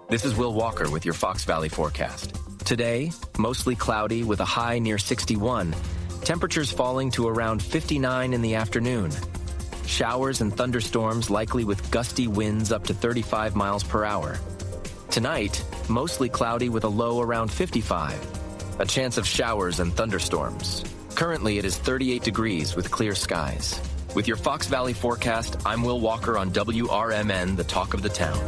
This is Will Walker with your Fox Valley forecast. Today, mostly cloudy with a high near 61. Temperatures falling to around 59 in the afternoon. Showers and thunderstorms likely with gusty winds up to 35 miles per hour. Tonight, mostly cloudy with a low around 55. A chance of showers and thunderstorms. Currently, it is 38 degrees with clear skies. With your Fox Valley forecast, I'm Will Walker on WRMN, the talk of the town.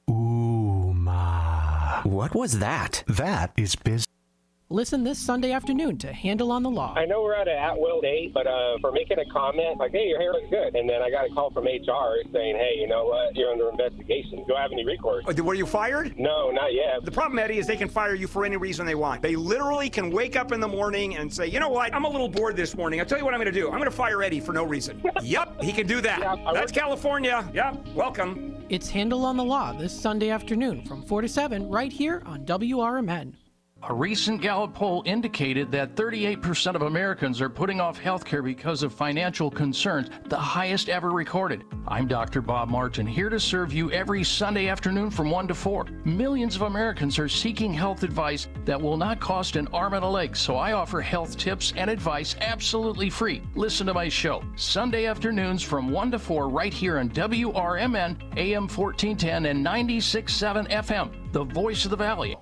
Ooh, ma. What was that? That is business. Listen this Sunday afternoon to Handle on the Law. I know we're at an at-will date, but for making a comment, like, hey, your hair looks good. And then I got a call from HR saying, hey, you know what, you're under investigation. Do I have any recourse? Were you fired? No, not yet. The problem, Eddie, is they can fire you for any reason they want. They literally can wake up in the morning and say, you know what, I'm a little bored this morning. I'll tell you what I'm going to do. I'm going to fire Eddie for no reason. Yep, he can do that. Yeah, that's California. Yep, welcome. It's Handle on the Law this Sunday afternoon from 4 to 7 right here on WRMN. A recent Gallup poll indicated that 38% of Americans are putting off health care because of financial concerns, the highest ever recorded. I'm Dr. Bob Martin, here to serve you every Sunday afternoon from 1 to 4. Millions of Americans are seeking health advice that will not cost an arm and a leg, so I offer health tips and advice absolutely free. Listen to my show, Sunday afternoons from 1 to 4 right here on WRMN, AM 1410 and 96.7 FM, the voice of the Valley.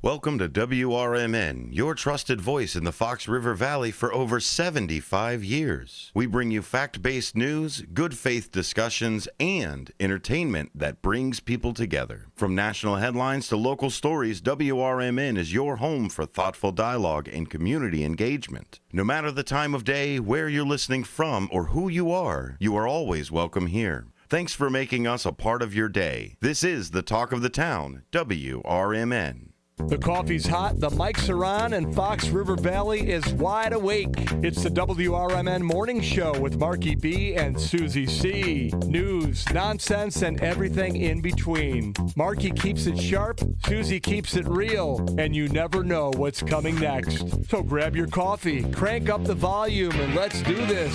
Welcome to WRMN, your trusted voice in the Fox River Valley for over 75 years. We bring you fact-based news, good faith discussions, and entertainment that brings people together. From national headlines to local stories, WRMN is your home for thoughtful dialogue and community engagement. No matter the time of day, where you're listening from, or who you are always welcome here. Thanks for making us a part of your day. This is the Talk of the Town, WRMN. The coffee's hot, the mics are on, and Fox River Valley is wide awake. It's the WRMN Morning Show with Marky B and Susie C. News, nonsense, and everything in between. Marky keeps it sharp, Susie keeps it real, and you never know what's coming next. So grab your coffee, crank up the volume, and let's do this.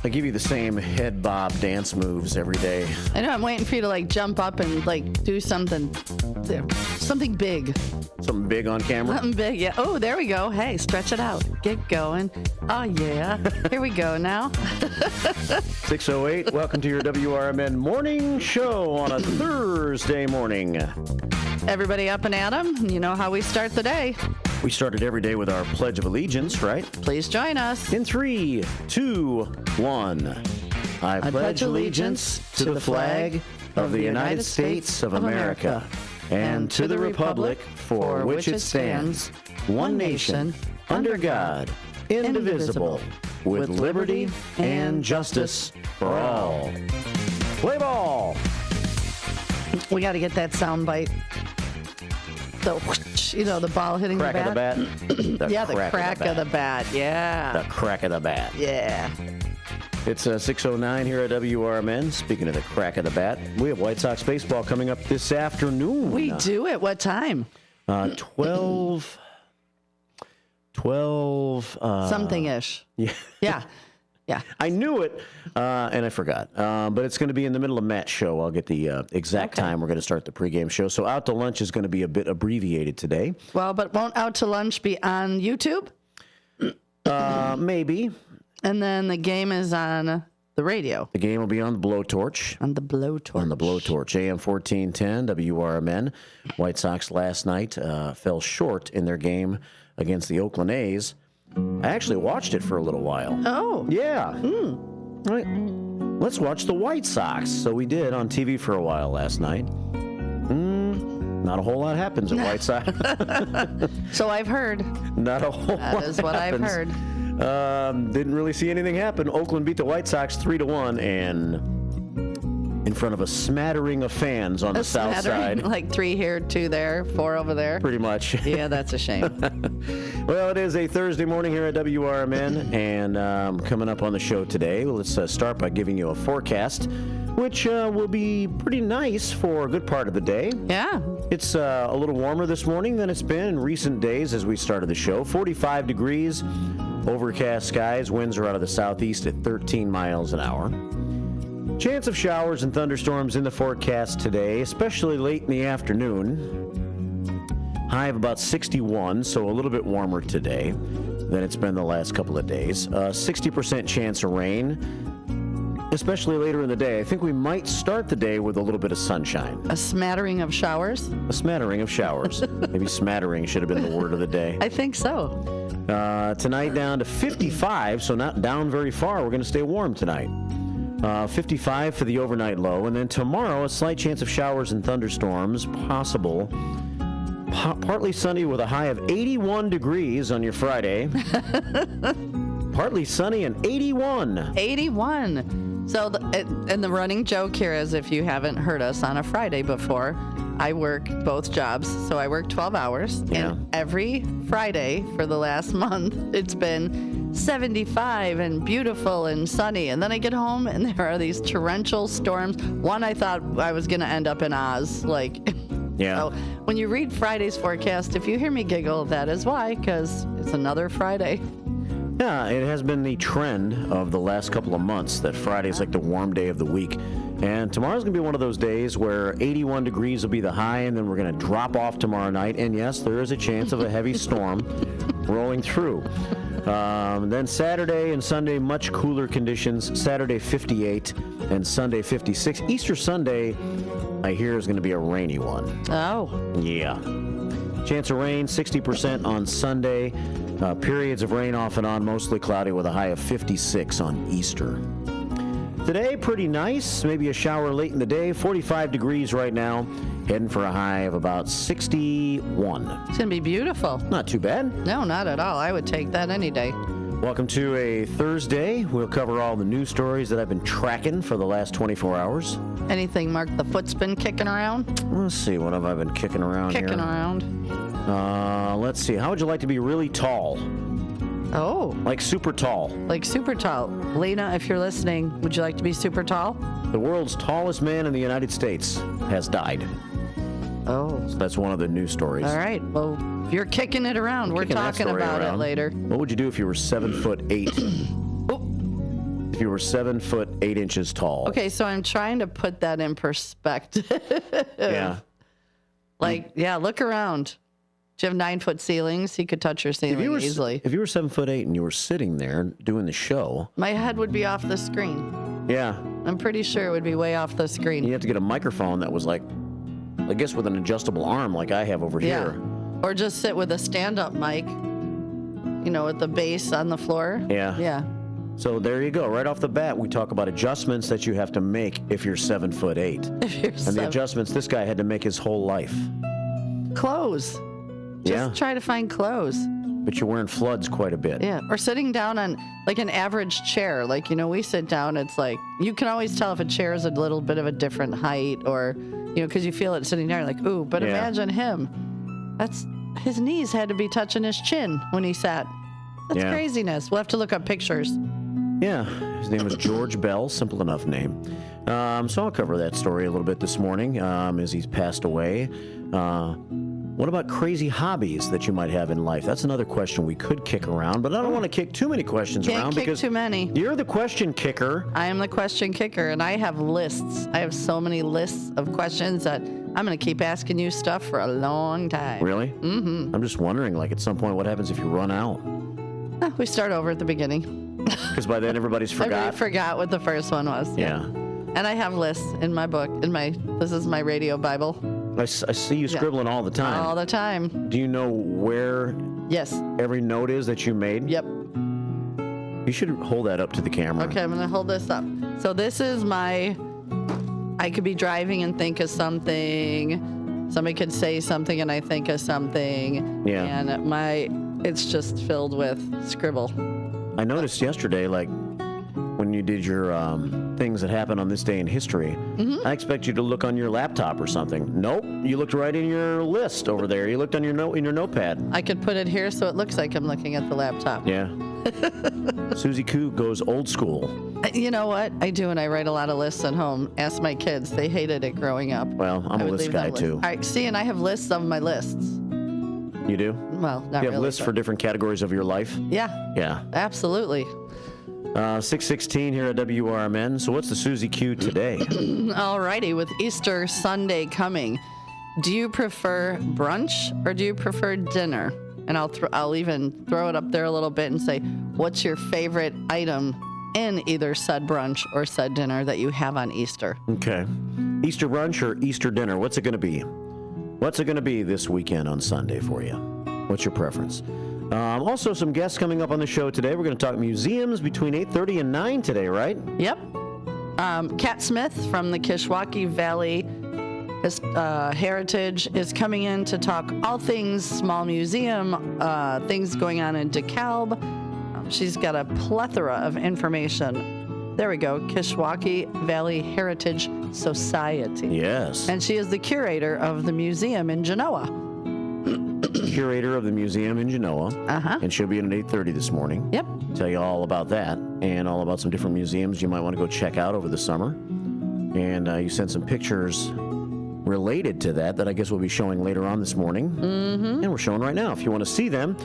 I give you the same head bob dance moves every day. I know, I'm waiting for you to like jump up and like do something big. Something big on camera? Something big, yeah. Oh, there we go. Hey, stretch it out. Get going. Oh, yeah. Here we go now. 6:08, welcome to your WRMN Morning Show on a Thursday morning. Everybody up and at 'em. You know how we start the day. We started every day with our Pledge of Allegiance, right? Please join us. In 3, 2, 1. I pledge allegiance to the flag of the United States of America and to the republic for which it stands, one nation, under God, indivisible, with liberty and justice for all. Play ball! We got to get that sound bite. the whoosh, the ball hitting Crack the bat. of the bat. Yeah, the crack of the bat. Yeah. The crack of the bat. Yeah. It's 6:09 here at WRMN. Speaking of the crack of the bat, we have White Sox baseball coming up this afternoon. We do? At what time? 12. Something-ish. Yeah. Yeah. Yeah. I knew it, and I forgot. But it's going to be in the middle of Matt's show. I'll get the exact time we're going to start the pregame show. So Out to Lunch is going to be a bit abbreviated today. Well, but won't Out to Lunch be on YouTube? Maybe. And then the game is on the radio. The game will be on the Blowtorch. On the Blowtorch. On the Blowtorch. AM 1410, WRMN. White Sox last night fell short in their game against the Oakland A's. I actually watched it for a little while. Oh. Yeah. All right. Let's watch the White Sox. So we did on TV for a while last night. Not a whole lot happens at White Sox. So I've heard. Not a whole lot That is what happens. I've heard. Didn't really see anything happen. Oakland beat the White Sox 3-1, and in front of a smattering of fans on the south side. Like 3 here, 2 there, 4 over there. Pretty much. Yeah, that's a shame. Well, it is a Thursday morning here at WRMN, and coming up on the show today, let's start by giving you a forecast, which will be pretty nice for a good part of the day. Yeah. It's a little warmer this morning than it's been in recent days as we started the show. 45 degrees, overcast skies, winds are out of the southeast at 13 miles an hour. Chance of showers and thunderstorms in the forecast today, especially late in the afternoon. High of about 61, so a little bit warmer today than it's been the last couple of days. 60% chance of rain, especially later in the day. I think we might start the day with a little bit of sunshine. A smattering of showers? A smattering of showers. Maybe smattering should have been the word of the day. I think so. Tonight down to 55, so not down very far. We're going to stay warm tonight. 55 for the overnight low. And then tomorrow, a slight chance of showers and thunderstorms possible. Partly sunny with a high of 81 degrees on your Friday. Partly sunny and 81. 81. So, and the running joke here is, if you haven't heard us on a Friday before, I work both jobs. So I work 12 hours. Yeah. And every Friday for the last month, it's been 75 and beautiful and sunny. And then I get home and there are these torrential storms. One, I thought I was going to end up in Oz. Yeah. So when you read Friday's forecast, if you hear me giggle, that is why, because it's another Friday. Yeah, it has been the trend of the last couple of months that Friday's like the warm day of the week. And tomorrow's going to be one of those days where 81 degrees will be the high, and then we're going to drop off tomorrow night. And yes, there is a chance of a heavy storm rolling through. Then Saturday and Sunday, much cooler conditions. Saturday, 58, and Sunday, 56. Easter Sunday, I hear, is going to be a rainy one. Oh. Yeah. Chance of rain, 60% on Sunday. Periods of rain off and on, mostly cloudy with a high of 56 on Easter. Today, pretty nice. Maybe a shower late in the day. 45 degrees right now. Heading for a high of about 61. It's going to be beautiful. Not too bad. No, not at all. I would take that any day. Welcome to a Thursday. We'll cover all the news stories that I've been tracking for the last 24 hours. Anything Mark the Foot's been kicking around? Let's see. What have I been kicking around here? Kicking around. Let's see. How would you like to be really tall? Oh. Like super tall. Like super tall. Lena, if you're listening, would you like to be super tall? The world's tallest man in the United States has died. Oh. So that's one of the news stories. All right. Well, if you're kicking it around, we're talking about it later. What would you do if you were 7'8"? If you were 7'8" tall. Okay, so I'm trying to put that in perspective. Yeah. Look around. Do you have 9-foot ceilings? He could touch your ceiling easily. If you were 7'8" and you were sitting there doing the show, my head would be off the screen. Yeah. I'm pretty sure it would be way off the screen. You have to get a microphone that was like, I guess with an adjustable arm like I have over here. Or just sit with a stand-up mic, with the base on the floor. Yeah. Yeah. So there you go. Right off the bat, we talk about adjustments that you have to make if you're 7'8". If you're and the adjustments this guy had to make his whole life. Clothes. Just try to find clothes. But you're wearing floods quite a bit. Yeah. Or sitting down on like an average chair. Like, we sit down, it's like, you can always tell if a chair is a little bit of a different height or, because you feel it sitting down. You're like, ooh, but imagine him. his knees had to be touching his chin when he sat. That's craziness. We'll have to look up pictures. Yeah, his name was George Bell. Simple enough name. So I'll cover that story a little bit this morning as he's passed away. What about crazy hobbies that you might have in life? That's another question we could kick around, but I don't want to kick too many questions around because too many. You're the question kicker. I am the question kicker, and I have lists. I have so many lists of questions that I'm going to keep asking you stuff for a long time. Really? Mm-hmm. I'm just wondering, like, at some point, what happens if you run out? We start over at the beginning. Because by then, everybody's forgot. Everybody forgot what the first one was. Yeah. And I have lists in my book. This is my radio Bible. I see you scribbling all the time. All the time. Do you know where every note is that you made? Yep. You should hold that up to the camera. Okay, I'm going to hold this up. So this is I could be driving and think of something. Somebody could say something and I think of something. Yeah. And it's just filled with scribble. I noticed yesterday, like, when you did your things that happened on this day in history, I expect you to look on your laptop or something. Nope, you looked right in your list over there. You looked on your in your notepad. I could put it here so it looks like I'm looking at the laptop. Yeah. Susie Koo goes old school. You know what? I do, and I write a lot of lists at home. Ask my kids. They hated it growing up. Well, I'm a list guy, too. All right, see, and I have lists of my lists. You do? Well, not really. You have lists for different categories of your life? Yeah. Yeah. Absolutely. 6:16 here at WRMN. So what's the Susie Q today? All righty, with Easter Sunday coming, do you prefer brunch or do you prefer dinner? And I'll even throw it up there a little bit and say, what's your favorite item in either said brunch or said dinner that you have on Easter? Okay. Easter brunch or Easter dinner? What's it going to be? What's it going to be this weekend on Sunday for you? What's your preference? Also, some guests coming up on the show today. We're going to talk museums between 8:30 and 9 today, right? Yep. Kat Smith from the Kishwaukee Valley Heritage is coming in to talk all things small museum, things going on in DeKalb. She's got a plethora of information. There we go, Kishwaukee Valley Heritage Society. Yes. And she is the curator of the museum in Genoa. Curator of the museum in Genoa. And she'll be in at 8:30 this morning. Yep. Tell you all about that and all about some different museums you might want to go check out over the summer. And you sent some pictures related to that I guess we'll be showing later on this morning. And we're showing right now. If you want to see them,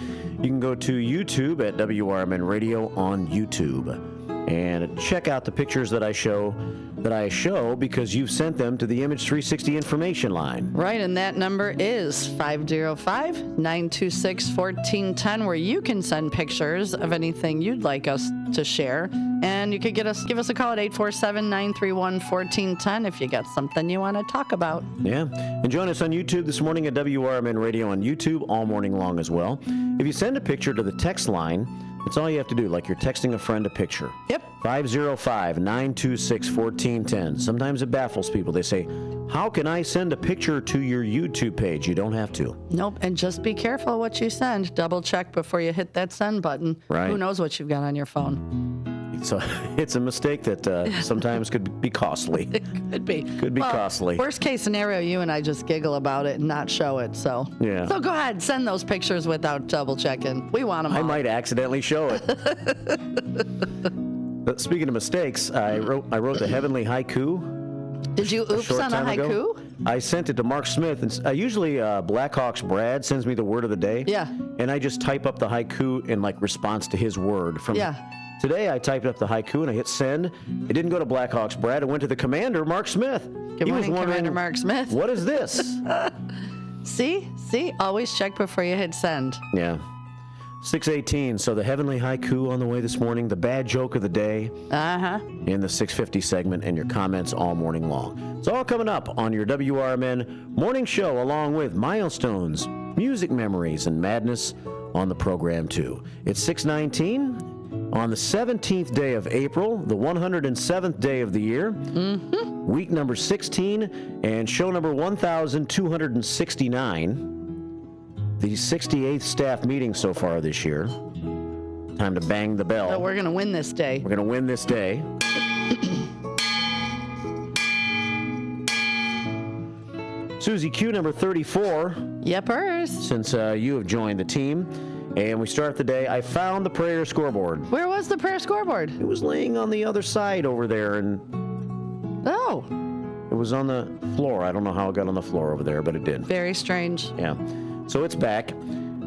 you can go to YouTube at WRMN Radio on YouTube. And check out the pictures that I show because you've sent them to the Image 360 information line. Right, and that number is 505-926-1410, where you can send pictures of anything you'd like us to share. And you could give us a call at 847-931-1410 if you got something you want to talk about. Yeah, and join us on YouTube this morning at WRMN Radio on YouTube all morning long as well. If you send a picture to the text line, that's all you have to do, like you're texting a friend a picture. Yep. 505-926-1410. Sometimes it baffles people. They say, how can I send a picture to your YouTube page? You don't have to. Nope, and just be careful what you send. Double check before you hit that send button. Right. Who knows what you've got on your phone? So it's a mistake that sometimes could be costly. It could be. Could be costly. Worst case scenario, you and I just giggle about it and not show it. So yeah. So go ahead, send those pictures without double checking. We want them all. I might accidentally show it. But speaking of mistakes, I wrote the Heavenly Haiku. Did you oops on a haiku? Ago. I sent it to Mark Smith, and usually Blackhawks Brad sends me the word of the day. Yeah. And I just type up the haiku in like response to his word from. Yeah. Today I typed up the haiku and I hit send. It didn't go to Blackhawks Brad. It went to the commander, Mark Smith. Good morning, Commander Mark Smith. What is this? See? Always check before you hit send. Yeah. 6:18. So the Heavenly Haiku on the way this morning, the bad joke of the day. In the 6:50 segment, and your comments all morning long. It's all coming up on your WRMN morning show, along with milestones, music memories, and madness on the program too. It's 6:19 on the 17th day of April, the 107th day of the year, week number 16, and show number 1,269. The 68th staff meeting so far this year. Time to bang the bell. So we're going to win this day. We're going to win this day. Susie, Q number 34. Yepers. Since you have joined the team. And we start the day. I found the prayer scoreboard. Where was the prayer scoreboard? It was laying on the other side over there. And oh. It was on the floor. I don't know how it got on the floor over there, but it did. Very strange. Yeah. So it's back.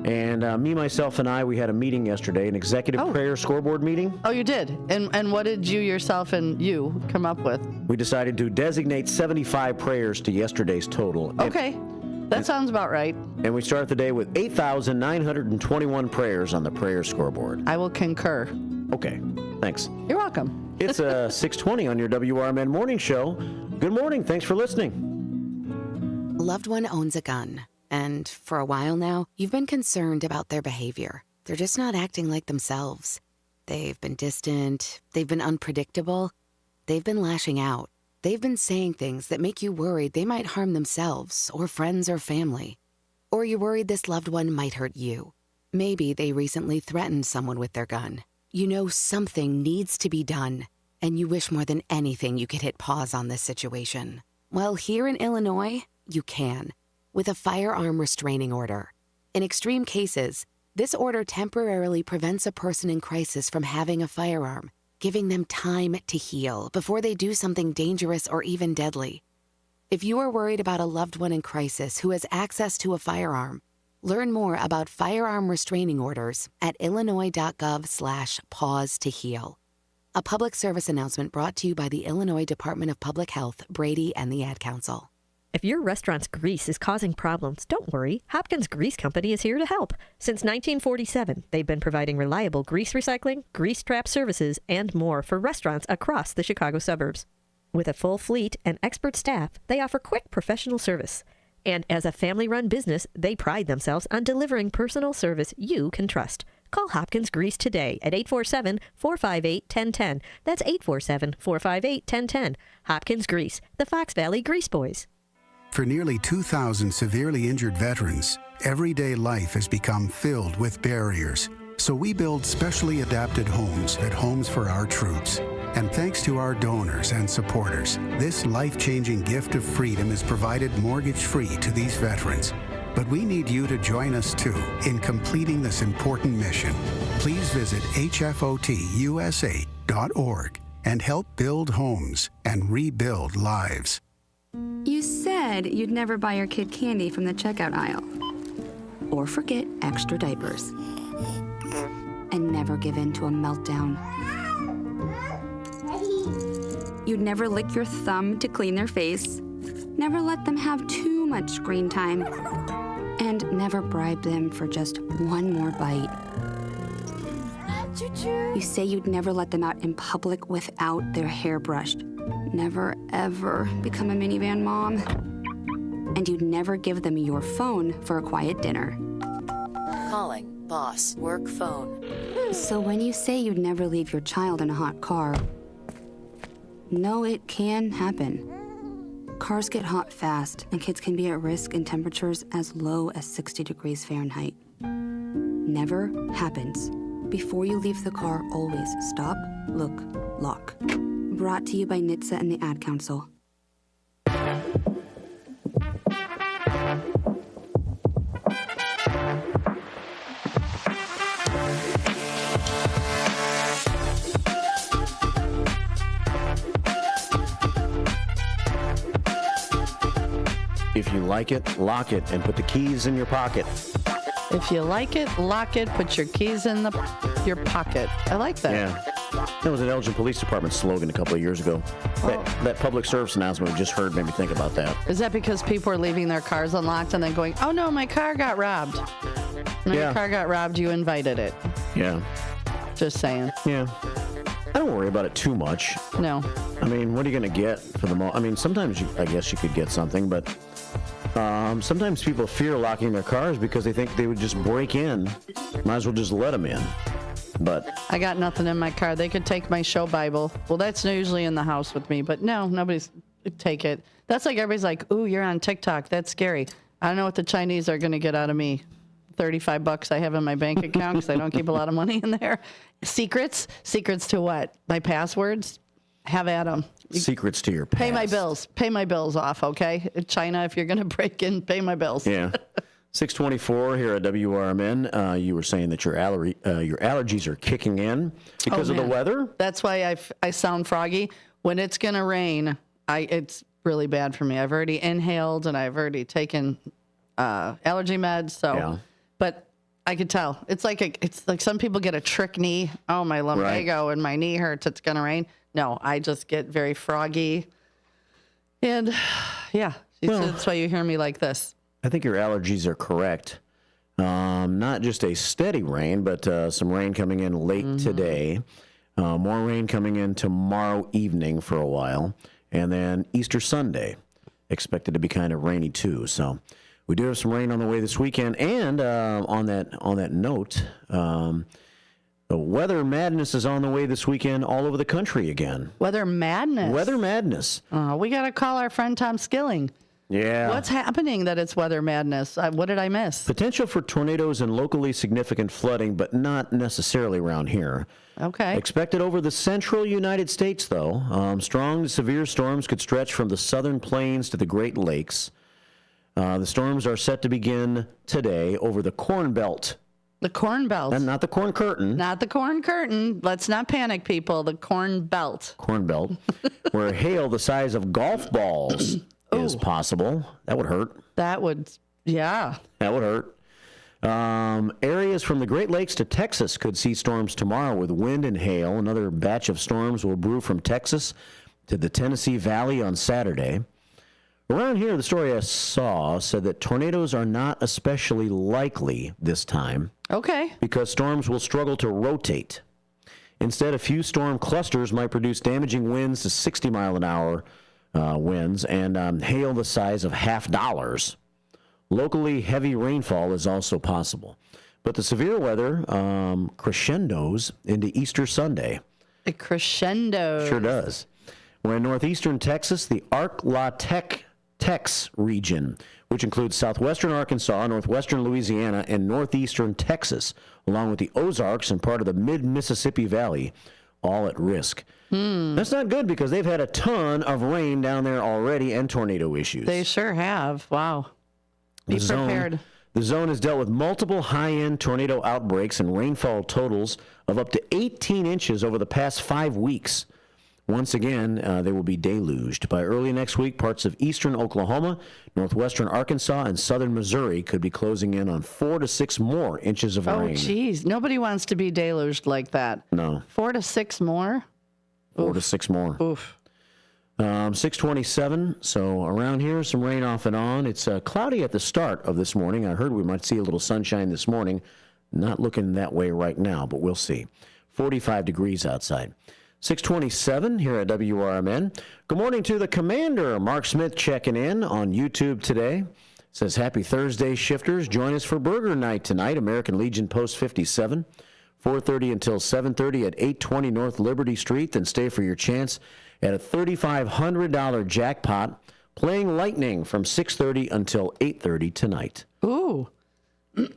And me, myself, and I, we had a meeting yesterday, an executive prayer scoreboard meeting. Oh, you did? And what did you yourself and you come up with? We decided to designate 75 prayers to yesterday's total. Okay. That sounds about right. And we start the day with 8,921 prayers on the prayer scoreboard. I will concur. Okay. Thanks. You're welcome. It's 6:20 on your WRMN morning show. Good morning. Thanks for listening. A loved one owns a gun. And for a while now, you've been concerned about their behavior. They're just not acting like themselves. They've been distant. They've been unpredictable. They've been lashing out. They've been saying things that make you worried they might harm themselves or friends or family. Or you're worried this loved one might hurt you. Maybe they recently threatened someone with their gun. You know something needs to be done, and you wish more than anything you could hit pause on this situation. Well, here in Illinois, you can. With a firearm restraining order. In extreme cases, this order temporarily prevents a person in crisis from having a firearm, giving them time to heal before they do something dangerous or even deadly. If you are worried about a loved one in crisis who has access to a firearm, learn more about firearm restraining orders at illinois.gov/pause to heal. A public service announcement brought to you by the Illinois Department of Public Health, Brady, and the Ad Council. If your restaurant's grease is causing problems, don't worry. Hopkins Grease Company is here to help. Since 1947, they've been providing reliable grease recycling, grease trap services, and more for restaurants across the Chicago suburbs. With a full fleet and expert staff, they offer quick professional service. And as a family-run business, they pride themselves on delivering personal service you can trust. Call Hopkins Grease today at 847-458-1010. That's 847-458-1010. Hopkins Grease, the Fox Valley Grease Boys. For nearly 2,000 severely injured veterans, everyday life has become filled with barriers. So we build specially adapted homes at Homes for Our Troops. And thanks to our donors and supporters, this life-changing gift of freedom is provided mortgage-free to these veterans. But we need you to join us, too, in completing this important mission. Please visit hfotusa.org and help build homes and rebuild lives. You said you'd never buy your kid candy from the checkout aisle. Or forget extra diapers. And never give in to a meltdown. You'd never lick your thumb to clean their face. Never let them have too much screen time. And never bribe them for just one more bite. You say you'd never let them out in public without their hair brushed. Never, ever become a minivan mom. And you'd never give them your phone for a quiet dinner. Calling boss work phone. So when you say you'd never leave your child in a hot car, no, it can happen. Cars get hot fast, and kids can be at risk in temperatures as low as 60 degrees Fahrenheit. Never happens. Before you leave the car, always stop, look, lock. Brought to you by NHTSA and the Ad Council. If you like it, lock it and put the keys in your pocket. If you like it, lock it, put your keys in your pocket. I like that. Yeah. That was an Elgin Police Department slogan a couple of years ago. That public service announcement we just heard made me think about that. Is that because people are leaving their cars unlocked and then going, oh no, my car got robbed? When your car got robbed, you invited it. Yeah. Just saying. Yeah. I don't worry about it too much. No. I mean, what are you going to get for the I mean, sometimes I guess you could get something, but sometimes people fear locking their cars because they think they would just break in. Might as well just let them in. But I got nothing in my car. They could take my show Bible. Well, that's usually in the house with me, but no, nobody's take it. That's like everybody's like, ooh, you're on TikTok. That's scary. I don't know what the Chinese are going to get out of me. $35 I have in my bank account because I don't keep a lot of money in there. Secrets to what? My passwords? Have at them. secrets to your past. Pay my bills. Pay my bills off, okay? China, if you're going to break in, pay my bills. Yeah. 624 here at WRMN. You were saying that your allergies are kicking in because of the weather? That's why I sound froggy. When it's going to rain, it's really bad for me. I've already inhaled and I've already taken allergy meds. So, But I could tell. It's like some people get a trick knee. Oh, my lumbago and my knee hurts. It's going to rain. No, I just get very froggy. And that's why you hear me like this. I think your allergies are correct. Not just a steady rain, but some rain coming in late today. More rain coming in tomorrow evening for a while. And then Easter Sunday, expected to be kind of rainy too. So we do have some rain on the way this weekend. And on that note, the weather madness is on the way this weekend all over the country again. Weather madness? Weather madness. We got to call our friend Tom Skilling. Yeah. What's happening that it's weather madness? What did I miss? Potential for tornadoes and locally significant flooding, but not necessarily around here. Okay. Expected over the central United States, though. Strong to severe storms could stretch from the southern plains to the Great Lakes. The storms are set to begin today over the Corn Belt. The Corn Belt. And not the Corn Curtain. Not the Corn Curtain. Let's not panic, people. The Corn Belt. Corn Belt, where hail the size of golf balls is possible. That would hurt. That would hurt. Areas from the Great Lakes to Texas could see storms tomorrow with wind and hail. Another batch of storms will brew from Texas to the Tennessee Valley on Saturday. Around here, the story I saw said that tornadoes are not especially likely this time. Okay. Because storms will struggle to rotate. Instead, a few storm clusters might produce damaging winds to 60 mile an hour winds and hail the size of $50. Locally, heavy rainfall is also possible. But the severe weather crescendos into Easter Sunday. It crescendos. Sure does. We're in northeastern Texas, the Ark-La-Tex region, which includes southwestern Arkansas, northwestern Louisiana, and northeastern Texas, along with the Ozarks and part of the mid-Mississippi Valley, all at risk. That's not good because they've had a ton of rain down there already and tornado issues. They sure have. Wow. Be prepared. The zone has dealt with multiple high-end tornado outbreaks and rainfall totals of up to 18 inches over the past 5 weeks. Once again, they will be deluged. By early next week, parts of eastern Oklahoma, northwestern Arkansas, and southern Missouri could be closing in on 4 to 6 more inches of rain. Oh, geez. Nobody wants to be deluged like that. No. 4 to 6 more? 4 to 6 more. Oof. 627, so around here, some rain off and on. It's cloudy at the start of this morning. I heard we might see a little sunshine this morning. Not looking that way right now, but we'll see. 45 degrees outside. 627 here at WRMN. Good morning to the commander, Mark Smith, checking in on YouTube today. Says, happy Thursday, shifters. Join us for burger night tonight, American Legion Post 57, 4:30 until 7:30 at 820 North Liberty Street. Then stay for your chance at a $3,500 jackpot, playing Lightning from 6:30 until 8:30 tonight. Ooh.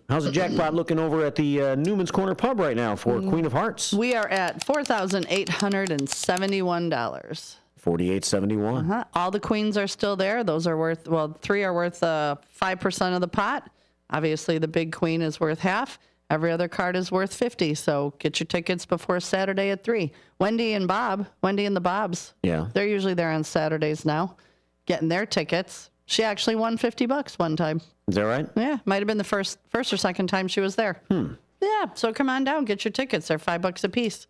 How's the jackpot looking over at the Newman's Corner Pub right now for Queen of Hearts? We are at $4,871. $4,871. All the queens are still there. Those are worth, 3 are worth 5% of the pot. Obviously, the big queen is worth half. Every other card is worth 50. So get your tickets before Saturday at 3. Wendy and the Bobs. Yeah. They're usually there on Saturdays now, getting their tickets. She actually won $50 one time. Is that right? Yeah, might have been the first or second time she was there. Yeah, so come on down, get your tickets. They're $5 a piece.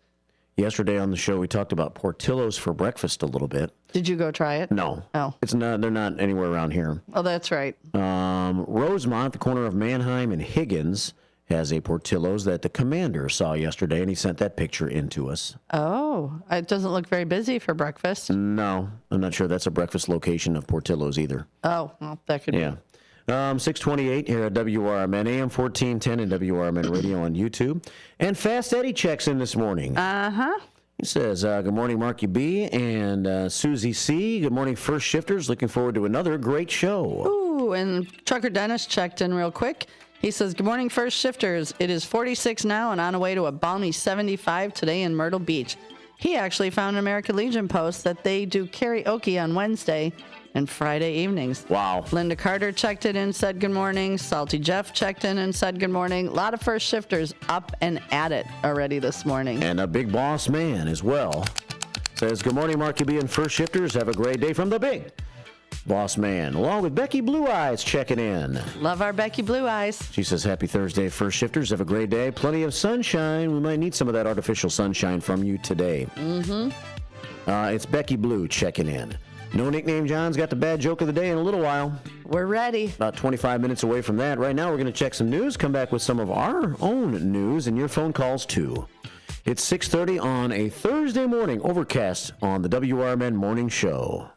Yesterday on the show, we talked about Portillo's for breakfast a little bit. Did you go try it? No. Oh. It's not. They're not anywhere around here. Oh, that's right. Rosemont, the corner of Manheim and Higgins, has a Portillo's that the commander saw yesterday, and he sent that picture in to us. Oh, it doesn't look very busy for breakfast. No, I'm not sure that's a breakfast location of Portillo's either. Oh, well, that could be. 628 here at WRMN, AM 1410 and WRMN Radio on YouTube. And Fast Eddie checks in this morning. He says, good morning, Marky B and Susie C. Good morning, First Shifters. Looking forward to another great show. Ooh, and Trucker Dennis checked in real quick. He says, good morning, First Shifters. It is 46 now and on the way to a balmy 75 today in Myrtle Beach. He actually found an American Legion post that they do karaoke on Wednesday and Friday evenings. Wow. Linda Carter checked in and said good morning. Salty Jeff checked in and said good morning. A lot of first shifters up and at it already this morning. And a big boss man as well says, good morning, Marky B and first shifters. Have a great day from the big boss man, along with Becky Blue Eyes checking in. Love our Becky Blue Eyes. She says, happy Thursday, first shifters. Have a great day. Plenty of sunshine. We might need some of that artificial sunshine from you today. It's Becky Blue checking in. No Nickname John's got the bad joke of the day in a little while. We're ready. About 25 minutes away from that. Right now, we're going to check some news, come back with some of our own news, and your phone calls, too. It's 6:30 on a Thursday morning, overcast on the WRMN Morning Show.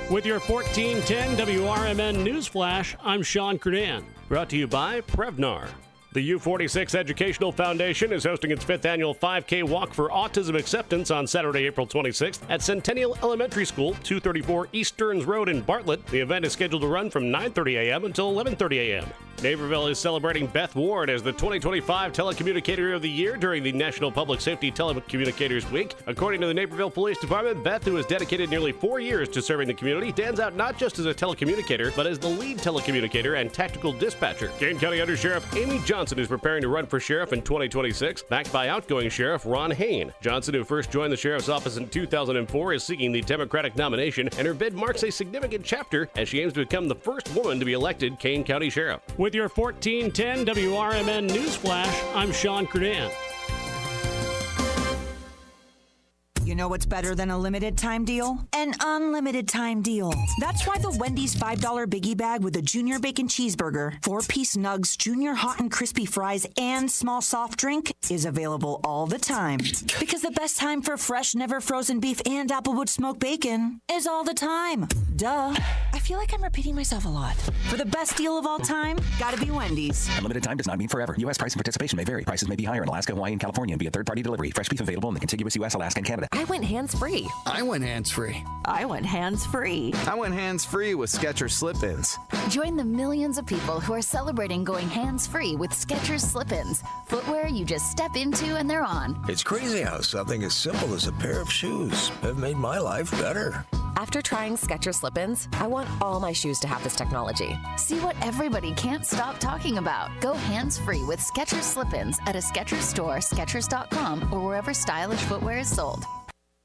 With your 1410 WRMN News Flash, I'm Sean Kernan. Brought to you by Prevnar. The U46 Educational Foundation is hosting its 5th annual 5K Walk for Autism Acceptance on Saturday, April 26th at Centennial Elementary School, 234 East Stearns Road in Bartlett. The event is scheduled to run from 9:30 a.m. until 11:30 a.m. Naperville is celebrating Beth Ward as the 2025 Telecommunicator of the Year during the National Public Safety Telecommunicators Week. According to the Naperville Police Department, Beth, who has dedicated nearly 4 years to serving the community, stands out not just as a telecommunicator, but as the lead telecommunicator and tactical dispatcher. Kane County Under Sheriff Amy Johnson is preparing to run for sheriff in 2026, backed by outgoing Sheriff Ron Hain. Johnson, who first joined the sheriff's office in 2004, is seeking the Democratic nomination, and her bid marks a significant chapter as she aims to become the first woman to be elected Kane County Sheriff. With your 1410 WRMN News Flash, I'm Sean Kernan. You know what's better than a limited time deal? An unlimited time deal. That's why the Wendy's $5 Biggie Bag with a Junior Bacon Cheeseburger, 4-piece nugs, Junior Hot and Crispy Fries, and small soft drink is available all the time. Because the best time for fresh, never frozen beef and Applewood smoked bacon is all the time. Duh. I feel like I'm repeating myself a lot. For the best deal of all time, gotta be Wendy's. Unlimited time does not mean forever. U.S. price and participation may vary. Prices may be higher in Alaska, Hawaii, and California via third-party delivery. Fresh beef available in the contiguous U.S., Alaska, and Canada. I went hands-free. I went hands-free. I went hands-free. I went hands-free with Skechers Slip-ins. Join the millions of people who are celebrating going hands-free with Skechers Slip-ins. Footwear you just step into and they're on. It's crazy how something as simple as a pair of shoes have made my life better. After trying Skechers Slip-ins, I want all my shoes to have this technology. See what everybody can't stop talking about. Go hands-free with Skechers Slip-ins at a Skechers store, Skechers.com, or wherever stylish footwear is sold.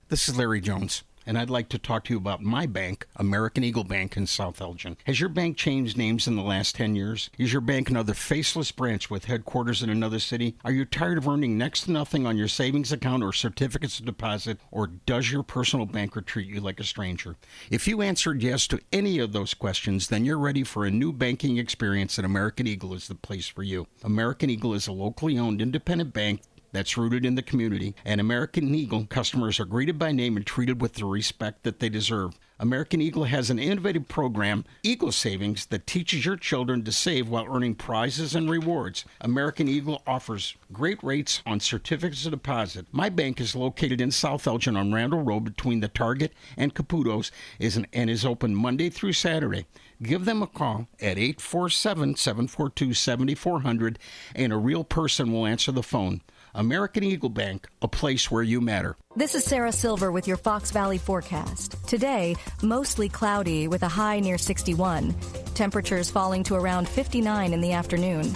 This is Larry Jones, and I'd like to talk to you about my bank, American Eagle Bank in South Elgin. Has your bank changed names in the last 10 years? Is your bank another faceless branch with headquarters in another city? Are you tired of earning next to nothing on your savings account or certificates of deposit, or does your personal banker treat you like a stranger? If you answered yes to any of those questions, then you're ready for a new banking experience, and American Eagle is the place for you. American Eagle is a locally owned independent bank that's rooted in the community, and American Eagle customers are greeted by name and treated with the respect that they deserve. American Eagle has an innovative program, Eagle Savings, that teaches your children to save while earning prizes and rewards. American Eagle offers great rates on certificates of deposit. My bank is located in South Elgin on Randall Road between the Target and Caputo's and is open Monday through Saturday. Give them a call at 847-742-7400, and a real person will answer the phone. American Eagle Bank, a place where you matter. This is Sarah Silver with your Fox Valley forecast. Today, mostly cloudy with a high near 61. Temperatures falling to around 59 in the afternoon.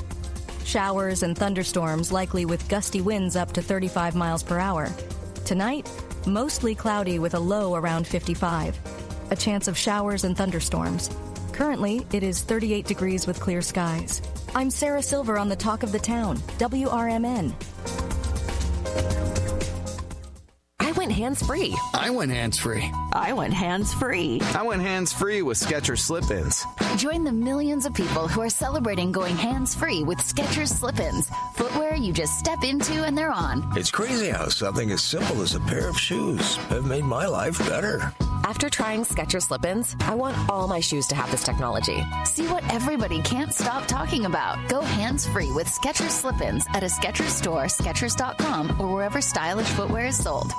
Showers and thunderstorms likely with gusty winds up to 35 miles per hour. Tonight, mostly cloudy with a low around 55. A chance of showers and thunderstorms. Currently, it is 38 degrees with clear skies. I'm Sarah Silver on the Talk of the Town, WRMN. I went hands-free. I went hands-free. I went hands-free. I went hands-free with Skechers Slip-ins. Join the millions of people who are celebrating going hands-free with Skechers Slip-ins. Footwear you just step into and they're on. It's crazy how something as simple as a pair of shoes have made my life better. After trying Skechers Slip-ins, I want all my shoes to have this technology. See what everybody can't stop talking about. Go hands-free with Skechers Slip-ins at a Skechers store, Skechers.com, or wherever stylish footwear is sold.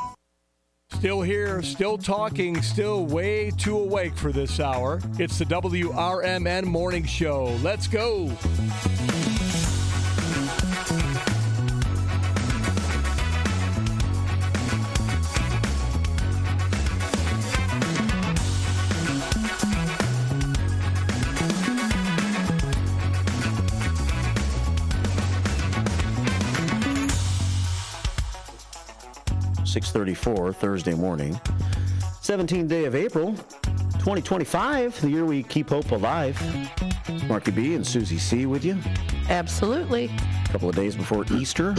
Still here, still talking, still way too awake for this hour. It's the WRMN Morning Show. Let's go. 6:34 Thursday morning. 17th day of April, 2025, the year we keep hope alive. Marky B and Susie C with you. Absolutely. A couple of days before Easter.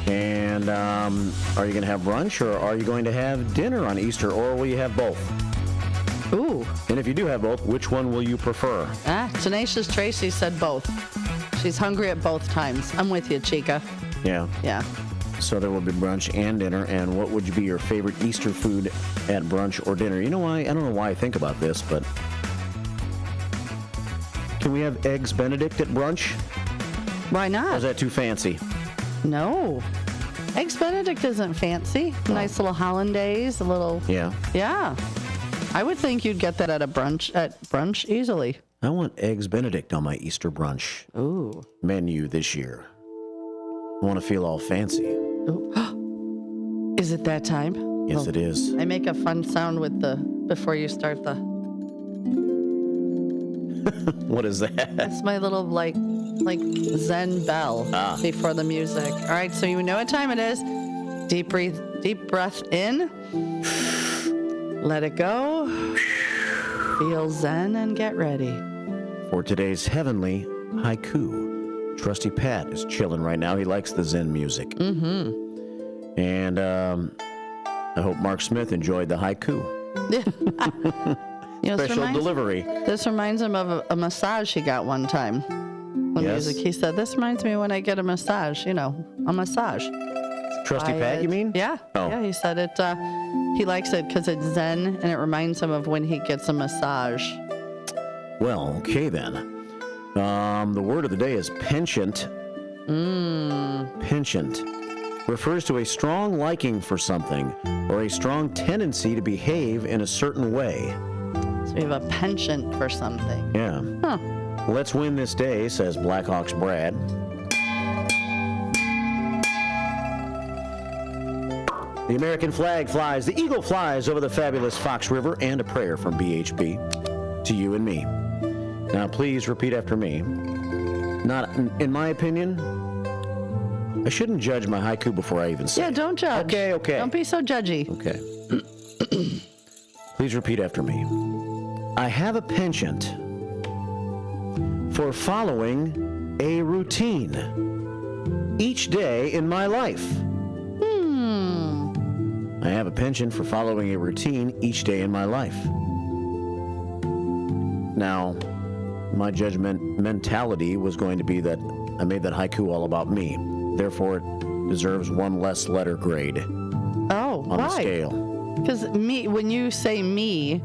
And are you going to have brunch, or are you going to have dinner on Easter, or will you have both? Ooh. And if you do have both, which one will you prefer? Tenacious Tracy said both. She's hungry at both times. I'm with you, Chica. Yeah. Yeah. So there will be brunch and dinner. And what would be your favorite Easter food at brunch or dinner? You know why? I don't know why I think about this, but can we have Eggs Benedict at brunch? Why not? Or is that too fancy? No. Eggs Benedict isn't fancy. Nice little hollandaise, a little... Yeah. Yeah. I would think you'd get that at brunch easily. I want Eggs Benedict on my Easter brunch menu this year. I want to feel all fancy. Ooh. Is it that time? Yes, it is. I make a fun sound with before you start the... What is that? It's my little, like Zen bell before the music. All right, so you know what time it is. Deep breath in. Let it go. Feel Zen and get ready. For today's heavenly haiku, Trusty Pat is chilling right now. He likes the Zen music. Mm-hmm. And I hope Mark Smith enjoyed the haiku. Special delivery. This reminds him of a massage he got one time. The music. He said, this reminds me when I get a massage, a massage. Trusty Pat, you mean? Yeah. Oh. Yeah, he said it. He likes it because it's Zen, and it reminds him of when he gets a massage. Well, okay then. The word of the day is penchant. Penchant refers to a strong liking for something or a strong tendency to behave in a certain way. So we have a penchant for something. Yeah. Huh. Let's win this day, says Blackhawks Brad. The American flag flies, the eagle flies over the fabulous Fox River, and a prayer from BHP to you and me. Now, please repeat after me. Not, in my opinion, I shouldn't judge my haiku before I even say it. Yeah, don't judge. Okay. Don't be so judgy. Okay. Please repeat after me. I have a penchant for following a routine each day in my life. I have a penchant for following a routine each day in my life. Now, my mentality was going to be that I made that haiku all about me. Therefore, it deserves one less letter grade on the scale. Because me, when you say me,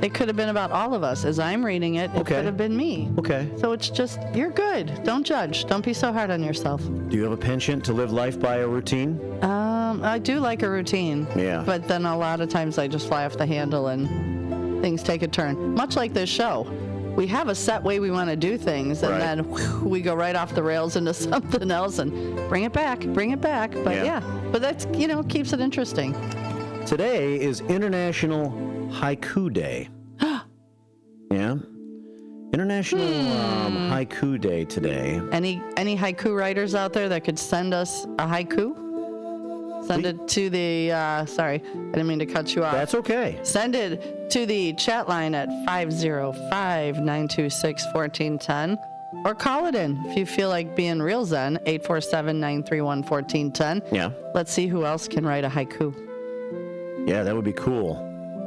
it could have been about all of us. As I'm reading it, it could have been me. Okay. So it's just, you're good. Don't judge. Don't be so hard on yourself. Do you have a penchant to live life by a routine? I do like a routine. Yeah. But then a lot of times I just fly off the handle and things take a turn. Much like this show. We have a set way we want to do things, and then we go right off the rails into something else and bring it back. But but that's, keeps it interesting. Today is International Haiku Day. Yeah. International Haiku Day today. Any haiku writers out there that could send us a haiku? Send it to the, sorry, I didn't mean to cut you off. That's okay. Send it to the chat line at 505-926-1410. Or call it in if you feel like being real zen, 847-931-1410. Yeah. Let's see who else can write a haiku. Yeah, that would be cool.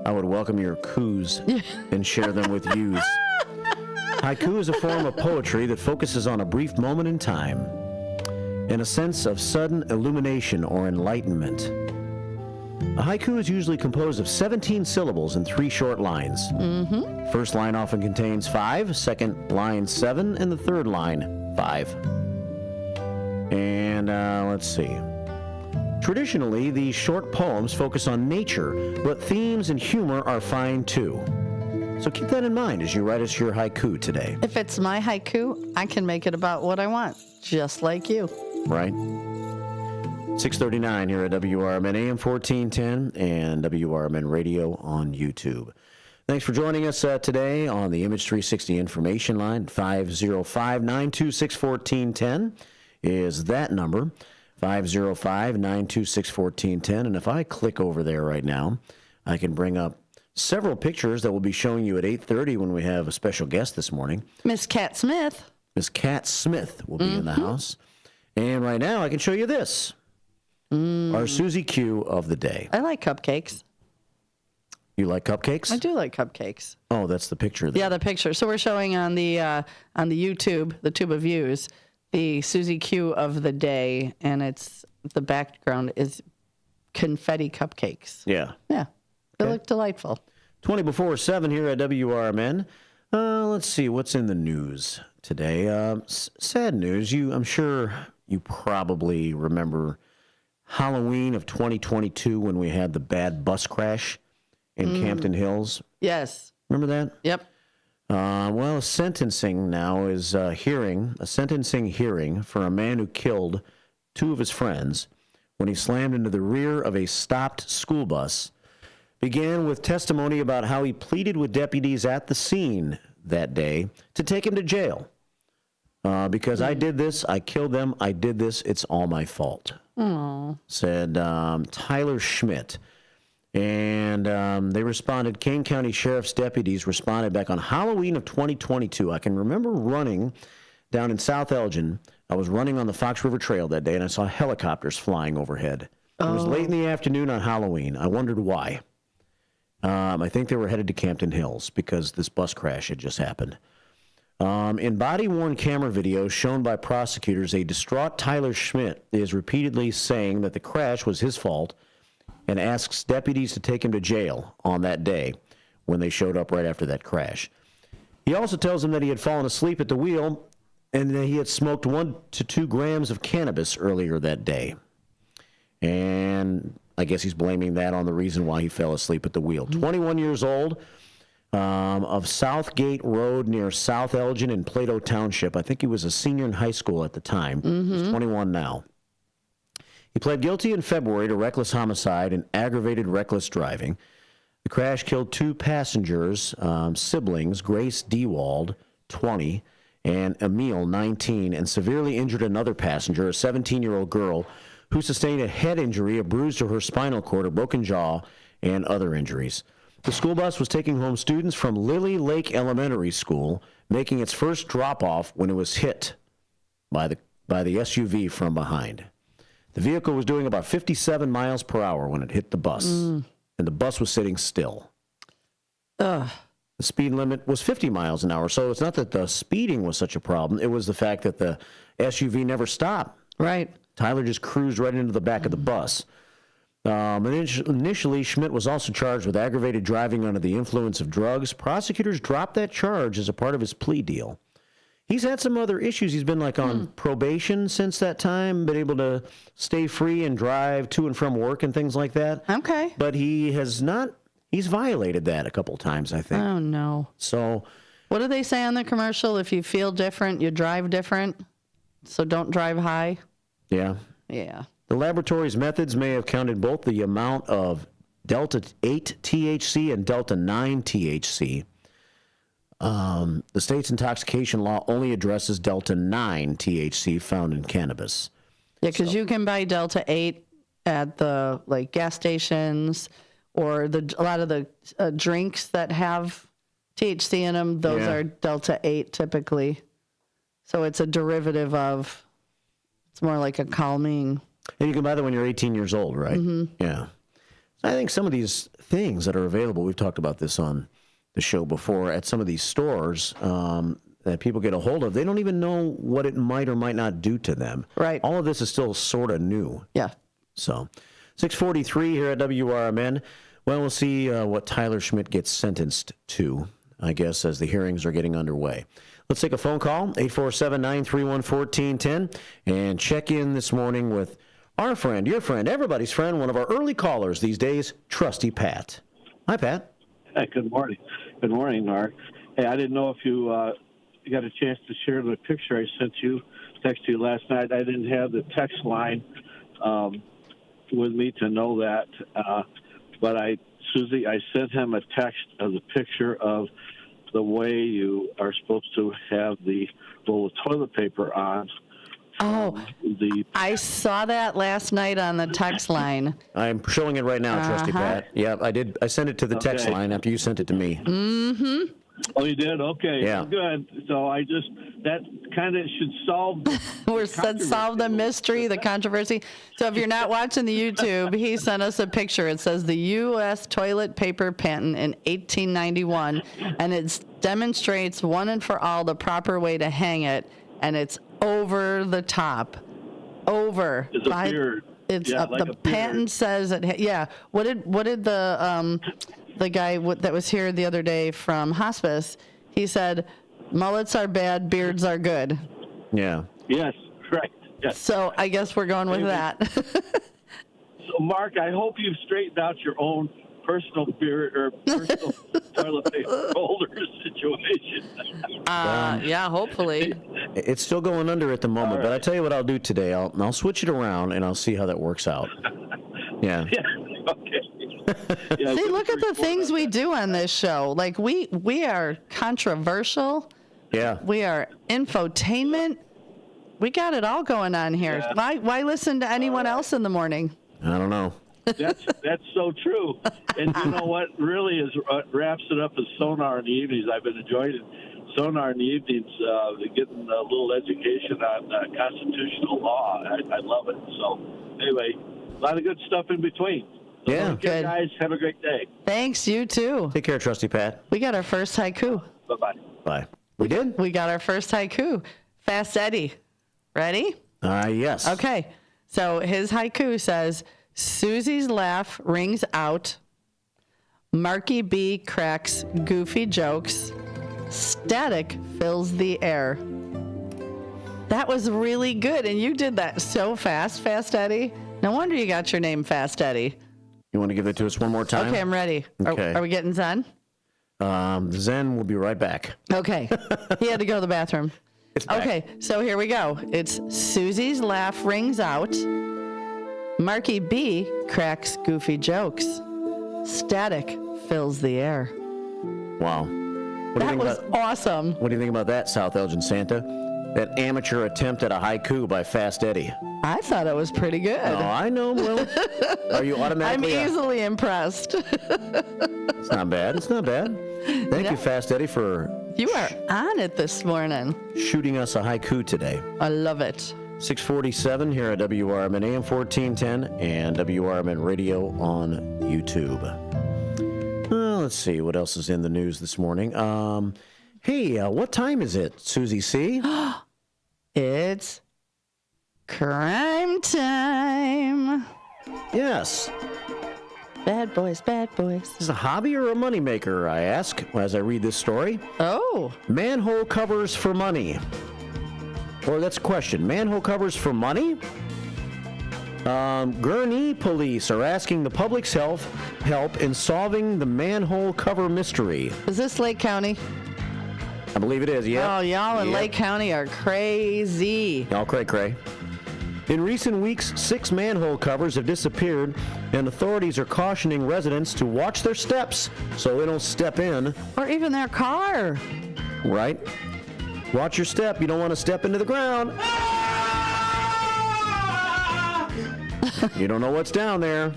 I would welcome your coups and share them with yous. Haiku is a form of poetry that focuses on a brief moment in time and a sense of sudden illumination or enlightenment. A haiku is usually composed of 17 syllables and 3 short lines. Mm-hmm. First line often contains 5, second line 7, and the third line 5. And let's see. Traditionally, these short poems focus on nature, but themes and humor are fine too. So keep that in mind as you write us your haiku today. If it's my haiku, I can make it about what I want, just like you. Right. 6:39 here at WRMN AM 1410 and WRMN Radio on YouTube. Thanks for joining us today on the Image 360 information line. 505-926-1410 is that number. 505-926-1410. And if I click over there right now, I can bring up several pictures that we'll be showing you at 8:30 when we have a special guest this morning. Miss Cat Smith. Miss Cat Smith will be in the house. And right now I can show you this. Our Susie Q of the day. I like cupcakes. You like cupcakes? I do like cupcakes. Oh, that's the picture there. Yeah, the picture. So we're showing on the YouTube, the Tube of Views, the Susie Q of the day, and it's the background is confetti cupcakes. Yeah. Yeah. They look delightful. 20 before 7 here at WRMN. Let's see what's in the news today. Sad news. I'm sure you probably remember Halloween of 2022 when we had the bad bus crash in Campton Hills. Yes. Remember that? Yep. Well, sentencing now is a sentencing hearing for a man who killed two of his friends when he slammed into the rear of a stopped school bus. Began with testimony about how he pleaded with deputies at the scene that day to take him to jail. Because I did this, I killed them, I did this, it's all my fault. Aww. Said Tyler Schmidt. And they responded, Kane County Sheriff's deputies responded back on Halloween of 2022. I can remember running down in South Elgin. I was running on the Fox River Trail that day, and I saw helicopters flying overhead. It was late in the afternoon on Halloween. I wondered why. I think they were headed to Campton Hills because this bus crash had just happened. In body-worn camera videos shown by prosecutors, a distraught Tyler Schmidt is repeatedly saying that the crash was his fault and asks deputies to take him to jail on that day when they showed up right after that crash. He also tells them that he had fallen asleep at the wheel and that he had smoked 1 to 2 grams of cannabis earlier that day. And I guess he's blaming that on the reason why he fell asleep at the wheel. 21 years old, of Southgate Road near South Elgin in Plato Township. I think he was a senior in high school at the time. He's 21 now. He pled guilty in February to reckless homicide and aggravated reckless driving. The crash killed 2 passengers, siblings, Grace Dewald, 20, and Emil, 19, and severely injured another passenger, a 17-year-old girl, who sustained a head injury, a bruise to her spinal cord, a broken jaw, and other injuries. The school bus was taking home students from Lily Lake Elementary School, making its first drop-off when it was hit by the SUV from behind. The vehicle was doing about 57 miles per hour when it hit the bus, and the bus was sitting still. The speed limit was 50 miles an hour, so it's not that the speeding was such a problem. It was the fact that the SUV never stopped. Right. Tyler just cruised right into the back of the bus. Initially, Schmidt was also charged with aggravated driving under the influence of drugs. Prosecutors dropped that charge as a part of his plea deal. He's had some other issues. He's been on probation since that time, been able to stay free and drive to and from work and things like that. Okay. But he has not, he's violated that a couple times, I think. Oh, no. So. What do they say on the commercial? If you feel different, you drive different. So don't drive high. Yeah. Yeah. The laboratory's methods may have counted both the amount of Delta 8 THC and Delta 9 THC. The state's intoxication law only addresses Delta 9 THC found in cannabis. Yeah, because you can buy Delta 8 at the gas stations or a lot of the drinks that have THC in them. Those are Delta 8 typically. So it's a derivative of, it's more like a calming. And you can buy that when you're 18 years old, right? Mm-hmm. Yeah. I think some of these things that are available, we've talked about this on the show before, at some of these stores that people get a hold of, they don't even know what it might or might not do to them. Right. All of this is still sort of new. Yeah. So, 6:43 here at WRMN. Well, we'll see what Tyler Schmidt gets sentenced to, I guess, as the hearings are getting underway. Let's take a phone call, 847-931-1410, and check in this morning with our friend, your friend, everybody's friend, one of our early callers these days, Trusty Pat. Hi, Pat. Hey, good morning. Good morning, Mark. Hey, I didn't know if you got a chance to share the picture I texted you last night. I didn't have the text line with me to know that, but Susie, I sent him a text of the picture of the way you are supposed to have the roll of toilet paper on I saw that last night on the text line. I'm showing it right now, Trusty Pat. Yeah, I did. I sent it to the text line after you sent it to me. Mm-hmm. Oh, you did? Okay. Yeah. Good. So that kind of should solve solve the mystery, the controversy. So if you're not watching the YouTube, he sent us a picture. It says the U.S. toilet paper patent in 1891, and it demonstrates one and for all the proper way to hang it, and it's over the top. Over. It's a beard. It's like the patent says it. Yeah. What did the guy that was here the other day from hospice? He said, "Mullets are bad, beards are good." Yeah. Yes. Correct. Yes. So I guess we're going with that. So, Mark, I hope you've straightened out your own personal beard or personal toilet paper holder situation. Yeah, hopefully. It's still going under at the moment, but I tell you what I'll do today. I'll switch it around and I'll see how that works out. Yeah. Okay. See, look at the things we do on this show. Like we are controversial. Yeah. We are infotainment. We got it all going on here. Yeah. Why listen to anyone else in the morning? I don't know. That's so true. And you know what really wraps it up is Sonar in the evenings. I've been enjoying it. Sonar in the evenings, getting a little education on constitutional law. I love it. So anyway, a lot of good stuff in between. So yeah. Good. Guys, have a great day. Thanks, you too. Take care, Trusty Pat. We got our first haiku. Bye-bye. Bye. We did? We got our first haiku. Fast Eddie. Ready? Yes. Okay. So his haiku says, Susie's laugh rings out. Marky B cracks goofy jokes. Static fills the air. That was really good. And you did that so fast, Fast Eddie. No wonder you got your name, Fast Eddie. You want to give it to us one more time? Okay, I'm ready. Okay. Are we getting Zen? Zen will be right back. Okay. He had to go to the bathroom. Okay, so here we go. It's Susie's laugh rings out. Marky B cracks goofy jokes. Static fills the air. Wow. That was awesome. What do you think about that, South Elgin Santa? That amateur attempt at a haiku by Fast Eddie. I thought it was pretty good. Oh, I know. Well, are you automatically? I'm easily impressed. It's not bad. It's not bad. Thank you, Fast Eddie, for... You are on it this morning. Shooting us a haiku today. I love it. 647 here at WRMN AM 1410 and WRMN Radio on YouTube. Let's see what else is in the news this morning. Hey, what time is it, Susie C? It's crime time. Yes. Bad boys, bad boys. Is this a hobby or a moneymaker, I ask, as I read this story? Oh. Manhole covers for money. Or that's a question. Manhole covers for money? Gurnee police are asking the public's help in solving the manhole cover mystery. Is this Lake County? I believe it is, yeah. Oh, y'all in Lake County are crazy. Y'all cray-cray. In recent weeks, 6 manhole covers have disappeared, and authorities are cautioning residents to watch their steps so they don't step in. Or even their car. Right. Watch your step. You don't want to step into the ground. You don't know what's down there.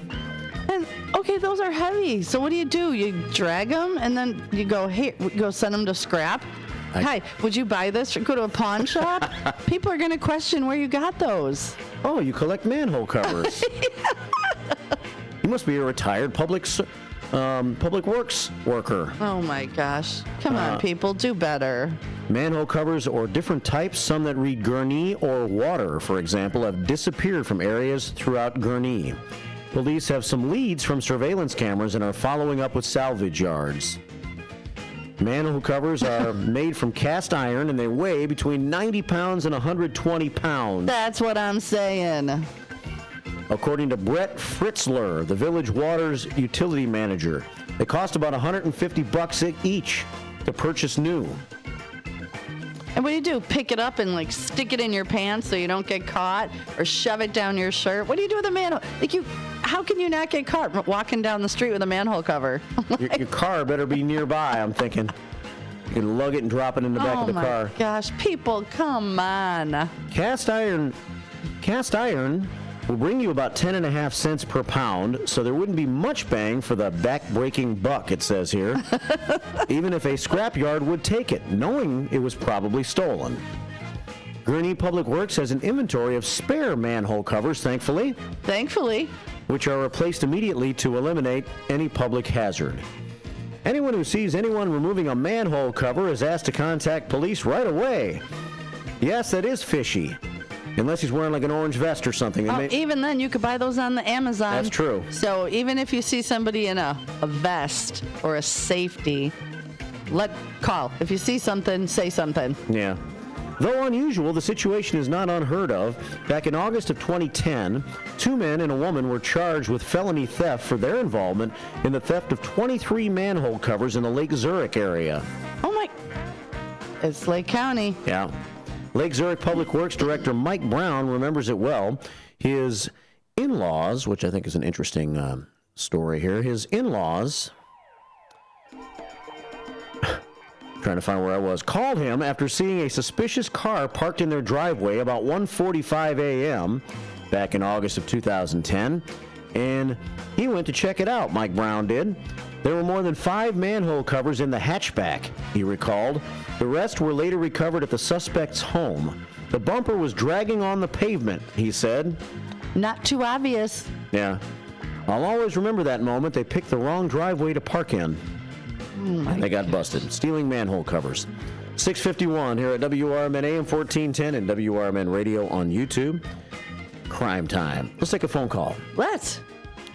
And, okay, those are heavy. So what do? You drag them, and then you go, hey, go send them to scrap? Hi, would you buy this or go to a pawn shop? People are going to question where you got those. Oh, you collect manhole covers. You must be a retired public works worker. Oh, my gosh. Come on, people. Do better. Manhole covers or different types, some that read Gurnee or water, for example, have disappeared from areas throughout Gurnee. Police have some leads from surveillance cameras and are following up with salvage yards. Manhole covers are made from cast iron, and they weigh between 90 pounds and 120 pounds. That's what I'm saying. According to Brett Fritzler, the Village Water's utility manager, they cost about $150 each to purchase new. And what do? Pick it up and stick it in your pants so you don't get caught, or shove it down your shirt? What do you do with a manhole? How can you not get caught walking down the street with a manhole cover? Your car better be nearby, I'm thinking. You can lug it and drop it in the back of the car. Oh my gosh, people, come on. Cast iron will bring you about 10.5 cents per pound, so there wouldn't be much bang for the back-breaking buck, it says here, even if a scrapyard would take it, knowing it was probably stolen. Gurnee Public Works has an inventory of spare manhole covers, thankfully, which are replaced immediately to eliminate any public hazard. Anyone who sees anyone removing a manhole cover is asked to contact police right away. Yes, that is fishy. Unless he's wearing like an orange vest or something. Even then, you could buy those on the Amazon. That's true. So even if you see somebody in a vest or a safety, call. If you see something, say something. Yeah. Though unusual, the situation is not unheard of. Back in August of 2010, 2 men and a woman were charged with felony theft for their involvement in the theft of 23 manhole covers in the Lake Zurich area. Oh my! It's Lake County. Yeah. Lake Zurich Public Works Director Mike Brown remembers it well. His in-laws, which I think is an interesting story here, his in-laws, trying to find where I was, called him after seeing a suspicious car parked in their driveway about 1:45 a.m. back in August of 2010, and he went to check it out, Mike Brown did. There were more than 5 manhole covers in the hatchback, he recalled. The rest were later recovered at the suspect's home. The bumper was dragging on the pavement, he said. Not too obvious. Yeah. I'll always remember that moment. They picked the wrong driveway to park in. They got busted. Stealing manhole covers. 6:51 here at WRMN AM 1410 and WRMN Radio on YouTube. Crime time. Let's take a phone call. Let's.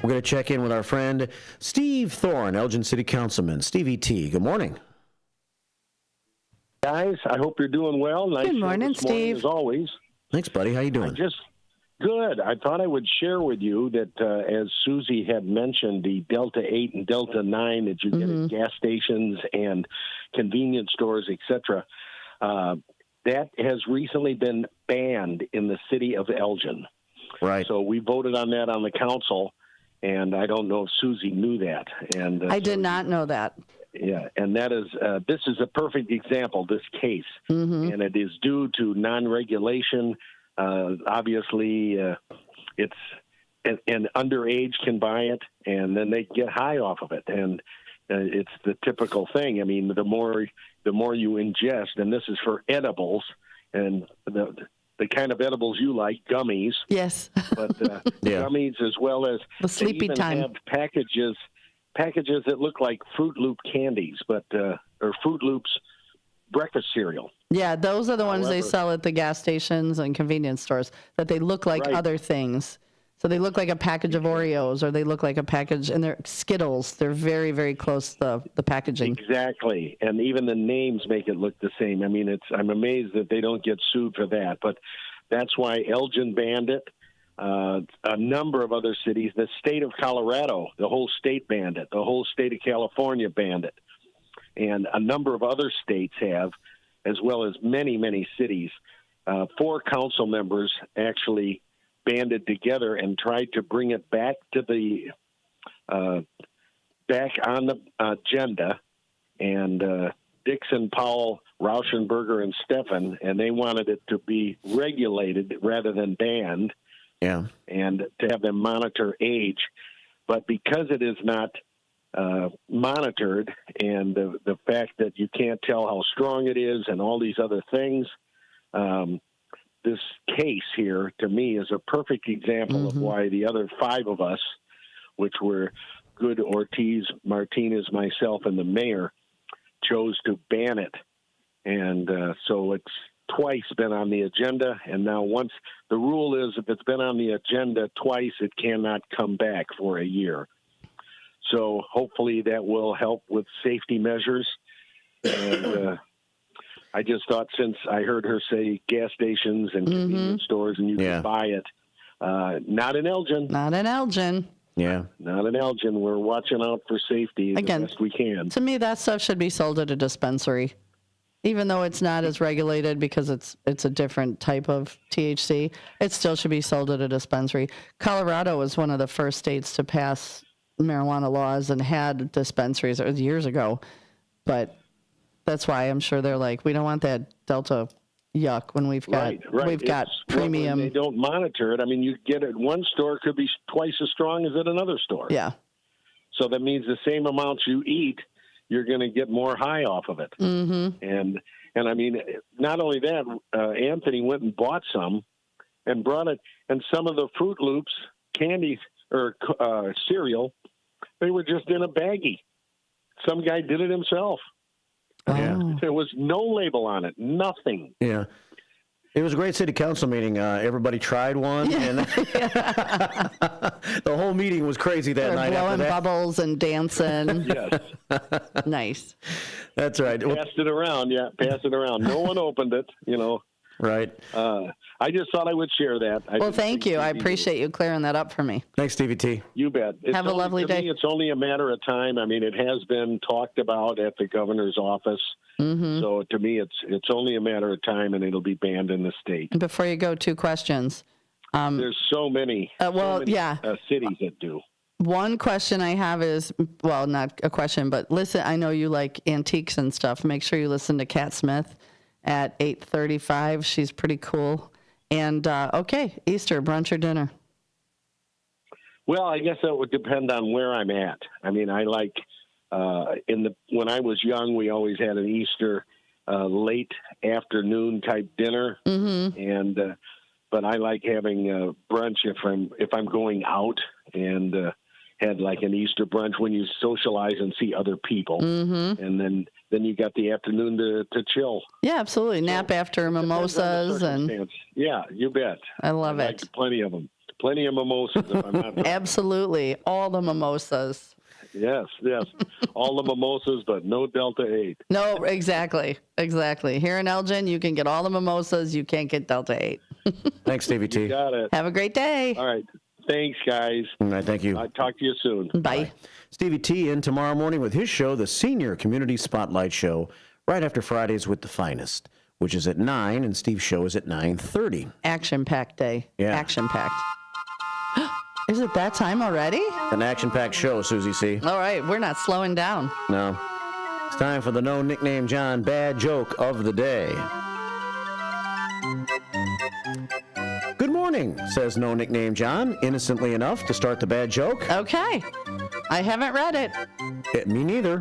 We're going to check in with our friend Steve Thorne, Elgin City Councilman. Stevie T, good morning. Guys, I hope you're doing well. Nice good morning, Steve. As always. Thanks, buddy. How you doing? Good. I thought I would share with you that, as Susie had mentioned, the Delta 8 and Delta 9 that you get at gas stations and convenience stores, etc., that has recently been banned in the city of Elgin. Right. So we voted on that on the council, and I don't know if Susie knew that. And I did not know that. Yeah, and that is this is a perfect example, this case, and it is due to non-regulation. Obviously, it's and underage can buy it, and then they get high off of it, and it's the typical thing. I mean, the more you ingest, and this is for edibles, and the kind of edibles you like, gummies. Yes, but gummies as well as the sleepy time have packages that look like Fruit Loop candies, but or Fruit Loops breakfast cereal. Yeah, those are the ones they sell at the gas stations and convenience stores, that they look like other things. So they look like a package of Oreos, or they look like a package, and they're Skittles. They're very, very close to the packaging. Exactly, and even the names make it look the same. I mean, I'm amazed that they don't get sued for that, but that's why Elgin banned it. A number of other cities, the state of Colorado, the whole state banned it. The whole state of California banned it. And a number of other states have, as well as many, many cities. 4 council members actually banded together and tried to bring it back to the back on the agenda. And Dixon, Powell, Rauschenberger, and Steffen, and they wanted it to be regulated rather than banned. Yeah, and to have them monitor age. But because it is not monitored, and the fact that you can't tell how strong it is and all these other things, this case here, to me, is a perfect example of why the other 5 of us, which were Good, Ortiz, Martinez, myself, and the mayor, chose to ban it. And so it's twice been on the agenda, and now once the rule is if it's been on the agenda twice, it cannot come back for a year. So hopefully that will help with safety measures. And I just thought, since I heard her say gas stations and convenience stores and you can buy it, not in Elgin. Not in Elgin. Yeah. Not in Elgin. We're watching out for safety the best we can. To me, that stuff should be sold at a dispensary. Even though it's not as regulated because it's a different type of THC, it still should be sold at a dispensary. Colorado was one of the first states to pass marijuana laws and had dispensaries. It was years ago. But That's why I'm sure they're like, we don't want that Delta yuck when we've got we've got premium. When they don't monitor it. I mean, you get it. One store could be twice as strong as at another store. Yeah. So that means the same amounts you eat, you're going to get more high off of it. Mm-hmm. And I mean, not only that, Anthony went and bought some and brought it. And some of the Fruit Loops candy or cereal, they were just in a baggie. Some guy did it himself. Yeah. There was no label on it, nothing. Yeah. It was a great city council meeting. Everybody tried one, and the whole meeting was crazy that night. Blowing bubbles and dancing. Yes. Nice. That's right. Passed it around, pass it around. No one opened it, Right. I just thought I would share that. Well, thank you. I appreciate you clearing that up for me. Thanks, Stevie T. You bet. Have a lovely day. Me, it's only a matter of time. I mean, it has been talked about at the governor's office. Mm-hmm. So to me, it's only a matter of time, and it'll be banned in the state. Before you go, 2 questions. There's so many cities that do. One question I have is, well, not a question, but listen, I know you like antiques and stuff. Make sure you listen to Kat Smith at 8:35. She's pretty cool. And, Easter, brunch or dinner? Well, I guess that would depend on where I'm at. I mean, I like, when I was young, we always had an Easter late afternoon type dinner. Mm-hmm. And, but I like having brunch if I'm going out and had like an Easter brunch when you socialize and see other people. Mm-hmm. And then you got the afternoon to chill. Yeah, absolutely. Nap after mimosas and yeah, you bet. I love it. Like plenty of them. Plenty of mimosas. If I'm not absolutely, all the mimosas. Yes. All the mimosas, but no Delta 8. No, exactly. Here in Elgin, you can get all the mimosas. You can't get Delta 8. Thanks, Stevie T. You got it. Have a great day. All right. Thanks, guys. All right, thank you. I'll talk to you soon. Bye. Stevie T in tomorrow morning with his show, the Senior Community Spotlight Show, right after Fridays with the Finest, which is at 9, and Steve's show is at 9:30. Action-packed day. Yeah. Action-packed. Is it that time already? An action-packed show, Susie C. All right, we're not slowing down. No. It's time for the No Nickname John bad joke of the day. Good morning, says No Nickname John, innocently enough to start the bad joke. Okay. I haven't read it. Me neither.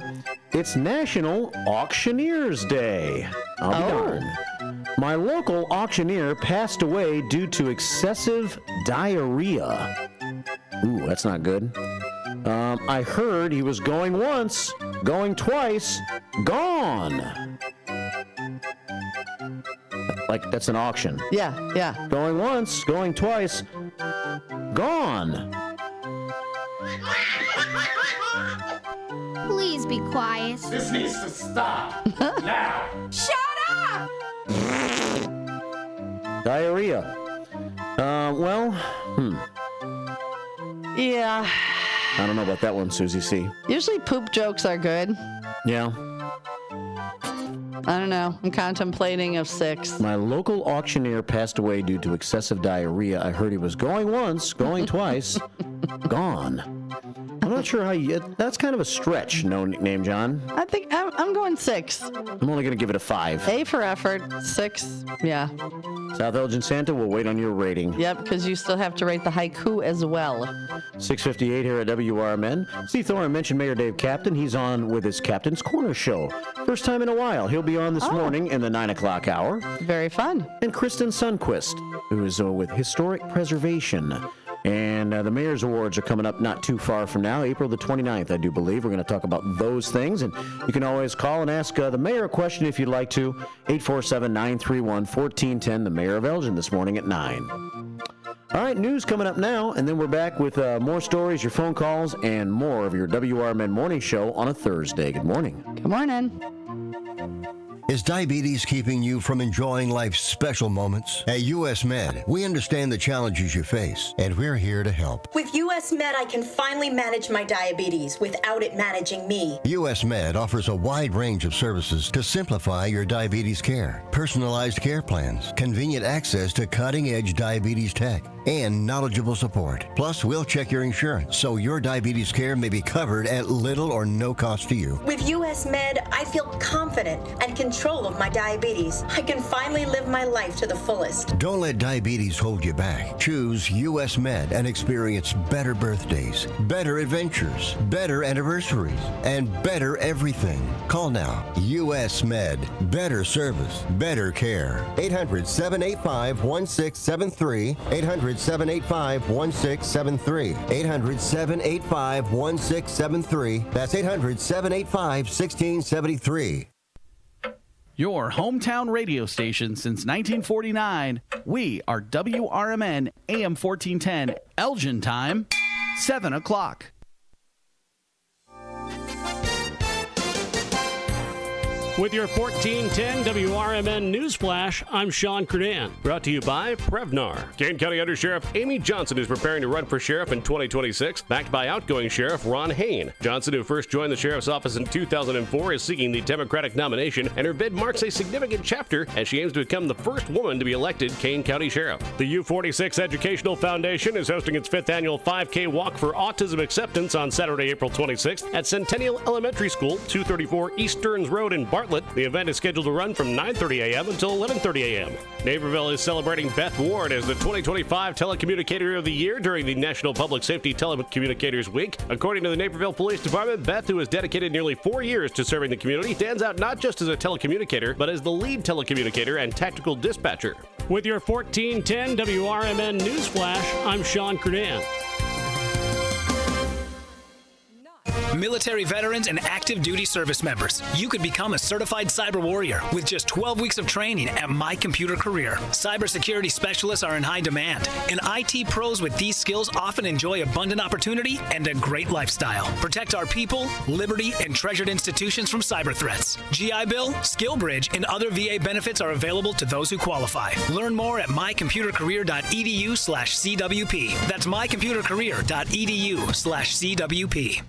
It's National Auctioneers Day. I'll be darned. My local auctioneer passed away due to excessive diarrhea. Ooh, that's not good. I heard he was going once, going twice, gone. Like, that's an auction. Yeah. Going once, going twice, gone. Please be quiet. This needs to stop. Now. Shut up! Diarrhea. Yeah. I don't know about that one, Susie C. Usually poop jokes are good. Yeah. I don't know. I'm contemplating of 6. My local auctioneer passed away due to excessive diarrhea. I heard he was going once, going twice, gone. I'm not sure how that's kind of a stretch, No Nickname John. I think I'm going 6. I'm only going to give it a 5. A for effort. 6. Yeah. South Elgin Santa will wait on your rating. Yep, because you still have to rate the haiku as well. 6:58 here at WRMN. Steve Thorne mentioned Mayor Dave Captain. He's on with his Captain's Corner show. First time in a while. He'll be on this morning in the 9 o'clock hour. Very fun. And Kristen Sundquist, who is with Historic Preservation. And the Mayor's Awards are coming up not too far from now, April the 29th, I do believe. We're going to talk about those things. And you can always call and ask the Mayor a question if you'd like to. 847-931-1410, the Mayor of Elgin this morning at 9. All right, news coming up now, and then we're back with more stories, your phone calls, and more of your WRMN Morning Show on a Thursday. Good morning. Good morning. Is diabetes keeping you from enjoying life's special moments? At U.S. Med, we understand the challenges you face, and we're here to help. With U.S. Med, I can finally manage my diabetes without it managing me. U.S. Med offers a wide range of services to simplify your diabetes care. Personalized care plans, convenient access to cutting-edge diabetes tech, and knowledgeable support. Plus, we'll check your insurance so your diabetes care may be covered at little or no cost to you. With U.S. Med, I feel confident and control of my diabetes. I can finally live my life to the fullest. Don't let diabetes hold you back. Choose U.S. Med and experience better birthdays, better adventures, better anniversaries, and better everything. Call now. U.S. Med. Better service, better care. 800-785-1673. 800-785-1673. 800-785-1673. That's 800-785-1673. Your hometown radio station since 1949. We are WRMN AM 1410, Elgin time, 7 o'clock. With your 1410 WRMN Newsflash, I'm Sean Kernan. Brought to you by Prevnar. Kane County Undersheriff Amy Johnson is preparing to run for sheriff in 2026, backed by outgoing Sheriff Ron Hain. Johnson, who first joined the sheriff's office in 2004, is seeking the Democratic nomination, and her bid marks a significant chapter as she aims to become the first woman to be elected Kane County Sheriff. The U46 Educational Foundation is hosting its 5th annual 5K Walk for Autism Acceptance on Saturday, April 26th at Centennial Elementary School, 234 East Stearns Road in Bartlett. The event is scheduled to run from 9:30 a.m. until 11:30 a.m. Naperville is celebrating Beth Ward as the 2025 Telecommunicator of the Year during the National Public Safety Telecommunicators Week. According to the Naperville Police Department, Beth, who has dedicated nearly 4 years to serving the community, stands out not just as a telecommunicator, but as the lead telecommunicator and tactical dispatcher. With your 1410 WRMN Newsflash, I'm Sean Kernan. Military veterans and active duty service members, you could become a certified cyber warrior with just 12 weeks of training at My Computer Career. Cybersecurity specialists are in high demand, and IT pros with these skills often enjoy abundant opportunity and a great lifestyle. Protect our people, liberty, and treasured institutions from cyber threats. GI Bill, SkillBridge, and other VA benefits are available to those who qualify. Learn more at mycomputercareer.edu/CWP. That's mycomputercareer.edu/CWP.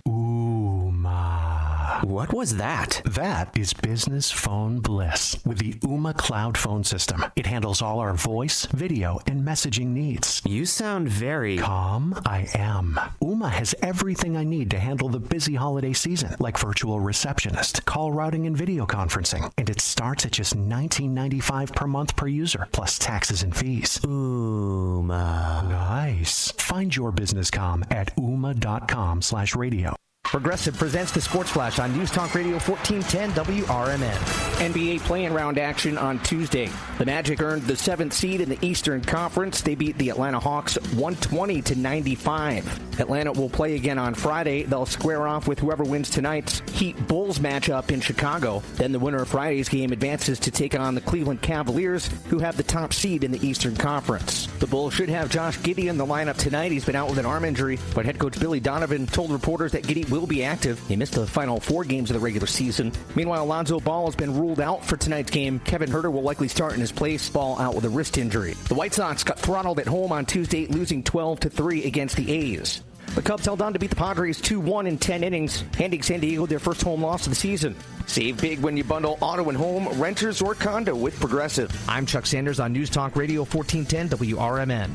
What was that? That is business phone bliss with the Ooma Cloud Phone System. It handles all our voice, video, and messaging needs. You sound very calm. I am. Ooma has everything I need to handle the busy holiday season, like virtual receptionist, call routing, and video conferencing. And it starts at just $19.95 per month per user, plus taxes and fees. Ooma. Nice. Find your business comm at ooma.com/radio. Progressive presents the Sports Flash on News Talk Radio 1410 WRMN. NBA play-in round action on Tuesday. The Magic earned the 7th seed in the Eastern Conference. They beat the Atlanta Hawks 120-95. Atlanta will play again on Friday. They'll square off with whoever wins tonight's Heat-Bulls matchup in Chicago. Then the winner of Friday's game advances to take on the Cleveland Cavaliers, who have the top seed in the Eastern Conference. The Bulls should have Josh Giddey in the lineup tonight. He's been out with an arm injury, but head coach Billy Donovan told reporters that Giddey will be active. He missed the final 4 games of the regular season. Meanwhile, Lonzo Ball has been ruled out for tonight's game. Kevin Huerter will likely start in his place. Ball out with a wrist injury. The White Sox got throttled at home on Tuesday, losing 12-3 against the A's. The Cubs held on to beat the Padres 2-1 in 10 innings, handing San Diego their first home loss of the season. Save big when you bundle auto and home, renters, or condo with Progressive. I'm Chuck Sanders on News Talk Radio 1410 WRMN.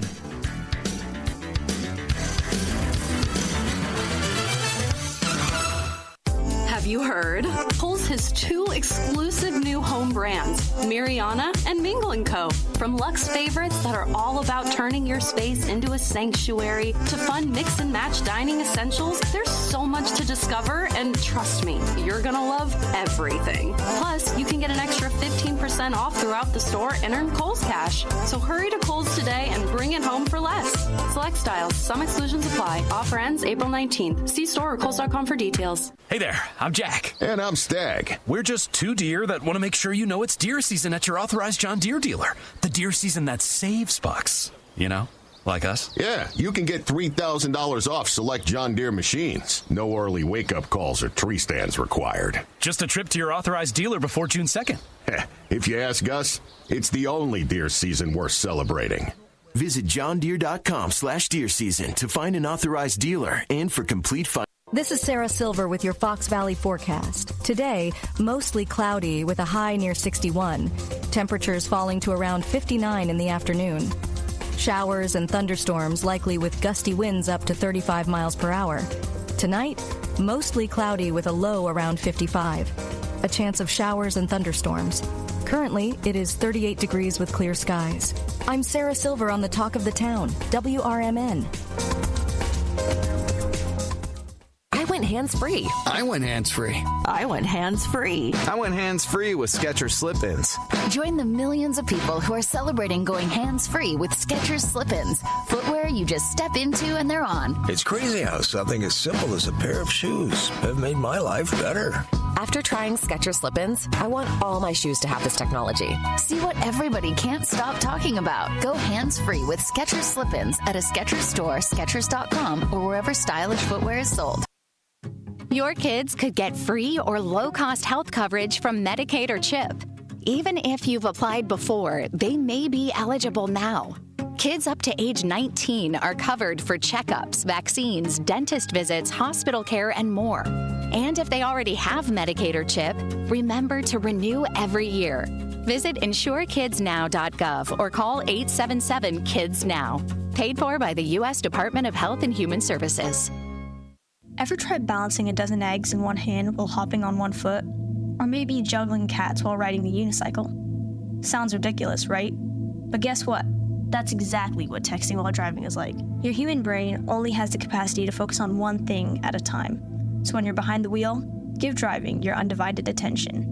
Have you heard? Kohl's has 2 exclusive new home brands, Miriana and Mingle & Co. From luxe favorites that are all about turning your space into a sanctuary to fun mix and match dining essentials, there's so much to discover, and trust me, you're gonna love everything. Plus, you can get an extra 15% off throughout the store and earn Kohl's cash. So hurry to Kohl's today and bring it home for less. Select styles, some exclusions apply. Offer ends April 19th. See store or Kohls.com for details. Hey there, I'm Jack. And I'm Stag. We're just 2 deer that want to make sure you know it's deer season at your authorized John Deere dealer. The deer season that saves bucks, you know? Like us? Yeah, you can get $3,000 off select John Deere machines. No early wake-up calls or tree stands required. Just a trip to your authorized dealer before June 2nd. If you ask us, it's the only deer season worth celebrating. Visit johndeere.com/deer season to find an authorized dealer and for complete This is Sarah Silver with your Fox Valley forecast. Today, mostly cloudy with a high near 61. Temperatures falling to around 59 in the afternoon. Showers and thunderstorms likely with gusty winds up to 35 miles per hour. Tonight, mostly cloudy with a low around 55. A chance of showers and thunderstorms. Currently, it is 38 degrees with clear skies. I'm Sarah Silver on the Talk of the Town, WRMN. I went hands-free. I went hands-free. I went hands-free. I went hands-free with Skechers Slip-ins. Join the millions of people who are celebrating going hands-free with Skechers Slip-ins. Footwear you just step into and they're on. It's crazy how something as simple as a pair of shoes have made my life better. After trying Skechers Slip-ins, I want all my shoes to have this technology. See what everybody can't stop talking about. Go hands-free with Skechers Slip-ins at a Skechers store, Skechers.com, or wherever stylish footwear is sold. Your kids could get free or low-cost health coverage from Medicaid or CHIP. Even if you've applied before, they may be eligible now. Kids up to age 19 are covered for checkups, vaccines, dentist visits, hospital care, and more. And if they already have Medicaid or CHIP, remember to renew every year. Visit insurekidsnow.gov or call 877-KIDS-NOW. Paid for by the U.S. Department of Health and Human Services. Ever tried balancing a dozen eggs in one hand while hopping on one foot? Or maybe juggling cats while riding the unicycle? Sounds ridiculous, right? But guess what? That's exactly what texting while driving is like. Your human brain only has the capacity to focus on one thing at a time. So when you're behind the wheel, give driving your undivided attention.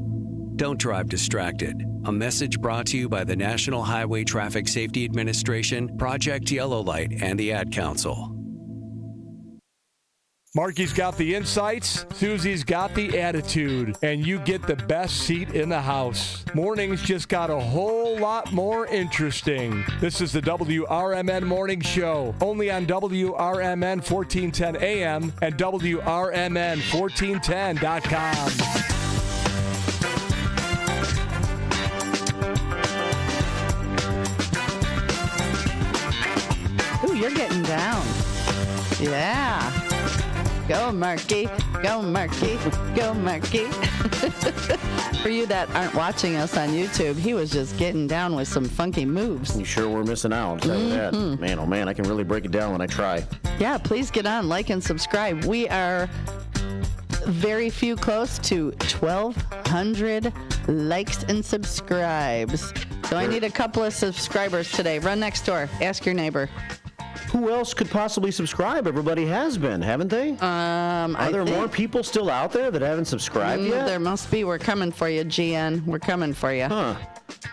Don't drive distracted. A message brought to you by the National Highway Traffic Safety Administration, Project Yellow Light, and the Ad Council. Marky's got the insights, Susie's got the attitude, and you get the best seat in the house. Mornings just got a whole lot more interesting. This is the WRMN Morning Show, only on WRMN 1410 AM and WRMN1410.com. Ooh, you're getting down. Yeah. Go, Marky. Go, Marky. Go, Marky. For you that aren't watching us on YouTube, he was just getting down with some funky moves. You sure we're missing out? I'll tell you that. Man, oh man, I can really break it down when I try. Yeah, please get on, like, and subscribe. We are very few close to 1,200 likes and subscribes. So I need a couple of subscribers today. Run next door. Ask your neighbor. Who else could possibly subscribe? Everybody has been, haven't they? Are there more people still out there that haven't subscribed yet? There must be. We're coming for you, GN. We're coming for you. Huh.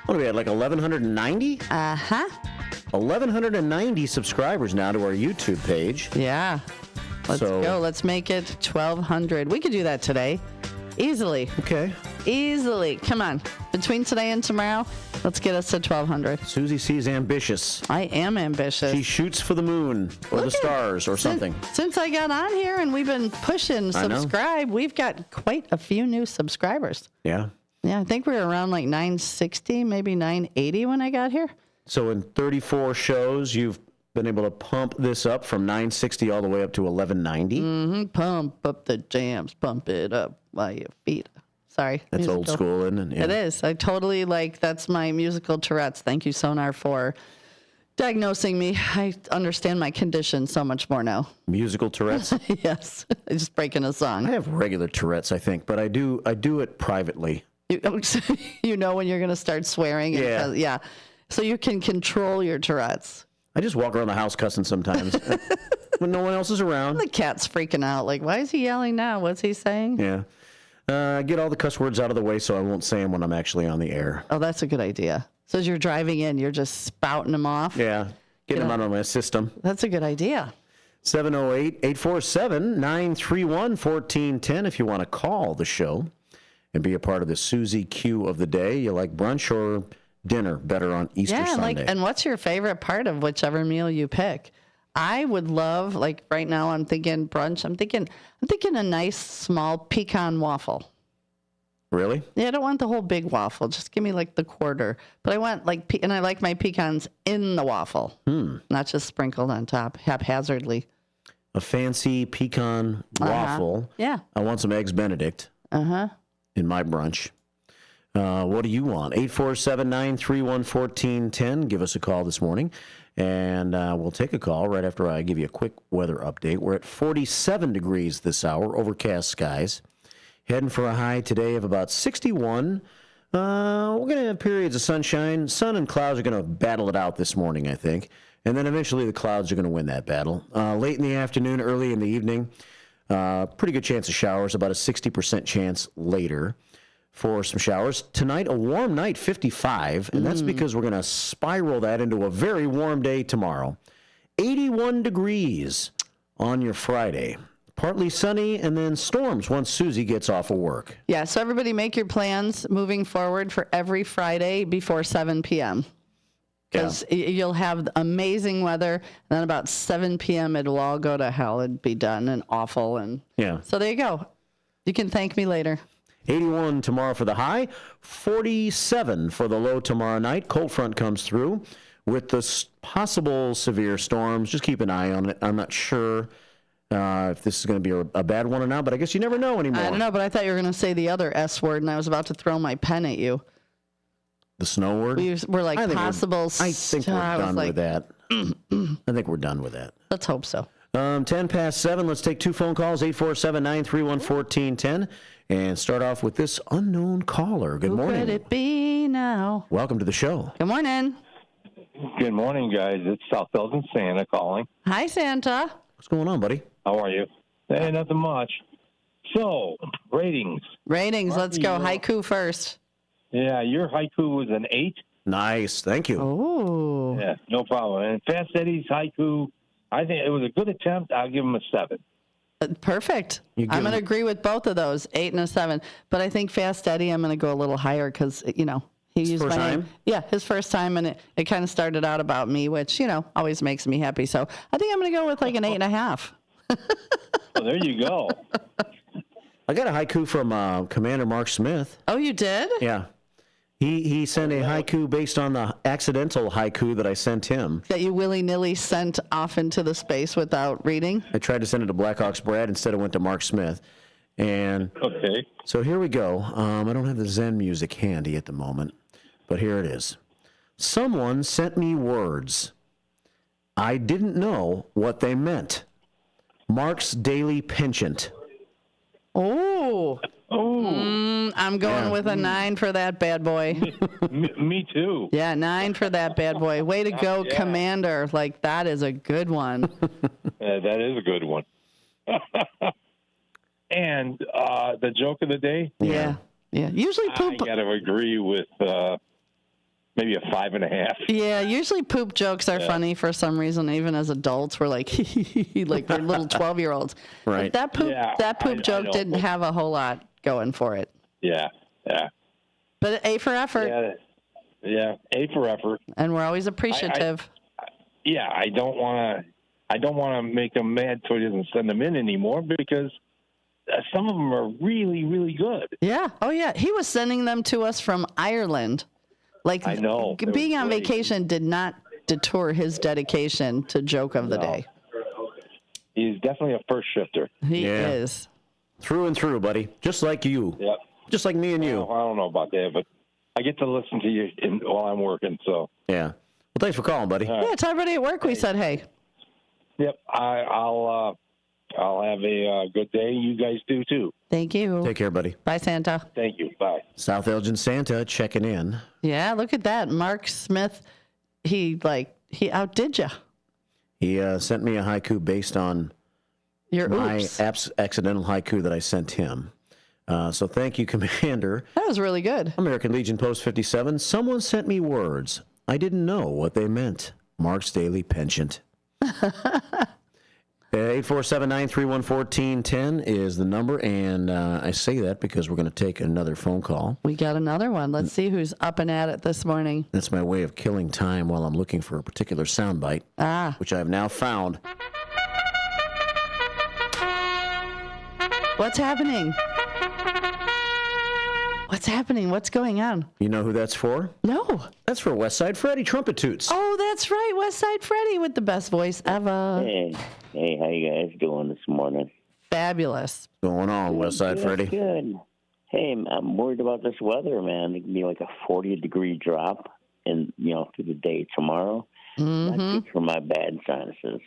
What are we at, like 1,190? 1,190 subscribers now to our YouTube page. Yeah. Let's go. Let's make it 1,200. We could do that today. Easily. Okay. Easily. Come on. Between today and tomorrow, let's get us to 1,200. Susie C's ambitious. I am ambitious. She shoots for the moon or the stars or something. Since I got on here and we've been pushing subscribe, we've got quite a few new subscribers. Yeah. Yeah, I think we were around like 960, maybe 980 when I got here. So in 34 shows, you've been able to pump this up from 960 all the way up to 1,190. Mm-hmm. Pump up the jams, pump it up by your feet. Sorry. That's musical. old school, isn't it? Yeah. It is. I totally that's my musical Tourette's. Thank you, Sonar, for diagnosing me. I understand my condition so much more now. Musical Tourette's? Yes. Just breaking a song. I have regular Tourette's, I think, but I do it privately. You know when you're going to start swearing? Yeah. Yeah. So you can control your Tourette's. I just walk around the house cussing sometimes when no one else is around. The cat's freaking out. Like, why is he yelling now? What's he saying? Yeah. Get all the cuss words out of the way so I won't say them when I'm actually on the air. Oh, that's a good idea. So as you're driving in, you're just spouting them off? Yeah. Get them out of my system. That's a good idea. 708-847-931-1410 if you want to call the show and be a part of the Susie Q of the day. You like brunch or dinner better on Easter Sunday. And what's your favorite part of whichever meal you pick? I would love, like right now I'm thinking brunch. I'm thinking a nice small pecan waffle. Really? Yeah, I don't want the whole big waffle. Just give me like the quarter. But I want and I like my pecans in the waffle, not just sprinkled on top haphazardly. A fancy pecan waffle. Yeah. I want some Eggs Benedict in my brunch. What do you want? 847-931-1410. Give us a call this morning, and we'll take a call right after I give you a quick weather update. We're at 47 degrees this hour, overcast skies. Heading for a high today of about 61. We're going to have periods of sunshine. Sun and clouds are going to battle it out this morning, I think. And then eventually the clouds are going to win that battle. Late in the afternoon, early in the evening, pretty good chance of showers, about a 60% chance later for some showers. Tonight, a warm night, 55, and that's because we're going to spiral that into a very warm day tomorrow. 81 degrees on your Friday. Partly sunny, and then storms once Susie gets off of work. Yeah, so everybody make your plans moving forward for every Friday before 7 p.m. Because you'll have amazing weather, and then about 7 p.m. it'll all go to hell and be done and awful. And so there you go. You can thank me later. 81 tomorrow for the high, 47 for the low tomorrow night. Cold front comes through with the possible severe storms. Just keep an eye on it. I'm not sure if this is going to be a bad one or not, but I guess you never know anymore. I don't know, but I thought you were going to say the other S word, and I was about to throw my pen at you. The snow word? We're like possible. I think we're done with that. I think we're done with that. Let's hope so. 10 past 7. Let's take two phone calls, 847-931-1410, and start off with this unknown caller. Good morning. Who could it be now? Welcome to the show. Good morning. Good morning, guys. It's South Elgin Santa calling. Hi, Santa. What's going on, buddy? How are you? Hey, nothing much. So, ratings. Let's go. Haiku first. Yeah, your haiku was an 8. Nice. Thank you. Oh. Yeah, no problem. And Fast Eddie's haiku, I think it was a good attempt. I'll give him a 7. Perfect. I'm going to agree with both of those, 8 and a 7. But I think Fast Eddie, I'm going to go a little higher because, he used my name. Yeah, his first time, and it kind of started out about me, which, always makes me happy. So I think I'm going to go with like an 8.5. Well, there you go. I got a haiku from Commander Mark Smith. Oh, you did? Yeah. He sent a haiku based on the accidental haiku that I sent him. That you willy-nilly sent off into the space without reading? I tried to send it to Blackhawks Brad. Instead, it went to Mark Smith. And so here we go. I don't have the Zen music handy at the moment, but here it is. Someone sent me words. I didn't know what they meant. Mark's daily penchant. Oh. I'm going with a 9 for that bad boy. Me too. Yeah, 9 for that bad boy. Way to go, Commander. Like, that is a good one. That is a good one. And the joke of the day? Yeah. Usually poop. I got to agree with maybe a 5.5. Yeah, usually poop jokes are funny for some reason. Even as adults, we're like, like we're little 12-year-olds. Right. But that poop joke didn't have a whole lot going for it. Yeah. But A for effort. Yeah, A for effort. And we're always appreciative. I don't want to make him mad so he doesn't send them in anymore because some of them are really, really good. Yeah. Oh, yeah. He was sending them to us from Ireland. Like, I know. Being on vacation did not deter his dedication to joke of the day. He's definitely a first shifter. He is. Through and through, buddy. Just like you. Yep. Just like me and you. I don't know about that, but I get to listen to you while I'm working, so. Yeah. Well, thanks for calling, buddy. Yeah, it's everybody at work we said hey. Yep. I'll have a good day. You guys do, too. Thank you. Take care, buddy. Bye, Santa. Thank you. Bye. South Elgin Santa checking in. Yeah, look at that. Mark Smith, he outdid you. He sent me a haiku based on my accidental haiku that I sent him. So thank you, Commander. That was really good. American Legion Post 57. Someone sent me words. I didn't know what they meant. Mark's daily penchant. 847-931-1410 is the number, and I say that because we're going to take another phone call. We got another one. Let's see who's up and at it this morning. That's my way of killing time while I'm looking for a particular soundbite, which I have now found. What's happening? What's happening? What's going on? You know who that's for? No. That's for West Side Freddy, Trumpet Toots. Oh, that's right. West Side Freddy with the best voice ever. Hey, how you guys doing this morning? Fabulous. What's going on, West Side Freddy? Good. Hey, I'm worried about this weather, man. It can be like a 40-degree drop through the day tomorrow. Not good for my bad sinuses.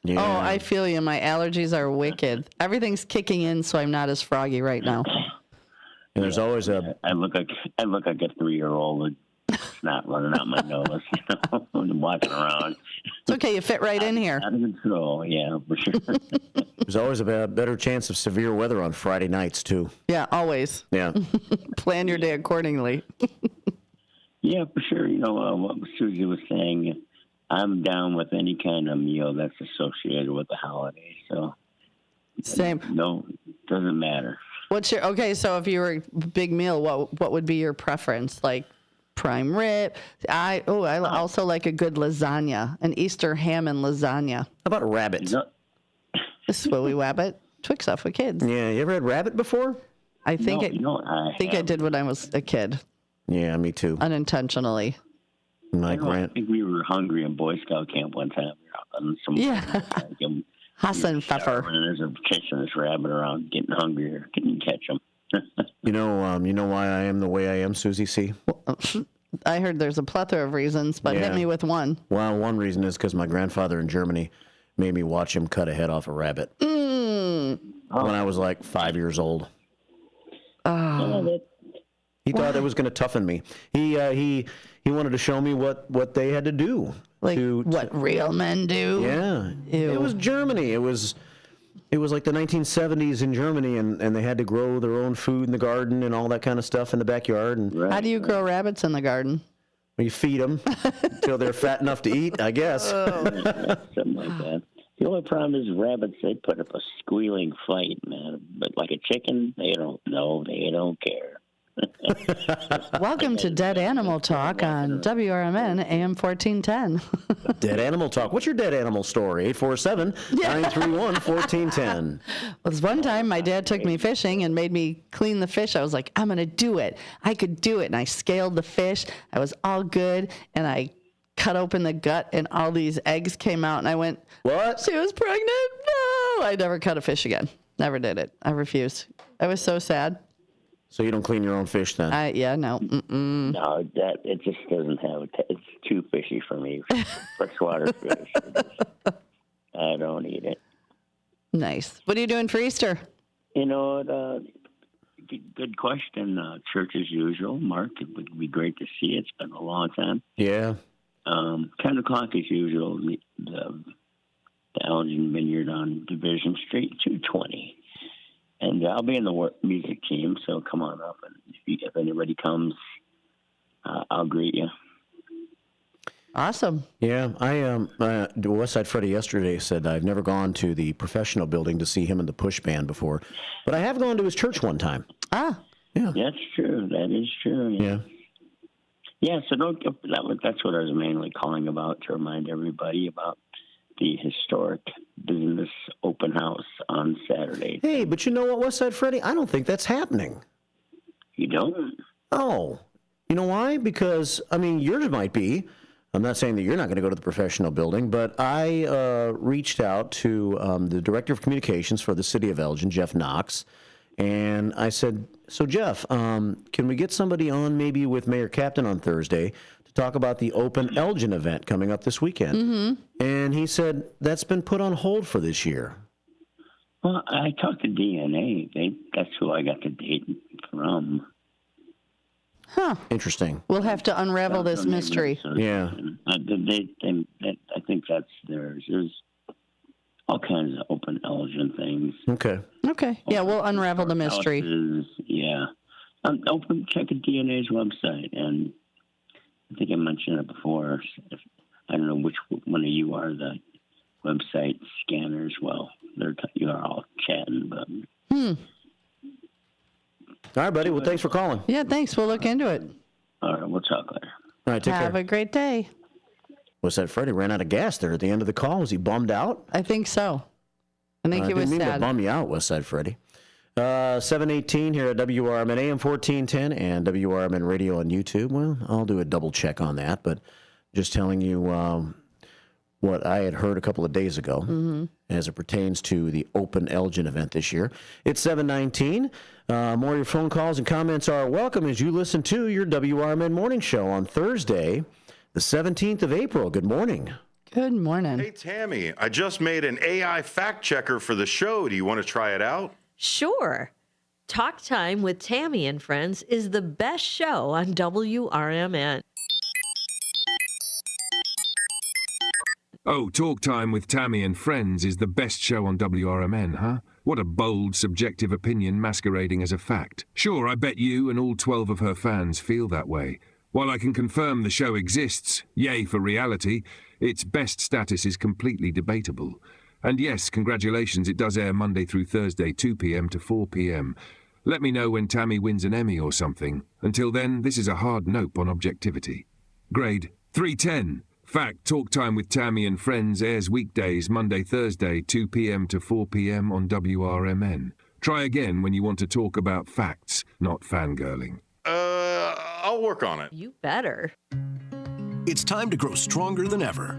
Yeah. Oh, I feel you. My allergies are wicked. Everything's kicking in, so I'm not as froggy right now. And there's always a... I look like a 3-year-old with snot running out my nose, walking around. It's okay. You fit right in here. Out of control, yeah, for sure. There's always a better chance of severe weather on Friday nights, too. Yeah, always. Yeah. Plan your day accordingly. Yeah, for sure. What Susie was saying, I'm down with any kind of meal that's associated with the holiday. So, same. No, doesn't matter. So if you were a big meal, what would be your preference? Like prime rib? I also like a good lasagna, an Easter ham and lasagna. How about a rabbit? This is what we rabbit. Twix stuff for kids. Yeah, you ever had rabbit before? I think I did when I was a kid. Yeah, me too. Unintentionally. I think we were hungry in Boy Scout camp one time. Hassan Pfeffer. And there's chasing this rabbit around, getting hungrier, couldn't catch him. You know why I am the way I am, Susie C? I heard there's a plethora of reasons, but hit me with one. Well, one reason is because my grandfather in Germany made me watch him cut a head off a rabbit when I was like 5 years old. He thought it was going to toughen me. He wanted to show me what they had to do. What real men do? Yeah. Ew. It was Germany. It was like the 1970s in Germany, and they had to grow their own food in the garden and all that kind of stuff in the backyard. And How do you grow rabbits in the garden? Well, you feed them until they're fat enough to eat, I guess. Something like that. The only problem is rabbits, they put up a squealing fight, man. But like a chicken, they don't care. Welcome to Dead Animal Talk on WRMN AM 1410. Dead Animal Talk. What's your dead animal story? 847-931-1410. Well, one time my dad took me fishing and made me clean the fish. I was like, I'm going to do it. I could do it. And I scaled the fish. I was all good. And I cut open the gut and all these eggs came out. And I went, what? She was pregnant? No. I never cut a fish again. Never did it. I refused. I was so sad. So you don't clean your own fish then? No. Mm-mm. No, it just doesn't have it's too fishy for me. Freshwater fish. I don't eat it. Nice. What are you doing for Easter? Good question. Church as usual. Mark, it would be great to see you. It's been a long time. Yeah. 10 o'clock as usual. The Elgin Vineyard on Division Street, 220. And I'll be in the music team, so come on up. And if anybody comes, I'll greet you. Awesome. Yeah, West Side Freddy yesterday said I've never gone to the professional building to see him in the Push Band before, but I have gone to his church one time. Ah. Yeah. That's true. That is true. Yeah. Yeah, so that's what I was mainly calling about, to remind everybody about the historic business open house on Saturday. Hey, but you know what, West Side Freddy? I don't think that's happening. You don't? Oh. You know why? Because, yours might be. I'm not saying that you're not going to go to the professional building, but I reached out to the Director of Communications for the City of Elgin, Jeff Knox, and I said, so Jeff, can we get somebody on maybe with Mayor Captain on Thursday to talk about the Open Elgin event coming up this weekend? Mm-hmm. And he said, that's been put on hold for this year. Well, I talked to DNA. That's who I got the date from. Huh. Interesting. We'll have to unravel this mystery. Yeah. I think that's theirs. There's all kinds of Open Elgin things. Okay. Yeah, we'll unravel the mystery. Houses, yeah. Check the DNA's website, and I think I mentioned it before. I don't know which one of you are the website scanners. Well, you're all chatting, but. All right, buddy. Well, thanks for calling. Yeah, thanks. We'll look into it. All right, we'll talk later. All right, take care. Have a great day. What's that? Freddie ran out of gas there at the end of the call. Was he bummed out? I think so. I think he was didn't mean sad. to bum you out, West Side Freddie. 7:18 here at WRMN AM 1410 and WRMN Radio on YouTube. Well, I'll do a double check on that, but just telling you what I had heard a couple of days ago as it pertains to the Open Elgin event this year. It's 7:19. More of your phone calls and comments are welcome as you listen to your WRMN morning show on Thursday, the 17th of April. Good morning. Good morning. Hey, Tammy, I just made an AI fact checker for the show. Do you want to try it out? Sure. Talk Time with Tammy and Friends is the best show on WRMN. Oh, Talk Time with Tammy and Friends is the best show on WRMN, huh? What a bold, subjective opinion masquerading as a fact. Sure, I bet you and all 12 of her fans feel that way. While I can confirm the show exists, yay for reality, its best status is completely debatable. And yes, congratulations, it does air Monday through Thursday, 2 p.m. to 4 p.m. Let me know when Tammy wins an Emmy or something. Until then, this is a hard nope on objectivity. Grade 310. Fact, Talk Time with Tammy and Friends airs weekdays, Monday, Thursday, 2 p.m. to 4 p.m. on WRMN. Try again when you want to talk about facts, not fangirling. I'll work on it. You better. It's time to grow stronger than ever.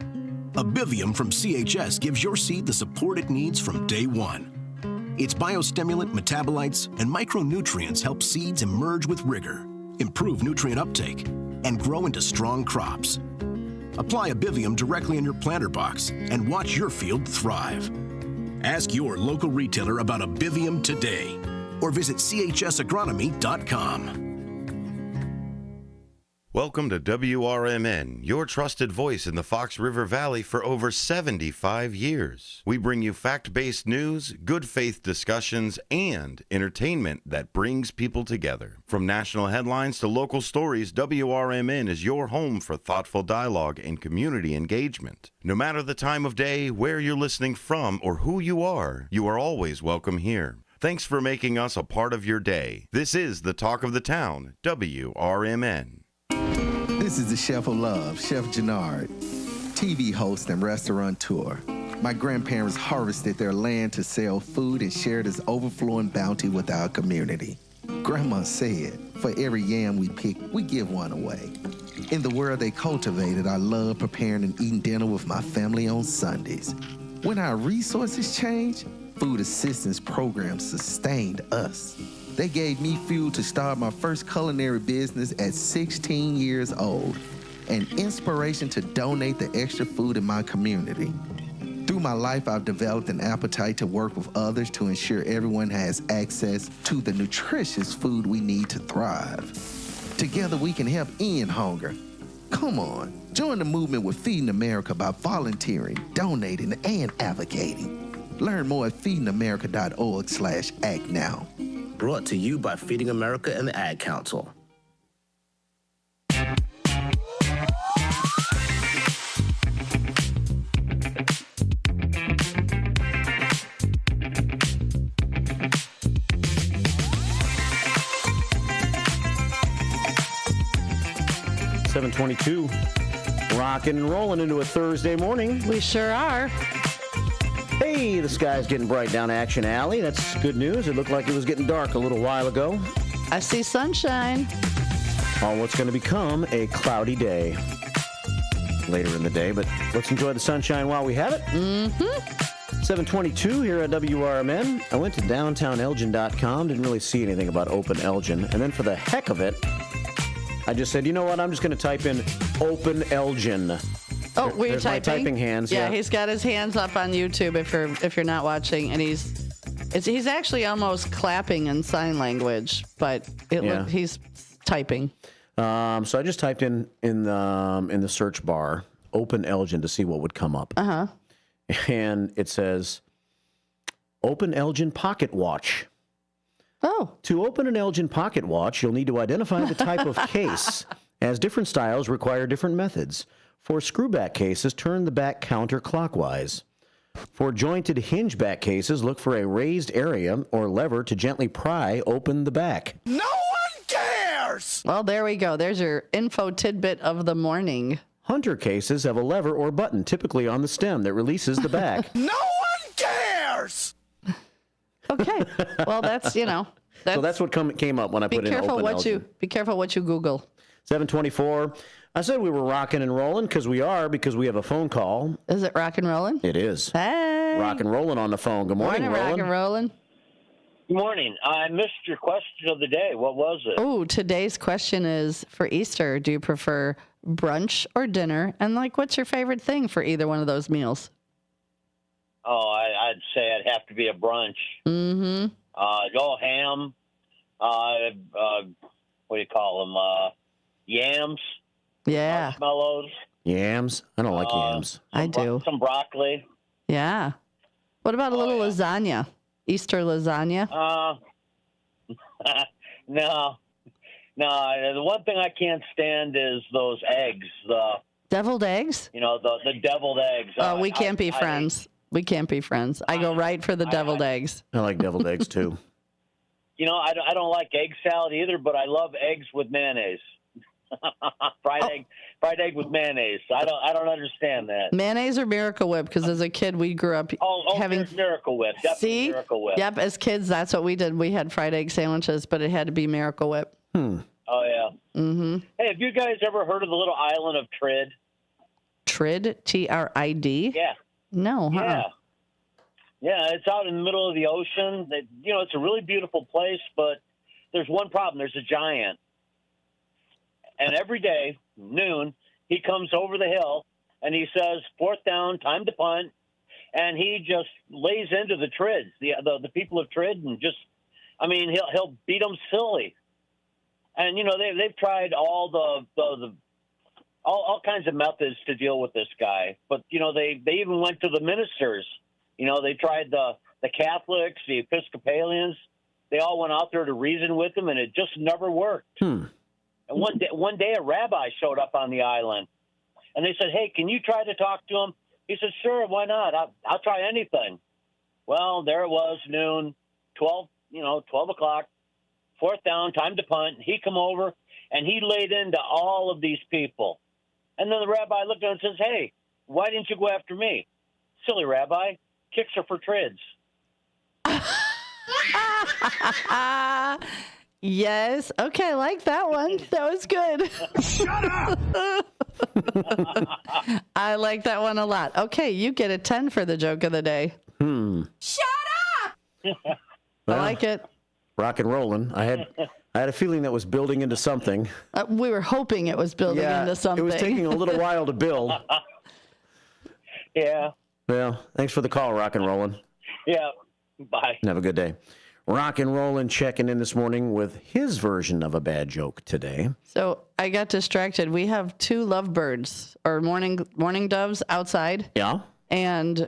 Abivium from CHS gives your seed the support it needs from day one. Its biostimulant, metabolites, and micronutrients help seeds emerge with rigor, improve nutrient uptake, and grow into strong crops. Apply Abivium directly in your planter box and watch your field thrive. Ask your local retailer about Abivium today or visit chsagronomy.com. Welcome to WRMN, your trusted voice in the Fox River Valley for over 75 years. We bring you fact-based news, good faith discussions, and entertainment that brings people together. From national headlines to local stories, WRMN is your home for thoughtful dialogue and community engagement. No matter the time of day, where you're listening from, or who you are always welcome here. Thanks for making us a part of your day. This is the Talk of the Town, WRMN. This is the Chef of Love, Chef Gennard, TV host and restaurateur. My grandparents harvested their land to sell food and share this overflowing bounty with our community. Grandma said, for every yam we pick, we give one away. In the world they cultivated, I love preparing and eating dinner with my family on Sundays. When our resources changed, food assistance programs sustained us. They gave me fuel to start my first culinary business at 16 years old, and inspiration to donate the extra food in my community. Through my life, I've developed an appetite to work with others to ensure everyone has access to the nutritious food we need to thrive. Together, we can help end hunger. Come on, join the movement with Feeding America by volunteering, donating, and advocating. Learn more at feedingamerica.org/act now. Brought to you by Feeding America and the Ad Council. $7:22, rocking and rolling into a Thursday morning. We sure are. Hey, the sky's getting bright down Action Alley. That's good news. It looked like it was getting dark a little while ago. I see sunshine. On what's going to become a cloudy day later in the day, but let's enjoy the sunshine while we have it. 7:22 here at WRMN. I went to downtownelgin.com, didn't really see anything about Open Elgin, and then for the heck of it, I just said, you know what, I'm just going to type in Open Elgin. Oh, were you There's typing? my typing hands. Yeah, he's got his hands up on YouTube if you're not watching, and he's actually almost clapping in sign language, but he's typing. So I just typed in the search bar Open Elgin to see what would come up. And it says Open Elgin Pocket Watch. Oh. To open an Elgin Pocket Watch, you'll need to identify the type of case, as different styles require different methods. For screwback cases, turn the back counterclockwise. For jointed hinge back cases, look for a raised area or lever to gently pry open the back. No one cares! Well, there we go. There's your info tidbit of the morning. Hunter cases have a lever or button, typically on the stem, that releases the back. No one cares! Okay. Well, that's. So that's what came up when I put in open Elgin. Be careful what you Google. 724. I said we were rocking and rolling because we have a phone call. Is it rock and rolling? It is. Hey. Rock and rolling on the phone. Good morning, Rock and rolling. Good morning. I missed your question of the day. What was it? Oh, today's question is for Easter. Do you prefer brunch or dinner? And what's your favorite thing for either one of those meals? Oh, I'd say it'd have to be a brunch. Mm-hmm. Go ham. What do you call them? Yams. Yeah. Marshmallows. Yams? I don't like yams. I do. Some broccoli. Yeah. What about a little lasagna? Easter lasagna? No. The one thing I can't stand is those eggs. Deviled eggs? The deviled eggs. Oh, we can't be friends. We can't be friends. I go right for the deviled eggs. I like deviled eggs, too. I don't like egg salad either, but I love eggs with mayonnaise. Fried egg with mayonnaise. I don't understand that. Mayonnaise or Miracle Whip? Because as a kid, we grew up having Miracle Whip. Definitely Miracle Whip. Yep, as kids, that's what we did. We had fried egg sandwiches, but it had to be Miracle Whip. Oh yeah. Mm-hmm. Hey, have you guys ever heard of the little island of Trid? Trid? T-R-I-D? Yeah. No, huh? Yeah. Yeah, it's out in the middle of the ocean. It's a really beautiful place, but there's one problem. There's a giant. And every day, noon, he comes over the hill, and he says, 4th down, time to punt. And he just lays into the Trids, the people of Trid, and he'll beat them silly. And, they've tried all all kinds of methods to deal with this guy. But, they even went to the ministers. They tried the Catholics, the Episcopalians. They all went out there to reason with him, and it just never worked. And one day a rabbi showed up on the island, and they said, "Hey, can you try to talk to him?" He said, "Sure, why not? I'll try anything." Well, there it was, noon, 12 o'clock, 4th down, time to punt. He come over, and he laid into all of these people. And then the rabbi looked at him and says, "Hey, why didn't you go after me?" "Silly rabbi, kicks are for Trids." Yes. Okay, I like that one. That was good. Shut up! I like that one a lot. Okay, you get a 10 for the joke of the day. Shut up! I like it. Rock and rolling. I had a feeling that was building into something. We were hoping it was building into something. It was taking a little while to build. Yeah. Well, thanks for the call, Rock and rolling. Yeah. Bye. Have a good day. Rock and rollin' checking in this morning with his version of a bad joke today. So I got distracted. We have 2 lovebirds or morning doves outside. Yeah. And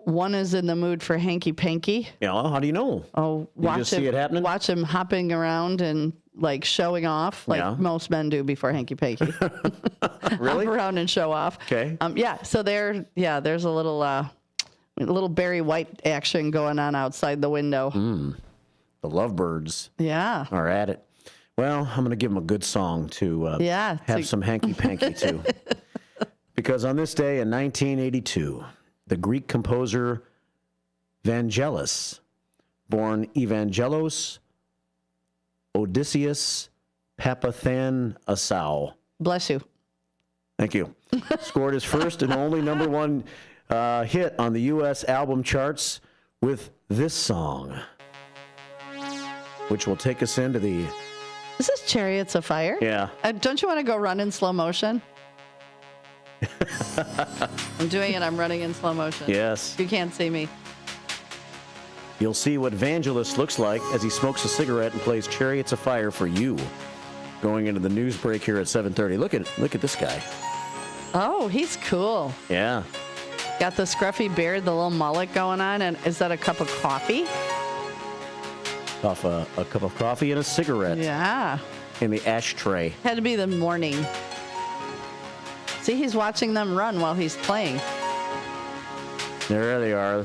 one is in the mood for hanky-panky. Yeah, how do you know? Oh, you just see it happening? Watch him hopping around and showing off like most men do before hanky-panky. Really? Hop around and show off. Okay. So there's a little Barry White action going on outside the window. The lovebirds are at it. Well, I'm going to give them a good song to have some hanky-panky to. Because on this day in 1982, the Greek composer Vangelis, born Evangelos Odysseus Papathanassou. Bless you. Thank you. Scored his first and only number 1 hit on the U.S. album charts with this song, which will take us into the... Is this Chariots of Fire? Yeah. Don't you want to go run in slow motion? I'm doing it. I'm running in slow motion. Yes. You can't see me. You'll see what Vangelis looks like as he smokes a cigarette and plays Chariots of Fire for you. Going into the news break here at 7:30. Look at this guy. Oh, he's cool. Yeah. Got the scruffy beard, the little mullet going on, and is that a cup of coffee? Off a cup of coffee and a cigarette. Yeah. In the ashtray. Had to be the morning. See, he's watching them run while he's playing. There they are.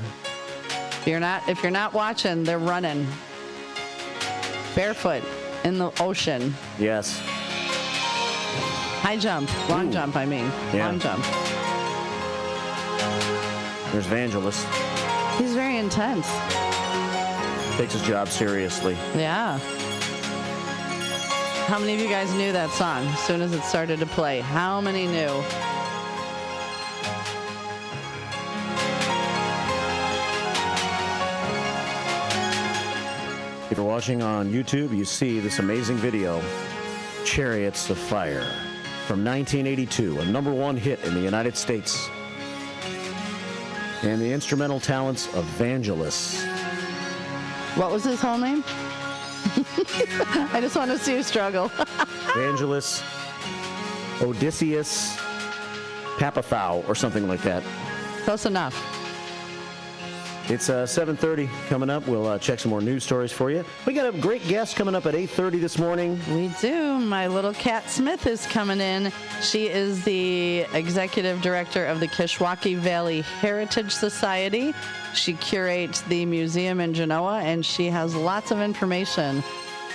If you're not watching, they're running barefoot in the ocean. Yes. High jump, long jump. I mean, long jump. There's Vangelis. He's very intense. Takes his job seriously. Yeah. How many of you guys knew that song as soon as it started to play? How many knew? If you're watching on YouTube, you see this amazing video, Chariots of Fire, from 1982, a #1 hit in the United States. And the instrumental talents of Vangelis. What was his whole name? I just want to see you struggle. Vangelis, Odysseus, Papathau, or something like that. Close enough. It's 7:30 coming up. We'll check some more news stories for you. We got a great guest coming up at 8:30 this morning. We do. My little Kat Smith is coming in. She is the executive director of the Kishwaukee Valley Heritage Society. She curates the museum in Genoa, and she has lots of information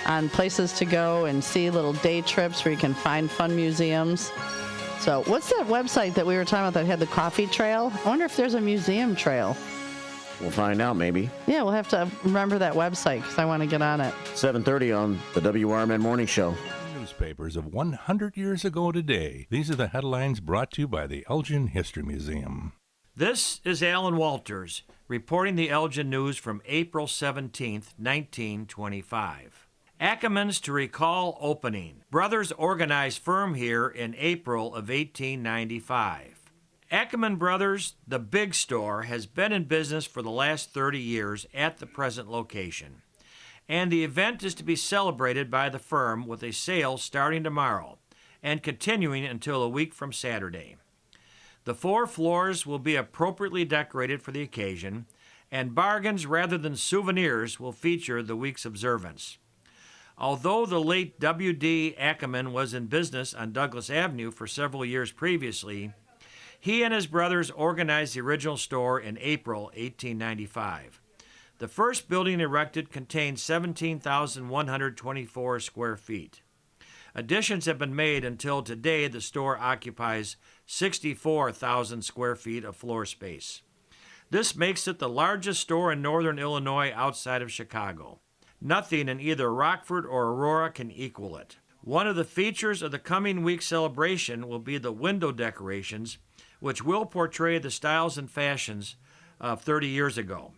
on places to go and see, little day trips where you can find fun museums. So what's that website that we were talking about that had the coffee trail? I wonder if there's a museum trail. We'll find out, maybe. Yeah, we'll have to remember that website because I want to get on it. 7:30 on the WRMN Morning Show. Newspapers of 100 years ago today. These are the headlines brought to you by the Elgin History Museum. This is Alan Walters reporting the Elgin news from April 17th, 1925. Ackerman's to recall opening. Brothers organized firm here in April of 1895. Ackerman Brothers, the big store, has been in business for the last 30 years at the present location. And the event is to be celebrated by the firm with a sale starting tomorrow and continuing until a week from Saturday. The 4 floors will be appropriately decorated for the occasion, and bargains rather than souvenirs will feature the week's observance. Although the late W.D. Ackerman was in business on Douglas Avenue for several years previously, he and his brothers organized the original store in April 1895. The first building erected contained 17,124 square feet. Additions have been made until today the store occupies 64,000 square feet of floor space. This makes it the largest store in northern Illinois outside of Chicago. Nothing in either Rockford or Aurora can equal it. One of the features of the coming week's celebration will be the window decorations, which will portray the styles and fashions of 30 years ago.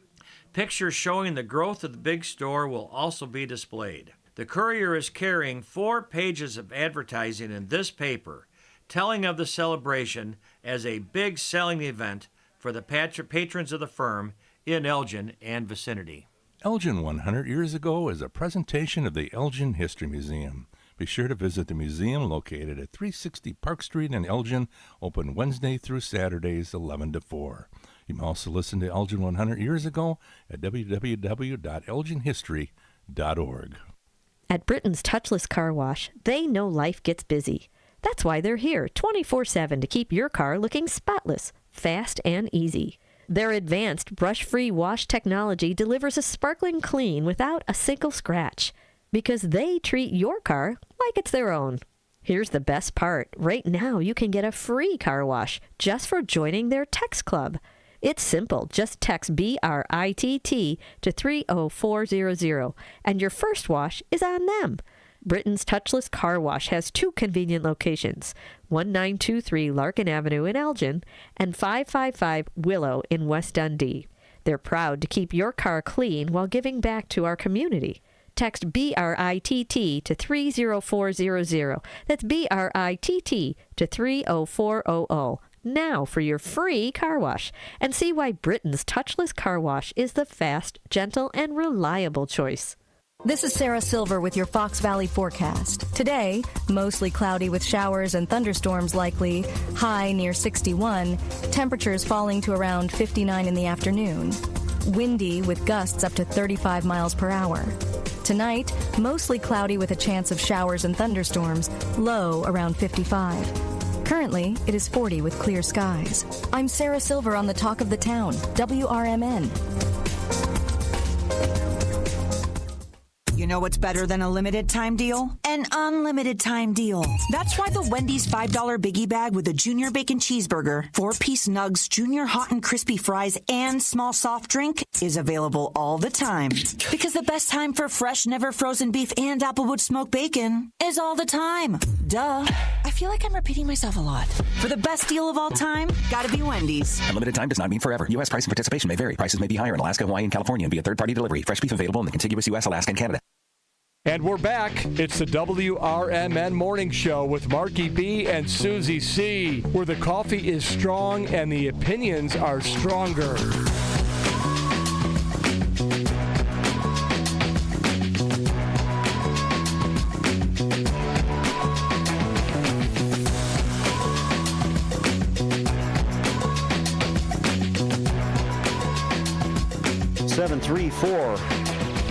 Pictures showing the growth of the big store will also be displayed. The Courier is carrying 4 pages of advertising in this paper, telling of the celebration as a big selling event for the patrons of the firm in Elgin and vicinity. Elgin 100 years ago is a presentation of the Elgin History Museum. Be sure to visit the museum located at 360 Park Street in Elgin, open Wednesday through Saturdays 11 to 4. You can also listen to Elgin 100 years ago at www.elginhistory.org. At Britain's Touchless Car Wash, they know life gets busy. That's why they're here 24/7 to keep your car looking spotless, fast, and easy. Their advanced brush-free wash technology delivers a sparkling clean without a single scratch, because they treat your car like it's their own. Here's the best part. Right now, you can get a free car wash just for joining their text club. It's simple. Just text BRITT to 30400, and your first wash is on them. Britain's Touchless Car Wash has 2 convenient locations, 1923 Larkin Avenue in Elgin and 555 Willow in West Dundee. They're proud to keep your car clean while giving back to our community. Text BRITT to 30400. That's BRITT to 30400. Now for your free car wash, and see why Britain's Touchless Car Wash is the fast, gentle, and reliable choice. This is Sarah Silver with your Fox Valley forecast. Today, mostly cloudy with showers and thunderstorms likely, high near 61, temperatures falling to around 59 in the afternoon. Windy with gusts up to 35 miles per hour. Tonight, mostly cloudy with a chance of showers and thunderstorms, low around 55. Currently, it is 40 with clear skies. I'm Sarah Silver on the Talk of the Town, WRMN. You know what's better than a limited time deal? An unlimited time deal. That's why the Wendy's $5 biggie bag with a junior bacon cheeseburger, 4-piece nugs, junior hot and crispy fries, and small soft drink is available all the time. Because the best time for fresh, never frozen beef and Applewood smoked bacon is all the time. Duh. I feel like I'm repeating myself a lot. For the best deal of all time, gotta be Wendy's. Unlimited time does not mean forever. U.S. price and participation may vary. Prices may be higher in Alaska, Hawaii, and California and via third-party delivery. Fresh beef available in the contiguous U.S., Alaska, and Canada. And we're back. It's the WRMN Morning Show with Marky B and Susie C, where the coffee is strong and the opinions are stronger.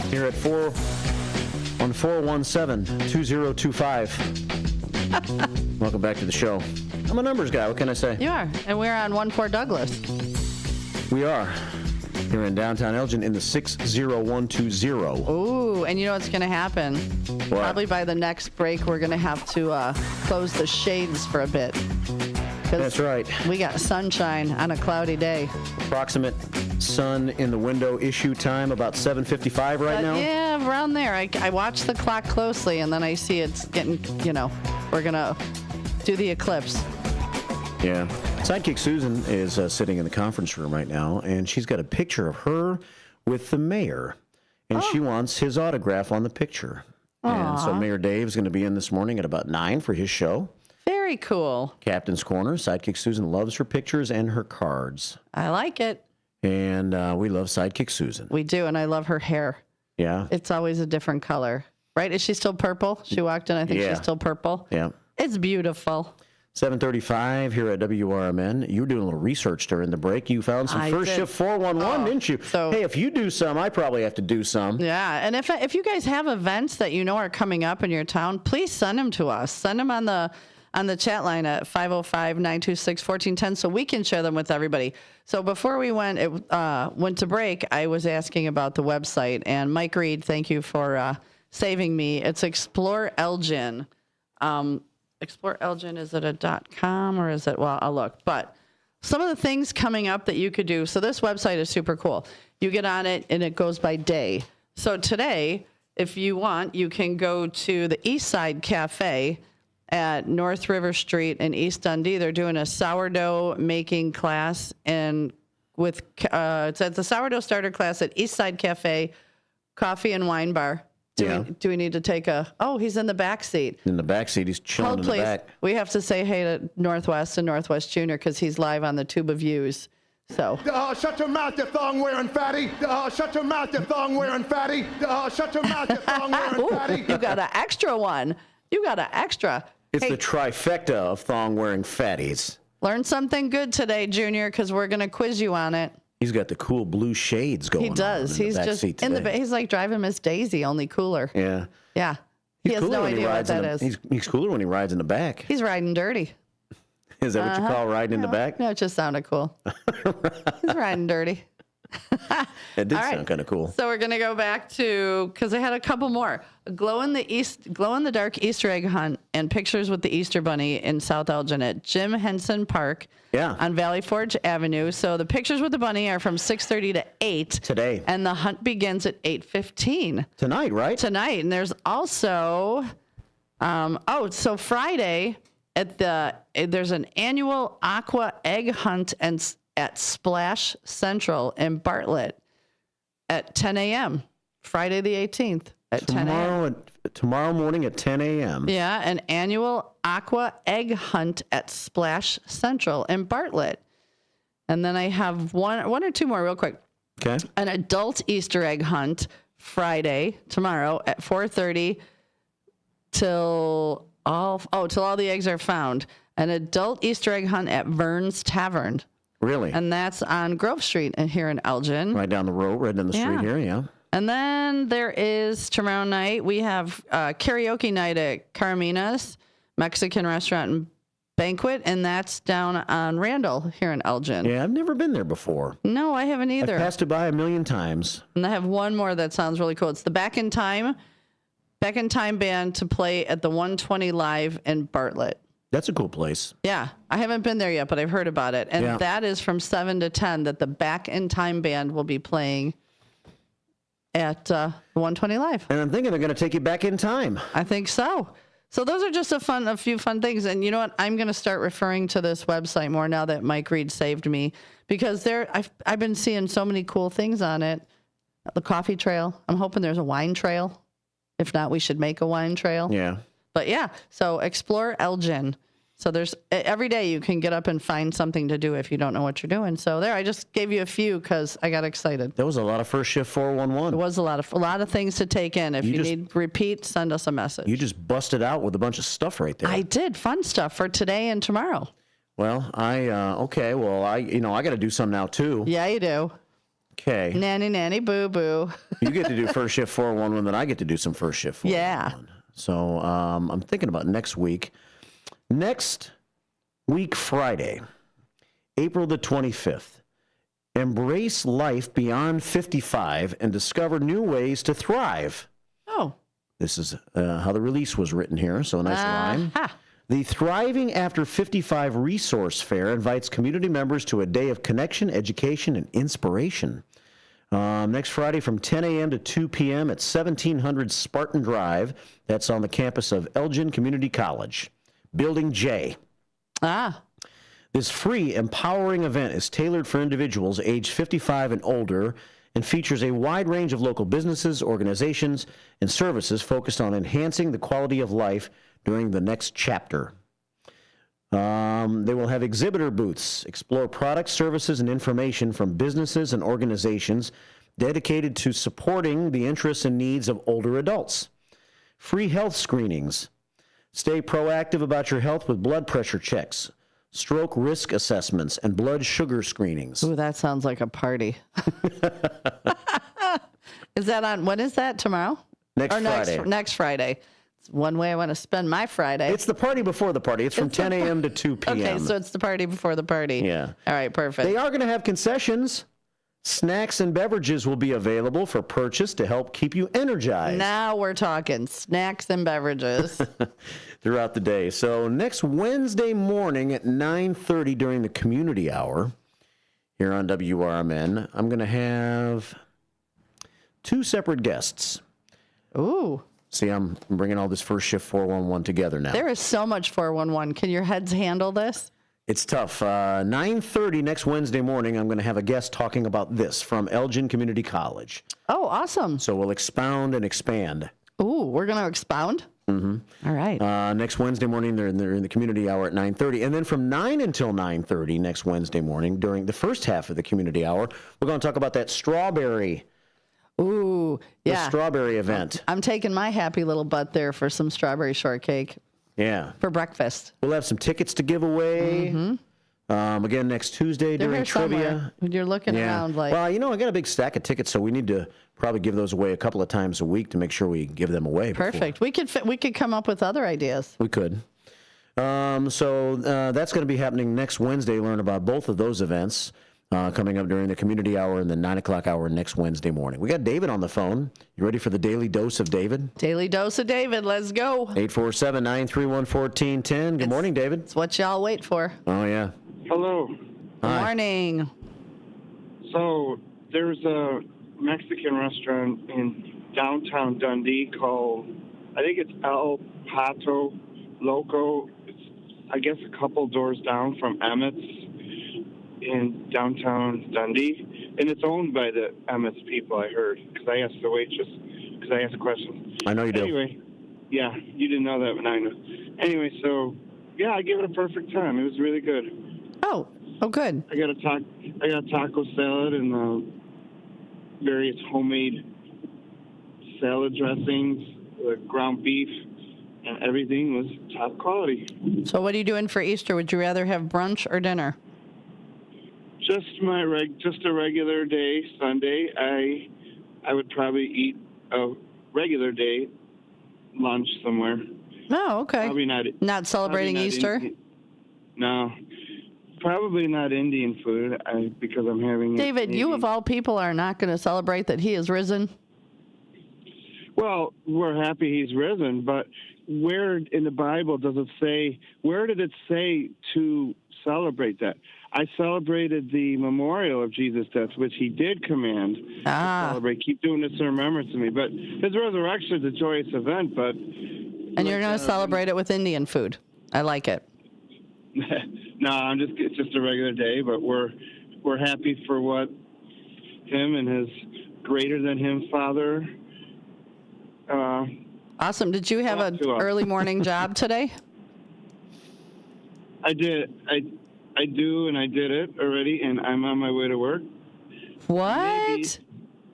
Here at 417-2025. Welcome back to the show. I'm a numbers guy. What can I say? You are. And we're on 14 Douglas. We are. Here in downtown Elgin in the 60120. Ooh, and you know what's going to happen? What? Probably by the next break, we're going to have to close the shades for a bit. That's right. We got sunshine on a cloudy day. Approximate sun in the window issue time about 7:55 right now? Yeah, around there. I watch the clock closely, and then I see it's getting, we're going to do the eclipse. Yeah. Sidekick Susan is sitting in the conference room right now, and she's got a picture of her with the mayor, and she wants his autograph on the picture. And so Mayor Dave's going to be in this morning at about 9 for his show. Very cool. Captain's Corner. Sidekick Susan loves her pictures and her cards. I like it. And we love Sidekick Susan. We do, and I love her hair. Yeah. It's always a different color. Right? Is she still purple? She walked in, I think she's still purple. Yeah. It's beautiful. 7:35 here at WRMN. You were doing a little research during the break. You found some first shift 411, didn't you? So, hey, if you do some, I probably have to do some. Yeah, and if you guys have events that you know are coming up in your town, please send them to us. Send them on the chat line at 505-926-1410 so we can share them with everybody. So before we went to break, I was asking about the website, and Mike Reed, thank you for saving me. It's Explore Elgin. Explore Elgin, is it a .com or is it, well, I'll look. But some of the things coming up that you could do. So this website is super cool. You get on it and it goes by day. So today, if you want, you can go to the East Side Cafe at North River Street in East Dundee. They're doing a sourdough making class, and it's at the sourdough starter class at East Side Cafe, coffee and wine bar. Do we need to take he's in the back seat. In the back seat, he's chilling in the back. We have to say hey to Northwest and Northwest Junior because he's live on the Tube of Views. So. Shut your mouth, you thong-wearing fatty. Shut your mouth, you thong-wearing fatty. Shut your mouth, you thong-wearing fatty. You got an extra one. You got an extra. It's the trifecta of thong-wearing fatties. Learn something good today, Junior, because we're going to quiz you on it. He's got the cool blue shades going on. He does. He's just he's like driving Miss Daisy, only cooler. Yeah. Yeah. He has no idea what that is. He's cooler when he rides in the back. He's riding dirty. Is that what you call riding in the back? No, it just sounded cool. He's riding dirty. It did sound kind of cool. So we're going to go back to, because I had a couple more. Glow in the dark Easter egg hunt and pictures with the Easter Bunny in South Elgin at Jim Henson Park on Valley Forge Avenue. So the pictures with the bunny are from 6:30 to 8. Today. And the hunt begins at 8:15. Tonight, right? Tonight. And there's also, so Friday there's an annual aqua egg hunt at Splash Central in Bartlett at 10 a.m. Friday the 18th at 10 a.m. Tomorrow morning at 10 a.m. Yeah, an annual aqua egg hunt at Splash Central in Bartlett. And then I have one or two more real quick. Okay. An adult Easter egg hunt Friday, tomorrow at 4:30 till all the eggs are found. An adult Easter egg hunt at Vern's Tavern. Really? And that's on Grove Street here in Elgin. Right down the road, right down the street here, yeah. And then there is tomorrow night, we have karaoke night at Carmina's Mexican restaurant in banquet, and that's down on Randall here in Elgin. Yeah, I've never been there before. No, I haven't either. I've passed it by a million times. And I have one more that sounds really cool. It's the Back in Time band to play at the 120 Live in Bartlett. That's a cool place. Yeah, I haven't been there yet, but I've heard about it. And that is from 7 to 10 that the Back in Time band will be playing at 120 Live. And I'm thinking they're going to take you back in time. I think so. So those are just a few fun things. And you know what? I'm going to start referring to this website more now that Mike Reed saved me, because I've been seeing so many cool things on it. The coffee trail. I'm hoping there's a wine trail. If not, we should make a wine trail. Yeah. But yeah, so explore Elgin. So there's every day you can get up and find something to do if you don't know what you're doing. So there, I just gave you a few because I got excited. There was a lot of First Shift 411. It was a lot of things to take in. If you need repeat, send us a message. You just busted out with a bunch of stuff right there. I did fun stuff for today and tomorrow. Well, I got to do some now too. Yeah, you do. Okay. Nanny, boo boo. You get to do First Shift 411, then I get to do some First Shift 411. Yeah. So I'm thinking about next week. Next week, Friday, April the 25th, embrace life beyond 55 and discover new ways to thrive. Oh. This is how the release was written here, so a nice rhyme. The Thriving After 55 Resource Fair invites community members to a day of connection, education, and inspiration. Next Friday from 10 a.m. to 2 p.m. at 1700 Spartan Drive. That's on the campus of Elgin Community College. Building J. This free, empowering event is tailored for individuals aged 55 and older and features a wide range of local businesses, organizations, and services focused on enhancing the quality of life during the next chapter. They will have exhibitor booths, explore products, services, and information from businesses and organizations dedicated to supporting the interests and needs of older adults. Free health screenings. Stay proactive about your health with blood pressure checks, stroke risk assessments, and blood sugar screenings. Ooh, that sounds like a party. Is that on, when is that, tomorrow? Friday. Next Friday. It's one way I want to spend my Friday. It's the party before the party. It's from 10 a.m. to 2 p.m. Okay, so it's the party before the party. Yeah. All right, perfect. They are going to have concessions. Snacks and beverages will be available for purchase to help keep you energized. Now we're talking snacks and beverages. Throughout the day. So next Wednesday morning at 9:30 during the community hour here on WRMN, I'm going to have two separate guests. Ooh. See, I'm bringing all this First Shift 411 together now. There is so much 411. Can your heads handle this? It's tough. 9:30 next Wednesday morning, I'm going to have a guest talking about this from Elgin Community College. Oh, awesome. So we'll expound and expand. Ooh, we're going to expound? Mm-hmm. All right. Next Wednesday morning, they're in the community hour at 9:30. And then from 9 until 9:30 next Wednesday morning, during the first half of the community hour, we're going to talk about that strawberry. Ooh, yeah. The strawberry event. I'm taking my happy little butt there for some strawberry shortcake. Yeah. For breakfast. We'll have some tickets to give away. Mm-hmm. Again, next Tuesday during trivia. You're looking around like... Well, I got a big stack of tickets, so we need to probably give those away a couple of times a week to make sure we give them away. Perfect. We could come up with other ideas. We could. So that's going to be happening next Wednesday. Learn about both of those events coming up during the community hour and the 9 o'clock hour next Wednesday morning. We got David on the phone. You ready for the Daily Dose of David? Daily Dose of David. Let's go. 847-931-1410. Good morning, David. It's what y'all wait for. Oh, yeah. Hello. Good morning. So there's a Mexican restaurant in downtown Dundee called, I think it's El Pato Loco. It's, I guess, a couple doors down from Emmett's in downtown Dundee, and it's owned by the Emmett's people, I heard, because I asked the waitress, because I asked a question. I know you do. Anyway, yeah, you didn't know that, but I know. Anyway, so, yeah, I gave it a perfect time. It was really good. Oh, good. I got a taco salad and various homemade salad dressings, ground beef, and everything was top quality. So what are you doing for Easter? Would you rather have brunch or dinner? Just a regular day Sunday. I would probably eat a regular day lunch somewhere. Oh, okay. Probably not. Not celebrating Easter? No. Probably not Indian food because I'm having David, you of all people are not going to celebrate that he is risen? Well, we're happy he's risen, but where in the Bible does it say, where did it say to celebrate that? I celebrated the memorial of Jesus' death, which he did command to celebrate. Keep doing this in remembrance of me. But his resurrection is a joyous event, but... And you're going to celebrate it with Indian food. I like it. No, it's just a regular day, but we're happy for what him and his greater than him father. Awesome. Did you have an early morning job today? I did. I do, and I did it already, and I'm on my way to work. What?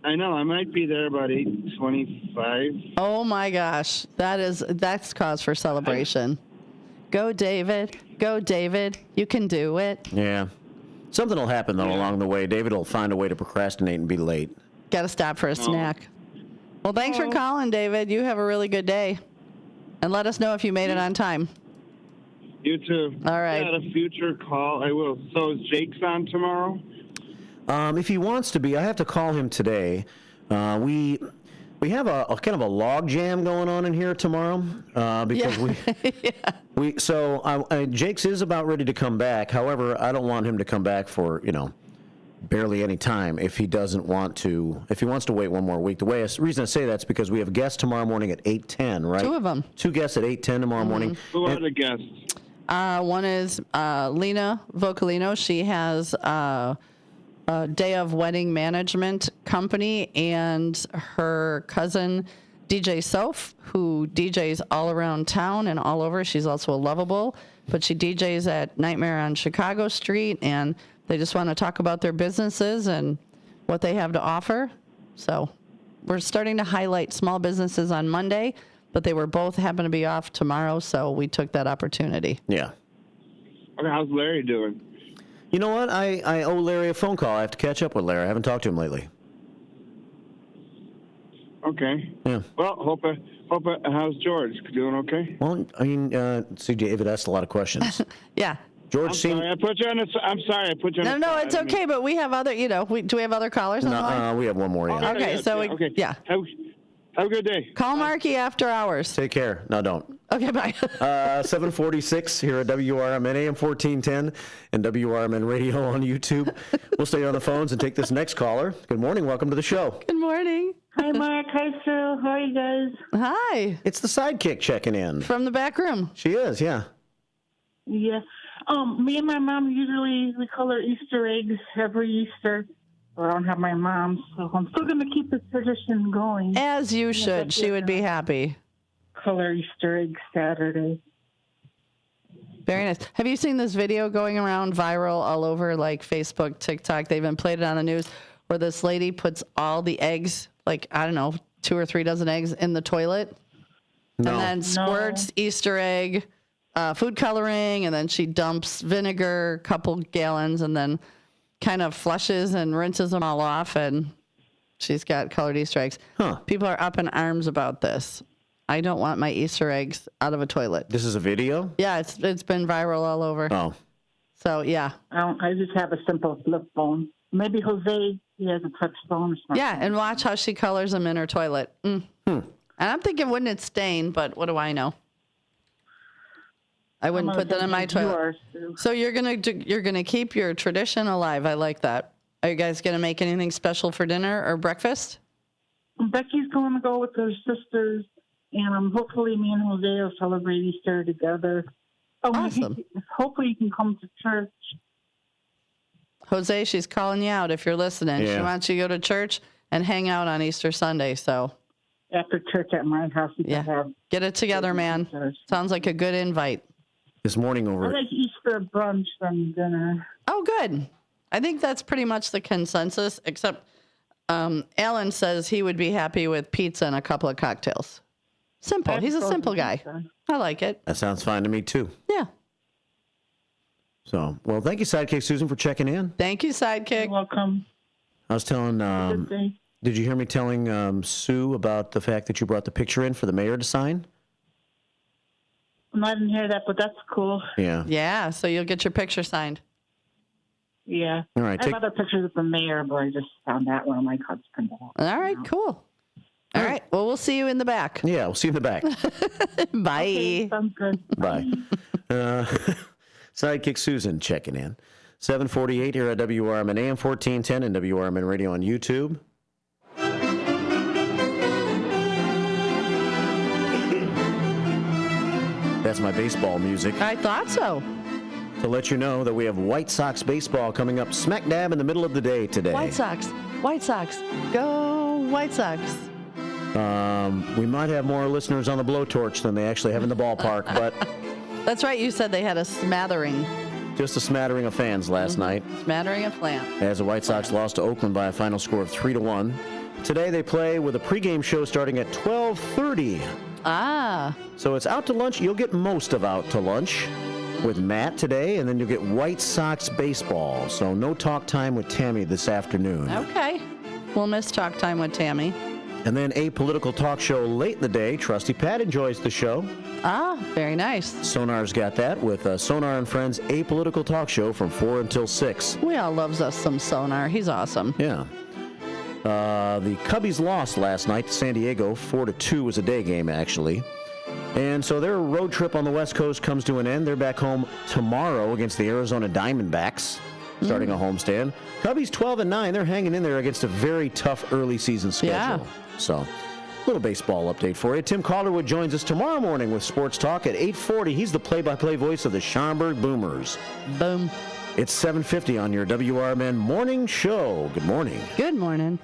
I know. I might be there about 8:25. Oh my gosh, that's cause for celebration. Go, David. Go, David. You can do it. Yeah. Something will happen, though, along the way. David will find a way to procrastinate and be late. Got to stop for a snack. Well, thanks for calling, David. You have a really good day. And let us know if you made it on time. You too. All right. At a future call, I will. So is Jake's on tomorrow? If he wants to be, I have to call him today. We have a kind of a log jam going on in here tomorrow because Jake's is about ready to come back. However, I don't want him to come back for barely any time if he doesn't want to. If he wants to wait one more week, the reason I say that's because we have guests tomorrow morning at 8:10, right? 2 of them. 2 guests at 8:10 tomorrow morning. Who are the guests? One is Lena Vocalino. She has a Day of Wedding Management Company, and her cousin DJ Soph, who DJs all around town and all over. She's also a Lovable, but she DJs at Nightmare on Chicago Street, and they just want to talk about their businesses and what they have to offer. So we're starting to highlight small businesses on Monday, but they were both happen to be off tomorrow, so we took that opportunity. Yeah. Okay, how's Larry doing? You know what? I owe Larry a phone call. I have to catch up with Larry. I haven't talked to him lately. Okay. Yeah. Well, how's George? Doing okay? Well, I mean, see, David asked a lot of questions. Yeah. George, I'm sorry, I put you on the. No, it's okay, but we have other, do we have other callers on the line? We have one more. Yeah. Okay, so yeah. Have a good day. Call Marky after hours. Take care. No, don't. Okay, bye. 746 here at WRMN AM 1410 and WRMN Radio on YouTube. We'll stay on the phones and take this next caller. Good morning. Welcome to the show. Good morning. Hi, Mark. Hi, Sue. How are you guys? Hi. It's the sidekick checking in. From the back room. She is, yeah. Yeah. Me and my mom we color Easter eggs every Easter. Well, I don't have my mom, so I'm still going to keep the tradition going. As you should. She would be happy. Color Easter eggs Saturday. Very nice. Have you seen this video going around viral all over like Facebook, TikTok? They even played it on the news where this lady puts all the eggs, like, I don't know, 2 or 3 dozen eggs in the toilet. No. And then squirts Easter egg, food coloring, and then she dumps vinegar, a couple gallons, and then kind of flushes and rinses them all off, and she's got colored Easter eggs. Huh. People are up in arms about this. I don't want my Easter eggs out of a toilet. This is a video? Yeah, it's been viral all over. Oh. So, yeah. I just have a simple flip phone. Maybe Jose, he has a touch phone or something. Yeah, and watch how she colors them in her toilet. And I'm thinking, wouldn't it stain? But what do I know? I wouldn't put that in my toilet. So you're gonna keep your tradition alive. I like that. Are you guys gonna make anything special for dinner or breakfast? Becky's going to go with her sisters, and hopefully me and Jose will celebrate Easter together. Awesome. Hopefully you can come to church. Jose, she's calling you out if you're listening. Yeah. She wants you to go to church and hang out on Easter Sunday. So after church at my house, we can have get it together, man. Sounds like a good invite. This morning I like Easter brunch than dinner. Oh, good. I think that's pretty much the consensus, except Alan says he would be happy with pizza and a couple of cocktails. Simple. He's a simple guy. I like it. That sounds fine to me, too. Yeah. So, well, thank you, Sidekick Susan, for checking in. Thank you, Sidekick. You're welcome. I was telling, did you hear me telling Sue about the fact that you brought the picture in for the mayor to sign? I didn't hear that, but that's cool. Yeah. Yeah, so you'll get your picture signed. Yeah. All right. I have other pictures of the mayor, but I just found that one of my cards printed out. All right, cool. All right. Well, we'll see you in the back. Yeah, we'll see you in the back. Bye. Okay, sounds good. Bye. Sidekick Susan checking in. 748 here at WRMN AM 1410 and WRMN Radio on YouTube. That's my baseball music. I thought so. To let you know that we have White Sox baseball coming up smack dab in the middle of the day today. White Sox. White Sox. Go White Sox. We might have more listeners on the blowtorch than they actually have in the ballpark, but... That's right. You said they had a smattering. Just a smattering of fans last night. Smattering of flan. As the White Sox lost to Oakland by a final score of 3-1. Today they play with a pregame show starting at 12:30. Ah. So it's out to lunch. You'll get most of out to lunch with Matt today, and then you'll get White Sox baseball. So no talk time with Tammy this afternoon. Okay. We'll miss talk time with Tammy. And then a political talk show late in the day. Trusty Pat enjoys the show. Ah, very nice. Sonar's got that with Sonar and Friends Apolitical Talk Show from 4 until 6. We all loves us some Sonar. He's awesome. Yeah. The Cubbies lost last night to San Diego. 4-2 was a day game, actually. And so their road trip on the West Coast comes to an end. They're back home tomorrow against the Arizona Diamondbacks, starting a homestand. Cubbies 12-9. They're hanging in there against a very tough early season schedule. Yeah. So, little baseball update for you. Tim Calderwood joins us tomorrow morning with Sports Talk at 8:40. He's the play-by-play voice of the Schaumburg Boomers. Boom. It's 7:50 on your WRMN morning show. Good morning. Good morning.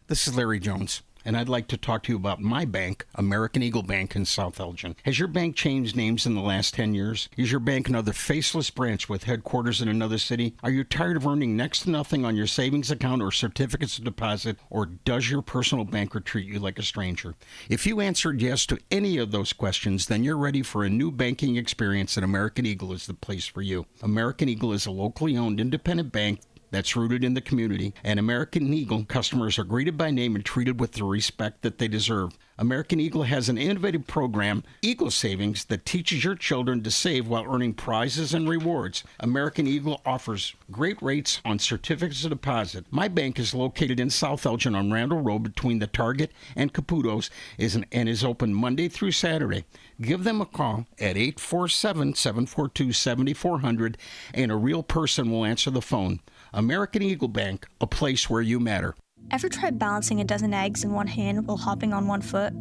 This is Larry Jones, and I'd like to talk to you about my bank, American Eagle Bank in South Elgin. Has your bank changed names in the last 10 years? Is your bank another faceless branch with headquarters in another city? Are you tired of earning next to nothing on your savings account or certificates of deposit, or does your personal banker treat you like a stranger? If you answered yes to any of those questions, then you're ready for a new banking experience, and American Eagle is the place for you. American Eagle is a locally owned independent bank that's rooted in the community, and American Eagle customers are greeted by name and treated with the respect that they deserve. American Eagle has an innovative program, Eagle Savings, that teaches your children to save while earning prizes and rewards. American Eagle offers great rates on certificates of deposit. My bank is located in South Elgin on Randall Road between the Target and Caputo's and is open Monday through Saturday. Give them a call at 847-742-7400, and a real person will answer the phone. American Eagle Bank, a place where you matter. Ever tried balancing a dozen eggs in one hand while hopping on one foot?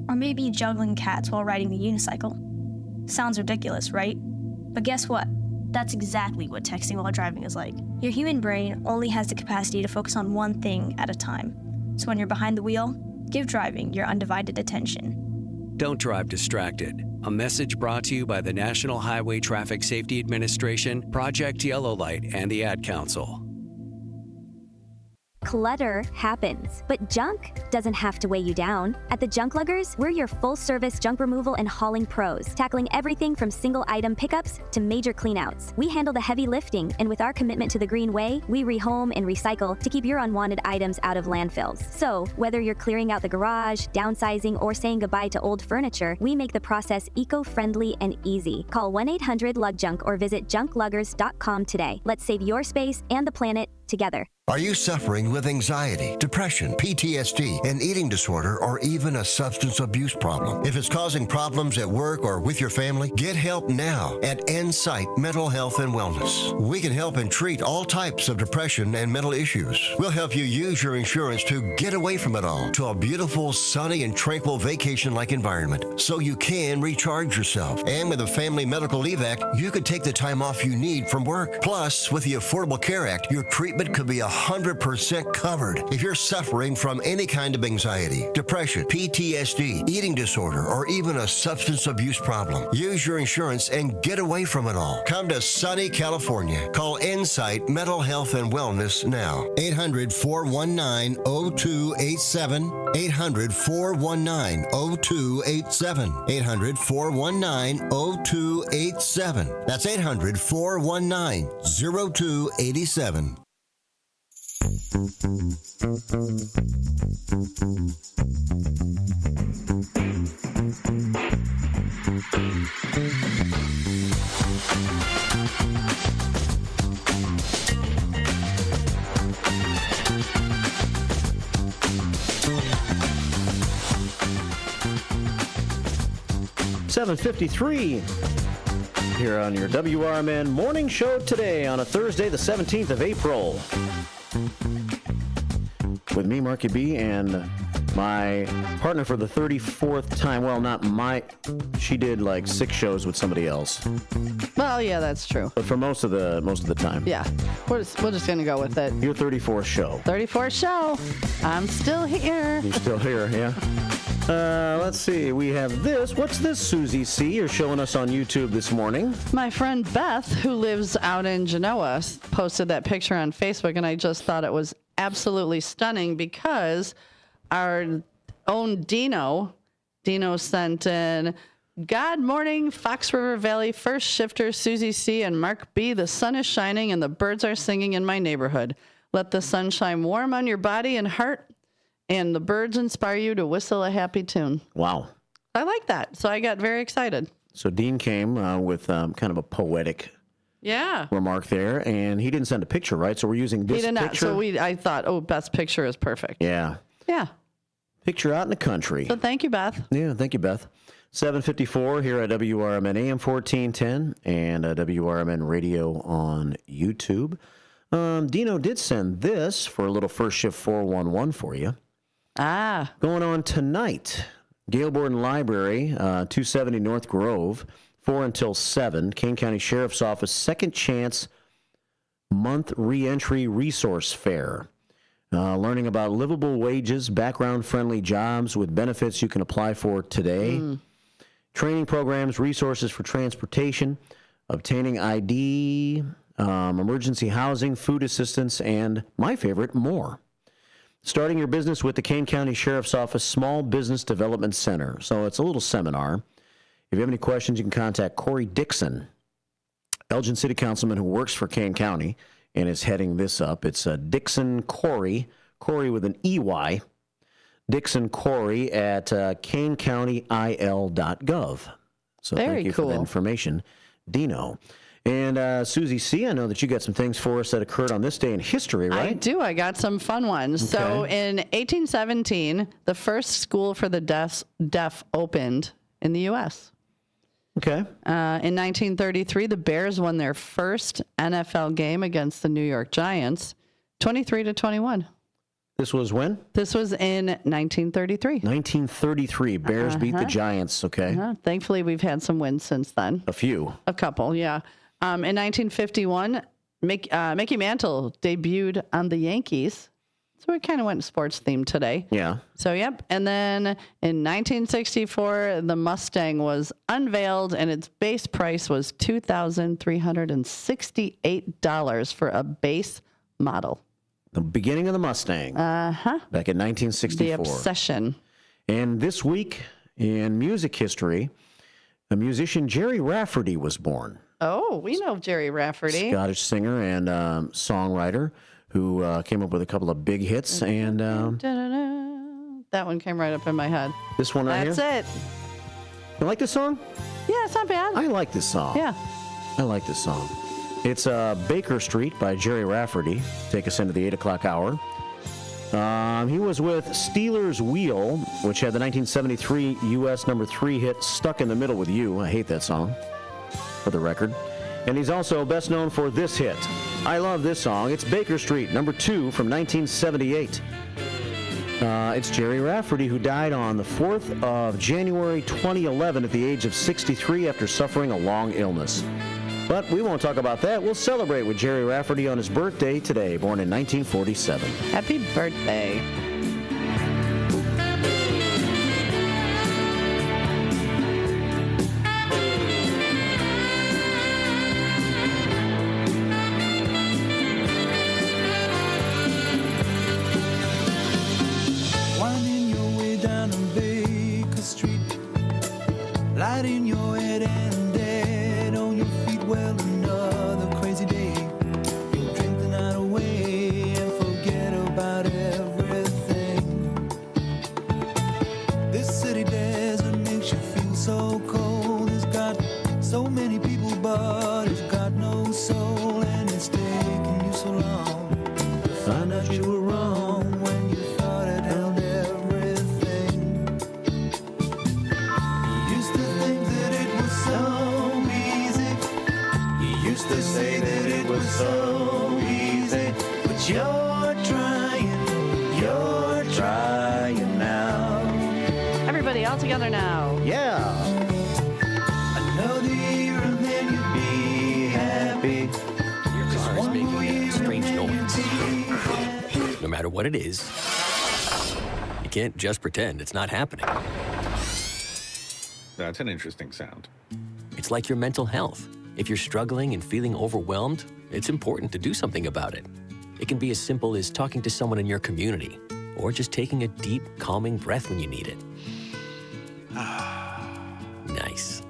Or maybe juggling cats while riding the unicycle? Sounds ridiculous, right? But guess what? That's exactly what texting while driving is like. Your human brain only has the capacity to focus on one thing at a time. So when you're behind the wheel, give driving your undivided attention. Don't drive distracted. A message brought to you by the National Highway Traffic Safety Administration, Project Yellow Light, and the Ad Council. Clutter happens, but junk doesn't have to weigh you down. At the Junk Luggers, we're your full-service junk removal and hauling pros, tackling everything from single-item pickups to major cleanouts. We handle the heavy lifting, and with our commitment to the Green Way, we rehome and recycle to keep your unwanted items out of landfills. So, whether you're clearing out the garage, downsizing, or saying goodbye to old furniture, we make the process eco-friendly and easy. Call 1-800-LUGJUNK or visit junkluggers.com today. Let's save your space and the planet together. Are you suffering with anxiety, depression, PTSD, an eating disorder, or even a substance abuse problem? If it's causing problems at work or with your family, get help now at Insight Mental Health and Wellness. We can help and treat all types of depression and mental issues. We'll help you use your insurance to get away from it all to a beautiful, sunny, and tranquil vacation-like environment so you can recharge yourself. And with a Family Medical Leave Act, you could take the time off you need from work. Plus, with the Affordable Care Act, your treatment could be 100% covered if you're suffering from any kind of anxiety, depression, PTSD, eating disorder, or even a substance abuse problem. Use your insurance and get away from it all. Come to sunny California. Call Insight Mental Health and Wellness now. 800-419-0287. 800-419-0287. 800-419-0287. That's 800-419-0287. 7:53 here on your WRMN morning show today on a Thursday, the 17th of April. With me, Marky B, and my partner for the 34th time. Well, not my. She did like 6 shows with somebody else. Well, yeah, that's true. But for most of the time. Yeah, we're just gonna go with it. Your 34th show. 34th show. I'm still here. You're still here, yeah. Let's see. We have this. What's this, Susie C? You're showing us on YouTube this morning. My friend Beth, who lives out in Genoa, posted that picture on Facebook, and I just thought it was absolutely stunning because our own Dino sent in, "God morning, Fox River Valley, first shifter, Susie C. and Mark B. The sun is shining and the birds are singing in my neighborhood. Let the sunshine warm on your body and heart, and the birds inspire you to whistle a happy tune." Wow. I like that. So I got very excited. So Dean came with kind of a poetic remark there, and he didn't send a picture, right? So we're using this He did not. picture. So I thought, Beth's picture is perfect. Yeah. Yeah. Picture out in the country. So thank you, Beth. Yeah, thank you, Beth. 7:54 here at WRMN AM 1410 and WRMN Radio on YouTube. Dino did send this for a little first shift 411 for you. Going on tonight, Gale Borden Library, 270 North Grove, 4 until 7. Kane County Sheriff's Office Second Chance Month Reentry Resource Fair. Learning about livable wages, background-friendly jobs with benefits you can apply for today. Training programs, resources for transportation, obtaining ID, emergency housing, food assistance, and my favorite, more. Starting your business with the Kane County Sheriff's Office Small Business Development Center. So it's a little seminar. If you have any questions, you can contact Corey Dixon, Elgin City Councilman who works for Kane County and is heading this up. It's Dixon Corey with an EY, Dixon Corey at kanecountyil.gov. So Very thank you cool. for the information, Dino. And Susie C., I know that you got some things for us that occurred on this day in history, right? I do. I got some fun ones. Okay. So in 1817, the first school for the deaf opened in the U.S. Okay. In 1933, the Bears won their first NFL game against the New York Giants, 23-21. This was when? This was in 1933. 1933. Bears beat the Giants, okay. Thankfully, we've had some wins since then. A few. A couple, yeah. In 1951, Mickey Mantle debuted on the Yankees. So we kind of went sports themed today. Yeah. So, yep. And then in 1964, the Mustang was unveiled, and its base price was $2,368 for a base model. The beginning of the Mustang. Back in 1964. The obsession. And this week in music history, the musician Jerry Rafferty was born. Oh, we know Jerry Rafferty. Scottish singer and songwriter who came up with a couple of big hits. And that one came right up in my head. this one right here. That's it. You like this song? Yeah, it's not bad. I like this song. Yeah. I like this song. It's Baker Street by Jerry Rafferty. Take us into the 8 o'clock hour. He was with Steelers Wheel, which had the 1973 U.S. number 3 hit Stuck in the Middle with You. I hate that song, for the record. And he's also best known for this hit. I love this song. It's Baker Street, number 2 from 1978. It's Jerry Rafferty, who died on the 4th of January 2011 at the age of 63 after suffering a long illness. But we won't talk about that. We'll celebrate with Jerry Rafferty on his birthday today, born in 1947. Happy birthday. Winding your way down on Baker Street, lighting your head and dead on your feet. Well, another crazy day. You'll drink the night away and forget human soul, and it's taken you so long to find out you were wrong when you thought it held everything. You used to think that it was so easy. You used to say that it was so easy, but you're trying now. Everybody all together now. Yeah. Another year and then you'd be happy. Your car is making a strange noise. No matter what it is, you can't just pretend it's not happening. That's an interesting sound. It's like your mental health. If you're struggling and feeling overwhelmed, it's important to do something about it. It can be as simple as talking to someone in your community, or just taking a deep, calming breath when you need it. Nice.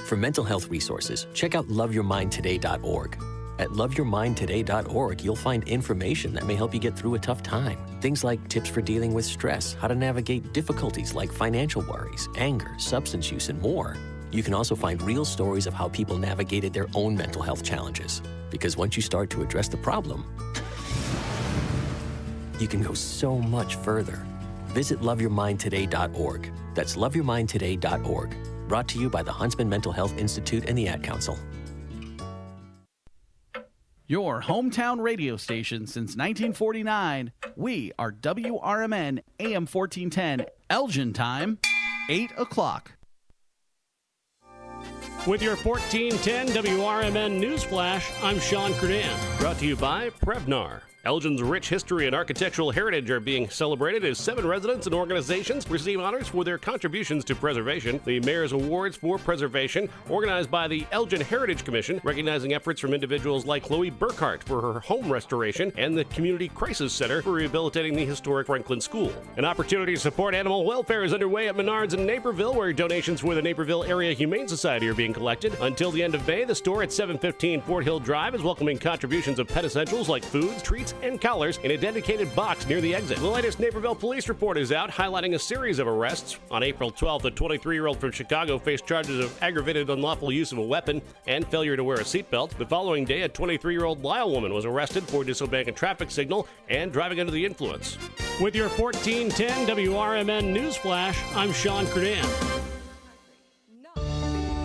For mental health resources, check out loveyourmindtoday.org. At loveyourmindtoday.org, you'll find information that may help you get through a tough time. Things like tips for dealing with stress, how to navigate difficulties like financial worries, anger, substance use, and more. You can also find real stories of how people navigated their own mental health challenges. Because once you start to address the problem, you can go so much further. Visit loveyourmindtoday.org. That's loveyourmindtoday.org. Brought to you by the Huntsman Mental Health Institute and the Ad Council. Your hometown radio station since 1949. We are WRMN AM 1410, Elgin time, 8 o'clock. With your 1410 WRMN Newsflash, I'm Sean Kernan. Brought to you by Prevnar. Elgin's rich history and architectural heritage are being celebrated as 7 residents and organizations receive honors for their contributions to preservation. The Mayor's Awards for Preservation, organized by the Elgin Heritage Commission, recognizing efforts from individuals like Chloe Burkhart for her home restoration and the Community Crisis Center for rehabilitating the historic Franklin School. An opportunity to support animal welfare is underway at Menards in Naperville, where donations for the Naperville Area Humane Society are being collected. Until the end of May, the store at 715 Fort Hill Drive is welcoming contributions of pet essentials like foods, treats, and collars in a dedicated box near the exit. The latest Naperville police report is out, highlighting a series of arrests. On April 12th, a 23-year-old from Chicago faced charges of aggravated unlawful use of a weapon and failure to wear a seatbelt. The following day, a 23-year-old Lyle woman was arrested for disobeying a traffic signal and driving under the influence. With your 1410 WRMN Newsflash, I'm Sean Kernan.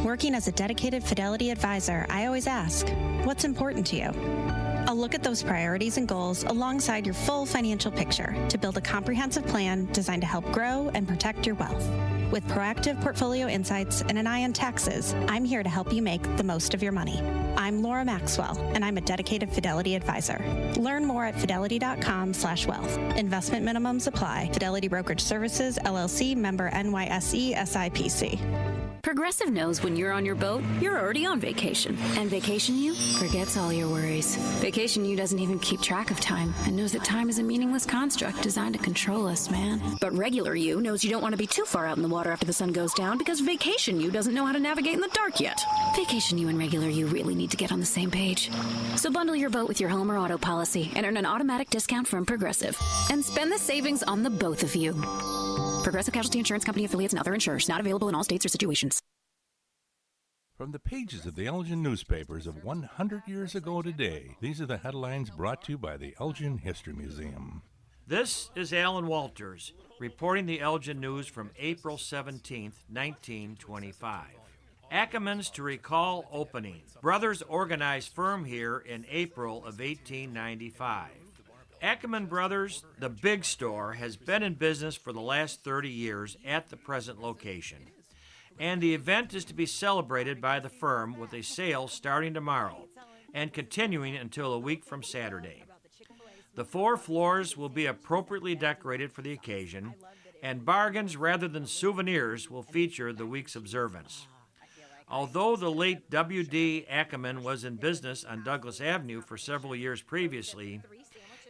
Working as a dedicated Fidelity advisor, I always ask, what's important to you? I'll look at those priorities and goals alongside your full financial picture to build a comprehensive plan designed to help grow and protect your wealth. With proactive portfolio insights and an eye on taxes, I'm here to help you make the most of your money. I'm Laura Maxwell, and I'm a dedicated Fidelity advisor. Learn more at fidelity.com/wealth. Investment minimums apply. Fidelity Brokerage Services, LLC, member NYSE, SIPC. Progressive knows when you're on your boat, you're already on vacation. And Vacation You forgets all your worries. Vacation You doesn't even keep track of time and knows that time is a meaningless construct designed to control us, man. But Regular You knows you don't want to be too far out in the water after the sun goes down because Vacation You doesn't know how to navigate in the dark yet. Vacation You and Regular You really need to get on the same page. So bundle your boat with your home or auto policy and earn an automatic discount from Progressive. And spend the savings on the both of you. Progressive Casualty Insurance Company affiliates and other insurers. Not available in all states or situations. From the pages of the Elgin newspapers of 100 years ago today, these are the headlines brought to you by the Elgin History Museum. This is Alan Walters, reporting the Elgin news from April 17th, 1925. Ackerman's to recall opening. Brothers organized firm here in April of 1895. Ackerman Brothers, the big store, has been in business for the last 30 years at the present location. And the event is to be celebrated by the firm with a sale starting tomorrow and continuing until a week from Saturday. The 4 floors will be appropriately decorated for the occasion, and bargains rather than souvenirs will feature the week's observance. Although the late W.D. Ackerman was in business on Douglas Avenue for several years previously,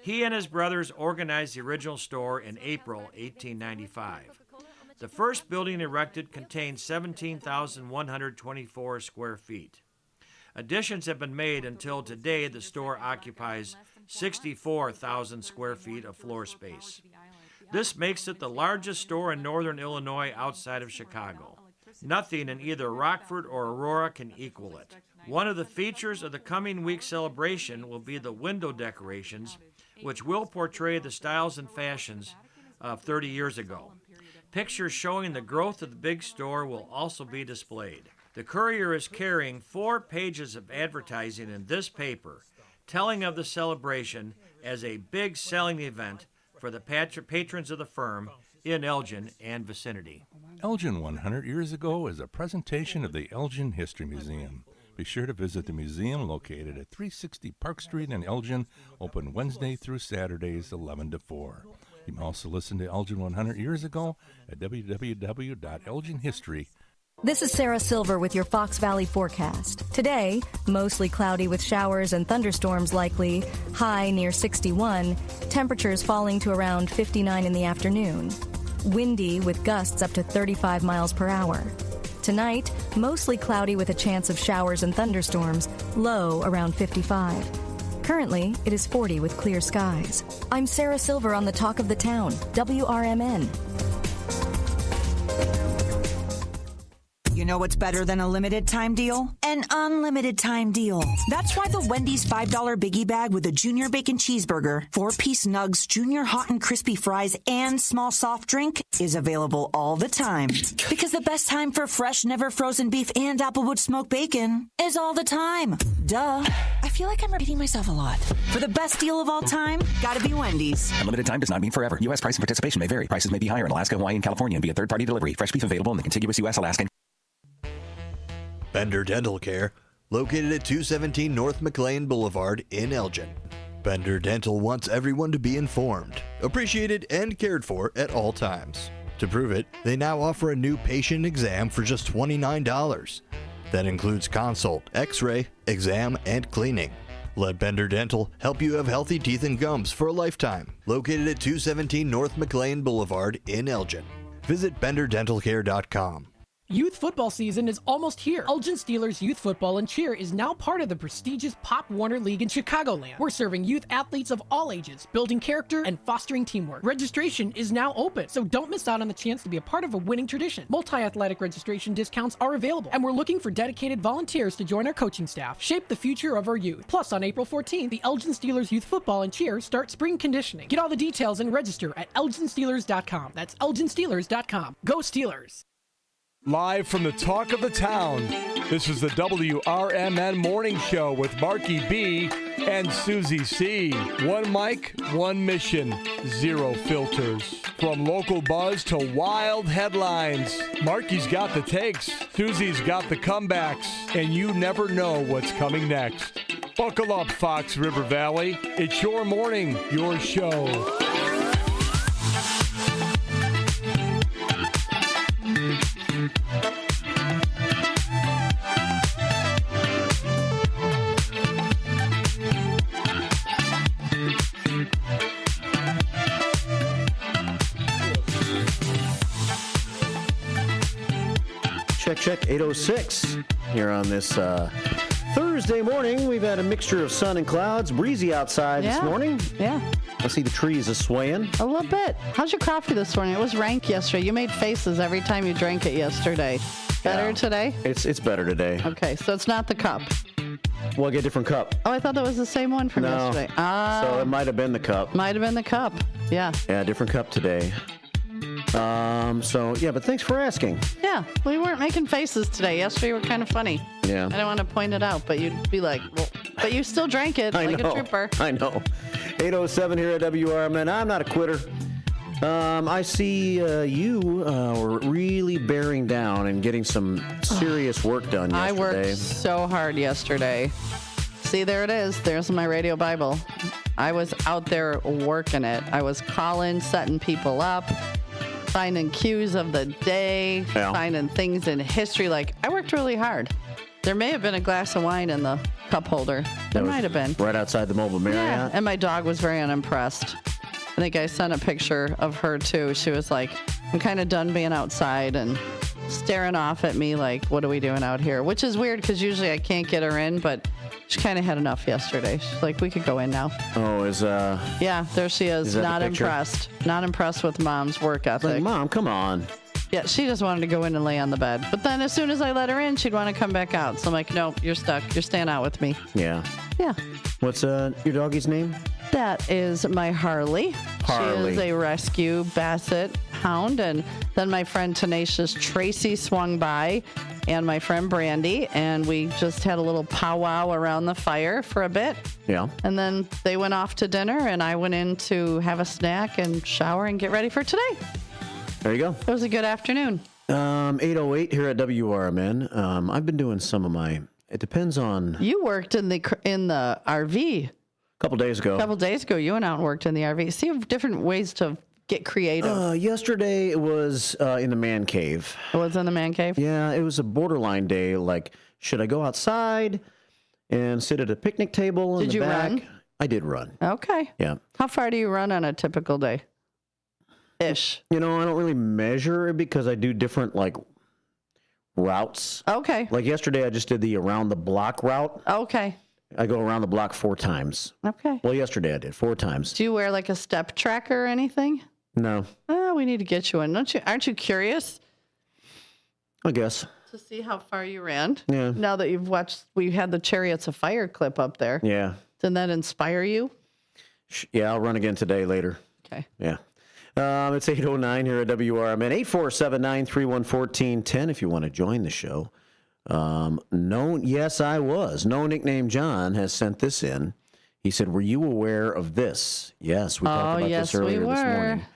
he and his brothers organized the original store in April 1895. The first building erected contained 17,124 square feet. Additions have been made until today the store occupies 64,000 square feet of floor space. This makes it the largest store in northern Illinois outside of Chicago. Nothing in either Rockford or Aurora can equal it. One of the features of the coming week celebration will be the window decorations, which will portray the styles and fashions of 30 years ago. Pictures showing the growth of the big store will also be displayed. The Courier is carrying 4 pages of advertising in this paper, telling of the celebration as a big selling event for the patrons of the firm in Elgin and vicinity. Elgin 100 Years Ago is a presentation of the Elgin History Museum. Be sure to visit the museum located at 360 Park Street in Elgin, open Wednesday through Saturdays 11 to 4. You can also listen to Elgin 100 Years Ago at www.elginhistory.com. This is Sarah Silver with your Fox Valley forecast. Today, mostly cloudy with showers and thunderstorms likely, high near 61, temperatures falling to around 59 in the afternoon. Windy with gusts up to 35 miles per hour. Tonight, mostly cloudy with a chance of showers and thunderstorms, low around 55. Currently, it is 40 with clear skies. I'm Sarah Silver on the Talk of the Town, WRMN. You know what's better than a limited time deal? An unlimited time deal. That's why the Wendy's $5 biggie bag with a junior bacon cheeseburger, 4-piece nugs, junior hot and crispy fries, and small soft drink is available all the time. Because the best time for fresh, never frozen beef and Applewood smoked bacon is all the time. Duh. I feel like I'm repeating myself a lot. For the best deal of all time, gotta be Wendy's. Unlimited time does not mean forever. U.S. price and participation may vary. Prices may be higher in Alaska, Hawaii, and California and via third-party delivery. Fresh beef available in the contiguous U.S., Alaska. Bender Dental Care, located at 217 North McLean Boulevard in Elgin. Bender Dental wants everyone to be informed, appreciated, and cared for at all times. To prove it, they now offer a new patient exam for just $29. That includes consult, x-ray, exam, and cleaning. Let Bender Dental help you have healthy teeth and gums for a lifetime. Located at 217 North McLean Boulevard in Elgin. Visit benderdentalcare.com. Youth football season is almost here. Elgin Steelers Youth Football and Cheer is now part of the prestigious Pop Warner League in Chicagoland. We're serving youth athletes of all ages, building character and fostering teamwork. Registration is now open, so don't miss out on the chance to be a part of a winning tradition. Multi-athletic registration discounts are available, and we're looking for dedicated volunteers to join our coaching staff. Shape the future of our youth. Plus, on April 14th, the Elgin Steelers Youth Football and Cheer start spring conditioning. Get all the details and register at elginsteelers.com. That's elginsteelers.com. Go Steelers! Live from the Talk of the Town, this is the WRMN Morning Show with Marky B and Susie C. One mic, one mission, zero filters. From local buzz to wild headlines, Marky's got the takes, Susie's got the comebacks, and you never know what's coming next. Buckle up, Fox River Valley. It's your morning, your show. Check 806 here on this Thursday morning. We've had a mixture of sun and clouds, breezy outside this morning. Yeah. I see the trees are swaying. A little bit. How's your coffee this morning? It was rank yesterday. You made faces every time you drank it yesterday. Better today? It's better today. Okay, so it's not the cup. We'll get a different cup. Oh, I thought that was the same one from yesterday. So it might have been the cup. Might have been the cup. Yeah. Yeah, different cup today. But thanks for asking. Yeah, we weren't making faces today. Yesterday were kind of funny. Yeah. I don't want to point it out, but you'd be like, well, but you still drank it like a trooper. I know. 807 here at WRMN. I'm not a quitter. I see you were really bearing down and getting some serious work done yesterday. I worked so hard yesterday. See, there it is. There's my radio Bible. I was out there working it. I was calling, setting people up, finding cues of the day, finding things in history. Like, I worked really hard. There may have been a glass of wine in the cup holder. There might have been. Right outside the Mobile Marriott. Yeah, and my dog was very unimpressed. I think I sent a picture of her, too. She was like, I'm kind of done being outside and staring off at me like, what are we doing out here? Which is weird because usually I can't get her in, but she kind of had enough yesterday. She's like, we could go in now. Oh, Yeah, there she is. Not impressed. Not impressed with Mom's work ethic. Like, Mom, come on. Yeah, she just wanted to go in and lay on the bed. But then as soon as I let her in, she'd want to come back out. So I'm like, no, you're stuck. You're staying out with me. Yeah. Yeah. What's your doggy's name? That is my Harley. Harley. She is a rescue basset hound. And then my friend Tenacious Tracy swung by, and my friend Brandy, and we just had a little powwow around the fire for a bit. Yeah. And then they went off to dinner, and I went in to have a snack and shower and get ready for today. There you go. It was a good afternoon. 8:08 here at WRMN. I've been doing some of my. It depends on. You worked in the RV. A couple days ago. A couple days ago, you went out and worked in the RV. See different ways to get creative. Yesterday it was in the man cave. It was in the man cave? Yeah, it was a borderline day. Like, should I go outside and sit at a picnic table in Did the you back? run? I did run. Okay. Yeah. How far do you run on a typical day? Ish. You know, I don't really measure it because I do different, like, routes. Okay. Like yesterday, I just did the around the block route. Okay. I go around the block 4 times. Okay. Well, yesterday I did 4 times. Do you wear like a step tracker or anything? No. Oh, we need to get you one. Aren't you curious I guess. to see how far you ran? Yeah. Now that we had the Chariots of Fire clip up there. Yeah. Didn't that inspire you? Yeah, I'll run again today later. Okay. Yeah. It's 8:09 here at WRMN. 847-931-1410 if you want to join the show. Yes, I was. No nickname John has sent this in. He said, were you aware of this? Yes, we talked about this earlier this morning.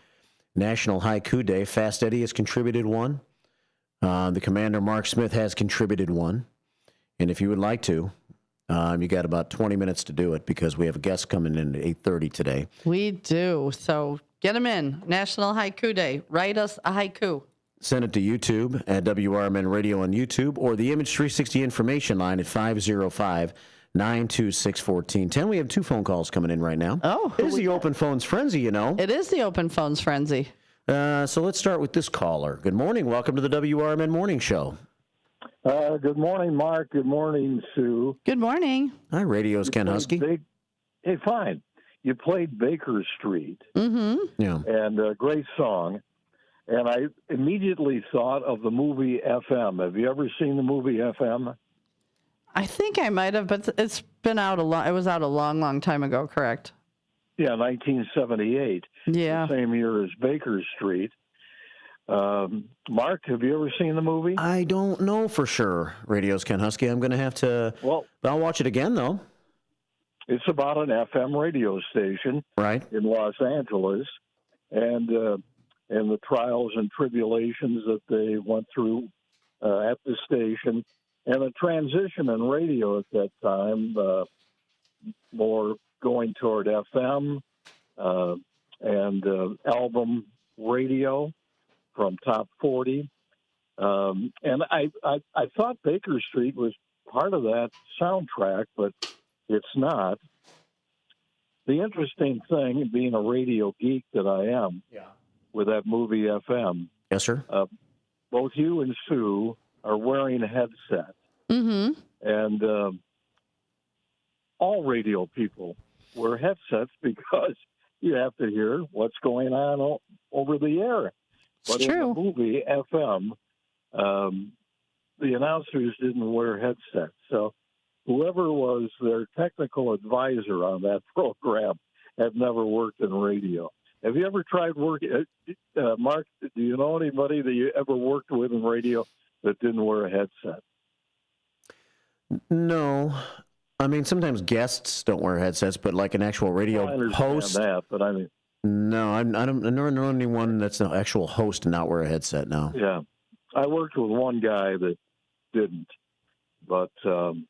National Haiku Day. Fast Eddie has contributed one. The Commander Mark Smith has contributed one. And if you would like to, you got about 20 minutes to do it because we have a guest coming in at 8:30 today. We do. So get them in. National Haiku Day. Write us a haiku. Send it to YouTube at WRMN Radio on YouTube or the Image 360 information line at 505-926-1410. We have 2 phone calls coming in right now. Oh. It is the Open Phones Frenzy, you know. It is the Open Phones Frenzy. So let's start with this caller. Good morning. Welcome to the WRMN Morning Show. Good morning, Mark. Good morning, Sue. Good morning. Hi, Radio's Ken Husky. Hey, fine. You played Baker Street. Mm-hmm. Yeah. And a great song. And I immediately thought of the movie FM. Have you ever seen the movie FM? I think I might have, but it's been out it was out a long, long time ago, correct? Yeah, 1978. Yeah. The same year as Baker Street. Mark, have you ever seen the movie? I don't know for sure, Radio's Ken Husky. I'm going to have to... Well, I'll watch it again, though. It's about an FM radio station in Los Angeles. And the trials and tribulations that they went through at the station, and a transition in radio at that time, more going toward FM and album radio from Top 40. And I thought Baker Street was part of that soundtrack, but it's not. The interesting thing, being a radio geek that I am, with that movie FM. Yes, sir. Both you and Sue are wearing a headset. Mm-hmm. And all radio people wear headsets because you have to hear what's going on over the air. But in the movie FM, the announcers didn't wear headsets. So whoever was their technical advisor on that program had never worked in radio. Have you ever tried working, Mark, do you know anybody that you ever worked with in radio that didn't wear a headset? No. I mean, sometimes guests don't wear headsets, but like an actual radio host. That, but I mean, no, I never know anyone that's an actual host and not wear a headset. No. Yeah, I worked with one guy that didn't, but and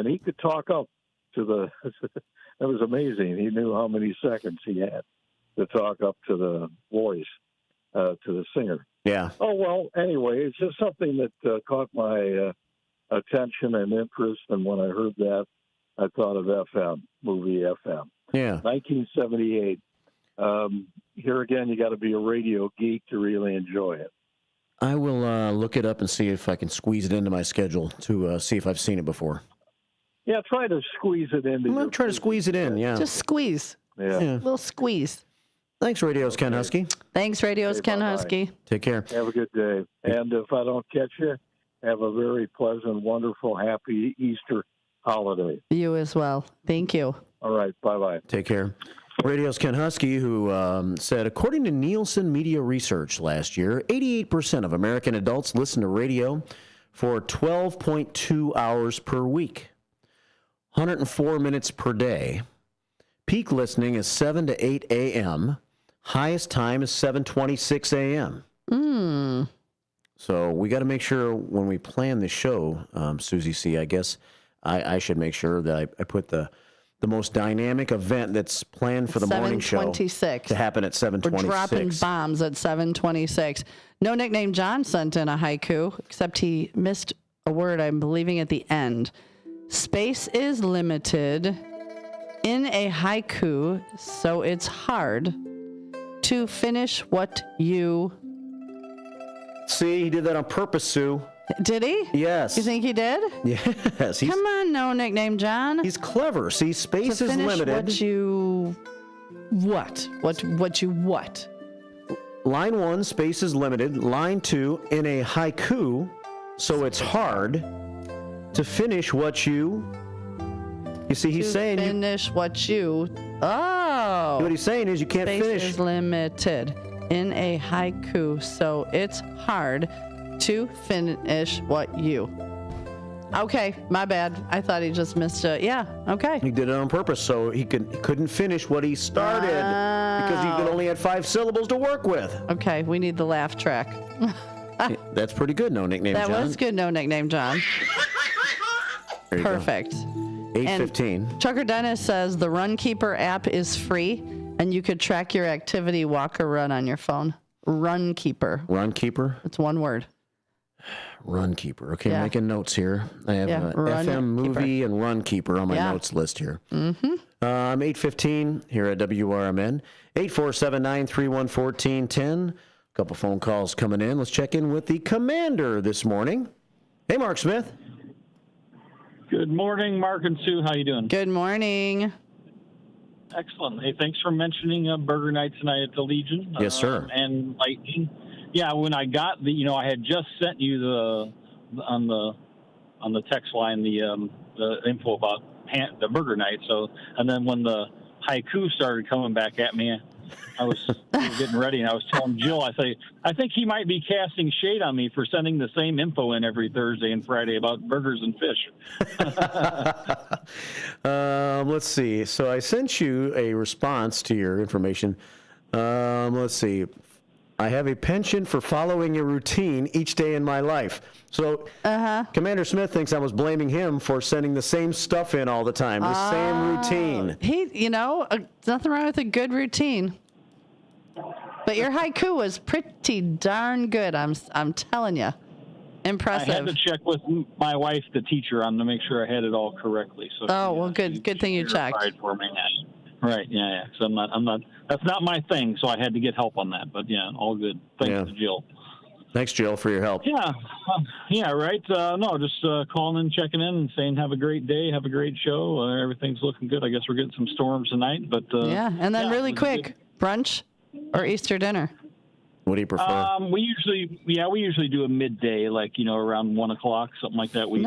he could talk up to the. That was amazing. He knew how many seconds he had to talk up to the voice, to the singer. Yeah. Oh well. Anyway, it's just something that caught my attention and interest, and when I heard that, I thought of FM, movie FM. Yeah. 1978. Here again, you got to be a radio geek to really enjoy it. I will look it up and see if I can squeeze it into my schedule to see if I've seen it before. Yeah, try to squeeze it into. I'm going to try to squeeze it in, yeah. Just squeeze. Yeah. A little squeeze. Thanks, Radio's Ken Husky. Thanks, Radio's Ken Husky. Take care. Have a good day. And if I don't catch you, have a very pleasant, wonderful, happy Easter holiday. You as well. Thank you. All right. Bye-bye. Take care. Radio's Ken Husky, who said, according to Nielsen Media Research last year, 88% of American adults listen to radio for 12.2 hours per week, 104 minutes per day. Peak listening is 7 to 8 a.m. Highest time is 7:26 a.m. So we got to make sure when we plan the show, Susie C., I guess I should make sure that I put the most dynamic event that's planned for the morning show to happen at 7:26. We're dropping bombs at 7:26. No Nickname John sent in a haiku, except he missed a word, I'm believing, at the end. Space is limited in a haiku, so it's hard to finish what you... See, he did that on purpose, Sue. Did he? Yes. You think he did? Yes. Come on, No Nickname John. He's clever. See, space to is finish limited. What you what? Line 1, space is limited. Line 2, in a haiku, so it's hard to finish what you... You see, he's saying... Finish what you... Oh! What he's saying is you can't finish... Space is limited in a haiku, so it's hard to finish what you... Okay, my bad. I thought he just missed it. Yeah, okay. He did it on purpose, so he couldn't finish what he started because he only had 5 syllables to work with. Okay, we need the laugh track. That's pretty good, No Nickname John. That was good, No Nickname John. There you Perfect. Go. 8:15. Chucker Dennis says the Runkeeper app is free, and you could track your activity, walk or run on your phone. Runkeeper. Runkeeper? It's one word. Runkeeper. Okay, I'm making notes here. I have FM Movie and Runkeeper on my notes list here. 8:15 here at WRMN. 847-931-1410. A couple phone calls coming in. Let's check in with the commander this morning. Hey, Mark Smith. Good morning, Mark and Sue. How you doing? Good morning. Excellent. Hey, thanks for mentioning Burger Night tonight at the Legion. Yes, sir. And Lightning. Yeah, when I got I had just sent you on the text line the info about the Burger Night. So, and then when the haiku started coming back at me, I was getting ready, and I was telling Jill, I think he might be casting shade on me for sending the same info in every Thursday and Friday about burgers and fish. Let's see. So I sent you a response to your information. Let's see. I have a penchant for following a routine each day in my life. So Commander Smith thinks I was blaming him for sending the same stuff in all the time, the same routine. Nothing wrong with a good routine. But your haiku was pretty darn good. I'm telling you, impressive. I had to check with my wife, the teacher, to make sure I had it all correctly. So good thing you checked. For me. Right, yeah. So I'm not. That's not my thing. So I had to get help on that. But yeah, all good. Thanks to Jill. Thanks, Jill, for your help. Yeah, right. No, just calling and checking in and saying have a great day, have a great show. Everything's looking good. I guess we're getting some storms tonight, but and then really quick, brunch or Easter dinner. What do you prefer? We usually do a midday, around 1 o'clock, something like that. We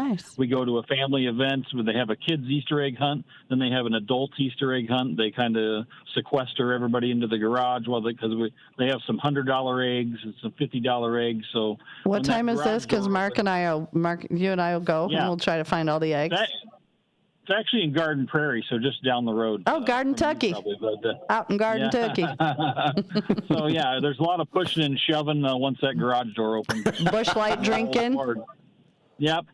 go to a family event where they have a kids Easter egg hunt, then they have an adult Easter egg hunt. They kind of sequester everybody into the garage because they have some $100 eggs and some $50 eggs. So what time is this? Because Mark, you and I will go, and we'll try to find all the eggs. It's actually in Garden Prairie, so just down the road. Oh, Garden Tucky. Out in Garden Tucky. So, there's a lot of pushing and shoving once that garage door opens. Bush light drinking. Yep.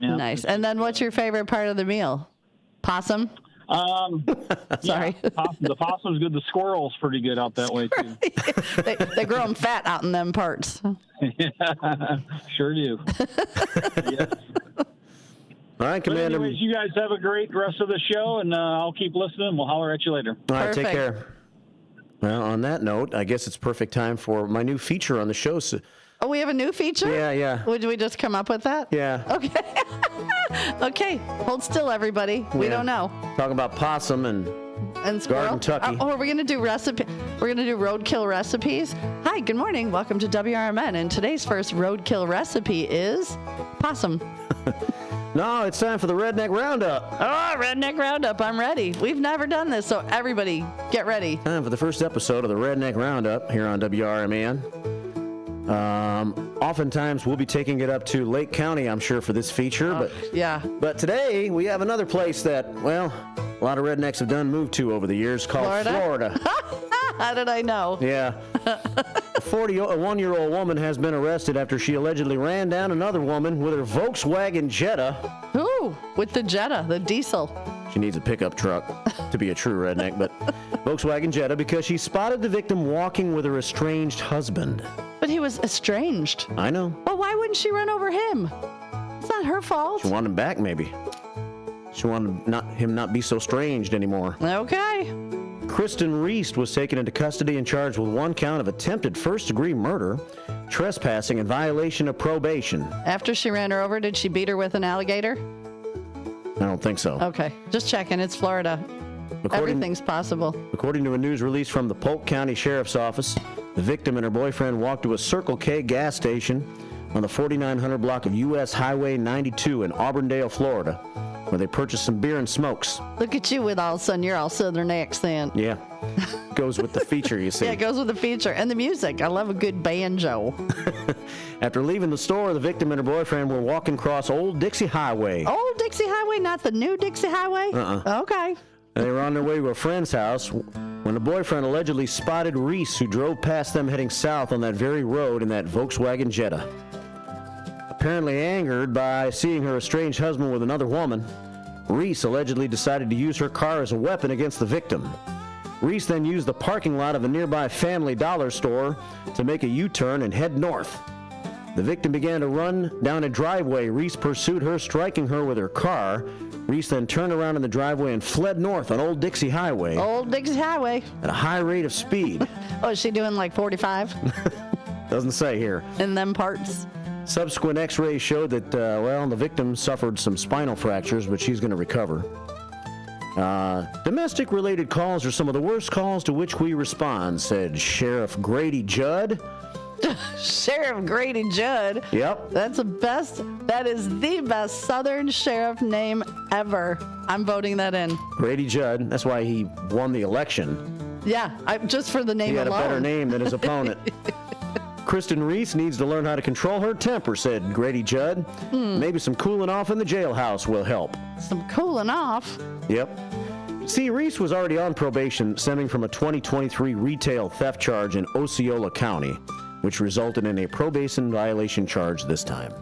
Nice. And then what's your favorite part of the meal? Possum? Sorry. The possum's good. The squirrel's pretty good out that way, too. they grow them fat out in them parts. Sure do. Yes. All right, Commander. Anyways, you guys have a great rest of the show, and I'll keep listening. We'll holler at you later. All right, take care. Well, on that note, I guess it's perfect time for my new feature on the show. Oh, we have a new feature? Yeah. Would we just come up with that? Yeah. Okay. Okay. Hold still, everybody. We don't know. Talking about possum and squirrel. garden tucky. Are we going to do recipe? We're going to do roadkill recipes. Hi, good morning. Welcome to WRMN. And today's first roadkill recipe is possum. No, it's time for the Redneck Roundup. Oh, Redneck Roundup. I'm ready. We've never done this, so everybody get ready. Time for the first episode of the Redneck Roundup here on WRMN. Oftentimes we'll be taking it up to Lake County, I'm sure, for this feature. But today we have another place that, well, a lot of rednecks have moved to over the years, called Florida. How did I know? Yeah. A 41-year-old woman has been arrested after she allegedly ran down another woman with her Volkswagen Jetta. Ooh, with the Jetta, the diesel. She needs a pickup truck to be a true redneck, but Volkswagen Jetta, because she spotted the victim walking with her estranged husband. But he was estranged. I know. Well, why wouldn't she run over him? It's not her fault. She wanted him back, maybe. She wanted him not be so estranged anymore. Okay. Kristen Reist was taken into custody and charged with 1 count of attempted first-degree murder, trespassing, and violation of probation. After she ran her over, did she beat her with an alligator? I don't think so. Okay, just checking. It's Florida. Everything's possible. According to a news release from the Polk County Sheriff's Office, the victim and her boyfriend walked to a Circle K gas station on the 4900 block of U.S. Highway 92 in Auburndale, Florida, where they purchased some beer and smokes. Look at you with all of a sudden, you're all Southern accent. Yeah. Goes with the feature, you see. Yeah, it goes with the feature. And the music. I love a good banjo. After leaving the store, the victim and her boyfriend were walking across Old Dixie Highway. Old Dixie Highway, not the new Dixie Highway? Okay. And they were on their way to a friend's house when the boyfriend allegedly spotted Reese, who drove past them heading south on that very road in that Volkswagen Jetta. Apparently angered by seeing her estranged husband with another woman, Reese allegedly decided to use her car as a weapon against the victim. Reese then used the parking lot of a nearby Family Dollar store to make a U-turn and head north. The victim began to run down a driveway. Reese pursued her, striking her with her car. Reese then turned around in the driveway and fled north on Old Dixie Highway. Old Dixie Highway. At a high rate of speed. Oh, is she doing like 45? Doesn't say here. In them parts. Subsequent x-rays showed that, the victim suffered some spinal fractures, but she's going to recover. Domestic-related calls are some of the worst calls to which we respond, said Sheriff Grady Judd. Sheriff Grady Judd. Yep. That is the best Southern sheriff name ever. I'm voting that in. Grady Judd. That's why he won the election. Yeah, just for the name alone. He had a better name than his opponent. Kristen Reese needs to learn how to control her temper, said Grady Judd. Maybe some cooling off in the jailhouse will help. Some cooling off? Yep. See, Reese was already on probation stemming from a 2023 retail theft charge in Osceola County, which resulted in a probation violation charge this time.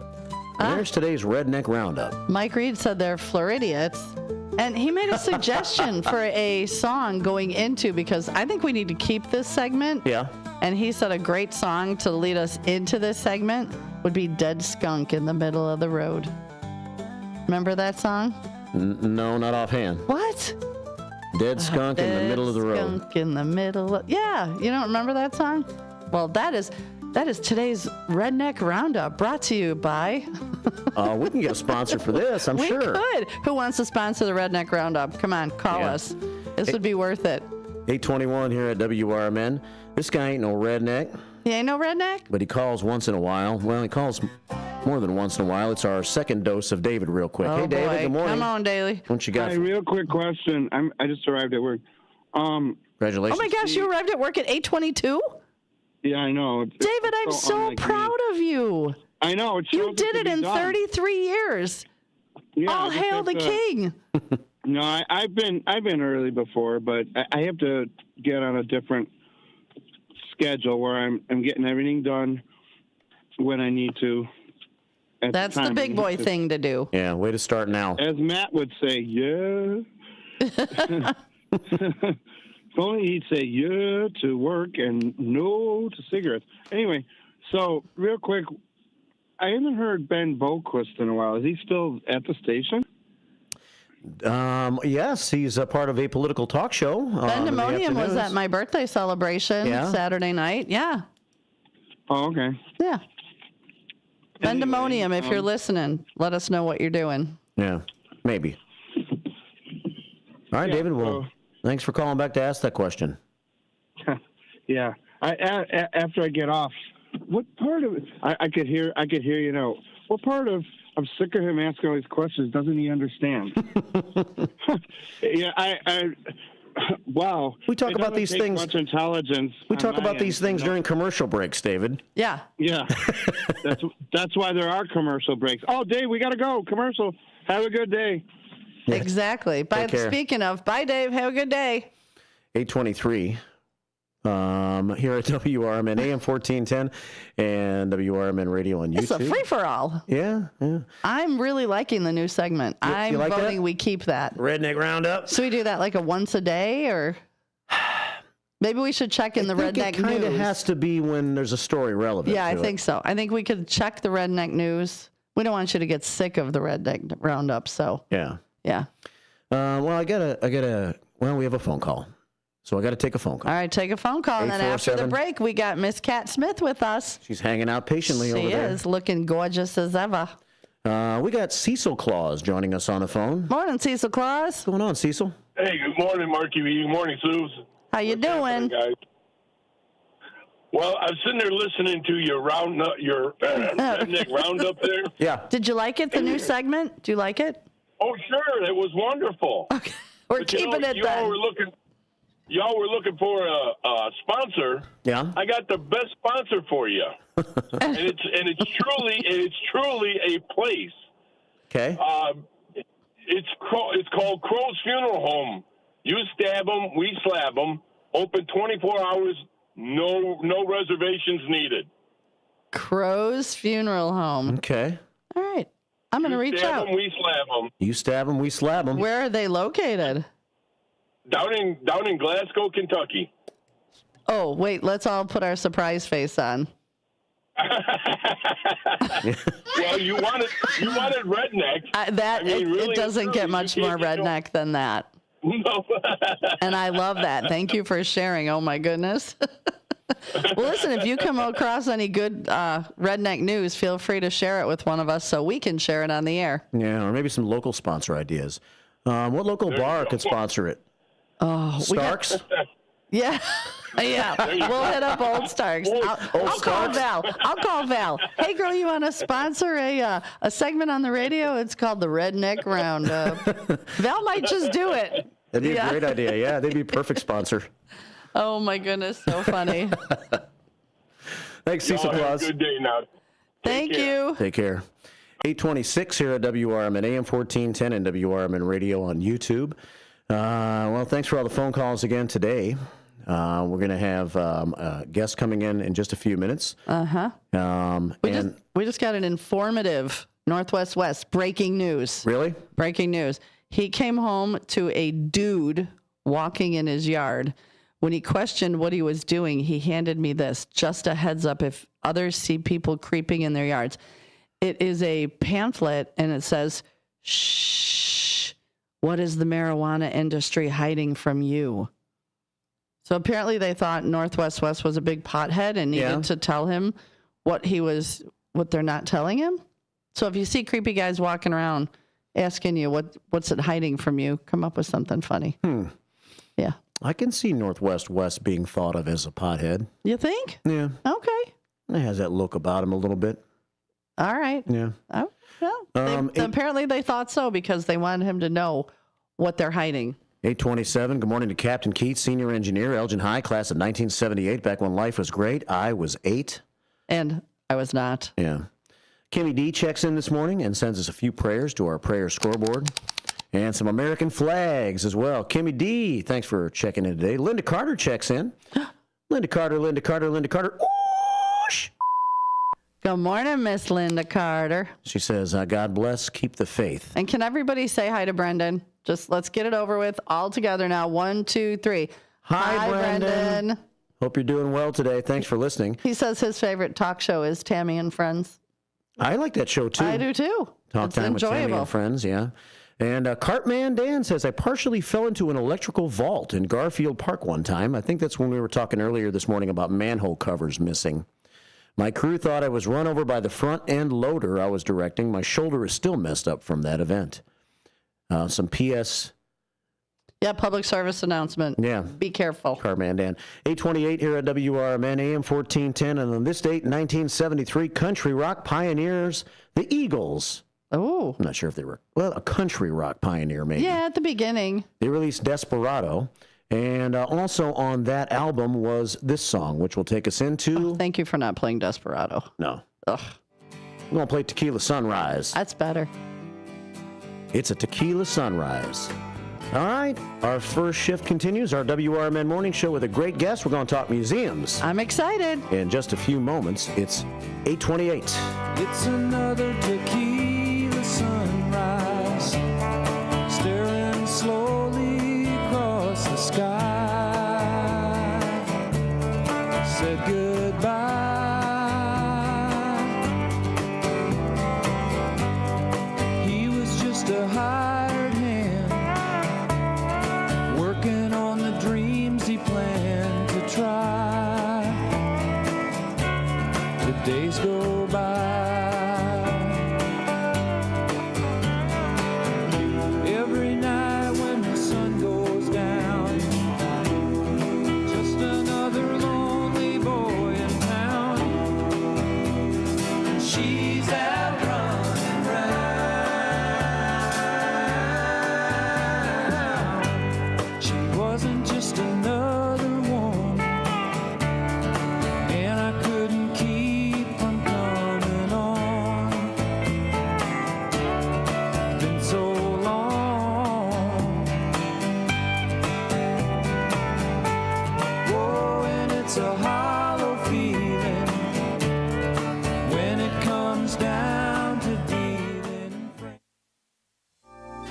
And there's today's Redneck Roundup. Mike Reed said they're Floridians. And he made a suggestion for a song going into, because I think we need to keep this segment. Yeah. And he said a great song to lead us into this segment would be Dead Skunk in the Middle of the Road. Remember that song? No, not offhand. What? Dead Skunk in the Middle of the Road. Dead Skunk in the Middle of... Yeah, you don't remember that song? Well, that is today's Redneck Roundup, brought to you by... We can get a sponsor for this, I'm sure. We could. Who wants to sponsor the Redneck Roundup? Come on, call us. This would be worth it. 821 here at WRMN. This guy ain't no redneck. He ain't no redneck? But he calls once in a while. Well, he calls more than once in a while. It's our second dose of David real quick. Oh, hey, David, boy. good morning. Come on, Daly. What you got? Hi, real quick question. I just arrived at work. Congratulations. Oh, my gosh, you arrived at work at 8:22? Yeah, I know. David, I'm so proud of you. I know. You did it in 33 years. Yeah, all hail the king. No, I've been early before, but I have to get on a different schedule where I'm getting everything done when I need to. That's the big boy thing to do. Yeah, way to start now. As Matt would say, yeah. If only he'd say yeah to work and no to cigarettes. Anyway, so real quick, I haven't heard Ben Boquist in a while. Is he still at the station? Yes, he's a part of a political talk show. Pandemonium was at my birthday celebration Saturday night. Yeah. Oh, okay. Yeah. Vendemonium, if you're listening, let us know what you're doing. Yeah, maybe. All right, David. Well, thanks for calling back to ask that question. Yeah. After I get off, what part of it? I could hear. What part of? I'm sick of him asking all these questions. Doesn't he understand? Yeah. Wow. We talk about these things. Much intelligence. We talk about these things during commercial breaks, David. Yeah. Yeah. That's why there are commercial breaks. Oh, Dave, we got to go. Commercial. Have a good day. Yeah. Exactly. Speaking of, bye, Dave. Have a good day. 8:23. Here at WRMN AM 1410 and WRMN Radio on YouTube. It's a free-for-all. Yeah. I'm really liking the new segment. I'm like voting that? we keep that. Redneck Roundup. So we do that like a once a day, or maybe we should check in the Redneck It kind of News. has to be when there's a story relevant. Yeah, I think so. I think we could check the Redneck News. We don't want you to get sick of the Redneck Roundup, so. Yeah. Well, we have a phone call. So I got to take a phone call. All right, take a phone call. And then after the break, we got Miss Cat Smith with us. She's hanging out patiently over there. She is, looking gorgeous as ever. We got Cecil Claus joining us on the phone. Morning, Cecil Claus. What's going on, Cecil? Hey, good morning, Marky. Good morning, Suze. How you doing? Guys? Well, I'm sitting there listening to your redneck roundup there. Yeah. Did you like it, the new segment? Do you like it? Oh, sure. It was wonderful. Okay. We're keeping it then. Y'all were looking for a sponsor. Yeah. I got the best sponsor for you, and it's truly a place. Okay. It's called Crow's Funeral Home. You stab them, we slab them. Open 24 hours. No reservations needed. Crow's Funeral Home. Okay. All right. I'm going to reach out. You stab them, we slab them. You stab them, we slab them. Where are they located? Down in Glasgow, Kentucky. Oh, wait, let's all put our surprise face on. Well, you wanted redneck. It doesn't get much more redneck than that. No. And I love that. Thank you for sharing. Oh, my goodness. Well, listen, if you come across any good redneck news, feel free to share it with one of us so we can share it on the air. Yeah, or maybe some local sponsor ideas. What local bar could sponsor it? Oh, Starks? Yeah. We'll hit up Old Starks. I'll call Val. Hey, girl, you want to sponsor a segment on the radio? It's called the Redneck Roundup. Val might just do it. That'd be a great idea. Yeah, they'd be a perfect sponsor. Oh, my goodness. So funny. Thanks, Cecil Claus. Have a good day now. Thank you. Take care. 8:26 here at WRMN AM 1410 and WRMN Radio on YouTube. Well, thanks for all the phone calls again today. We're going to have guests coming in just a few minutes. We just got an informative Northwest West breaking news. Really? Breaking news. He came home to a dude walking in his yard. When he questioned what he was doing, he handed me this. Just a heads up if others see people creeping in their yards. It is a pamphlet, and it says, "Shh, what is the marijuana industry hiding from you?" So apparently they thought Northwest West was a big pothead and needed to tell him what they're not telling him. So if you see creepy guys walking around asking you what's it hiding from you, come up with something funny. Yeah. I can see Northwest West being thought of as a pothead. You think? Yeah. Okay. It has that look about him a little bit. All right. Yeah. Oh, well, apparently they thought so because they wanted him to know what they're hiding. 8:27. Good morning to Captain Keats, senior engineer, Elgin High, class of 1978, back when life was great. I was 8. And I was not. Yeah. Kimmy D checks in this morning and sends us a few prayers to our prayer scoreboard. And some American flags as well. Kimmy D, thanks for checking in today. Linda Carter checks in. Linda Carter. Oosh! Good morning, Miss Linda Carter. She says, God bless, keep the faith. And can everybody say hi to Brendan? Just let's get it over with all together now. 1, 2, 3. Hi, Brendan. Hope you're doing well today. Thanks for listening. He says his favorite talk show is Tammy and Friends. I like that show, too. I do, too. Talk time with Tammy and Friends, yeah. And Cartman Dan says, I partially fell into an electrical vault in Garfield Park one time. I think that's when we were talking earlier this morning about manhole covers missing. My crew thought I was run over by the front end loader I was directing. My shoulder is still messed up from that event. Some PS. Yeah, public service announcement. Yeah. Be careful. Carman Dan. 828 here at WRMN, AM 1410. And on this date, 1973, country rock pioneers, the Eagles. Oh. I'm not sure if they were, well, a country rock pioneer, maybe. Yeah, at the beginning. They released Desperado. And also on that album was this song, which will take us into... Oh, thank you for not playing Desperado. No. Ugh. We're going to play Tequila Sunrise. That's better. It's a Tequila Sunrise. All right. Our first shift continues, our WRMN morning show with a great guest. We're going to talk museums. I'm excited. In just a few moments, it's 8:28. It's another tequila sunrise, staring slowly across the sky. Said goodbye. He was just a hired hand, working on the dreams he planned to try. The days go by. Every night when the sun goes down, just another lonely boy in town. She's out running round. She wasn't just another one, and I couldn't keep from coming on. Been so long. Oh, and it's a hollow feeling when it comes down to dealing.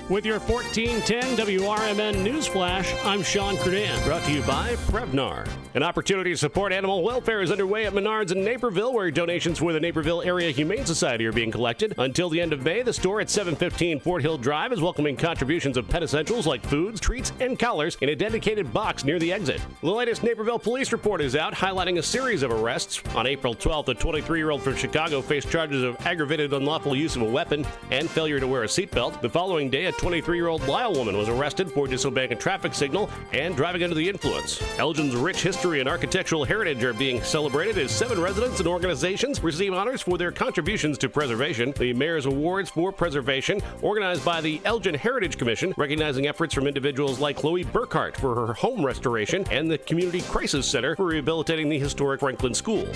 With your 1410 WRMN News Flash, I'm Sean Kernan. Brought to you by Prevnar. An opportunity to support animal welfare is underway at Menards in Naperville, where donations for the Naperville Area Humane Society are being collected. Until the end of May, the store at 715 Fort Hill Drive is welcoming contributions of pet essentials like foods, treats, and collars in a dedicated box near the exit. The latest Naperville police report is out, highlighting a series of arrests. On April 12th, a 23-year-old from Chicago faced charges of aggravated unlawful use of a weapon and failure to wear a seatbelt. The following day, a 23-year-old Lyle woman was arrested for disobeying a traffic signal and driving under the influence. Elgin's rich history and architectural heritage are being celebrated as 7 residents and organizations receive honors for their contributions to preservation. The Mayor's Awards for Preservation, organized by the Elgin Heritage Commission, recognizing efforts from individuals like Chloe Burkhart for her home restoration and the Community Crisis Center for rehabilitating the historic Franklin School.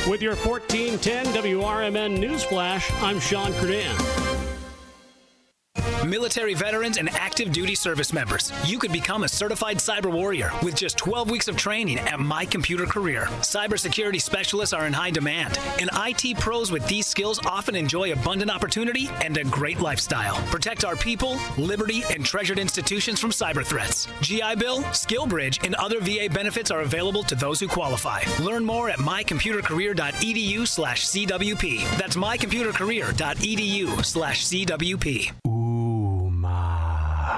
With your 1410 WRMN News Flash, I'm Sean Kernan. Military veterans and active duty service members, you could become a certified cyber warrior with just 12 weeks of training at My Computer Career. Cybersecurity specialists are in high demand, and IT pros with these skills often enjoy abundant opportunity and a great lifestyle. Protect our people, liberty, and treasured institutions from cyber threats. GI Bill, SkillBridge, and other VA benefits are available to those who qualify. Learn more at mycomputercareer.edu/CWP. That's mycomputercareer.edu/CWP.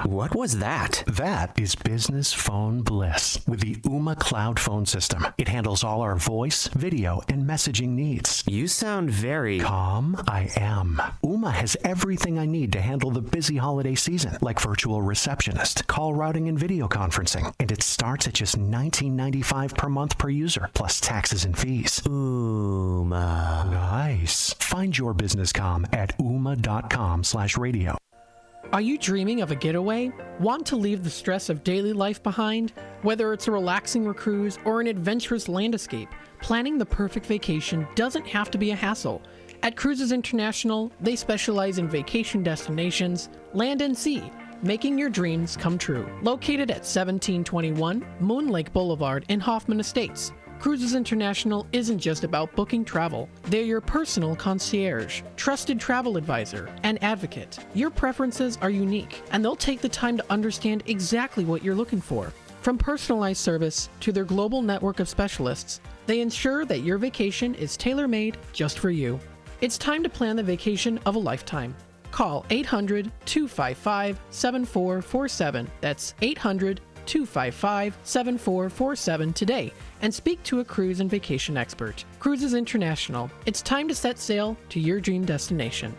What was that? That is business phone bliss with the Ooma Cloud Phone System. It handles all our voice, video, and messaging needs. You sound very calm. I am. Ooma has everything I need to handle the busy holiday season, like virtual receptionist, call routing, and video conferencing. And it starts at just $19.95 per month per user, plus taxes and fees. Ooma. Nice. Find your business comm at ooma.com/radio. Are you dreaming of a getaway? Want to leave the stress of daily life behind? Whether it's a relaxing cruise or an adventurous land escape, planning the perfect vacation doesn't have to be a hassle. At Cruises International, they specialize in vacation destinations, land and sea, making your dreams come true. Located at 1721 Moon Lake Boulevard in Hoffman Estates, Cruises International isn't just about booking travel. They're your personal concierge, trusted travel advisor, and advocate. Your preferences are unique, and they'll take the time to understand exactly what you're looking for. From personalized service to their global network of specialists, they ensure that your vacation is tailor-made just for you. It's time to plan the vacation of a lifetime. Call 800-255-7447. That's 800 255-7447 today and speak to a cruise and vacation expert. Cruises International. It's time to set sail to your dream destination.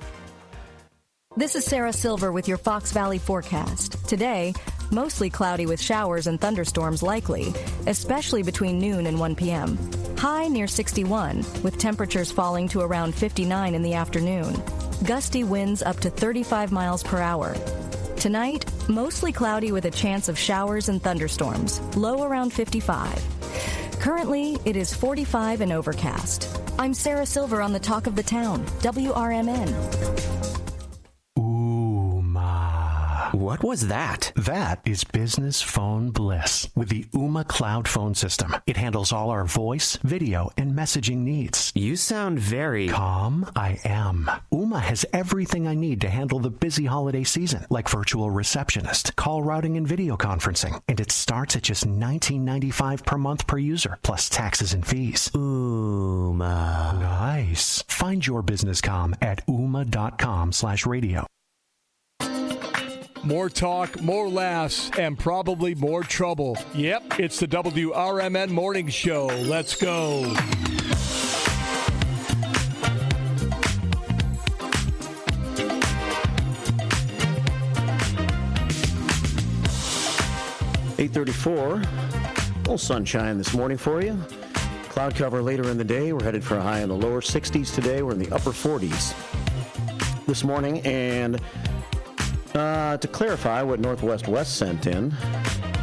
This is Sarah Silver with your Fox Valley forecast. Today, mostly cloudy with showers and thunderstorms likely, especially between noon and 1 p.m. High near 61, with temperatures falling to around 59 in the afternoon. Gusty winds up to 35 miles per hour. Tonight, mostly cloudy with a chance of showers and thunderstorms, low around 55. Currently, it is 45 and overcast. I'm Sarah Silver on the Talk of the Town, WRMN. What was that? That is business phone bliss with the Ooma cloud phone system. It handles all our voice, video, and messaging needs. You sound very calm. I am. Ooma has everything I need to handle the busy holiday season, like virtual receptionist, call routing, and video conferencing. And it starts at just $19.95 per month per user, plus taxes and fees. Ooma. Nice. Find your business comm at ooma.com/radio. More talk, more laughs, and probably more trouble. Yep, it's the WRMN Morning Show. Let's go. $8:34. A little sunshine this morning for you. Cloud cover later in the day. We're headed for a high in the lower 60s today. We're in the upper 40s this morning. And to clarify what Northwest West sent in,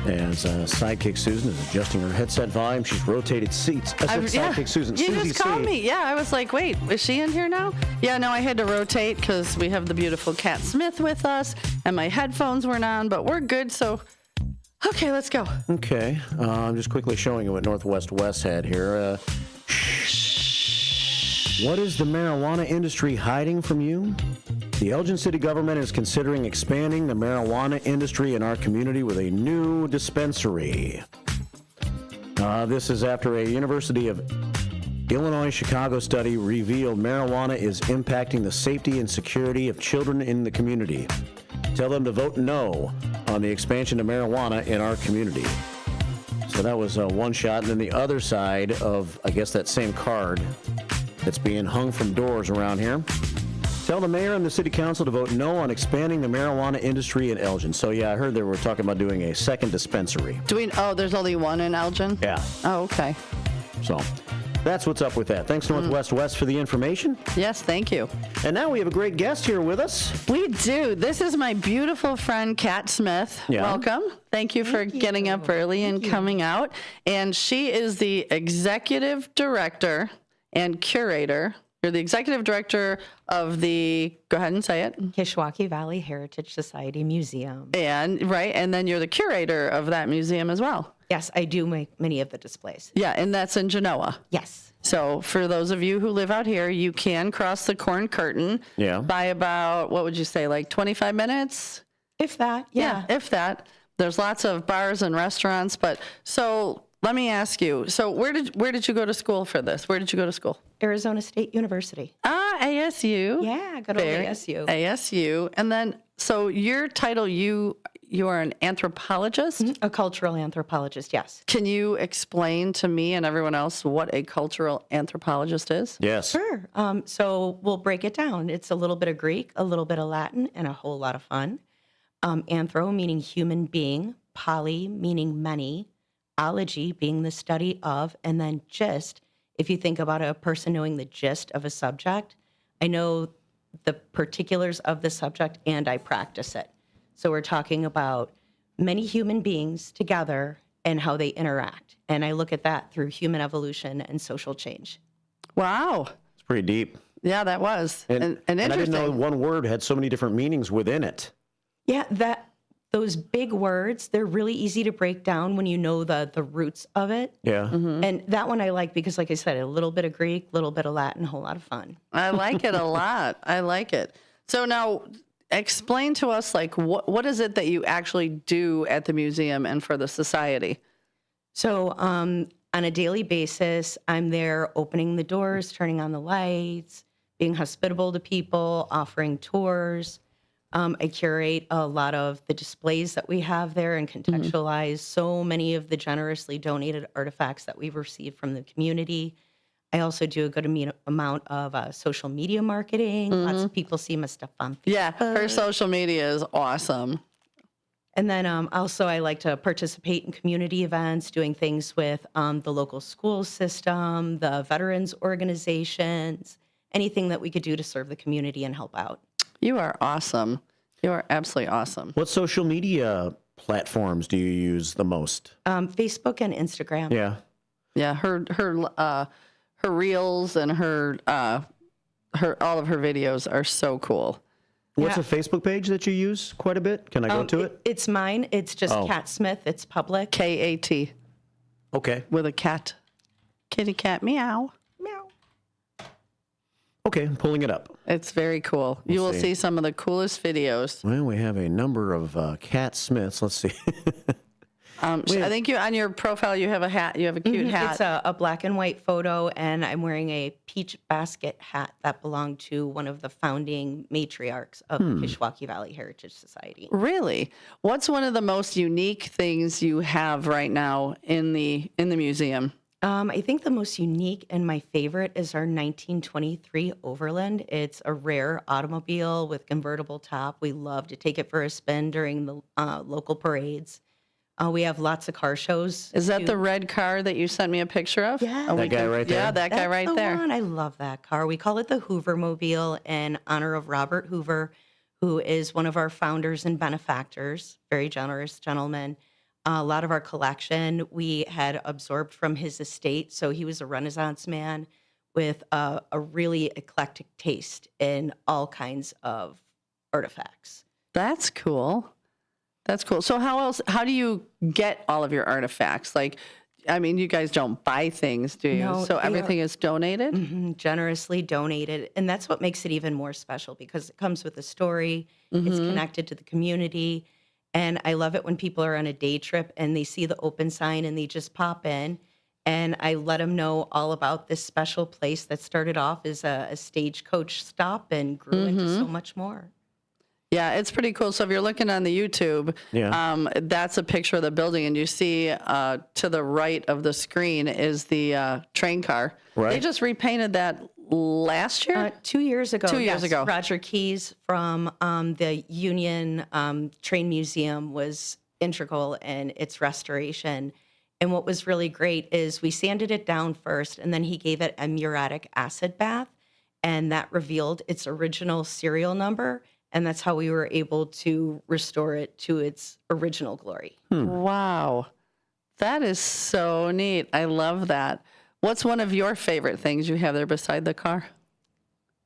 as Sidekick Susan is adjusting her headset volume, she's rotated seats. Sidekick Susan. You Susie just called C. me. Yeah, I was like, wait, is she in here now? Yeah, no, I had to rotate because we have the beautiful Kat Smith with us, and my headphones weren't on, but we're good, so okay, let's go. Okay. I'm just quickly showing you what Northwest West had here. What is the marijuana industry hiding from you? The Elgin City government is considering expanding the marijuana industry in our community with a new dispensary. This is after a University of Illinois Chicago study revealed marijuana is impacting the safety and security of children in the community. Tell them to vote no on the expansion of marijuana in our community. So that was one shot. And then the other side of, I guess, that same card that's being hung from doors around here. Tell the mayor and the city council to vote no on expanding the marijuana industry in Elgin. So, yeah, I heard they were talking about doing a second dispensary. There's only one in Elgin? Yeah. Oh, okay. So, that's what's up with that. Thanks, Northwest West, for the information. Yes, thank you. And now we have a great guest here with us. We do. This is my beautiful friend, Kat Smith. Yeah. Welcome. Thank you for getting up early and coming out. And she is the executive director and curator. You're the executive director of the, go ahead and say it. Kishwaukee Valley Heritage Society Museum. And then you're the curator of that museum as well. Yes, I do make many of the displays. Yeah, and that's in Genoa. Yes. So for those of you who live out here, you can cross the Corn Curtain by about, what would you say, like 25 minutes? If that, yeah. If that. There's lots of bars and restaurants, but so let me ask you. So where did you go to school for this? Where did you go to school? Arizona State University. Ah, ASU. Yeah, good old ASU. ASU. And then, so your title, you are an anthropologist? Mm-hmm. A cultural anthropologist, yes. Can you explain to me and everyone else what a cultural anthropologist is? Yes. Sure. So we'll break it down. It's a little bit of Greek, a little bit of Latin, and a whole lot of fun. Anthro meaning human being, poly meaning many, ology being the study of, and then gist. If you think about a person knowing the gist of a subject, I know the particulars of the subject and I practice it. So we're talking about many human beings together and how they interact. And I look at that through human evolution and social change. Wow. It's pretty deep. Yeah, that was. And interesting. And I didn't know one word had so many different meanings within it. Yeah, those big words, they're really easy to break down when you know the roots of it. Yeah. Mm-hmm. And that one I like because, like I said, a little bit of Greek, a little bit of Latin, a whole lot of fun. I like it a lot. I like it. So now explain to us, like, what is it that you actually do at the museum and for the society? So on a daily basis, I'm there opening the doors, turning on the lights, being hospitable to people, offering tours. I curate a lot of the displays that we have there and contextualize so many of the generously donated artifacts that we've received from the community. I also do a good amount of social media marketing. Lots of people see my stuff on Facebook. Yeah, her social media is awesome. And then also I like to participate in community events, doing things with the local school system, the veterans organizations, anything that we could do to serve the community and help out. You are awesome. You are absolutely awesome. What social media platforms do you use the most? Facebook and Instagram. Yeah. Yeah, her reels and her all of her videos are so cool. What's a Facebook page that you use quite a bit? Can I go to it? It's mine. It's just Cat Smith. It's public. K-A-T. Okay. With a cat. Kitty cat meow. Okay, I'm pulling it up. It's very cool. You will see some of the coolest videos. Well, we have a number of Cat Smiths. Let's see. I think on your profile you have a hat. You have a cute hat. It's a black and white photo, and I'm wearing a peach basket hat that belonged to one of the founding matriarchs of the Kishwaukee Valley Heritage Society. Really? What's one of the most unique things you have right now in the museum? I think the most unique and my favorite is our 1923 Overland. It's a rare automobile with convertible top. We love to take it for a spin during the local parades. We have lots of car shows. Is that the red car that you sent me a picture of? Yeah. That guy right there? Yeah, that guy right there. One. I love that car. We call it the Hoovermobile in honor of Robert Hoover, who is one of our founders and benefactors, very generous gentleman. A lot of our collection we had absorbed from his estate, so he was a Renaissance man with a really eclectic taste in all kinds of artifacts. That's cool. That's cool. So how do you get all of your artifacts? Like, I mean, you guys don't buy things, do you? No, so everything is donated? Generously donated. And that's what makes it even more special because it comes with a story. It's connected to the community. And I love it when people are on a day trip and they see the open sign and they just pop in. And I let them know all about this special place that started off as a stagecoach stop and grew into so much more. Yeah, it's pretty cool. So if you're looking on the YouTube, that's a picture of the building, and you see to the right of the screen is the train car. Right. They just repainted that last year? 2 years ago. 2 years ago. Roger Keyes from the Union Train Museum was integral in its restoration. And what was really great is we sanded it down first, and then he gave it a muriatic acid bath, and that revealed its original serial number. And that's how we were able to restore it to its original glory. Wow. That is so neat. I love that. What's one of your favorite things you have there beside the car?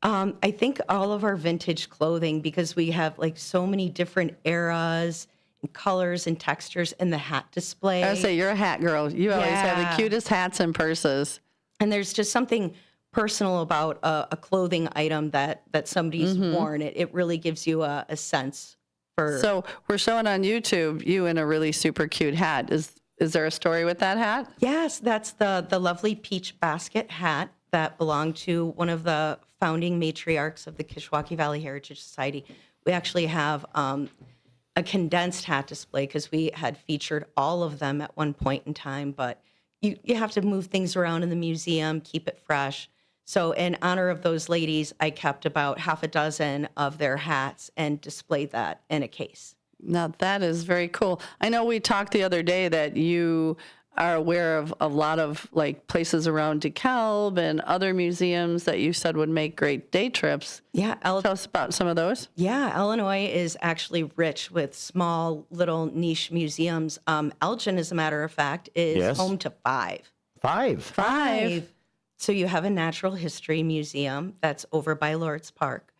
I think all of our vintage clothing, because we have like so many different eras and colors and textures in the hat display. I would say you're a hat girl. You always have the cutest hats and purses. And there's just something personal about a clothing item that somebody's worn. It really gives you a sense for. So we're showing on YouTube you in a really super cute hat. Is there a story with that hat? Yes, that's the lovely peach basket hat that belonged to one of the founding matriarchs of the Kishwaukee Valley Heritage Society. We actually have a condensed hat display because we had featured all of them at one point in time, but you have to move things around in the museum, keep it fresh. So in honor of those ladies, I kept about half a dozen of their hats and displayed that in a case. Now, that is very cool. I know we talked the other day that you are aware of a lot of like places around DeKalb and other museums that you said would make great day trips. Yeah. Tell us about some of those. Yeah. Illinois is actually rich with small little niche museums. Elgin, as a matter of fact, is home to five. Five? So you have a natural history museum that's over by Lord's Park.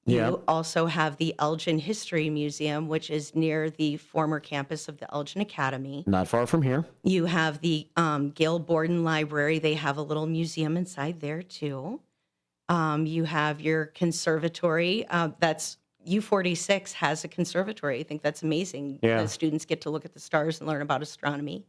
You also have the Elgin History Museum, which is near the former campus of the Elgin Academy. Not far from here. You have the Gail Borden Library. They have a little museum inside there, too. You have your conservatory. That's U46 has a conservatory. I think that's amazing. Yeah. The students get to look at the stars and learn about astronomy.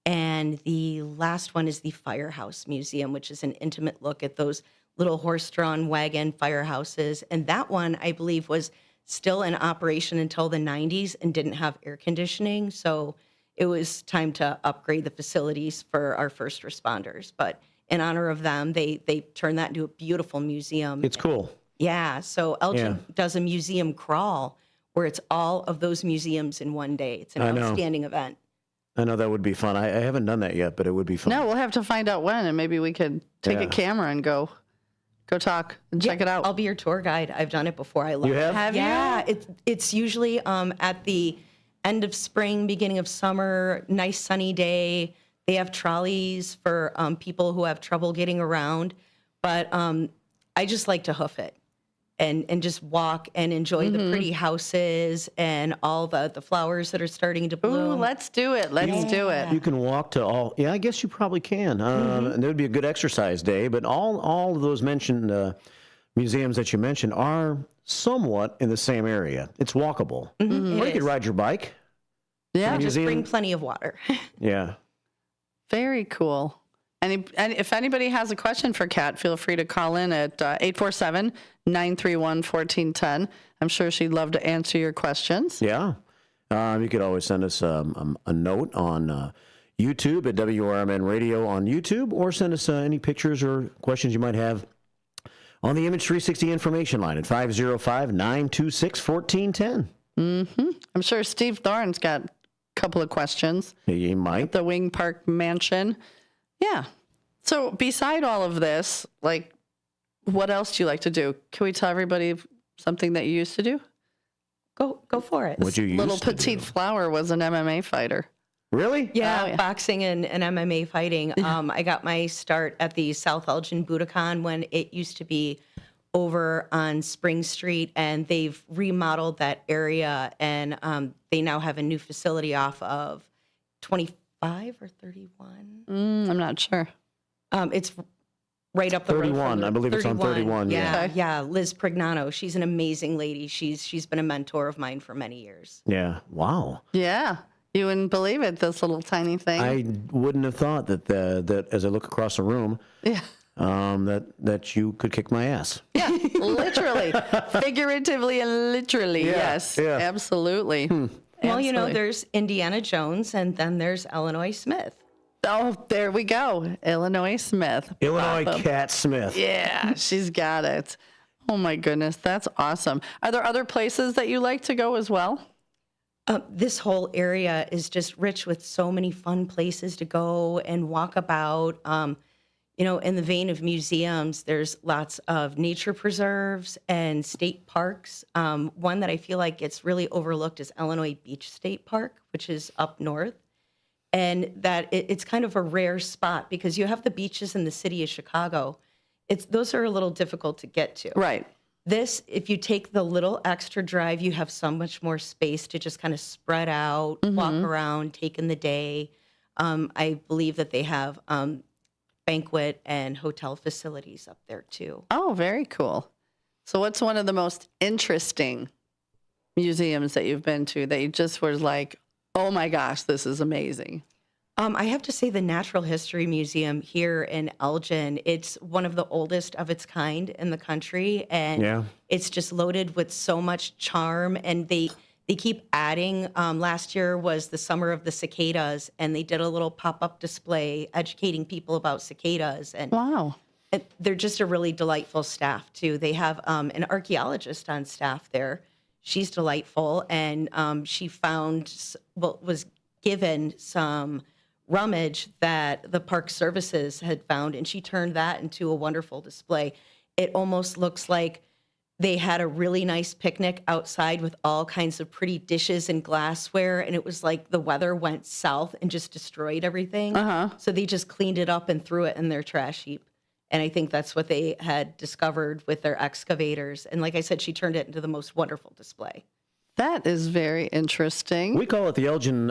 And the last one is the Firehouse Museum, which is an intimate look at those little horse-drawn wagon firehouses. And that one, I believe, was still in operation until the 90s and didn't have air conditioning. So it was time to upgrade the facilities for our first responders. But in honor of them, they turned that into a beautiful museum. It's cool. Yeah. So Elgin does a museum crawl where it's all of those museums in one day. It's an outstanding event. I know that would be fun. I haven't done that yet, but it would be fun. No, we'll have to find out when, and maybe we could take a camera and go talk and check it out. I'll be your tour guide. I've done it before. I love it. Have you? It's usually at the end of spring, beginning of summer, nice sunny day. They have trolleys for people who have trouble getting around. But I just like to hoof it and just walk and enjoy the pretty houses and all the flowers that are starting to bloom. Ooh, let's do it. Let's do it. You can walk to all. Yeah, I guess you probably can. And it would be a good exercise day. But all of those mentioned museums that you mentioned are somewhat in the same area. It's walkable. Or you could ride your bike. Yeah, just bring plenty of water. Yeah. Very cool. And if anybody has a question for Kat, feel free to call in at 847-931-1410. I'm sure she'd love to answer your questions. Yeah. You could always send us a note on YouTube at WRMN Radio on YouTube, or send us any pictures or questions you might have on the Image 360 information line at 505-926-1410. I'm sure Steve Thorne's got a couple of questions. He might. The Wing Park Mansion. Yeah. So beside all of this, like, what else do you like to do? Can we tell everybody something that you used to do? Go for it. What you used Little to Petite do? Flower was an MMA fighter. Really? Yeah, boxing and MMA fighting. I got my start at the South Elgin Budokan when it used to be over on Spring Street, and they've remodeled that area, and they now have a new facility off of 25 or 31. I'm not sure. It's right up the road. 31. I believe it's on 31. Yeah. Liz Prignano. She's an amazing lady. She's been a mentor of mine for many years. Yeah. Wow. Yeah. You wouldn't believe it, this little tiny thing. I wouldn't have thought that as I look across the room, that you could kick my ass. Yeah, literally. Figuratively and literally, yes. Yeah. Absolutely. Well, Absolutely. there's Indiana Jones, and then there's Illinois Smith. Oh, there we go. Illinois Smith. Illinois Awesome. Cat Smith. Yeah, she's got it. Oh, my goodness. That's awesome. Are there other places that you like to go as well? This whole area is just rich with so many fun places to go and walk about. In the vein of museums, there's lots of nature preserves and state parks. One that I feel like gets really overlooked is Illinois Beach State Park, which is up north. And that it's kind of a rare spot because you have the beaches in the city of Chicago. Those are a little difficult to get to. Right. This, if you take the little extra drive, you have so much more space to just kind of spread out, walk around, take in the day. I believe that they have banquet and hotel facilities up there too. Oh, very cool. So what's one of the most interesting museums that you've been to that you just were like, oh my gosh, this is amazing? I have to say the Natural History Museum here in Elgin, it's one of the oldest of its kind in the country, and it's just loaded with so much charm, and they keep adding. Last year was the Summer of the Cicadas, and they did a little pop-up display educating people about cicadas. And wow. They're just a really delightful staff, too. They have an archaeologist on staff there. She's delightful, and she was given some rummage that the Park Services had found, and she turned that into a wonderful display. It almost looks like they had a really nice picnic outside with all kinds of pretty dishes and glassware, and it was like the weather went south and just destroyed everything. So they just cleaned it up and threw it in their trash heap. And I think that's what they had discovered with their excavators. And like I said, she turned it into the most wonderful display. That is very interesting. We call it the Elgin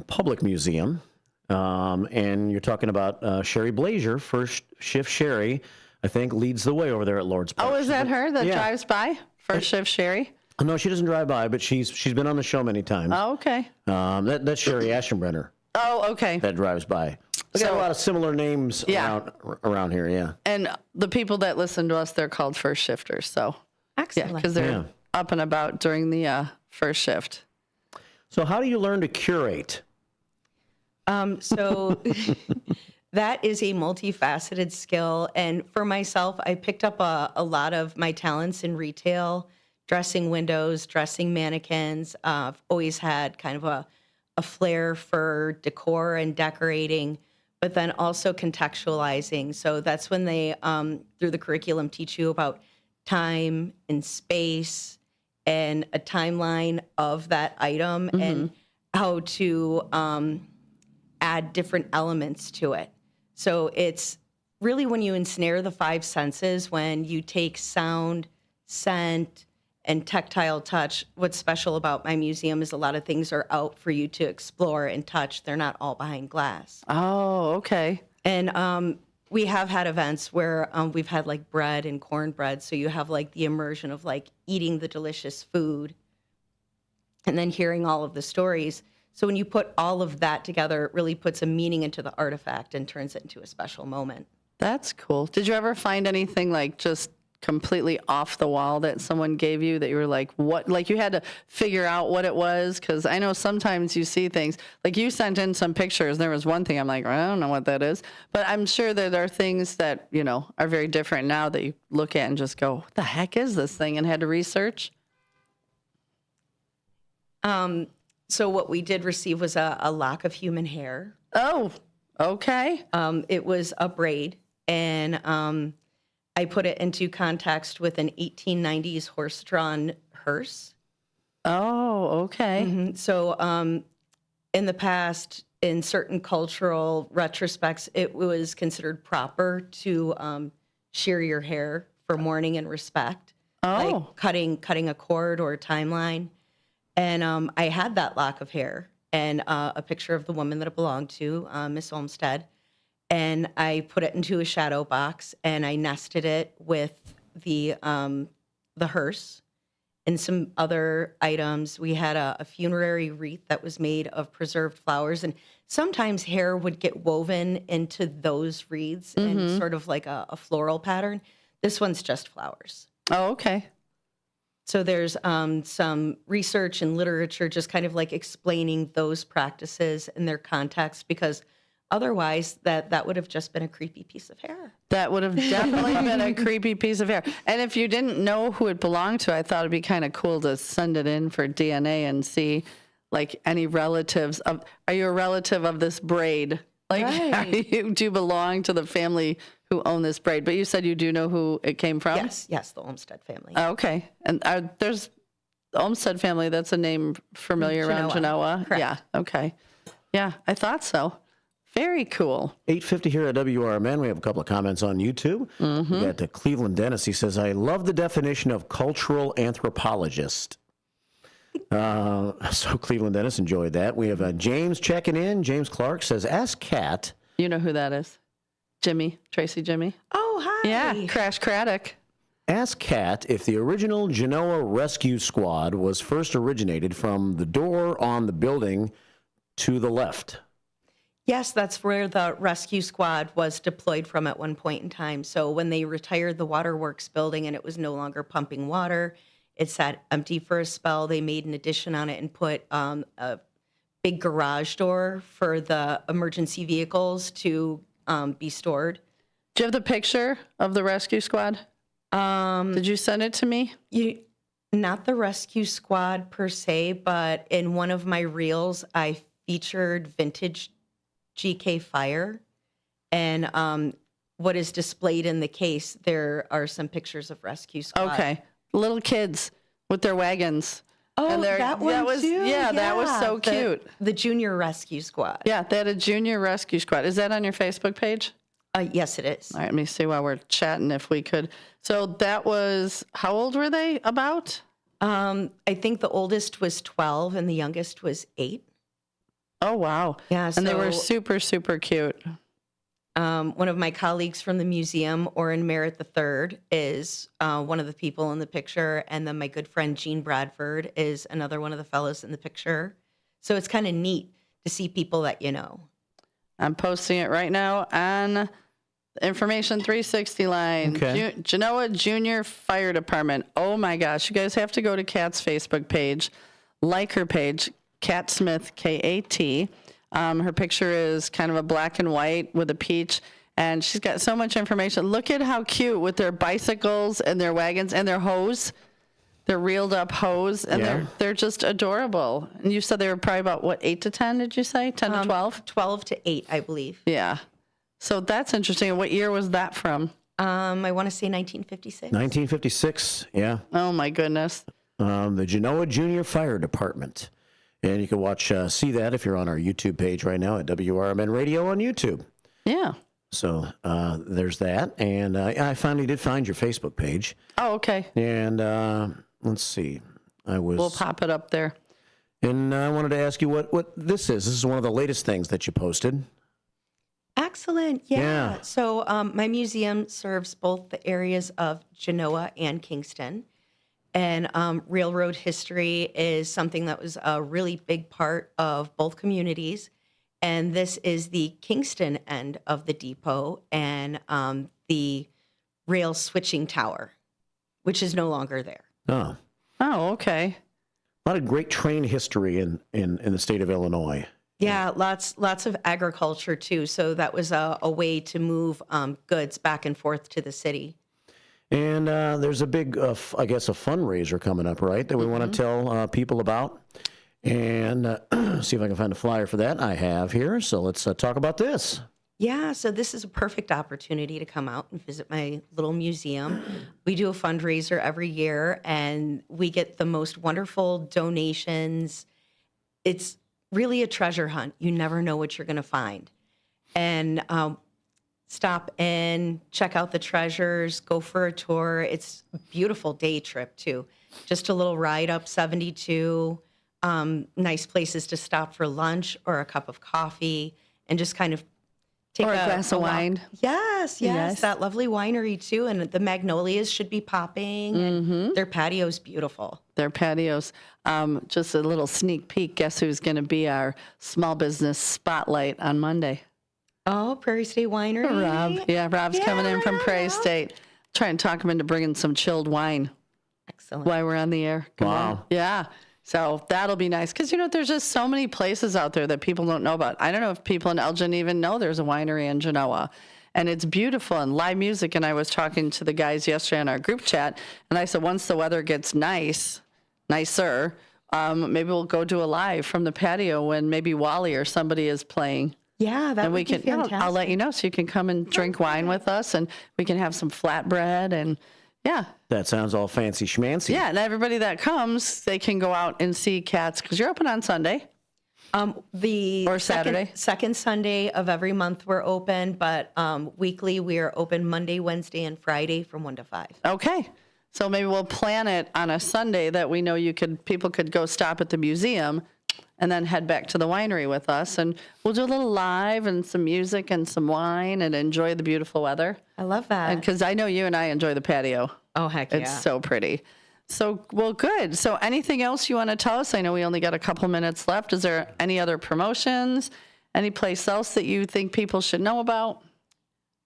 Public Museum. And you're talking about Sherry Blazer, First Shift Sherry, I think, leads the way over there at Lord's Park. Oh, is that her that drives by? First Shift Sherry? No, she doesn't drive by, but she's been on the show many times. Oh, okay. That's Sherry Aschenbrenner. Oh, okay. That drives by. We got a lot of similar names around here, yeah. And the people that listen to us, they're called First Shifters, so. Excellent. Yeah, because they're up and about during the first shift. So how do you learn to curate? So that is a multifaceted skill. And for myself, I picked up a lot of my talents in retail, dressing windows, dressing mannequins. I've always had kind of a flair for decor and decorating, but then also contextualizing. So that's when they, through the curriculum, teach you about time and space and a timeline of that item and how to add different elements to it. So it's really when you ensnare the five senses, when you take sound, scent, and tactile touch. What's special about my museum is a lot of things are out for you to explore and touch. They're not all behind glass. Oh, okay. And we have had events where we've had like bread and cornbread. So you have like the immersion of like eating the delicious food and then hearing all of the stories. So when you put all of that together, it really puts a meaning into the artifact and turns it into a special moment. That's cool. Did you ever find anything like just completely off the wall that someone gave you that you were like, what? Like you had to figure out what it was? Because I know sometimes you see things, like you sent in some pictures. There was one thing I'm like, I don't know what that is. But I'm sure that there are things that, you know, are very different now that you look at and just go, what the heck is this thing? And had to research. So what we did receive was a lock of human hair. Oh, okay. It was a braid, and I put it into context with an 1890s horse-drawn hearse. Oh, okay. So in the past, in certain cultural retrospects, it was considered proper to shear your hair for mourning and respect, like cutting a cord or a timeline. And I had that lock of hair and a picture of the woman that it belonged to, Miss Olmsted. And I put it into a shadow box and I nested it with the hearse and some other items. We had a funerary wreath that was made of preserved flowers. And sometimes hair would get woven into those wreaths in sort of like a floral pattern. This one's just flowers. Oh, okay. So there's some research and literature just kind of like explaining those practices in their context, because otherwise that would have just been a creepy piece of hair. That would have definitely been a creepy piece of hair. And if you didn't know who it belonged to, I thought it'd be kind of cool to send it in for DNA and see like any relatives of, are you a relative of this braid? Like, do you belong to the family who own this braid? But you said you do know who it came from? Yes, the Olmsted family. Oh, okay. And there's the Olmsted family, that's a name familiar around Genoa? Correct. Yeah, okay. Yeah, I thought so. Very cool. 8:50 here at WRMN. We have a couple of comments on YouTube. We got Cleveland Dennis. He says, I love the definition of cultural anthropologist. So Cleveland Dennis enjoyed that. We have James checking in. James Clark says, ask Kat. You know who that is? Jimmy, Tracy Jimmy. Oh, hi. Yeah, Crash Craddock. Ask Kat if the original Genoa Rescue Squad was first originated from the door on the building to the left. Yes, that's where the rescue squad was deployed from at one point in time. So when they retired the waterworks building and it was no longer pumping water, it sat empty for a spell. They made an addition on it and put a big garage door for the emergency vehicles to be stored. Do you have the picture of the rescue squad? Did you send it to me? Not the rescue squad per se, but in one of my reels, I featured vintage GK Fire, and what is displayed in the case, there are some pictures of rescue squad. Okay, little kids with their wagons. Oh, and that was too. Yeah, that was so cute. The junior rescue squad. Yeah, they had a junior rescue squad. Is that on your Facebook page? Yes, it is. All right, let me see while we're chatting if we could. So that was, how old were they about? I think the oldest was 12 and the youngest was 8. Oh, wow. Yeah, and they were super, super cute. One of my colleagues from the museum, Orrin Merritt III, is one of the people in the picture. And then my good friend, Jean Bradford, is another one of the fellows in the picture. So it's kind of neat to see people that you know. I'm posting it right now on Information 360 line. Okay. Genoa Junior Fire Department. Oh my gosh. You guys have to go to Kat's Facebook page. Like her page, Kat Smith, K-A-T. Her picture is kind of a black and white with a peach. And she's got so much information. Look at how cute with their bicycles and their wagons and their hose. They're reeled up hose, and they're just adorable. And you said they were probably about, 8 to 10, did you say? 10 to 12? 12 to 8, I believe. Yeah. So that's interesting. What year was that from? I want to say 1956. 1956, yeah. Oh, my goodness. The Genoa Junior Fire Department. And you can see that if you're on our YouTube page right now at WRMN Radio on YouTube. Yeah. So there's that. And I finally did find your Facebook page. Oh, okay. And let's see. We'll pop it up there. And I wanted to ask you what this is. This is one of the latest things that you posted. Excellent. Yeah. So my museum serves both the areas of Genoa and Kingston. And railroad history is something that was a really big part of both communities. And this is the Kingston end of the depot and the rail switching tower, which is no longer there. Oh. Oh, okay. A lot of great train history in the state of Illinois. Yeah, lots of agriculture too. So that was a way to move goods back and forth to the city. And there's a big, a fundraiser coming up, right, that we want to tell people about. And see if I can find a flyer for that. I have here. So let's talk about this. Yeah, so this is a perfect opportunity to come out and visit my little museum. We do a fundraiser every year, and we get the most wonderful donations. It's really a treasure hunt. You never know what you're going to find. And stop in, check out the treasures, go for a tour. It's a beautiful day trip, too. Just a little ride up 72. Nice places to stop for lunch or a cup of coffee and just kind of take a glass of wine. Yes. That lovely winery too. And the magnolias should be popping. And their patio's beautiful. Their patios. Just a little sneak peek. Guess who's going to be our small business spotlight on Monday? Oh, Prairie State Winery. Rob. Yeah, Rob's coming in from Prairie State. Try and talk him into bringing some chilled wine. Excellent. While we're on the air. Wow. Yeah. So that'll be nice because, there's just so many places out there that people don't know about. I don't know if people in Elgin even know there's a winery in Genoa. And it's beautiful and live music. And I was talking to the guys yesterday in our group chat. And I said, once the weather gets nicer, maybe we'll go do a live from the patio when maybe Wally or somebody is playing. Yeah, that would be fantastic. I'll let you know so you can come and drink wine with us. And we can have some flatbread and... Yeah. That sounds all fancy schmancy. Yeah, and everybody that comes, they can go out and see cats because you're open on Sunday. Or Saturday. Second Sunday of every month we're open, but weekly we are open Monday, Wednesday, and Friday from 1 to 5. Okay. So maybe we'll plan it on a Sunday that we know people could go stop at the museum and then head back to the winery with us. And we'll do a little live and some music and some wine and enjoy the beautiful weather. I love that. Because I know you and I enjoy the patio. Oh, heck yeah. It's so pretty. So, well, good. So anything else you want to tell us? I know we only got a couple minutes left. Is there any other promotions? Any place else that you think people should know about?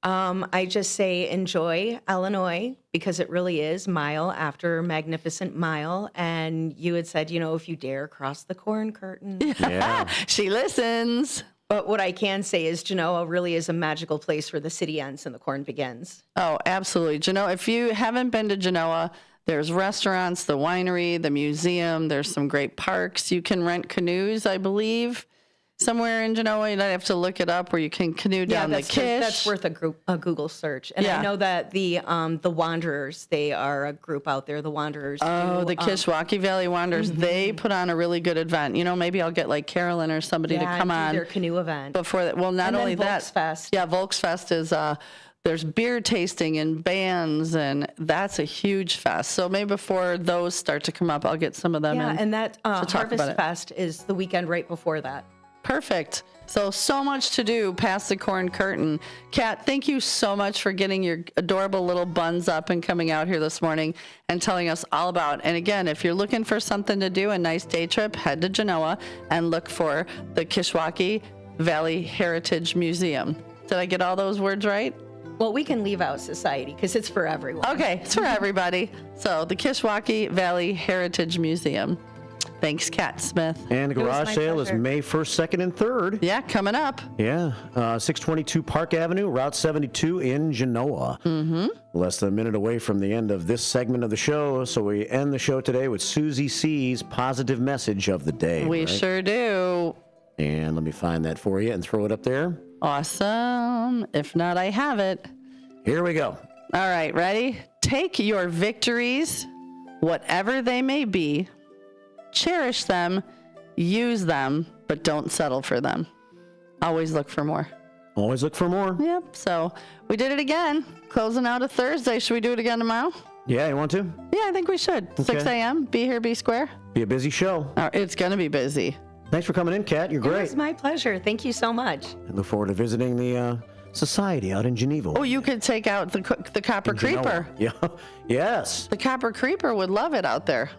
I just say enjoy Illinois because it really is mile after magnificent mile. And you had said, if you dare cross the corn curtain. Yeah. She listens. But what I can say is Genoa really is a magical place where the city ends and the corn begins. Oh, absolutely. Genoa, if you haven't been to Genoa, there's restaurants, the winery, the museum. There's some great parks. You can rent canoes, I believe. Somewhere in Genoa, you'd have to look it up where you can canoe down the Kish. That's worth a Google search. And I know that the Wanderers, they are a group out there, the Wanderers. Oh, the Kishwaukee Valley Wanderers. They put on a really good event. Maybe I'll get like Carolyn or somebody to come on. their canoe event. Before that. Well, not only that. Volksfest. Yeah, Volksfest is, there's beer tasting and bands, and that's a huge fest. So maybe before those start to come up, I'll get some of them in. Yeah, and that Harvest Fest is the weekend right before that. Perfect. So much to do past the corn curtain. Kat, thank you so much for getting your adorable little buns up and coming out here this morning and telling us all about. And again, if you're looking for something to do, a nice day trip, head to Genoa and look for the Kishwaukee Valley Heritage Museum. Did I get all those words right? Well, we can leave out society because it's for everyone. Okay, it's for everybody. So the Kishwaukee Valley Heritage Museum. Thanks, Kat Smith. And the garage sale is May 1st, 2nd, and 3rd. Yeah, coming up. Yeah, 622 Park Avenue, Route 72 in Genoa. Mm-hmm. Less than a minute away from the end of this segment of the show, so we end the show today with Susie C's positive message of the day. We sure do. And let me find that for you and throw it up there. Awesome. If not, I have it. Here we go. All right, ready? Take your victories, whatever they may be, cherish them, use them, but don't settle for them. Always look for more. Always look for more. Yep. So we did it again. Closing out a Thursday. Should we do it again tomorrow? Yeah, you want to? Yeah, I think we should. Okay. 6 a.m. Be here, be square. Be a busy show. It's going to be busy. Thanks for coming in, Kat. You're great. It was my pleasure. Thank you so much. I look forward to visiting the society out in Geneva. Oh, you could take out the Copper Creeper. Yeah. Yes. The Copper Creeper would love it out there.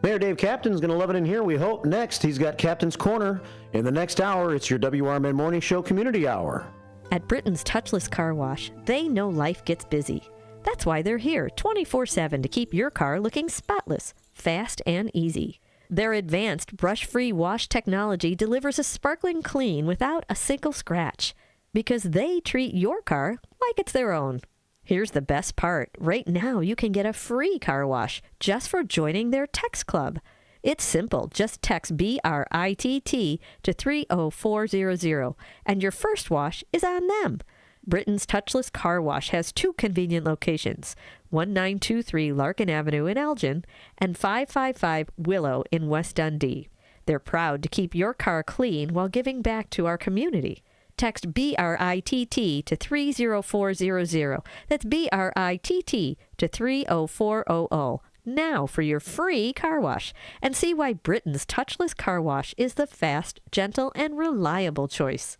Mayor Dave Captain's going to love it in here, we hope. Next, he's got Captain's Corner. In the next hour, it's your WRMN Morning Show Community Hour. At Britain's Touchless Car Wash, they know life gets busy. That's why they're here 24/7 to keep your car looking spotless, fast, and easy. Their advanced brush-free wash technology delivers a sparkling clean without a single scratch, because they treat your car like it's their own. Here's the best part. Right now, you can get a free car wash just for joining their text club. It's simple. Just text BRITT to 30400, and your first wash is on them. Britain's Touchless Car Wash has 2 convenient locations, 1923 Larkin Avenue in Elgin and 555 Willow in West Dundee. They're proud to keep your car clean while giving back to our community. Text BRITT to 30400. That's BRITT to 30400. Now for your free car wash, and see why Britain's Touchless Car Wash is the fast, gentle, and reliable choice.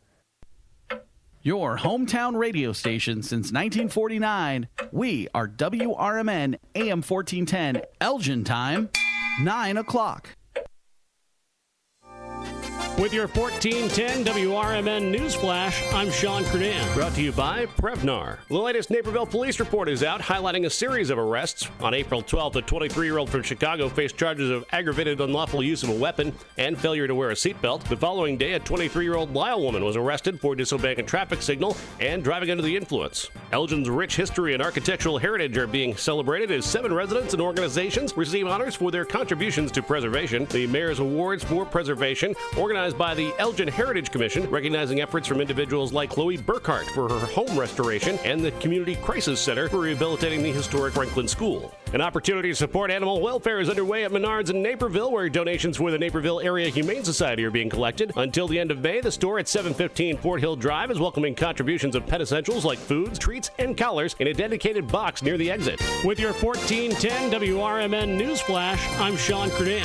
Your hometown radio station since 1949. We are WRMN AM 1410, Elgin time, 9 o'clock. With your 1410 WRMN News Flash, I'm Sean Kernan. Brought to you by Prevnar. The latest Naperville police report is out, highlighting a series of arrests. On April 12th, a 23-year-old from Chicago faced charges of aggravated unlawful use of a weapon and failure to wear a seatbelt. The following day, a 23-year-old Lyle woman was arrested for disobeying a traffic signal and driving under the influence. Elgin's rich history and architectural heritage are being celebrated as 7 residents and organizations receive honors for their contributions to preservation. The Mayor's Awards for Preservation, organized by the Elgin Heritage Commission, recognizing efforts from individuals like Chloe Burkhart for her home restoration and the Community Crisis Center for rehabilitating the historic Franklin School. An opportunity to support animal welfare is underway at Menards in Naperville, where donations for the Naperville Area Humane Society are being collected. Until the end of May, the store at 715 Fort Hill Drive is welcoming contributions of pet essentials like foods, treats, and collars in a dedicated box near the exit. With your 1410 WRMN News Flash, I'm Sean Kernan.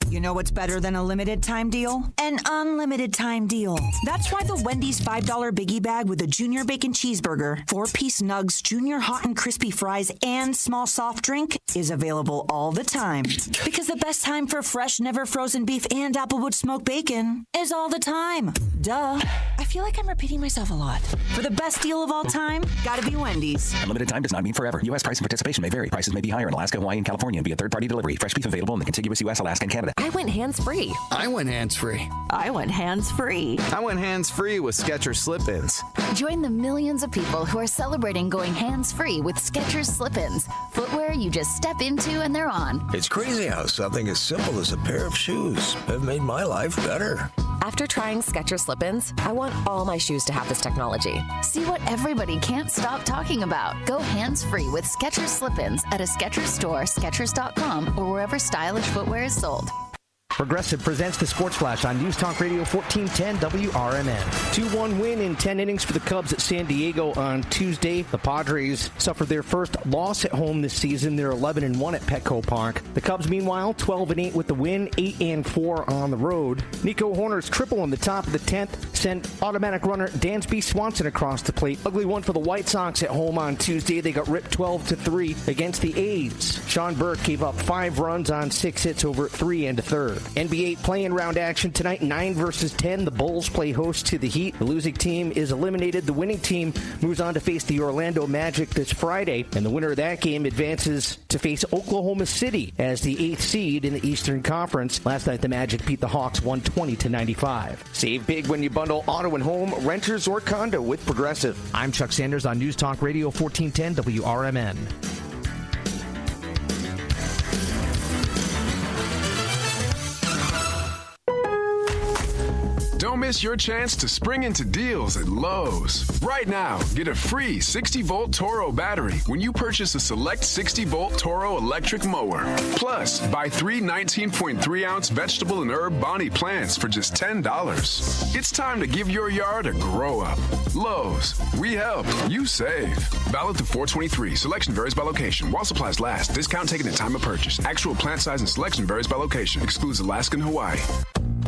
You know what's better than a limited time deal? An unlimited time deal. That's why the Wendy's $5 biggie bag with a junior bacon cheeseburger, 4-piece nugs, junior hot and crispy fries, and small soft drink is available all the time. Because the best time for fresh, never frozen beef and Applewood smoked bacon is all the time. Duh. I feel like I'm repeating myself a lot. For the best deal of all time, gotta be Wendy's. Unlimited time does not mean forever. U.S. price and participation may vary. Prices may be higher in Alaska, Hawaii, and California via third-party delivery. Fresh beef available in the contiguous U.S., Alaska, and Canada. I went hands-free. I went hands-free. I went hands-free. I went hands-free with Skechers Slip-ins. Join the millions of people who are celebrating going hands-free with Skechers Slip-ins. Footwear you just step into and they're on. It's crazy how something as simple as a pair of shoes have made my life better. After trying Skechers Slip-ins, I want all my shoes to have this technology. See what everybody can't stop talking about. Go hands-free with Skechers Slip-ins at a Skechers store, Skechers.com, or wherever stylish footwear is sold. Progressive presents the Sports Flash on News Talk Radio 1410 WRMN. 2-1 win in 10 innings for the Cubs at San Diego on Tuesday. The Padres suffered their first loss at home this season. They're 11-1 at Petco Park. The Cubs, meanwhile, 12-8 with the win, 8-4 on the road. Nico Horner's triple in the top of the 10th sent automatic runner Dansby Swanson across the plate. Ugly one for the White Sox at home on Tuesday. They got ripped 12-3 against the A's. Sean Burke gave up 5 runs on 6 hits over 3 1/3. NBA play-in round action tonight, 9 versus 10. The Bulls play host to the Heat. The losing team is eliminated. The winning team moves on to face the Orlando Magic this Friday, and the winner of that game advances to face Oklahoma City as the 8th seed in the Eastern Conference. Last night, the Magic beat the Hawks 120-95. Save big when you bundle auto and home, renters, or condo with Progressive. I'm Chuck Sanders on News Talk Radio 1410 WRMN. Don't miss your chance to spring into deals at Lowe's. Right now, get a free 60-volt Toro battery when you purchase a select 60-volt Toro electric mower. Plus, buy 3 19.3-ounce vegetable and herb Bonnie plants for just $10. It's time to give your yard a grow-up. Lowe's. We help. You save. Valid through 4/23. Selection varies by location. While supplies last. Discount taken at time of purchase. Actual plant size and selection varies by location. Excludes Alaska and Hawaii.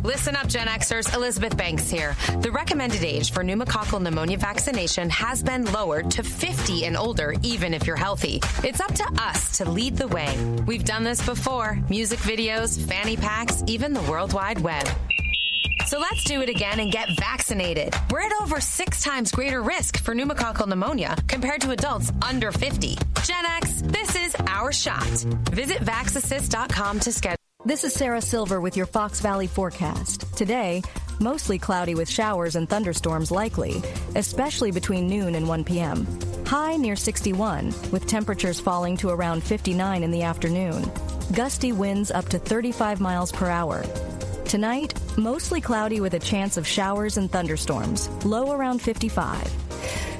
Listen up, Gen Xers. Elizabeth Banks here. The recommended age for pneumococcal pneumonia vaccination has been lowered to 50 and older, even if you're healthy. It's up to us to lead the way. We've done this before. Music videos, fanny packs, even the World Wide Web. So let's do it again and get vaccinated. We're at over 6 times greater risk for pneumococcal pneumonia compared to adults under 50. Gen X, this is our shot. Visit vaxassist.com to schedule. This is Sarah Silver with your Fox Valley forecast. Today, mostly cloudy with showers and thunderstorms likely, especially between noon and 1 p.m. High near 61, with temperatures falling to around 59 in the afternoon. Gusty winds up to 35 miles per hour. Tonight, mostly cloudy with a chance of showers and thunderstorms, low around 55.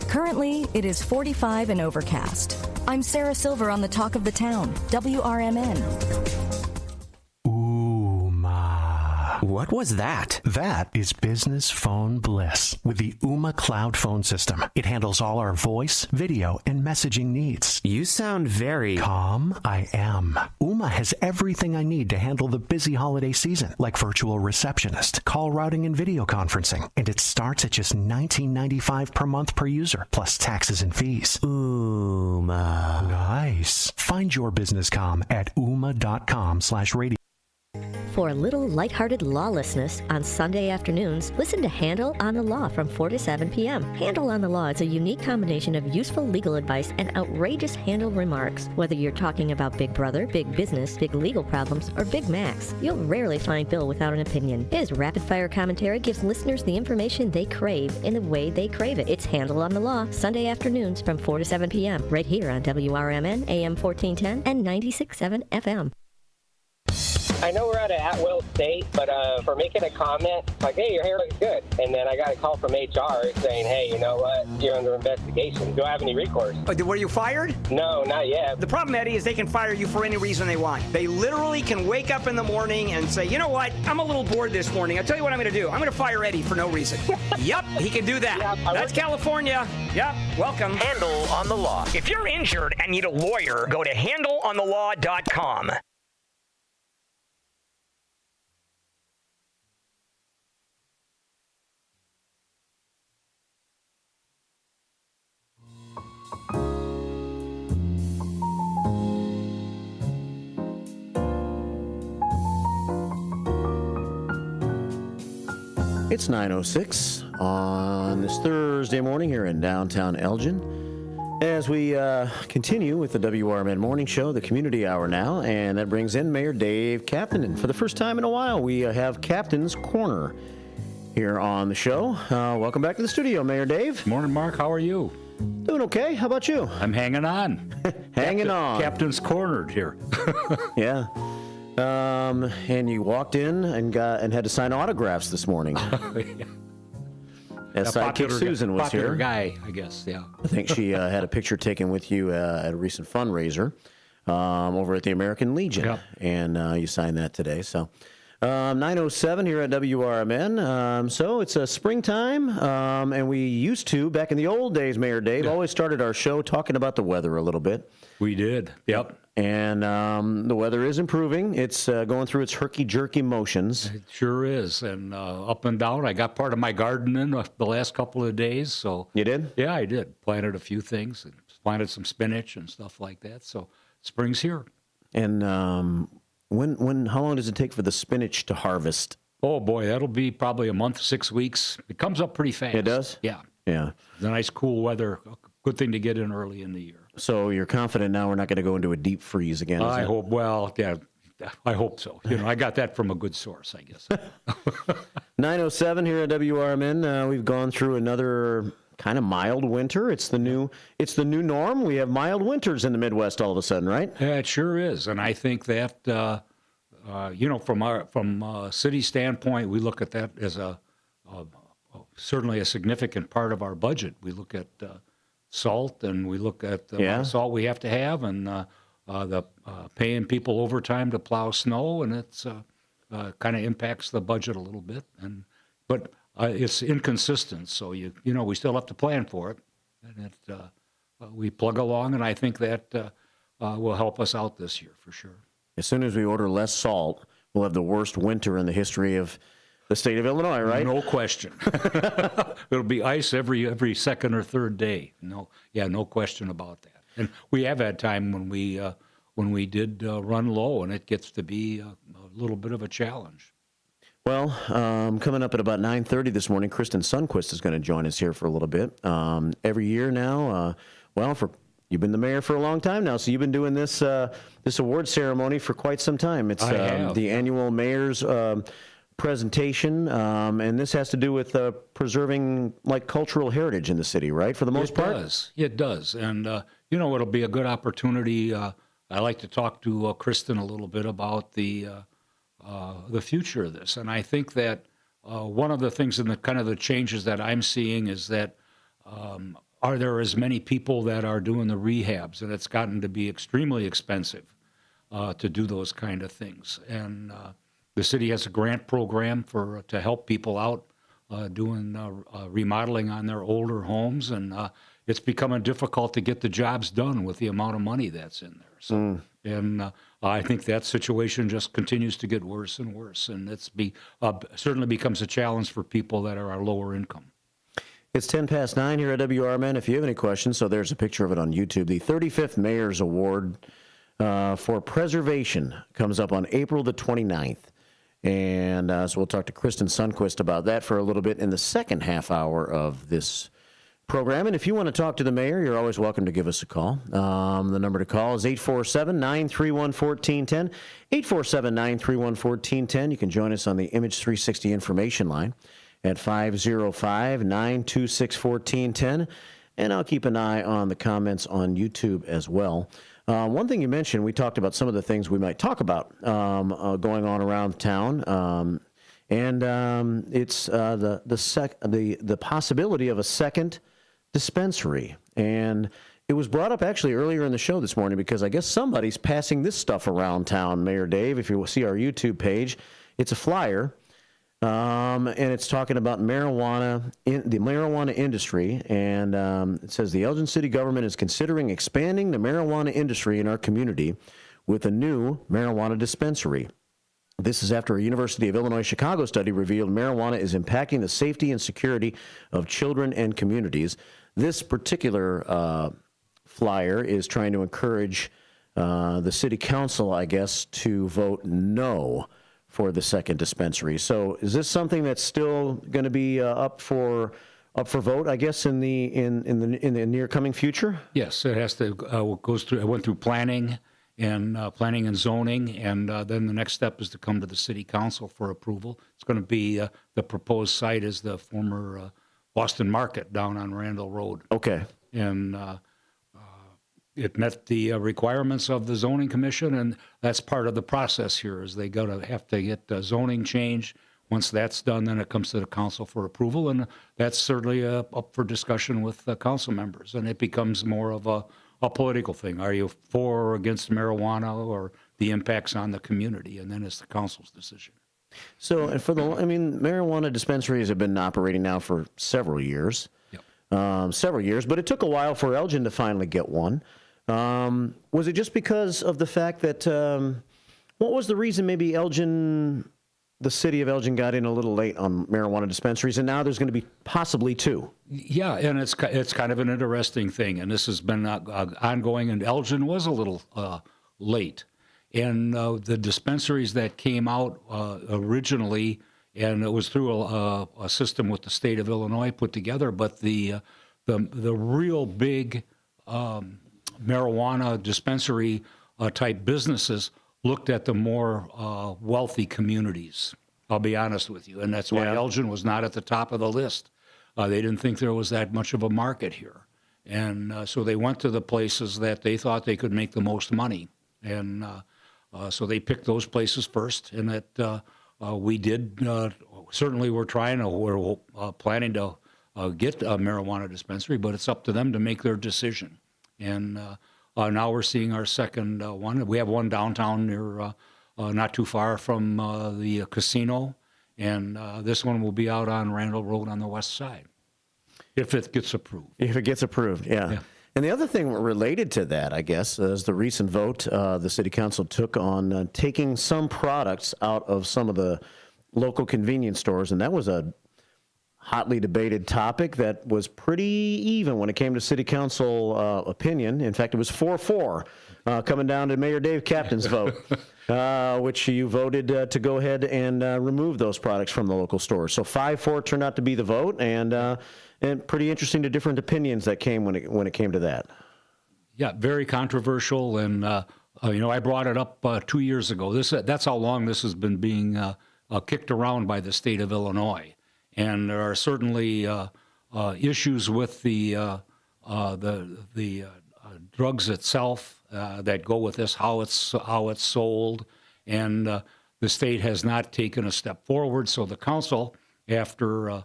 Currently, it is 45 and overcast. I'm Sarah Silver on the Talk of the Town, WRMN. What was that? That is business phone bliss with the Ooma Cloud phone system. It handles all our voice, video, and messaging needs. You sound very calm. I am. Ooma has everything I need to handle the busy holiday season, like virtual receptionist, call routing, and video conferencing. And it starts at just $19.95 per month per user, plus taxes and fees. Ooma. Nice. Find your business comm at ooma.com/radio. For a little lighthearted lawlessness on Sunday afternoons, listen to Handle on the Law from 4 to 7 p.m. Handle on the Law is a unique combination of useful legal advice and outrageous handle remarks. Whether you're talking about Big Brother, big business, big legal problems, or Big Macs, you'll rarely find Bill without an opinion. His rapid-fire commentary gives listeners the information they crave in the way they crave it. It's Handle on the Law, Sunday afternoons from 4 to 7 p.m. right here on WRMN, AM 1410 and 96.7 FM. I know we're at an at-will state, but for making a comment, like, hey, your hair looks good. And then I got a call from HR saying, hey, you know what? You're under investigation. Do I have any recourse? Were you fired? No, not yet. The problem, Eddie, is they can fire you for any reason they want. They literally can wake up in the morning and say, you know what? I'm a little bored this morning. I'll tell you what I'm going to do. I'm going to fire Eddie for no reason. Yep, he can do that. Yeah, that's California. Yep, welcome. Handle on the Law. If you're injured and need a lawyer, go to handleonthelaw.com. It's 9:06 on this Thursday morning here in downtown Elgin. As we continue with the WRMN Morning Show, the Community Hour now, and that brings in Mayor Dave Captain. And for the first time in a while, we have Captain's Corner here on the show. Welcome back to the studio, Mayor Dave. Morning, Mark. How are you? Doing okay. How about you? I'm hanging on. Hanging on. Captain's cornered here. Yeah. And you walked in and had to sign autographs this morning. Yeah. As sidekick Susan was popular here. Guy, I guess, yeah. I think she had a picture taken with you at a recent fundraiser over at the American Legion. Yep. And you signed that today. So 9:07 here at WRMN. So it's a springtime, and we used to, back in the old days, Mayor Dave, always started our show talking about the weather a little bit. We did, yep. And the weather is improving. It's going through its herky-jerky motions. It sure is, and up and down. I got part of my garden in the last couple of days. So you did? Yeah, I did. Planted a few things, and planted some spinach and stuff like that. So spring's here. And How long does it take for the spinach to harvest? Oh boy, that'll be probably a month, 6 weeks. It comes up pretty fast. It does? Yeah. Yeah. The nice cool weather, good thing to get in early in the year. So you're confident now we're not going to go into a deep freeze again? I hope. Well, yeah, I hope so. I got that from a good source, I guess. 9:07 here at WRMN. We've gone through another kind of mild winter. It's the new norm. We have mild winters in the Midwest all of a sudden, right? Yeah, it sure is, and I think that from a city standpoint, we look at that as certainly a significant part of our budget. We look at salt, and we look at the amount of salt we have to have, and the paying people overtime to plow snow, and it's kind of impacts the budget a little bit. But it's inconsistent, so we still have to plan for it, and we plug along, and I think that will help us out this year for sure. As soon as we order less salt, we'll have the worst winter in the history of the state of Illinois, right? No question. It'll be ice every second or third day. No question about that. And we have had time when we did run low, and it gets to be a little bit of a challenge. Well, coming up at about 9:30 this morning, Kristen Sundquist is going to join us here for a little bit. Every year now, you've been the mayor for a long time now, so you've been doing this award ceremony for quite some time. It's the annual mayor's presentation, and this has to do with preserving cultural heritage in the city, right? For the most part, it does, and it'll be a good opportunity. I like to talk to Kristen a little bit about the future of this, and I think that one of the things in the kind of the changes that I'm seeing is that are there as many people that are doing the rehabs, and it's gotten to be extremely expensive to do those kind of things, and the city has a grant program to help people out doing remodeling on their older homes, and it's becoming difficult to get the jobs done with the amount of money that's in there. So, and I think that situation just continues to get worse and worse, and certainly becomes a challenge for people that are lower income. It's 9:10 here at WRMN. If you have any questions, so there's a picture of it on YouTube. The 35th Mayor's Award for Preservation comes up on April the 29th. And so we'll talk to Kristen Sundquist about that for a little bit in the second half hour of this program. And if you want to talk to the mayor, you're always welcome to give us a call. The number to call is 847-931-1410, 847-931-1410. You can join us on the Image 360 information line at 505-926-1410. And I'll keep an eye on the comments on YouTube as well. One thing you mentioned, we talked about some of the things we might talk about going on around town, and it's the possibility of a second dispensary. And it was brought up actually earlier in the show this morning because I guess somebody's passing this stuff around town, Mayor Dave. If you see our YouTube page, it's a flyer. And it's talking about marijuana, the marijuana industry, and it says the Elgin City government is considering expanding the marijuana industry in our community with a new marijuana dispensary. This is after a University of Illinois Chicago study revealed marijuana is impacting the safety and security of children and communities. This particular flyer is trying to encourage the city council, I guess, to vote no for the second dispensary. So is this something that's still going to be up for vote, I guess, in the near coming future? Yes, it has to it went through planning and zoning, and then the next step is to come to the city council for approval. It's going to be the proposed site is the former Boston Market down on Randall Road. Okay. And it met the requirements of the zoning commission, and that's part of the process here. Is they have to get zoning changed. Once that's done, then it comes to the council for approval, and that's certainly up for discussion with the council members. And it becomes more of a political thing. Are you for or against marijuana or the impacts on the community? And then it's the council's decision. So, and marijuana dispensaries have been operating now for several years. Yep. But it took a while for Elgin to finally get one. Was it just because of the fact that, what was the reason maybe the city of Elgin got in a little late on marijuana dispensaries, and now there's going to be possibly two? Yeah, and it's kind of an interesting thing, and this has been ongoing, and Elgin was a little late. And the dispensaries that came out originally, and it was through a system with the state of Illinois put together, but the real big marijuana dispensary type businesses looked at the more wealthy communities. I'll be honest with you, and that's why Elgin was not at the top of the list. They didn't think there was that much of a market here, and so they went to the places that they thought they could make the most money, and so they picked those places first. And that we did certainly we're planning to get a marijuana dispensary, but it's up to them to make their decision. And now we're seeing our second one. We have one downtown near, not too far from the casino, and this one will be out on Randall Road on the west side, if it gets approved. If it gets approved, yeah. And the other thing related to that, I guess, is the recent vote the city council took on taking some products out of some of the local convenience stores, and that was a hotly debated topic that was pretty even when it came to city council opinion. In fact, it was 4-4 coming down to Mayor Dave Captain's vote, which you voted to go ahead and remove those products from the local stores. So 5-4 turned out to be the vote, and pretty interesting to different opinions that came when it came to that. Yeah, very controversial, and I brought it up 2 years ago. That's how long this has been being kicked around by the state of Illinois. And there are certainly issues with the drugs itself that go with this, how it's sold, and the state has not taken a step forward. So the council, after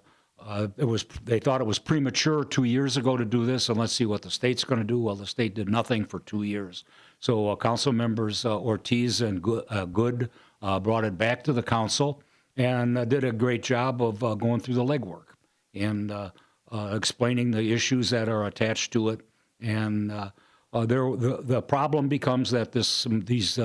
they thought it was premature 2 years ago to do this, and let's see what the state's going to do. Well, the state did nothing for 2 years. So council members Ortiz and Good brought it back to the council, and did a great job of going through the legwork and explaining the issues that are attached to it. And the problem becomes that these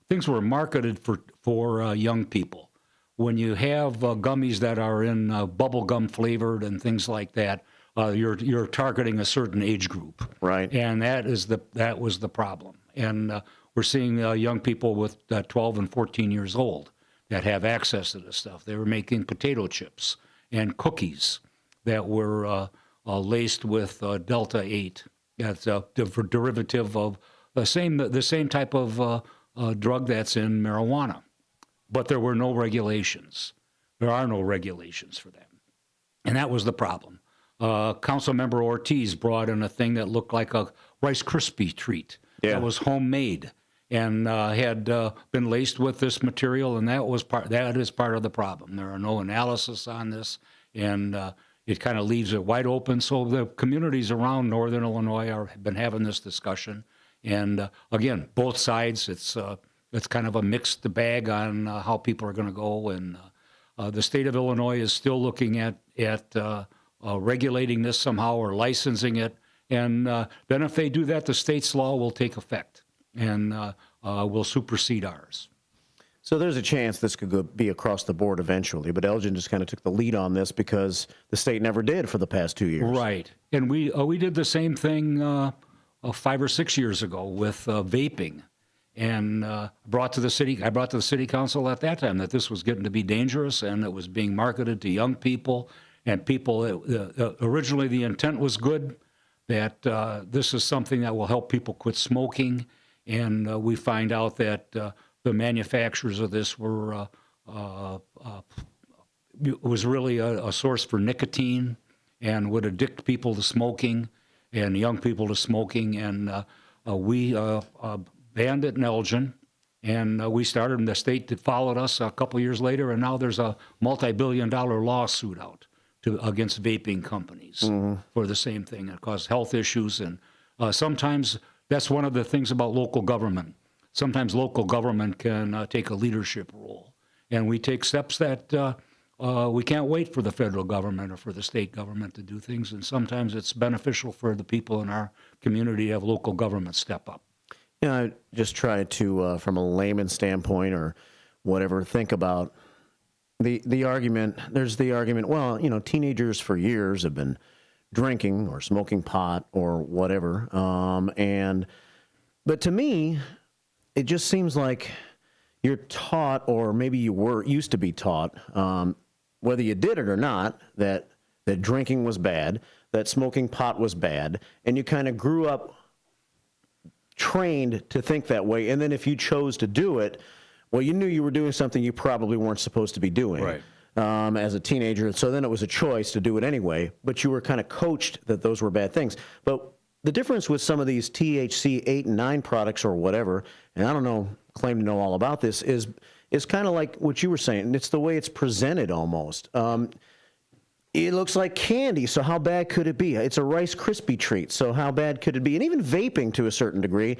things were marketed for young people. When you have gummies that are in bubble gum flavored and things like that, you're targeting a certain age group, right? And that was the problem. And we're seeing young people with 12 and 14 years old that have access to this stuff. They were making potato chips and cookies that were laced with Delta 8. That's a derivative of the same type of drug that's in marijuana. But there were no regulations. There are no regulations for them. And that was the problem. Councilmember Ortiz brought in a thing that looked like a Rice Krispie treat that was homemade and had been laced with this material, and that is part of the problem. There are no analysis on this, and it kind of leaves it wide open. So the communities around Northern Illinois have been having this discussion, and again, both sides. It's kind of a mixed bag on how people are going to go, and the state of Illinois is still looking at regulating this somehow or licensing it, and then if they do that, the state's law will take effect and will supersede ours. So there's a chance this could be across the board eventually, but Elgin just kind of took the lead on this because the state never did for the past 2 years. Right, and we did the same thing 5 or 6 years ago with vaping. And I brought to the city council at that time that this was getting to be dangerous, and it was being marketed to young people. And people, originally the intent was good, that this is something that will help people quit smoking. And we find out that the manufacturers of this was really a source for nicotine and would addict people to smoking and young people to smoking. And we banned it in Elgin, and we started, and the state followed us a couple years later, and now there's a multi-billion-dollar lawsuit out against vaping companies for the same thing. It caused health issues, and sometimes that's one of the things about local government. Sometimes local government can take a leadership role, and we take steps that we can't wait for the federal government or for the state government to do things, and sometimes it's beneficial for the people in our community to have local government step up. I just try to, from a layman's standpoint or whatever, think about the argument. There's the argument, well, teenagers for years have been drinking or smoking pot or whatever. But to me, it just seems like you're taught, or maybe you used to be taught, whether you did it or not, that drinking was bad, that smoking pot was bad, and you kind of grew up trained to think that way. And then if you chose to do it, well, you knew you were doing something you probably weren't supposed to be doing. Right. As a teenager, so then it was a choice to do it anyway, but you were kind of coached that those were bad things. But the difference with some of these THC 8 and 9 products or whatever, and I don't know, claim to know all about this, is kind of like what you were saying. It's the way it's presented almost. It looks like candy, so how bad could it be? It's a Rice Krispie treat, so how bad could it be? And even vaping to a certain degree,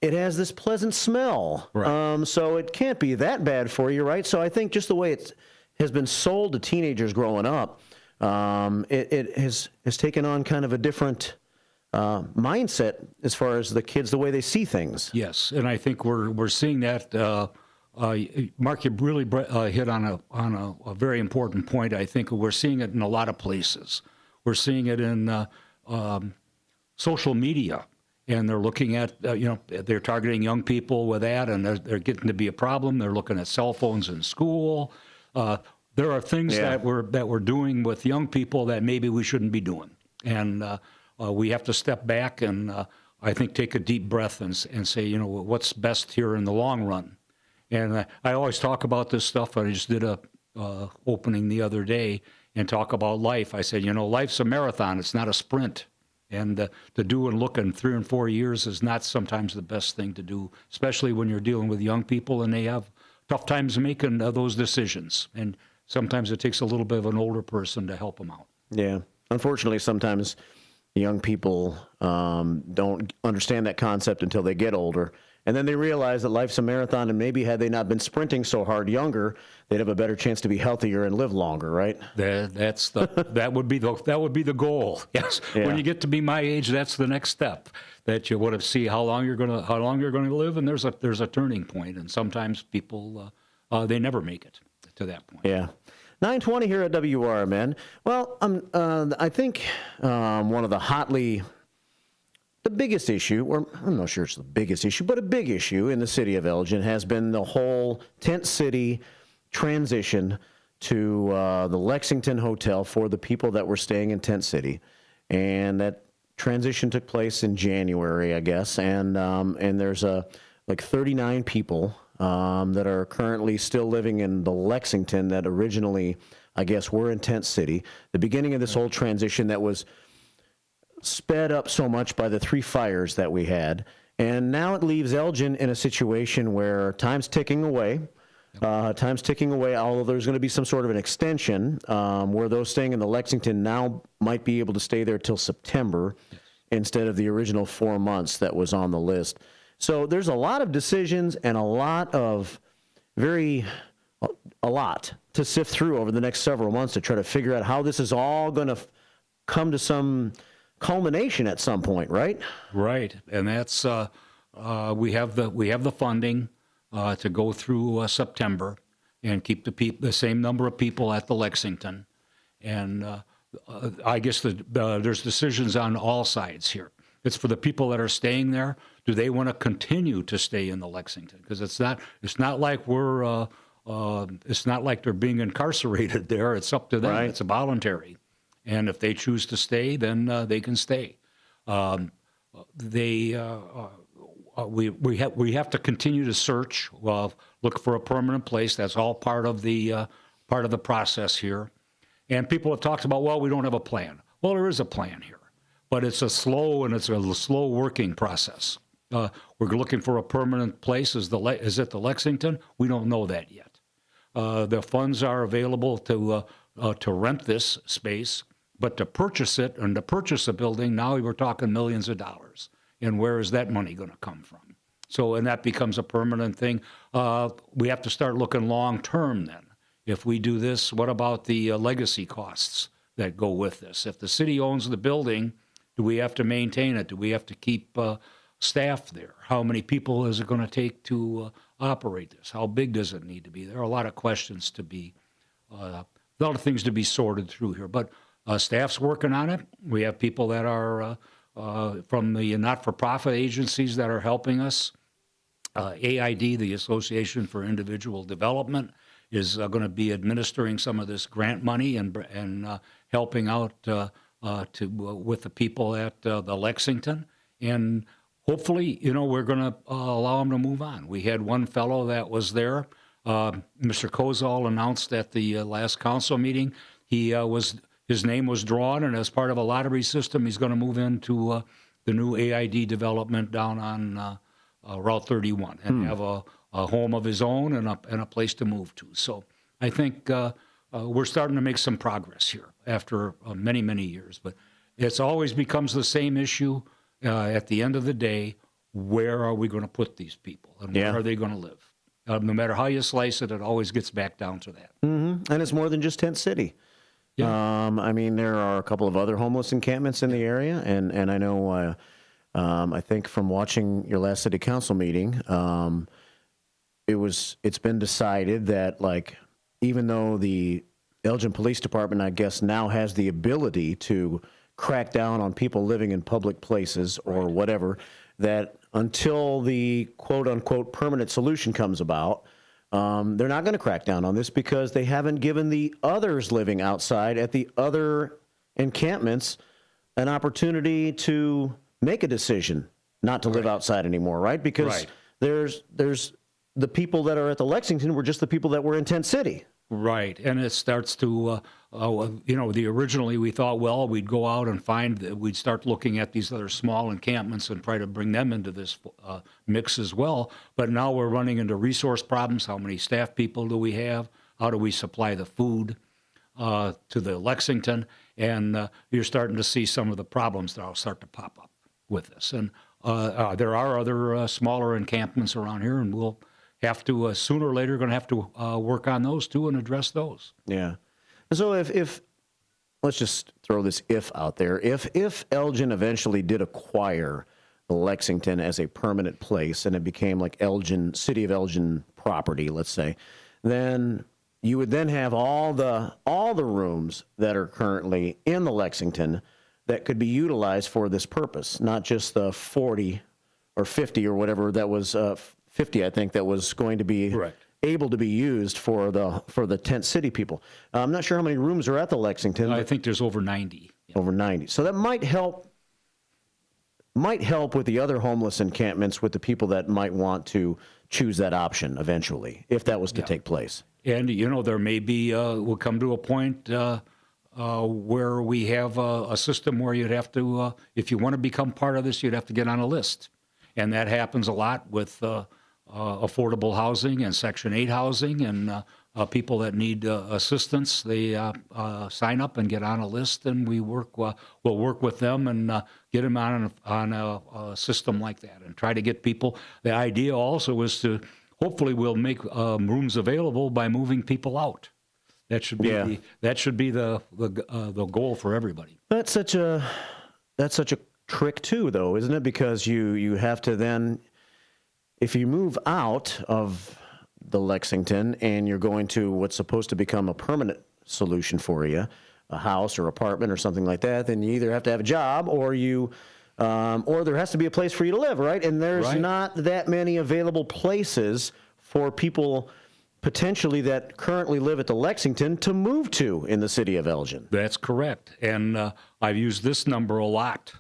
it has this pleasant smell. Right. So it can't be that bad for you, right? So I think just the way it has been sold to teenagers growing up, it has taken on kind of a different mindset as far as the kids, the way they see things. Yes, and I think we're seeing that. Mark, you really hit on a very important point. I think we're seeing it in a lot of places. We're seeing it in social media, and they're looking at they're targeting young people with that, and they're getting to be a problem. They're looking at cell phones in school. There are things that we're doing with young people that maybe we shouldn't be doing, and we have to step back and I think take a deep breath and say, what's best here in the long run. And I always talk about this stuff. I just did a opening the other day and talk about life. I said, life's a marathon. It's not a sprint. And to do and look in 3 and 4 years is not sometimes the best thing to do, especially when you're dealing with young people and they have tough times making those decisions. And sometimes it takes a little bit of an older person to help them out. Yeah. Unfortunately, sometimes young people don't understand that concept until they get older. And then they realize that life's a marathon, and maybe had they not been sprinting so hard younger, they'd have a better chance to be healthier and live longer, right? That would be the goal. Yes. Yeah. When you get to be my age, that's the next step. That you want to see how long you're going to live, and there's a turning point. And sometimes people they never make it to that point. Yeah. 9:20 here at WRMN. Well, I think one of the biggest issue, or I'm not sure it's the biggest issue, but a big issue in the city of Elgin has been the whole tent city transition to the Lexington Hotel for the people that were staying in Tent City. And that transition took place in January, I guess. And there's like 39 people that are currently still living in the Lexington that originally, I guess, were in Tent City. The beginning of this whole transition that was sped up so much by the 3 fires that we had. And now it leaves Elgin in a situation where time's ticking away. Although there's going to be some sort of an extension where those staying in the Lexington now might be able to stay there till September instead of the original 4 months that was on the list. So there's a lot of decisions and a lot to sift through over the next several months to try to figure out how this is all going to come to some culmination at some point, right? Right, and that's we have the funding to go through September and keep the same number of people at the Lexington, and I guess there's decisions on all sides here. It's for the people that are staying there. Do they want to continue to stay in the Lexington? Because it's not like it's not like they're being incarcerated there. It's up to them. Right. It's voluntary. And if they choose to stay, then they can stay. We have to continue to search, look for a permanent place. That's all part of the process here. And people have talked about, well, we don't have a plan. Well, there is a plan here, but it's a slow working process. We're looking for a permanent place. Is it the Lexington? We don't know that yet. The funds are available to rent this space. But to purchase it and to purchase a building, now we're talking millions of dollars. And where is that money going to come from? So, and that becomes a permanent thing. We have to start looking long term then. If we do this, what about the legacy costs that go with this? If the city owns the building, do we have to maintain it? Do we have to keep staff there? How many people is it going to take to operate this? How big does it need to be? There are a lot of questions a lot of things to be sorted through here. But staff's working on it. We have people that are from the not-for-profit agencies that are helping us. AID, the Association for Individual Development, is going to be administering some of this grant money and helping out with the people at the Lexington. And hopefully, we're going to allow them to move on. We had one fellow that was there. Mr. Kozol announced at the last council meeting his name was drawn, and as part of a lottery system, he's going to move into the new AID development down on Route 31 and have a home of his own and a place to move to. So I think we're starting to make some progress here after many, many years. But it's always becomes the same issue at the end of the day. Where are we going to put these people, and where are they going to live? No matter how you slice it, it always gets back down to that. Mm-hmm. And it's more than just Tent City. Yeah. I mean, there are a couple of other homeless encampments in the area, and I know, I think from watching your last city council meeting, it's been decided that, like, even though the Elgin Police Department, I guess, now has the ability to crack down on people living in public places or whatever, that until the quote-unquote permanent solution comes about, they're not going to crack down on this because they haven't given the others living outside at the other encampments an opportunity to make a decision not to live outside anymore, right? Because there's the people that are at the Lexington were just the people that were in Tent City. Right, and it starts to, originally we thought, well, we'd go out and we'd start looking at these other small encampments and try to bring them into this mix as well. But now we're running into resource problems. How many staff people do we have? How do we supply the food to the Lexington? And you're starting to see some of the problems that will start to pop up with this. And there are other smaller encampments around here, and we'll have to, sooner or later, going to have to work on those too and address those. Yeah. And so if let's just throw this if out there, if Elgin eventually did acquire Lexington as a permanent place and it became like Elgin, City of Elgin property, let's say, then you would then have all the rooms that are currently in the Lexington that could be utilized for this purpose, not just the 40 or 50 or whatever that was 50, I think, that was going to be able to be used for the Tent City people. I'm not sure how many rooms are at the Lexington. I think there's over 90. Yeah. Over 90. So that might help with the other homeless encampments, with the people that might want to choose that option eventually, if that was to take place. And, there may be, we'll come to a point where we have a system where you'd have to, if you want to become part of this, you'd have to get on a list. And that happens a lot with affordable housing and Section 8 housing, and people that need assistance. They sign up and get on a list, and we'll work with them and get them on a system like that and try to get people. The idea also is to hopefully we'll make rooms available by moving people out. That should be the goal for everybody. That's such a trick too, though, isn't it? Because you have to then, if you move out of the Lexington and you're going to what's supposed to become a permanent solution for you, a house or apartment or something like that, then you either have to have a job or or there has to be a place for you to live, right? And there's not that many available places for people potentially that currently live at the Lexington to move to in the city of Elgin. That's correct. And I've used this number a lot,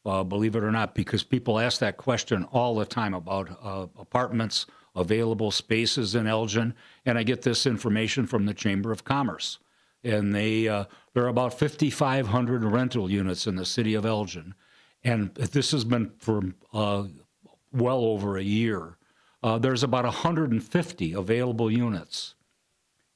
believe it or not, because people ask that question all the time about apartments, available spaces in Elgin. And I get this information from the Chamber of Commerce. And there are about 5,500 rental units in the city of Elgin. And this has been for well over a year. There's about 150 available units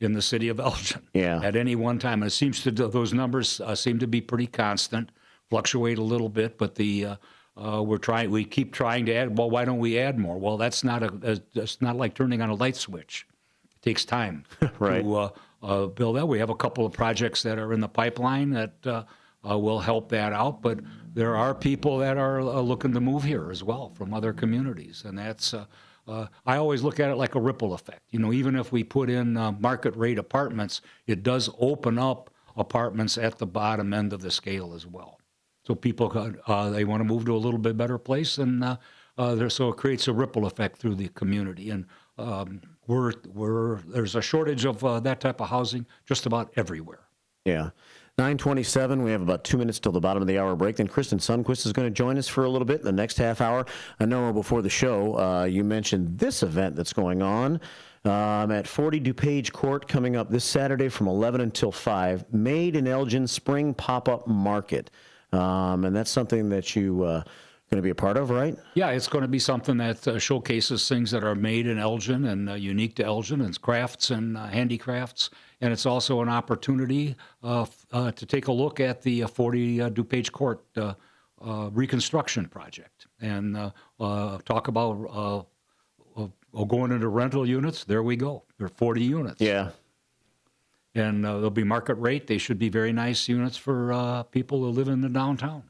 in the city of Elgin at any one time. And it seems those numbers seem to be pretty constant, fluctuate a little bit, but we keep trying to add. Well, why don't we add more? Well, that's it's not like turning on a light switch. It takes time to build that. We have a couple of projects that are in the pipeline that will help that out, but there are people that are looking to move here as well from other communities, and that's. I always look at it like a ripple effect. Even if we put in market rate apartments, it does open up apartments at the bottom end of the scale as well. So people, they want to move to a little bit better place, and so it creates a ripple effect through the community. And there's a shortage of that type of housing just about everywhere. Yeah. 9:27. We have about 2 minutes till the bottom of the hour break. Then Kristen Sundquist is going to join us for a little bit in the next half hour. I know before the show, you mentioned this event that's going on at 40 DuPage Court coming up this Saturday from 11 until 5. Made in Elgin Spring Pop-Up Market. And that's something that you going to be a part of, right? Yeah, it's going to be something that showcases things that are made in Elgin and unique to Elgin, and crafts and handicrafts. And it's also an opportunity to take a look at the 40 DuPage Court reconstruction project and talk about going into rental units. There we go. There are 40 units. Yeah. And they'll be market rate. They should be very nice units for people who live in the downtown.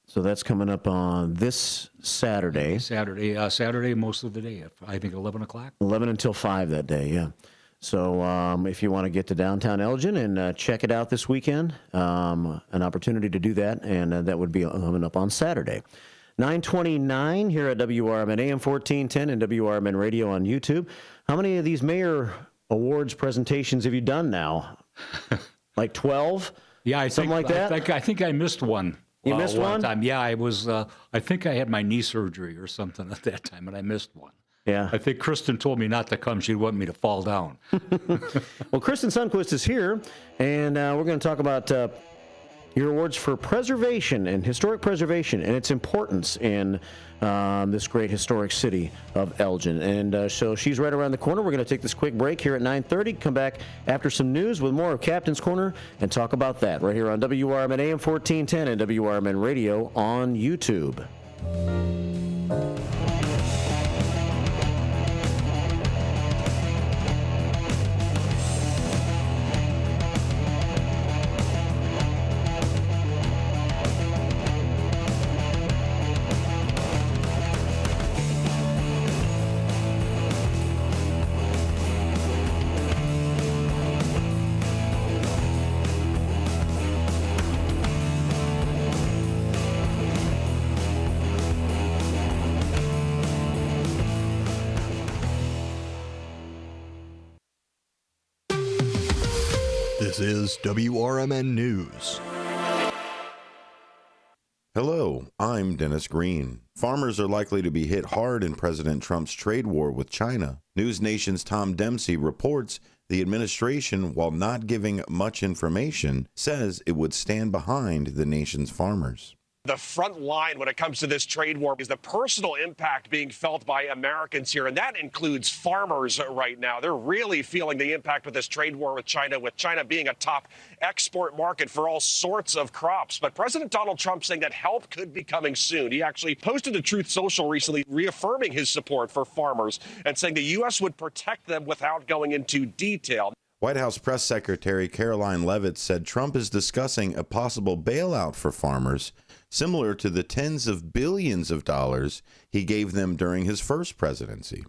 So that's coming up on this Saturday. Saturday, most of the day. I think 11 o'clock. 11 until 5 that day, yeah. So if you want to get to downtown Elgin and check it out this weekend, an opportunity to do that, and that would be coming up on Saturday. 9:29 here at WRMN AM 1410 and WRMN Radio on YouTube. How many of these mayor awards presentations have you done now? Like 12? Yeah, something like that? I think I missed one. You missed one? Time. Yeah, I was. I think I had my knee surgery or something at that time, and I missed one. Yeah. I think Kristen told me not to come. She'd want me to fall down. Well, Kristen Sundquist is here, and we're going to talk about your awards for preservation and historic preservation and its importance in this great historic city of Elgin. And so she's right around the corner. We're going to take this quick break here at 9:30, come back after some news with more of Captain's Corner and talk about that right here on WRMN AM 1410 and WRMN Radio on YouTube. This is WRMN News. Hello, I'm Dennis Green. Farmers are likely to be hit hard in President Trump's trade war with China. News Nation's Tom Dempsey reports the administration, while not giving much information, says it would stand behind the nation's farmers. The front line when it comes to this trade war is the personal impact being felt by Americans here, and that includes farmers right now. They're really feeling the impact of this trade war with China being a top export market for all sorts of crops. But President Donald Trump saying that help could be coming soon. He actually posted to Truth Social recently reaffirming his support for farmers and saying the U.S. would protect them without going into detail. White House Press Secretary Caroline Leavitt said Trump is discussing a possible bailout for farmers, similar to the tens of billions of dollars he gave them during his first presidency.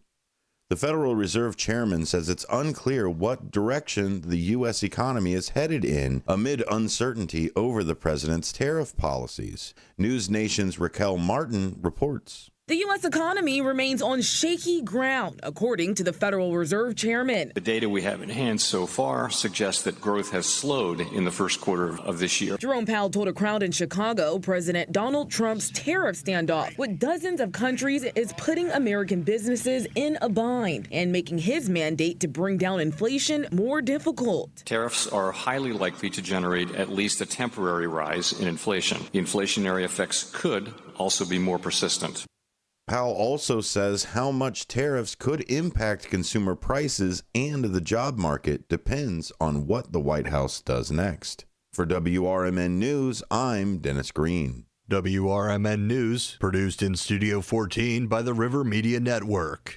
The Federal Reserve chairman says it's unclear what direction the U.S. economy is headed in amid uncertainty over the president's tariff policies. News Nation's Raquel Martin reports. The U.S. economy remains on shaky ground, according to the Federal Reserve chairman. The data we have in hand so far suggests that growth has slowed in the first quarter of this year. Jerome Powell told a crowd in Chicago President Donald Trump's tariff standoff with dozens of countries is putting American businesses in a bind and making his mandate to bring down inflation more difficult. Tariffs are highly likely to generate at least a temporary rise in inflation. The inflationary effects could also be more persistent. Powell also says how much tariffs could impact consumer prices and the job market depends on what the White House does next. For WRMN News, I'm Dennis Green. WRMN News, produced in Studio 14 by the River Media Network.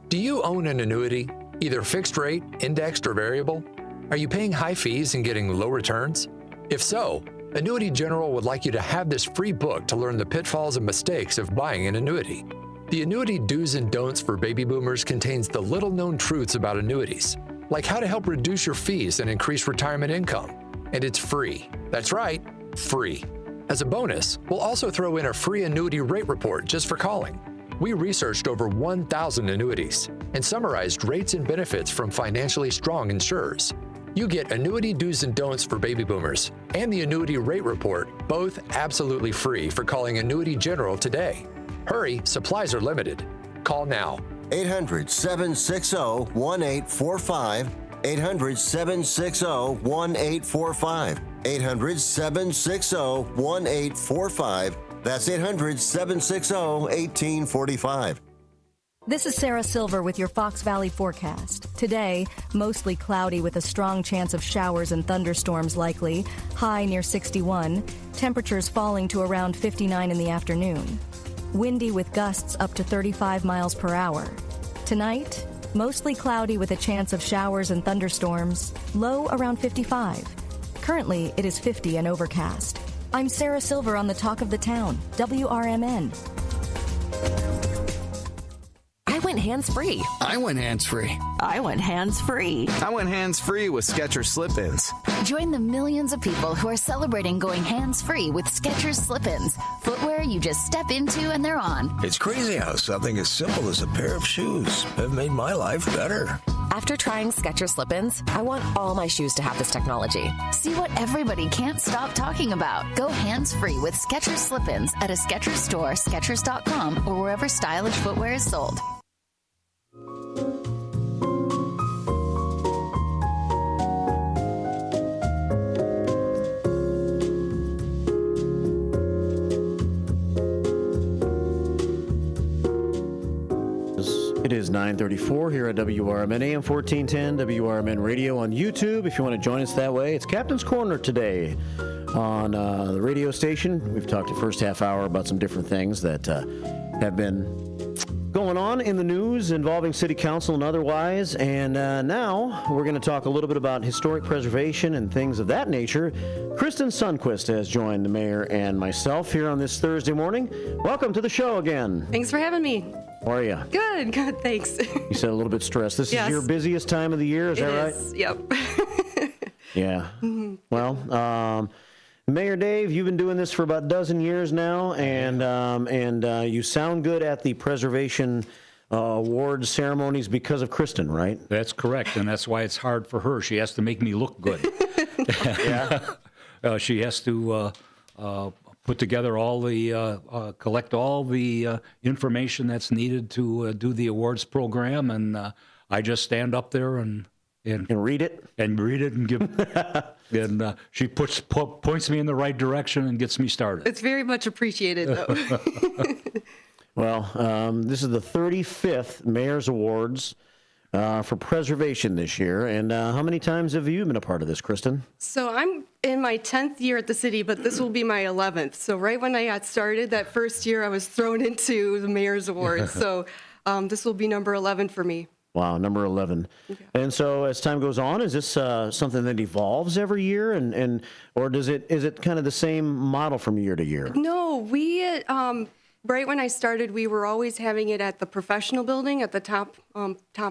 Do you own an annuity, either fixed rate, indexed, or variable? Are you paying high fees and getting low returns? If so, Annuity General would like you to have this free book to learn the pitfalls and mistakes of buying an annuity. The Annuity Do's and Don'ts for Baby Boomers contains the little-known truths about annuities, like how to help reduce your fees and increase retirement income. And it's free. That's right, free. As a bonus, we'll also throw in a free annuity rate report just for calling. We researched over 1,000 annuities and summarized rates and benefits from financially strong insurers. You get annuity do's and don'ts for baby boomers and the annuity rate report, both absolutely free for calling Annuity General today. Hurry, supplies are limited. Call now. 800-760-1845. 800-760-1845. 800-760-1845. That's 800-760-1845. This is Sarah Silver with your Fox Valley forecast. Today, mostly cloudy with a strong chance of showers and thunderstorms likely, high near 61, temperatures falling to around 59 in the afternoon. Windy with gusts up to 35 miles per hour. Tonight, mostly cloudy with a chance of showers and thunderstorms, low around 55. Currently, it is 50 and overcast. I'm Sarah Silver on the Talk of the Town, WRMN. I went hands-free. I went hands-free. I went hands-free. I went hands-free with Skechers Slip-ins. Join the millions of people who are celebrating going hands-free with Skechers Slip-ins. Footwear you just step into and they're on. It's crazy how something as simple as a pair of shoes have made my life better. After trying Skechers Slip-ins, I want all my shoes to have this technology. See what everybody can't stop talking about. Go hands-free with Skechers Slip-ins at a Skechers store, Skechers.com, or wherever stylish footwear is sold. It is 9:34 here at WRMN AM 1410, WRMN Radio on YouTube. If you want to join us that way, it's Captain's Corner today on the radio station. We've talked the first half hour about some different things that have been going on in the news involving City Council and otherwise. And now we're going to talk a little bit about historic preservation and things of that nature. Kristen Sundquist has joined the mayor and myself here on this Thursday morning. Welcome to the show again. Thanks for having me. How are you? Good, thanks. You said a little bit stressed. This Yes. is your busiest time of the year, is that right? Yep. Yeah. Well, Mayor Dave, you've been doing this for about a dozen years now, and you sound good at the preservation award ceremonies because of Kristen, right? That's correct, and that's why it's hard for her. She has to make me look good. Yeah. She has to put together all the, collect all the information that's needed to do the awards program, and I just stand up there and read it, and give, and she points me in the right direction and gets me started. It's very much appreciated, though. Well, this is the 35th Mayor's Awards for preservation this year, and how many times have you been a part of this, Kristen? So I'm in my 10th year at the city, but this will be my 11th. So right when I got started, that first year, I was thrown into the Mayor's Awards. So this will be number 11 for me. Wow, number 11. Okay. And so as time goes on, is this something that evolves every year, or is it kind of the same model from year to year? No, we right when I started, we were always having it at the professional building at the top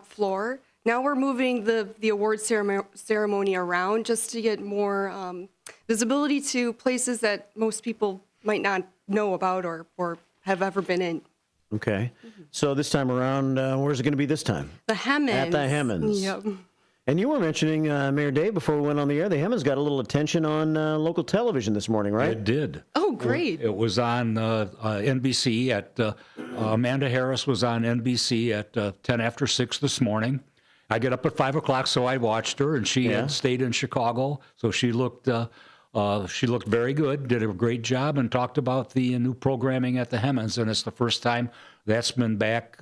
floor. Now we're moving the award ceremony around just to get more visibility to places that most people might not know about or have ever been in. Okay. So this time around, where's it going to be this time? The Hemmons. At the Hemmons. Yep. And you were mentioning, Mayor Dave, before we went on the air, the Hemmons got a little attention on local television this morning, right? It did. Oh, great. It was on NBC at, Amanda Harris was on NBC at 10 after 6 this morning. I get up at 5 o'clock, so I watched her, and she had stayed in Chicago, so she looked very good, did a great job, and talked about the new programming at the Hemmons, and it's the first time that's been back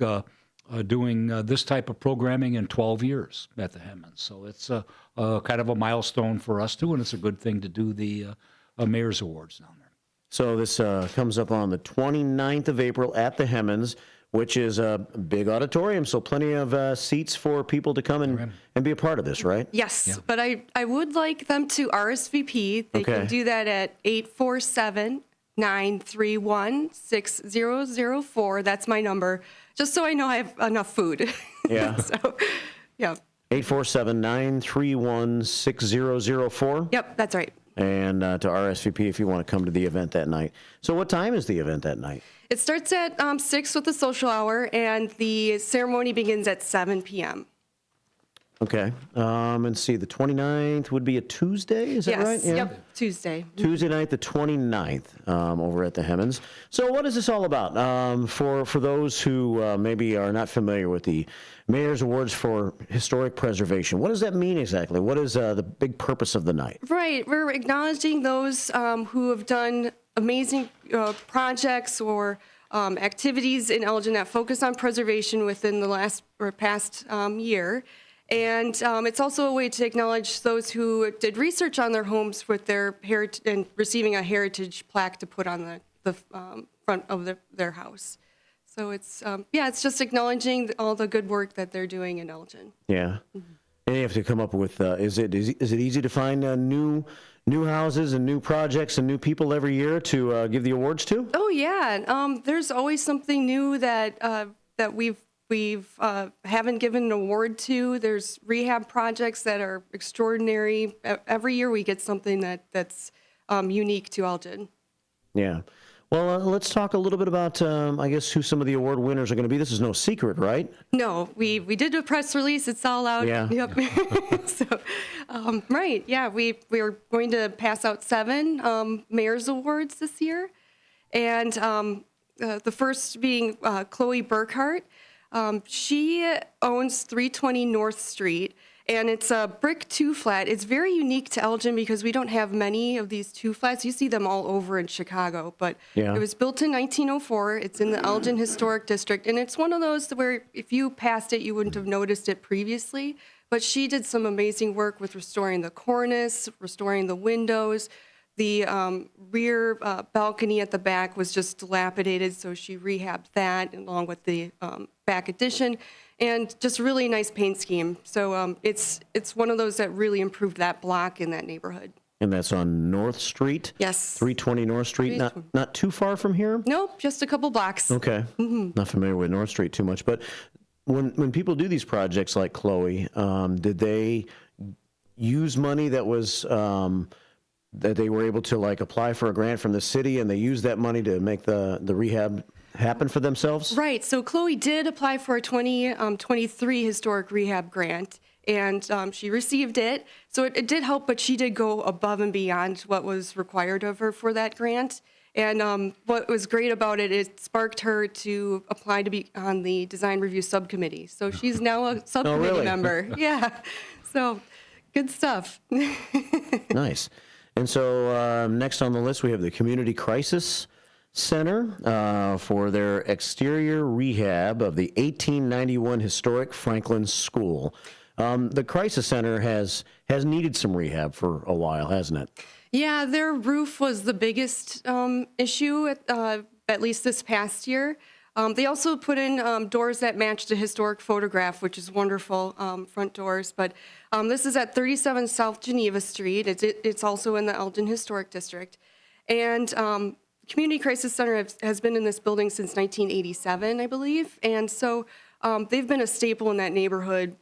doing this type of programming in 12 years at the Hemmons. So it's kind of a milestone for us, too, and it's a good thing to do the Mayor's Awards down there. So this comes up on the 29th of April at the Hemmons, which is a big auditorium, so plenty of seats for people to come and be a part of this, right? Yes, but I would like them to RSVP. They can do that at 847-931-6004. That's my number, just so I know I have enough food. Yeah. So, yeah. 847-931-6004? Yep, that's right. and to RSVP if you want to come to the event that night. So what time is the event that night? It starts at 6 with the social hour, and the ceremony begins at 7 p.m. Okay. And see, the 29th would be a Tuesday, is that right? Yes, yep, Tuesday. Tuesday night, the 29th, over at the Hemmons. So what is this all about? For those who maybe are not familiar with the Mayor's Awards for Historic Preservation, what does that mean exactly? What is the big purpose of the night? Right. We're acknowledging those who have done amazing projects or activities in Elgin that focus on preservation within the past year. And it's also a way to acknowledge those who did research on their homes with their heritage and receiving a heritage plaque to put on the front of their house. So it's just acknowledging all the good work that they're doing in Elgin. Yeah. And you have to come up with, is it easy to find new houses and new projects and new people every year to give the awards to? Oh, yeah. There's always something new that we've haven't given an award to. There's rehab projects that are extraordinary. Every year we get something that's unique to Elgin. Yeah. Well, let's talk a little bit about, I guess, who some of the award winners are going to be. This is no secret, right? No, we did a press release. It's all out. Yeah. Yep. So, right. Yeah, we're going to pass out 7 Mayor's Awards this year. And the first being Chloe Burkhart. She owns 320 North Street, and it's a brick 2-flat. It's very unique to Elgin because we don't have many of these 2-flats. You see them all over in Chicago, but It was built in 1904. It's in the Elgin Historic District, and it's one of those where if you passed it, you wouldn't have noticed it previously. But she did some amazing work with restoring the cornice, restoring the windows. The rear balcony at the back was just dilapidated, so she rehabbed that along with the back addition, and just really nice paint scheme. So it's one of those that really improved that block in that neighborhood. And that's on North Street? Yes. 320 North Street, not too far from here? Nope, just a couple blocks. Okay. Mm-hmm. Not familiar with North Street too much, but when people do these projects like Chloe, did they use money that was that they were able to like apply for a grant from the city, and they used that money to make the rehab happen for themselves? Right. So Chloe did apply for a 2023 historic rehab grant, and she received it. So it did help, but she did go above and beyond what was required of her for that grant. And what was great about it, it sparked her to apply to be on the design review subcommittee. So she's now a subcommittee member. Yeah. So good stuff. Nice. And so next on the list, we have the Community Crisis Center for their exterior rehab of the 1891 historic Franklin School. The Crisis Center has needed some rehab for a while, hasn't it? Yeah, their roof was the biggest issue, at least this past year. They also put in doors that matched a historic photograph, which is wonderful, front doors. But this is at 37 South Geneva Street. It's also in the Elgin Historic District. And Community Crisis Center has been in this building since 1987, I believe. And so they've been a staple in that neighborhood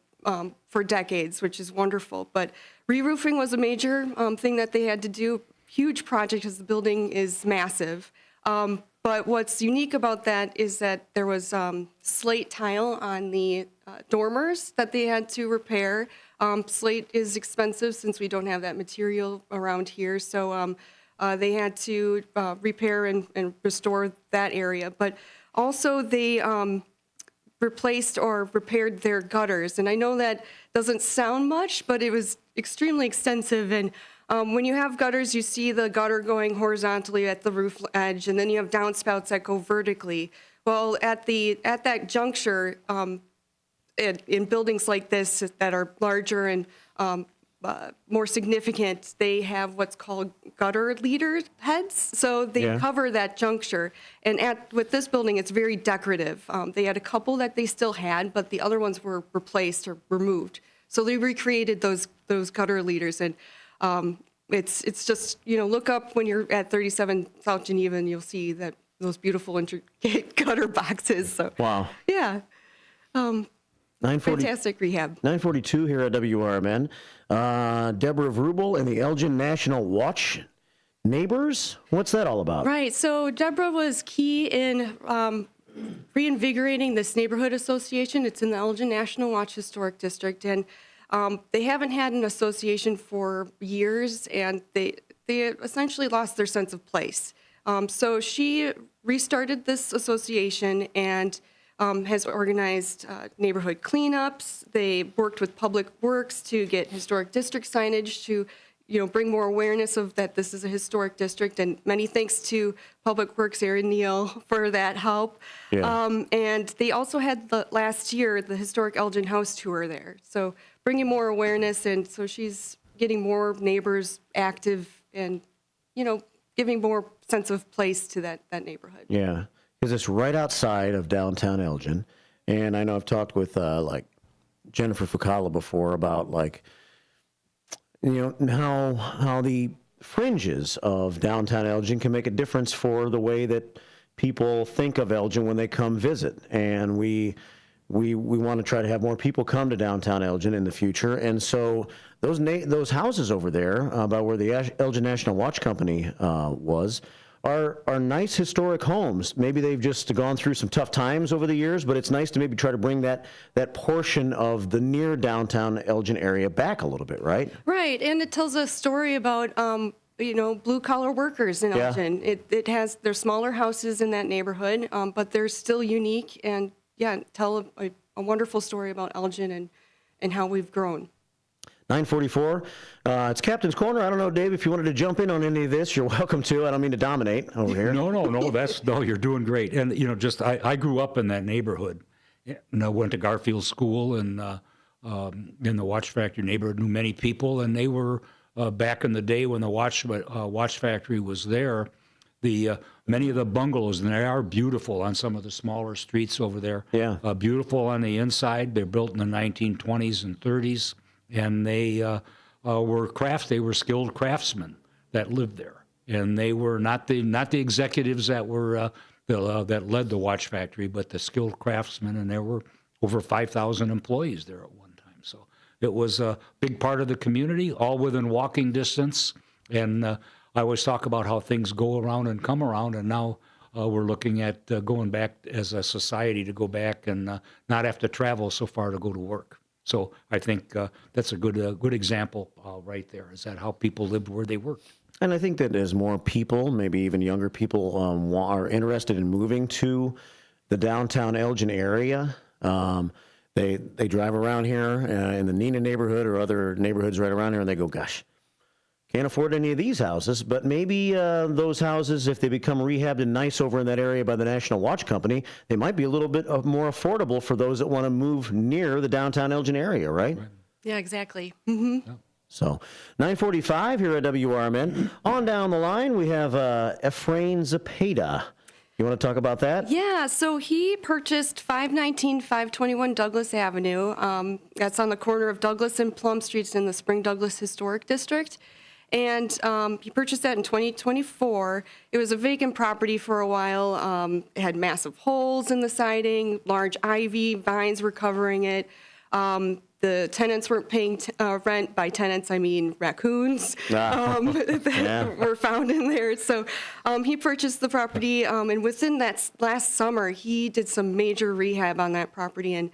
for decades, which is wonderful. But re-roofing was a major thing that they had to do. Huge project because the building is massive. But what's unique about that is that there was slate tile on the dormers that they had to repair. Slate is expensive since we don't have that material around here, so they had to repair and restore that area. But also they replaced or repaired their gutters. And I know that doesn't sound much, but it was extremely extensive. And when you have gutters, you see the gutter going horizontally at the roof edge, and then you have downspouts that go vertically. Well, at that juncture, in buildings like this that are larger and more significant, they have what's called gutter leader heads. So they cover that juncture. And with this building, it's very decorative. They had a couple that they still had, but the other ones were replaced or removed. So they recreated those gutter leaders. And it's just, look up when you're at 37 South Geneva and you'll see that those beautiful intricate gutter boxes. So, wow. Yeah. Fantastic rehab. 9:42 here at WRMN. Deborah Vrubel and the Elgin National Watch Neighbors. What's that all about? Right. So Deborah was key in reinvigorating this neighborhood association. It's in the Elgin National Watch Historic District, and they haven't had an association for years, and they essentially lost their sense of place. So she restarted this association and has organized neighborhood cleanups. They worked with Public Works to get historic district signage to, bring more awareness of that this is a historic district. And many thanks to Public Works, Aaron Neal, for that help. Yeah. And they also had last year the historic Elgin House tour there. So bringing more awareness, and so she's getting more neighbors active and, giving more sense of place to that neighborhood. Yeah, because it's right outside of downtown Elgin. And I know I've talked with like Jennifer Fucala before about how the fringes of downtown Elgin can make a difference for the way that people think of Elgin when they come visit. And we want to try to have more people come to downtown Elgin in the future. And so those houses over there about where the Elgin National Watch Company was are nice historic homes. Maybe they've just gone through some tough times over the years, but it's nice to maybe try to bring that portion of the near downtown Elgin area back a little bit, right? Right, and it tells a story about blue-collar workers in Elgin. There's smaller houses in that neighborhood, but they're still unique and tell a wonderful story about Elgin and how we've grown. 9:44. It's Captain's Corner. I don't know, Dave, if you wanted to jump in on any of this, you're welcome to. I don't mean to dominate over here. No, you're doing great. And, I grew up in that neighborhood. And I went to Garfield School and in the Watch Factory neighborhood, knew many people. And they were, back in the day when the Watch Factory was there, many of the bungalows, and they are beautiful on some of the smaller streets over there. Yeah. Beautiful on the inside. They're built in the 1920s and 30s. And they were skilled craftsmen that lived there, and they were not the executives that were that led the Watch Factory, but the skilled craftsmen. And there were over 5,000 employees there at one time. So it was a big part of the community, all within walking distance. And I always talk about how things go around and come around, and now we're looking at going back as a society to go back and not have to travel so far to go to work. So I think that's a good example right there. Is that how people lived where they worked? And I think that as more people, maybe even younger people, are interested in moving to the downtown Elgin area, they drive around here in the Neenah neighborhood or other neighborhoods right around here, and they go, gosh, can't afford any of these houses, but maybe those houses, if they become rehabbed and nice over in that area by the National Watch Company, they might be a little bit more affordable for those that want to move near the downtown Elgin area, right? Yeah, exactly. Mm-hmm. Yeah. So 9:45 here at WRMN. On down the line, we have Efrain Zepeda. You want to talk about that? Yeah, so he purchased 521 Douglas Avenue. That's on the corner of Douglas and Plum Streets in the Spring Douglas Historic District. And he purchased that in 2024. It was a vacant property for a while. It had massive holes in the siding, large ivy vines were covering it. The tenants weren't paying rent. By tenants, I mean raccoons that were found in there. So he purchased the property, and within that last summer, he did some major rehab on that property and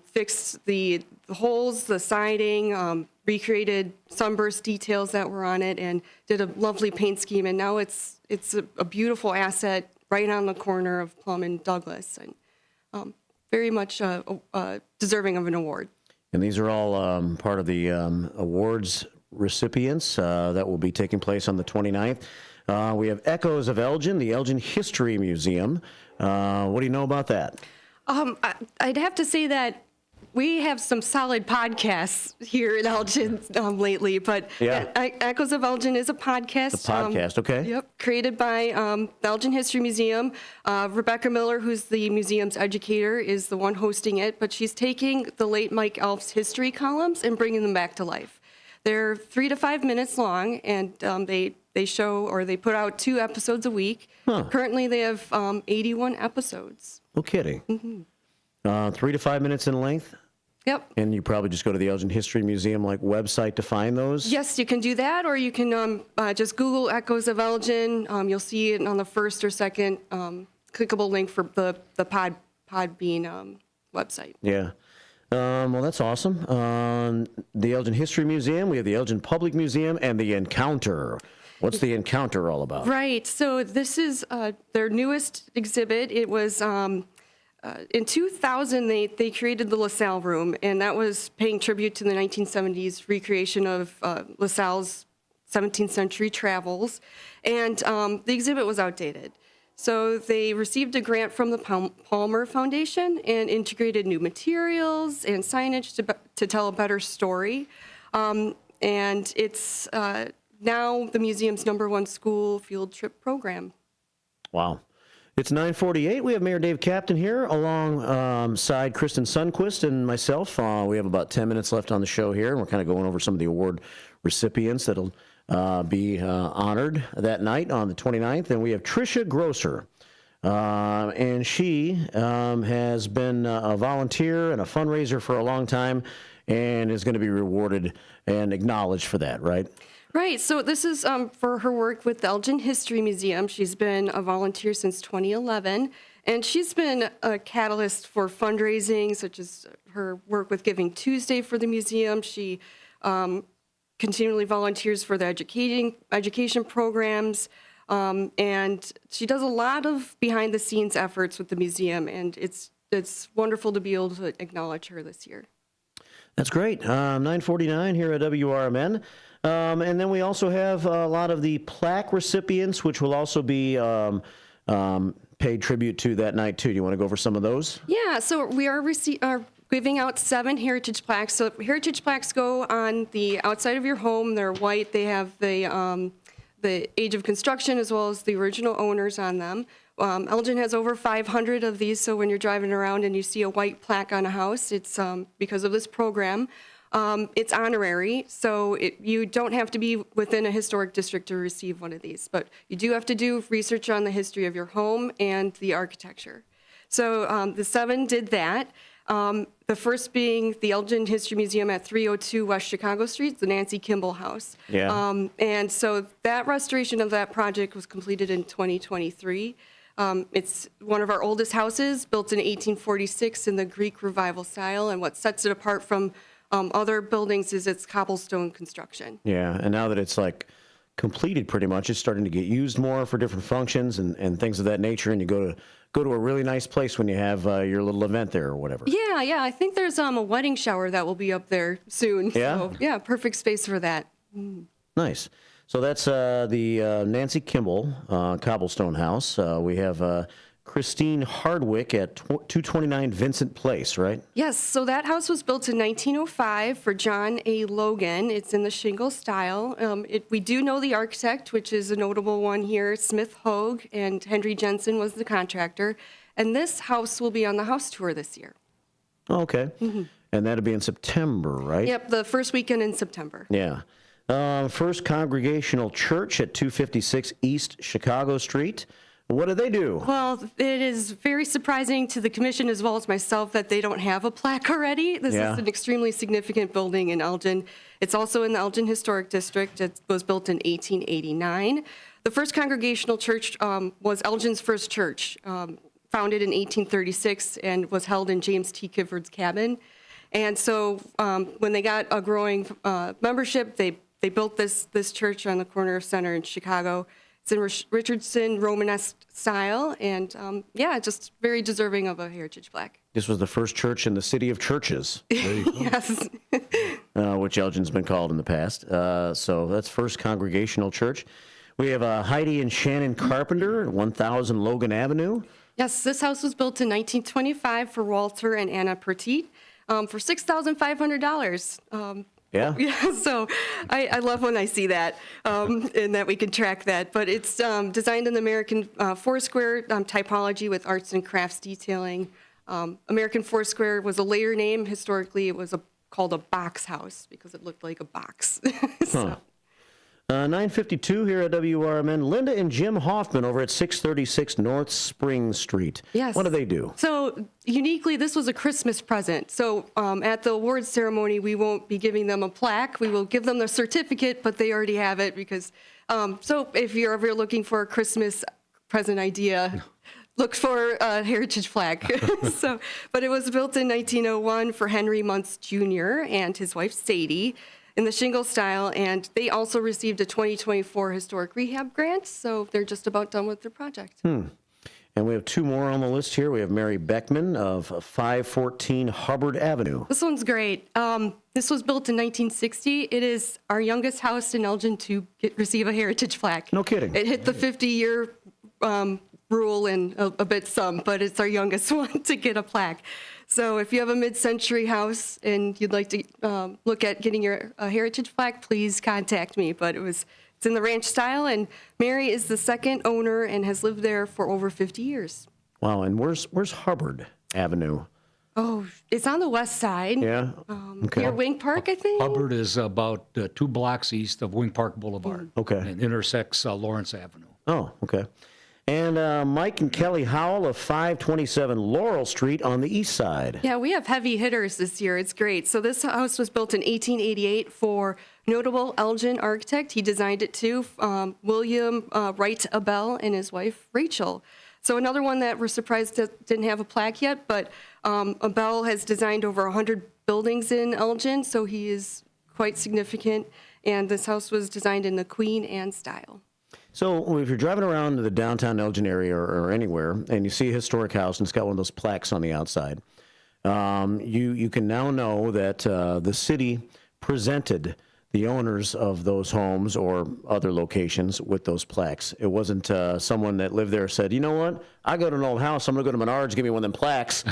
fixed the holes, the siding, recreated sunburst details that were on it, and did a lovely paint scheme. And now it's a beautiful asset right on the corner of Plum and Douglas, and very much deserving of an award. And these are all part of the awards recipients that will be taking place on the 29th. We have Echoes of Elgin, the Elgin History Museum. What do you know about that? I'd have to say that we have some solid podcasts here in Elgin lately, but Echoes of Elgin is a podcast. A podcast, okay. Yep, created by the Elgin History Museum. Rebecca Miller, who's the museum's educator, is the one hosting it, but she's taking the late Mike Elf's history columns and bringing them back to life. They're 3 to 5 minutes long, and they show, or they put out 2 episodes a week. Huh. Currently, they have 81 episodes. No kidding. Mm-hmm. 3 to 5 minutes in length? Yep. And you probably just go to the Elgin History Museum website to find those? Yes, you can do that, or you can just Google Echoes of Elgin. You'll see it on the first or second clickable link for the Podbean website. Yeah. Well, that's awesome. The Elgin History Museum, we have the Elgin Public Museum, and the Encounter. What's the Encounter all about? Right. So this is their newest exhibit. It was in 2000, they created the LaSalle Room, and that was paying tribute to the 1970s recreation of LaSalle's 17th century travels. And the exhibit was outdated. So they received a grant from the Palmer Foundation and integrated new materials and signage to tell a better story. And it's now the museum's #1 school field trip program. Wow. It's 9:48. We have Mayor Dave Captain here alongside Kristen Sundquist and myself. We have about 10 minutes left on the show here, and we're kind of going over some of the award recipients that'll be honored that night on the 29th. And we have Tricia Grosser, and she has been a volunteer and a fundraiser for a long time and is going to be rewarded and acknowledged for that, right? Right. So this is for her work with the Elgin History Museum. She's been a volunteer since 2011, and she's been a catalyst for fundraising, such as her work with Giving Tuesday for the museum. She continually volunteers for the education programs, and she does a lot of behind-the-scenes efforts with the museum, and it's wonderful to be able to acknowledge her this year. That's great. 9:49 here at WRMN. And then we also have a lot of the plaque recipients, which will also be paid tribute to that night, too. Do you want to go over some of those? Yeah, so we are giving out 7 heritage plaques. So heritage plaques go on the outside of your home. They're white. They have the age of construction as well as the original owners on them. Elgin has over 500 of these, so when you're driving around and you see a white plaque on a house, it's because of this program. It's honorary, so you don't have to be within a historic district to receive one of these, but you do have to do research on the history of your home and the architecture. So the 7 did that. The first being the Elgin History Museum at 302 West Chicago Street, the Nancy Kimball House. Yeah. And so that restoration of that project was completed in 2023. It's one of our oldest houses, built in 1846 in the Greek Revival style, and what sets it apart from other buildings is its cobblestone construction. Yeah, and now that it's completed pretty much, it's starting to get used more for different functions and things of that nature, and you go to a really nice place when you have your little event there or whatever. Yeah, I think there's a wedding shower that will be up there soon. Yeah? So, yeah, perfect space for that. Nice. So that's the Nancy Kimball Cobblestone House. We have Christine Hardwick at 229 Vincent Place, right? Yes, so that house was built in 1905 for John A. Logan. It's in the shingle style. We do know the architect, which is a notable one here, Smith Hogue, and Henry Jensen was the contractor. And this house will be on the house tour this year. Okay. Mm-hmm. And that'll be in September, right? Yep, the first weekend in September. Yeah. First Congregational Church at 256 East Chicago Street. What do they do? Well, it is very surprising to the commission as well as myself that they don't have a plaque already. This is an extremely significant building in Elgin. It's also in the Elgin Historic District. It was built in 1889. The First Congregational Church was Elgin's first church, founded in 1836 and was held in James T. Kifford's cabin. And so when they got a growing membership, they built this church on the corner of Center in Chicago. It's in Richardson Romanesque style, and just very deserving of a heritage plaque. This was the first church in the city of churches. Yes. Which Elgin's been called in the past. So that's First Congregational Church. We have Heidi and Shannon Carpenter at 1000 Logan Avenue. Yes, this house was built in 1925 for Walter and Anna Petit for $6,500. Yeah. Yeah, so I love when I see that and that we can track that. But it's designed in the American Foursquare typology with arts and crafts detailing. American Foursquare was a later name. Historically, it was called a box house because it looked like a box. So. 9:52 here at WRMN. Linda and Jim Hoffman over at 636 North Spring Street. Yes. What do they do? So uniquely, this was a Christmas present. So at the awards ceremony, we won't be giving them a plaque. We will give them the certificate, but they already have it because. So if you're ever looking for a Christmas present idea, look for a heritage flag. But it was built in 1901 for Henry Muntz Jr. and his wife Sadie in the shingle style, and they also received a 2024 historic rehab grant, so they're just about done with their project. And we have two more on the list here. We have Mary Beckman of 514 Hubbard Avenue. This one's great. This was built in 1960. It is our youngest house in Elgin to receive a heritage plaque. No kidding. It hit the 50-year rule and a bit some, but it's our youngest one to get a plaque. So if you have a mid-century house and you'd like to look at getting your heritage plaque, please contact me. But it's in the ranch style, and Mary is the second owner and has lived there for over 50 years. Wow, and where's Hubbard Avenue? Oh, it's on the west side. Yeah. Near Wing Park, I think. Hubbard is about 2 blocks east of Wing Park Boulevard. Okay. And intersects Lawrence Avenue. Oh, okay. And Mike and Kelly Howell of 527 Laurel Street on the east side. Yeah, we have heavy hitters this year. It's great. So this house was built in 1888 for notable Elgin architect. He designed it too, William Wright Abel and his wife Rachel. So another one that we're surprised that didn't have a plaque yet, but Abel has designed over 100 buildings in Elgin, so he is quite significant. And this house was designed in the Queen Anne style. So if you're driving around the downtown Elgin area or anywhere, and you see a historic house and it's got one of those plaques on the outside, you can now know that the city presented the owners of those homes or other locations with those plaques. It wasn't someone that lived there said, you know what, I go to an old house, I'm going to go to Menards, give me one of them plaques,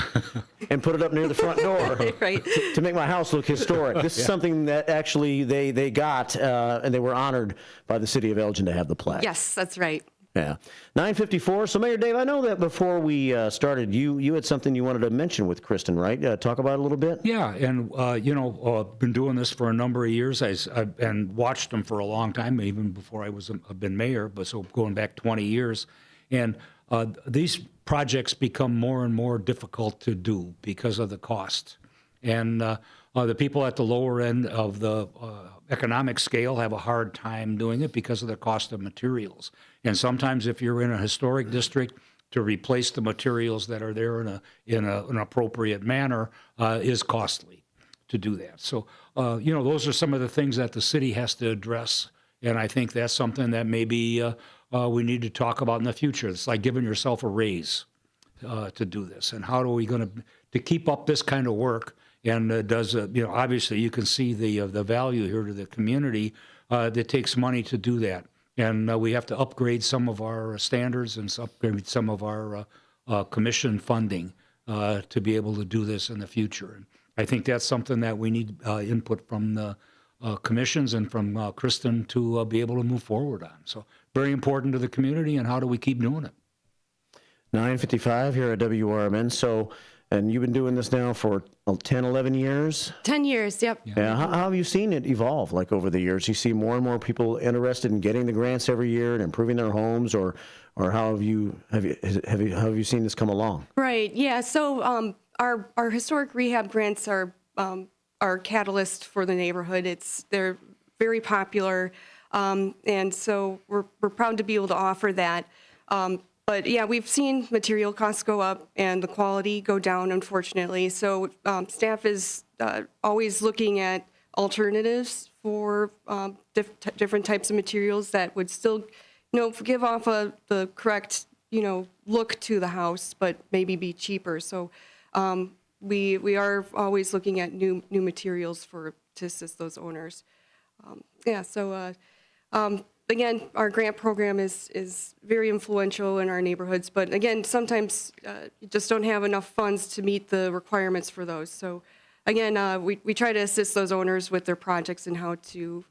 and put it up near the front door right. to make my house look historic. This is something that actually they got, and they were honored by the city of Elgin to have the plaque. Yes, that's right. Yeah. 9:54. So, Mayor Dave, I know that before we started, you had something you wanted to mention with Kristen, right? Talk about it a little bit. Yeah, and been doing this for a number of years. And watched them for a long time, even before I've been mayor. But so going back 20 years, and these projects become more and more difficult to do because of the cost. And the people at the lower end of the economic scale have a hard time doing it because of the cost of materials. And sometimes if you're in a historic district, to replace the materials that are there in an appropriate manner is costly to do that. So, those are some of the things that the city has to address. And I think that's something that maybe we need to talk about in the future. It's like giving yourself a raise to do this. And how are we going to keep up this kind of work? And obviously you can see the value here to the community that takes money to do that. And we have to upgrade some of our standards and upgrade some of our commission funding to be able to do this in the future. And I think that's something that we need input from the commissions and from Kristen to be able to move forward on. So very important to the community, and how do we keep doing it? 9:55 here at WRMN. So, and you've been doing this now for 10, 11 years? 10 years, yep. Yeah. How have you seen it evolve, like, over the years? You see more and more people interested in getting the grants every year and improving their homes, or how have you seen this come along? Right, yeah. So our historic rehab grants are catalyst for the neighborhood. They're very popular, and so we're proud to be able to offer that. But yeah, we've seen material costs go up and the quality go down, unfortunately. So staff is always looking at alternatives for different types of materials that would still, give off the correct, look to the house, but maybe be cheaper. So we are always looking at new materials to assist those owners. Again, our grant program is very influential in our neighborhoods, but again, sometimes you just don't have enough funds to meet the requirements for those. So again, we try to assist those owners with their projects and how to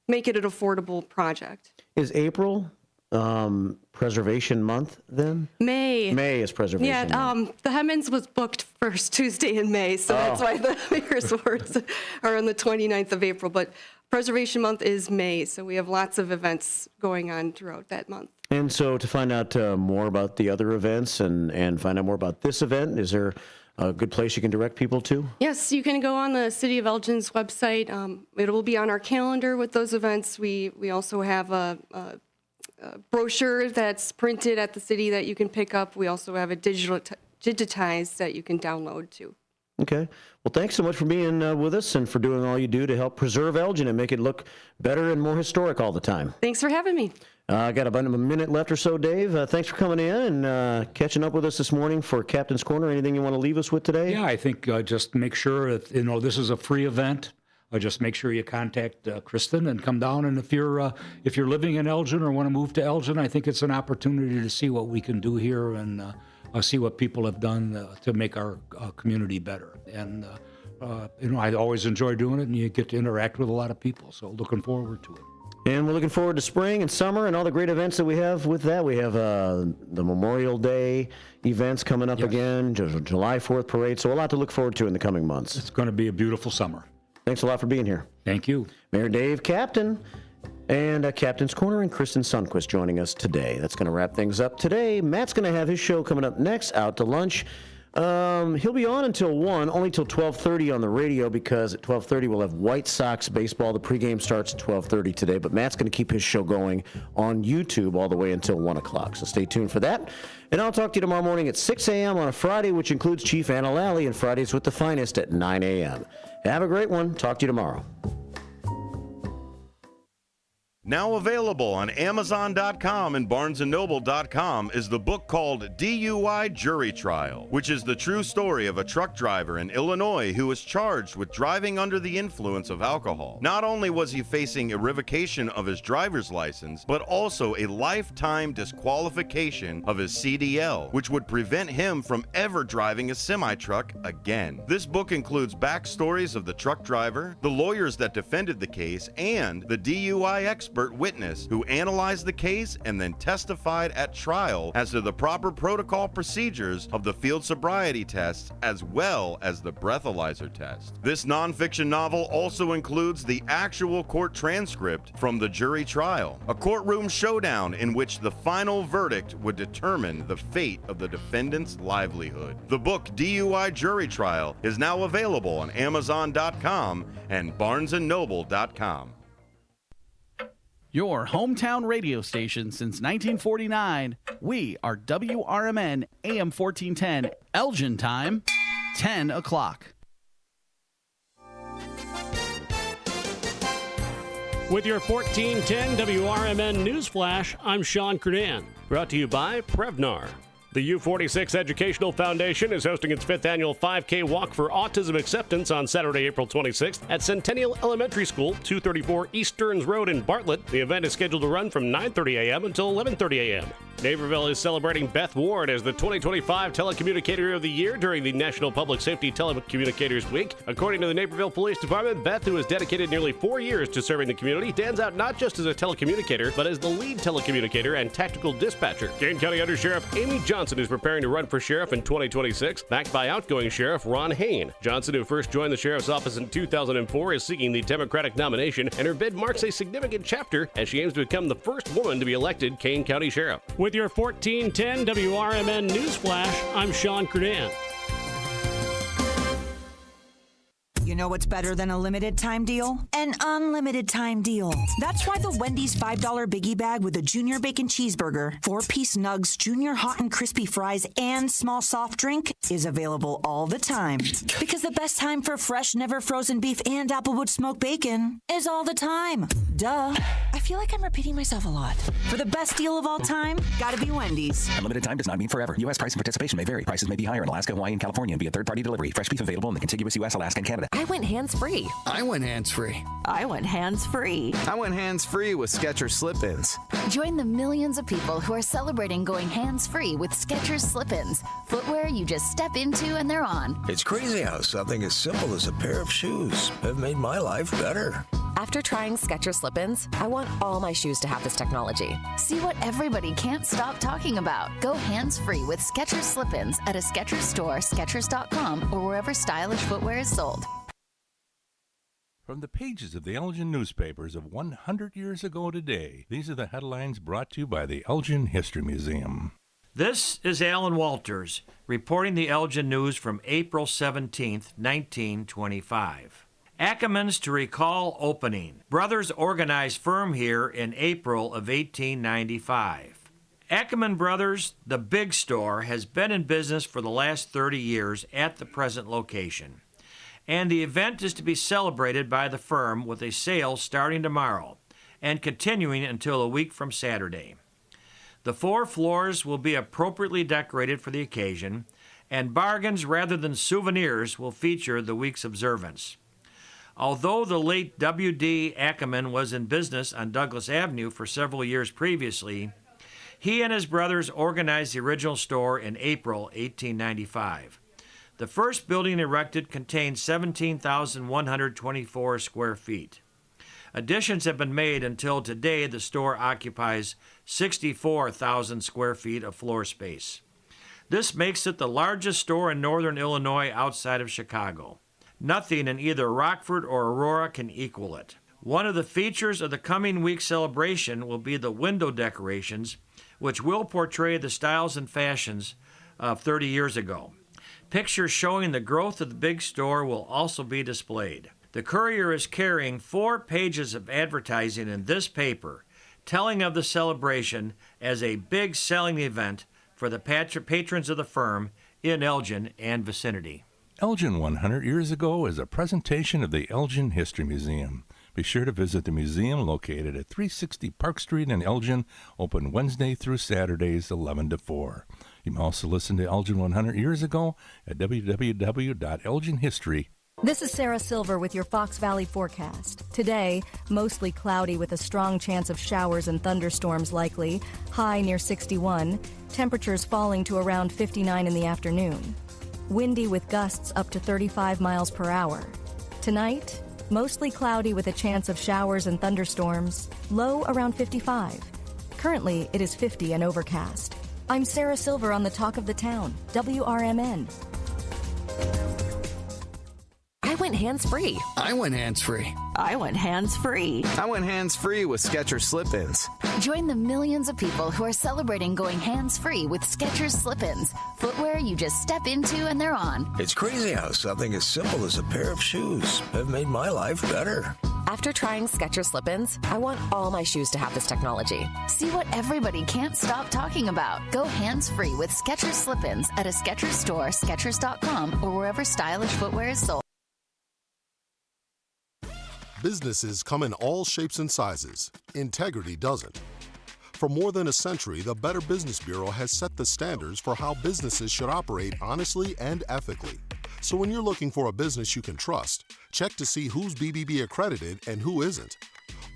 make it an affordable project. Is April Preservation Month then? May. May is Preservation Month. The Hemmons was booked first Tuesday in May, so that's why the Mayor's Awards are on the 29th of April. But Preservation Month is May, so we have lots of events going on throughout that month. And so to find out more about the other events and find out more about this event, is there a good place you can direct people to? Yes, you can go on the City of Elgin's website. It will be on our calendar with those events. We also have a brochure that's printed at the city that you can pick up. We also have a digitized that you can download too. Okay. Well, thanks so much for being with us and for doing all you do to help preserve Elgin and make it look better and more historic all the time. Thanks for having me. I got about a minute left or so, Dave. Thanks for coming in and catching up with us this morning for Captain's Corner. Anything you want to leave us with today? Yeah, I think just make sure that, this is a free event. Just make sure you contact Kristen and come down. And if you're living in Elgin or want to move to Elgin, I think it's an opportunity to see what we can do here and see what people have done to make our community better. And I always enjoy doing it, and you get to interact with a lot of people. So looking forward to it. And we're looking forward to spring and summer and all the great events that we have with that. We have the Memorial Day events coming up again, July 4th parade. So a lot to look forward to in the coming months. It's going to be a beautiful summer. Thanks a lot for being here. Thank you. Mayor Dave Captain and Captain's Corner and Kristen Sundquist joining us today. That's going to wrap things up today. Matt's going to have his show coming up next, Out to Lunch. He'll be on until 1, only till 12:30 on the radio, because at 12:30 we'll have White Sox baseball. The pregame starts at 12:30 today, but Matt's going to keep his show going on YouTube all the way until 1 o'clock. So stay tuned for that. And I'll talk to you tomorrow morning at 6 a.m. on a Friday, which includes Chief Anna Lally, and Fridays with the Finest at 9 a.m. Have a great one. Talk to you tomorrow. Now available on Amazon.com and BarnesandNoble.com is the book called DUI Jury Trial, which is the true story of a truck driver in Illinois who was charged with driving under the influence of alcohol. Not only was he facing a revocation of his driver's license, but also a lifetime disqualification of his CDL, which would prevent him from ever driving a semi-truck again. This book includes backstories of the truck driver, the lawyers that defended the case, and the DUI expert witness who analyzed the case and then testified at trial as to the proper protocol procedures of the field sobriety tests as well as the breathalyzer test. This nonfiction novel also includes the actual court transcript from the jury trial, a courtroom showdown in which the final verdict would determine the fate of the defendant's livelihood. The book DUI Jury Trial is now available on Amazon.com and BarnesandNoble.com. Your hometown radio station since 1949. We are WRMN AM 1410, Elgin time, 10 o'clock. With your 1410 WRMN News Flash, I'm Sean Curdan. Brought to you by Prevnar. The U46 Educational Foundation is hosting its 5th annual 5K Walk for Autism Acceptance on Saturday, April 26th at Centennial Elementary School, 234 East Stearns Road in Bartlett. The event is scheduled to run from 9:30 a.m. until 11:30 a.m. Naperville is celebrating Beth Ward as the 2025 Telecommunicator of the Year during the National Public Safety Telecommunicators Week. According to the Naperville Police Department, Beth, who has dedicated nearly 4 years to serving the community, stands out not just as a telecommunicator, but as the lead telecommunicator and tactical dispatcher. Kane County Under Sheriff Amy Johnson is preparing to run for sheriff in 2026, backed by outgoing Sheriff Ron Hain. Johnson, who first joined the sheriff's office in 2004, is seeking the Democratic nomination, and her bid marks a significant chapter as she aims to become the first woman to be elected Kane County Sheriff. With your 1410 WRMN News Flash, I'm Sean Curdan. You know what's better than a limited time deal? An unlimited time deal. That's why the Wendy's $5 Biggie Bag with a Junior Bacon Cheeseburger, 4-piece nugs, Junior Hot and Crispy Fries, and small soft drink is available all the time. Because the best time for fresh, never frozen beef and Applewood smoked bacon is all the time. Duh. I feel like I'm repeating myself a lot. For the best deal of all time, gotta be Wendy's. Unlimited time does not mean forever. U.S. price and participation may vary. Prices may be higher in Alaska, Hawaii, and California and via third-party delivery. Fresh beef available in the contiguous U.S., Alaska, and Canada. I went hands-free. I went hands-free. I went hands-free. I went hands-free with Skechers Slip-ins. Join the millions of people who are celebrating going hands-free with Skechers Slip-ins. Footwear you just step into and they're on. It's crazy how something as simple as a pair of shoes have made my life better. After trying Skechers Slip-ins, I want all my shoes to have this technology. See what everybody can't stop talking about. Go hands-free with Skechers Slip-ins at a Skechers store, Skechers.com, or wherever stylish footwear is sold. From the pages of the Elgin newspapers of 100 years ago today, these are the headlines brought to you by the Elgin History Museum. This is Alan Walters, reporting the Elgin News from April 17, 1925. Ackerman's to recall opening. Brothers organized firm here in April of 1895. Ackerman Brothers, the big store, has been in business for the last 30 years at the present location. And the event is to be celebrated by the firm with a sale starting tomorrow and continuing until a week from Saturday. The 4 floors will be appropriately decorated for the occasion, and bargains rather than souvenirs will feature the week's observance. Although the late W.D. Ackerman was in business on Douglas Avenue for several years previously, he and his brothers organized the original store in April 1895. The first building erected contained 17,124 square feet. Additions have been made until today the store occupies 64,000 square feet of floor space. This makes it the largest store in northern Illinois outside of Chicago. Nothing in either Rockford or Aurora can equal it. One of the features of the coming week's celebration will be the window decorations, which will portray the styles and fashions of 30 years ago. Pictures showing the growth of the big store will also be displayed. The Courier is carrying 4 pages of advertising in this paper, telling of the celebration as a big selling event for the patrons of the firm in Elgin and vicinity. Elgin 100 Years Ago is a presentation of the Elgin History Museum. Be sure to visit the museum located at 360 Park Street in Elgin, open Wednesday through Saturdays 11 to 4. You can also listen to Elgin 100 Years Ago at www.elginhistory.com. This is Sarah Silver with your Fox Valley forecast. Today, mostly cloudy with a strong chance of showers and thunderstorms likely, high near 61, temperatures falling to around 59 in the afternoon. Windy with gusts up to 35 miles per hour. Tonight, mostly cloudy with a chance of showers and thunderstorms, low around 55. Currently, it is 50 and overcast. I'm Sarah Silver on the Talk of the Town, WRMN. I went hands-free. I went hands-free. I went hands-free. I went hands-free with Skechers Slip-ins. Join the millions of people who are celebrating going hands-free with Skechers Slip-ins. Footwear you just step into and they're on. It's crazy how something as simple as a pair of shoes have made my life better. After trying Skechers Slip-ins, I want all my shoes to have this technology. See what everybody can't stop talking about. Go hands-free with Skechers Slip-ins at a Skechers store, Skechers.com, or wherever stylish footwear is sold. Businesses come in all shapes and sizes. Integrity doesn't. For more than a century, the Better Business Bureau has set the standards for how businesses should operate honestly and ethically. So when you're looking for a business you can trust, check to see who's BBB accredited and who isn't.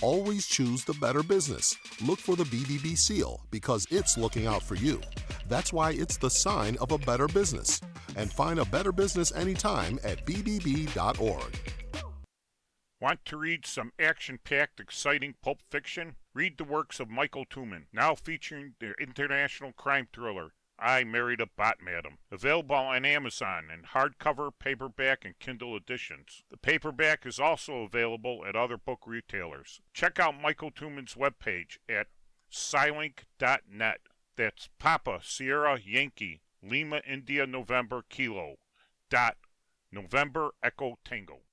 Always choose the Better Business. Look for the BBB seal because it's looking out for you. That's why it's the sign of a better business. And find a better business anytime at bbb.org. Want to read some action-packed, exciting pulp fiction? Read the works of Michael Tooman, now featuring the international crime thriller, I Married a Bot Madam. Available on Amazon in hardcover, paperback, and Kindle editions. The paperback is also available at other book retailers. Check out Michael Tooman's webpage at Scilink.net. That's Papa, Sierra, Yankee, Lima, India, November, Kilo, dot, November, Echo, Tango.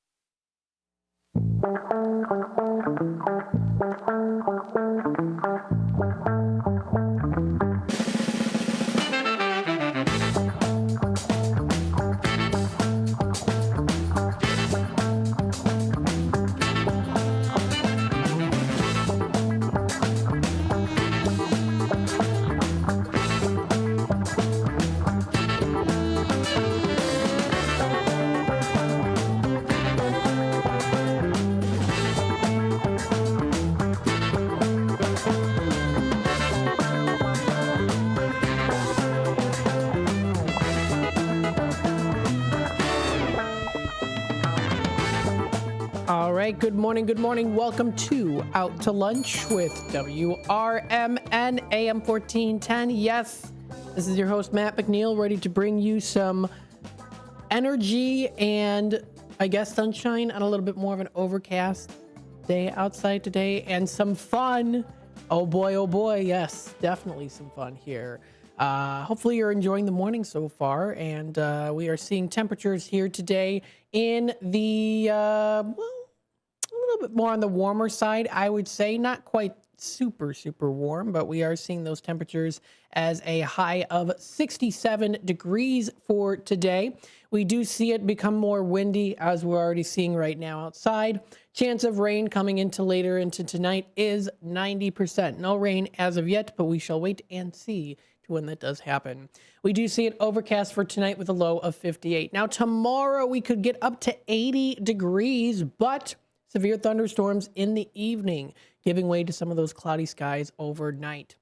right, good morning. Welcome to Out to Lunch with WRMN AM 1410. Yes, this is your host, Matt McNeil, ready to bring you some energy and, I guess, sunshine on a little bit more of an overcast day outside today, and some fun. Oh boy, yes, definitely some fun here. Hopefully you're enjoying the morning so far, and we are seeing temperatures here today in the, a little bit more on the warmer side, I would say. Not quite super warm, but we are seeing those temperatures as a high of 67 degrees for today. We do see it become more windy, as we're already seeing right now outside. Chance of rain coming into later into tonight is 90%. No rain as of yet, but we shall wait and see when that does happen. We do see it overcast for tonight with a low of 58. Now tomorrow we could get up to 80 degrees, but severe thunderstorms in the evening, giving way to some of those cloudy skies overnight.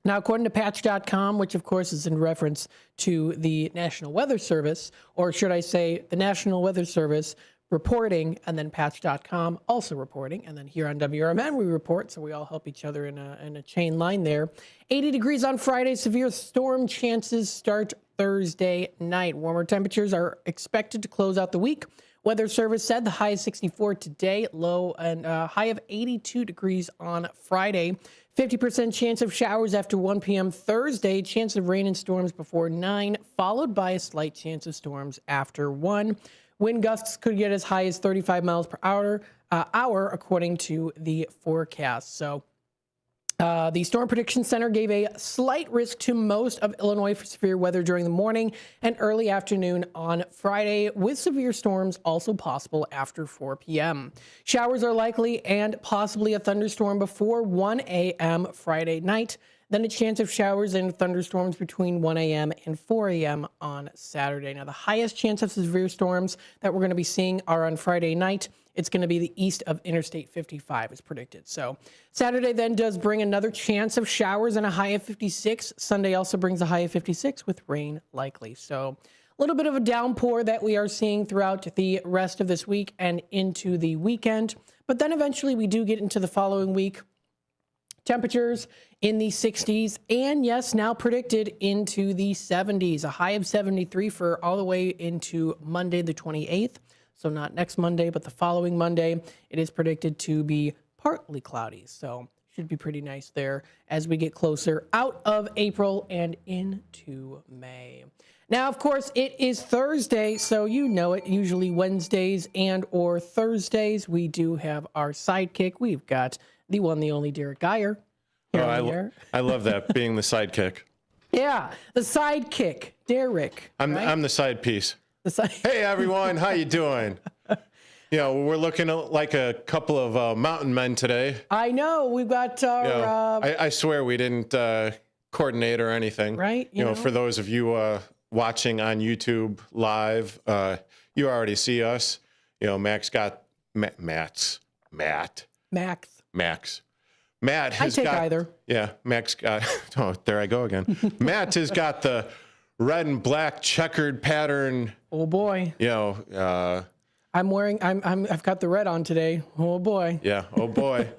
Now, according to patch.com, which of course is in reference to the National Weather Service, or should I say the National Weather Service reporting, and then patch.com also reporting, and then here on WRMN we report, so we all help each other in a chain line there. 80 degrees on Friday. Severe storm chances start Thursday night. Warmer temperatures are expected to close out the week. Weather Service said the high is 64 today, low and high of 82 degrees on Friday. 50% chance of showers after 1 p.m. Thursday. Chance of rain and storms before 9, followed by a slight chance of storms after 1. Wind gusts could get as high as 35 miles per hour, according to the forecast. So the Storm Prediction Center gave a slight risk to most of Illinois for severe weather during the morning and early afternoon on Friday, with severe storms also possible after 4 p.m. Showers are likely and possibly a thunderstorm before 1 a.m. Friday night. Then a chance of showers and thunderstorms between 1 a.m. and 4 a.m. on Saturday. Now, the highest chance of severe storms that we're going to be seeing are on Friday night. It's going to be the east of Interstate 55 as predicted. So Saturday then does bring another chance of showers and a high of 56. Sunday also brings a high of 56 with rain likely. So a little bit of a downpour that we are seeing throughout the rest of this week and into the weekend. But then eventually we do get into the following week. Temperatures in the 60s, and yes, now predicted into the 70s. A high of 73 for all the way into Monday the 28th. So not next Monday, but the following Monday. It is predicted to be partly cloudy. So should be pretty nice there as we get closer out of April and into May. Now, of course, it is Thursday, so you know it. Usually Wednesdays and or Thursdays, we do have our sidekick. We've got the one, the only Derek Geyer. I love that, being the sidekick. Yeah, the sidekick, Derek. I'm the side piece. Hey, everyone, how you doing? We're looking like a couple of mountain men today. I know. We've got our... I swear we didn't coordinate or anything. Right. You know, for those of you watching on YouTube live, you already see us. Max got... Max. Matt has I take got, either. Yeah, Max got, oh, there I go again. Matt has got the red and black checkered pattern. Oh boy. I've got the red on today. Oh boy. Yeah, oh boy.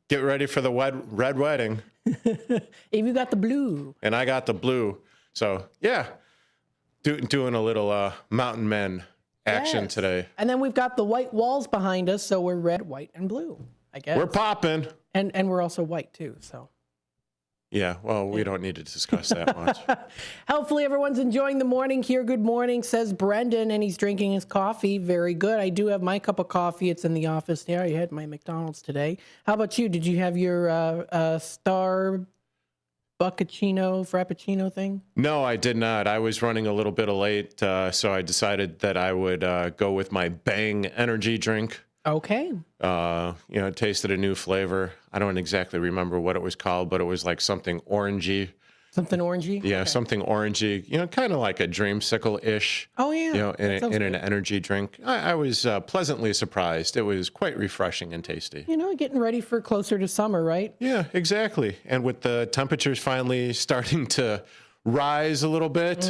Get ready for the red wedding. If you got the blue. And I got the blue. So, yeah, doing a little mountain men action today. And then we've got the white walls behind us, so we're red, white, and blue, I guess. We're popping. And we're also white, too, so. Yeah, well, we don't need to discuss that much. Hopefully everyone's enjoying the morning here. Good morning, says Brendan, and he's drinking his coffee. Very good. I do have my cup of coffee. It's in the office there. I had my McDonald's today. How about you? Did you have your Star Frappuccino thing? No, I did not. I was running a little bit late, so I decided that I would go with my Bang energy drink. Okay. Tasted a new flavor. I don't exactly remember what it was called, but it was like something orangey. Something orangey? Yeah, okay. Something orangey. Kind of like a dreamsicle-ish. Oh, yeah. In an energy drink. I was pleasantly surprised. It was quite refreshing and tasty. Getting ready for closer to summer, right? Yeah, exactly. And with the temperatures finally starting to rise a little bit.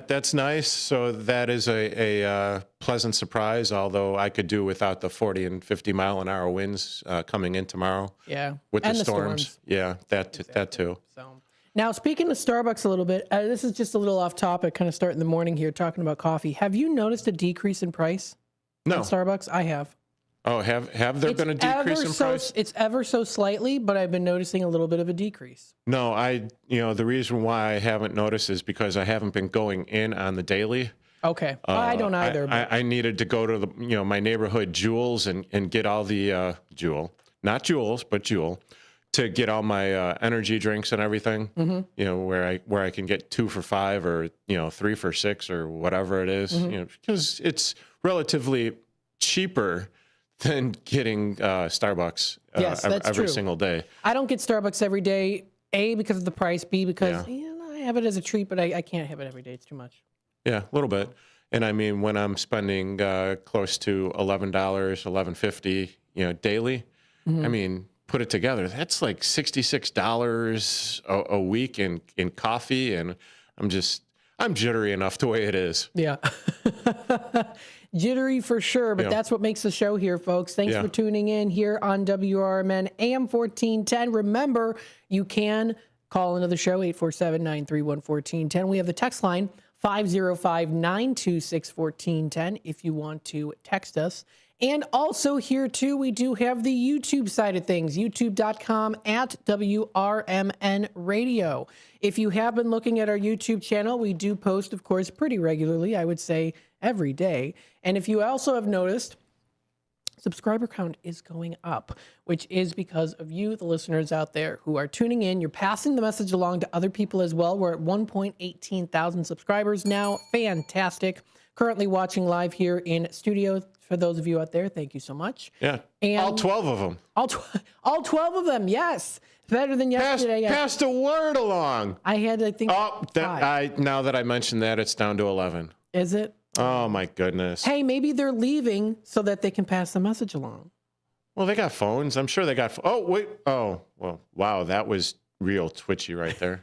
That's nice. So that is a pleasant surprise, although I could do without the 40 and 50 mile an hour winds coming in tomorrow. Yeah. With And the storms. Yeah, that too. So now, speaking of Starbucks a little bit, this is just a little off topic, kind of starting the morning here, talking about coffee. Have you noticed a decrease in price? No. On Starbucks? I have. Oh, have there been a decrease in price? It's ever so slightly, but I've been noticing a little bit of a decrease. No, the reason why I haven't noticed is because I haven't been going in on the daily. Okay. I don't either. I needed to go to the my neighborhood Jewels and get all the Jewel, not Jules, but Jewel, to get all my energy drinks and everything. Where I can get 2 for $5 or 3 for $6 or whatever it is. Because it's relatively cheaper than getting Starbucks every single day. I don't get Starbucks every day, A, because of the price, B, because I have it as a treat, but I can't have it every day. It's too much. Yeah, a little bit. And I mean, when I'm spending close to $11, $11.50, daily, I mean, put it together, that's like $66 a week in coffee, and I'm jittery enough the way it is. Yeah. Jittery for sure, but that's what makes the show here, folks. Thanks for tuning in here on WRMN AM 1410. Remember, you can call into the show, 847-931-1410. We have the text line, 505-926-1410, if you want to text us. And also here, too, we do have the YouTube side of things, youtube.com/WRMN Radio. If you have been looking at our YouTube channel, we do post, of course, pretty regularly, I would say every day. And if you also have noticed, subscriber count is going up, which is because of you, the listeners out there who are tuning in. You're passing the message along to other people as well. We're at 1.18 thousand subscribers now. Fantastic. Currently watching live here in studio. For those of you out there, thank you so much. Yeah, and all 12 of them. All 12 of them, yes. Better than yesterday. Pass the word along. I had, I think, now that I mentioned that, it's down to 11. Is it? Oh, my goodness. Hey, maybe they're leaving so that they can pass the message along. Well, they got phones. I'm sure they got... Oh, wait. Oh, well, wow, that was real twitchy right there.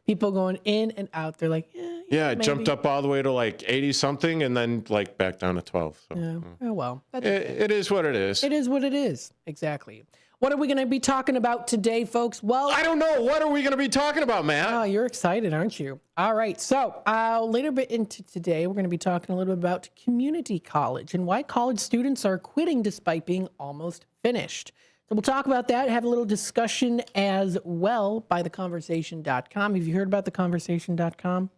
People going in and out. They're like, yeah, it jumped up all the way to like 80-something and then like back down to 12. So, yeah. Oh, well. It is what it is. It is what it is. Exactly. What are we going to be talking about today, folks? Well, I don't know. What are we going to be talking about, Matt? Oh, you're excited, aren't you? All right. So later bit into today, we're going to be talking a little bit about community college and why college students are quitting despite being almost finished. So we'll talk about that, have a little discussion as well by theconversation.com. Have you heard about theconversation.com?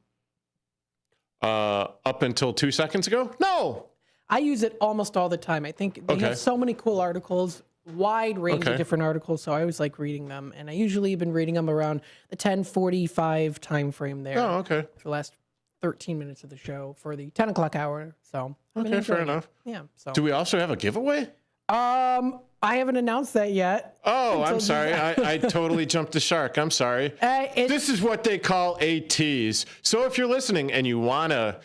Up until 2 seconds ago? No. I use it almost all the time. I think they have so many cool articles, wide range of different articles, so I always like reading them. And I usually have been reading them around the 10:45 time frame there. Oh, okay. For the last 13 minutes of the show for the 10 o'clock hour. So okay, fair enough. Yeah. So do we also have a giveaway? I haven't announced that yet. Oh, I'm sorry. I totally jumped the shark. I'm sorry. This is what they call a tease. So if you're listening and you want to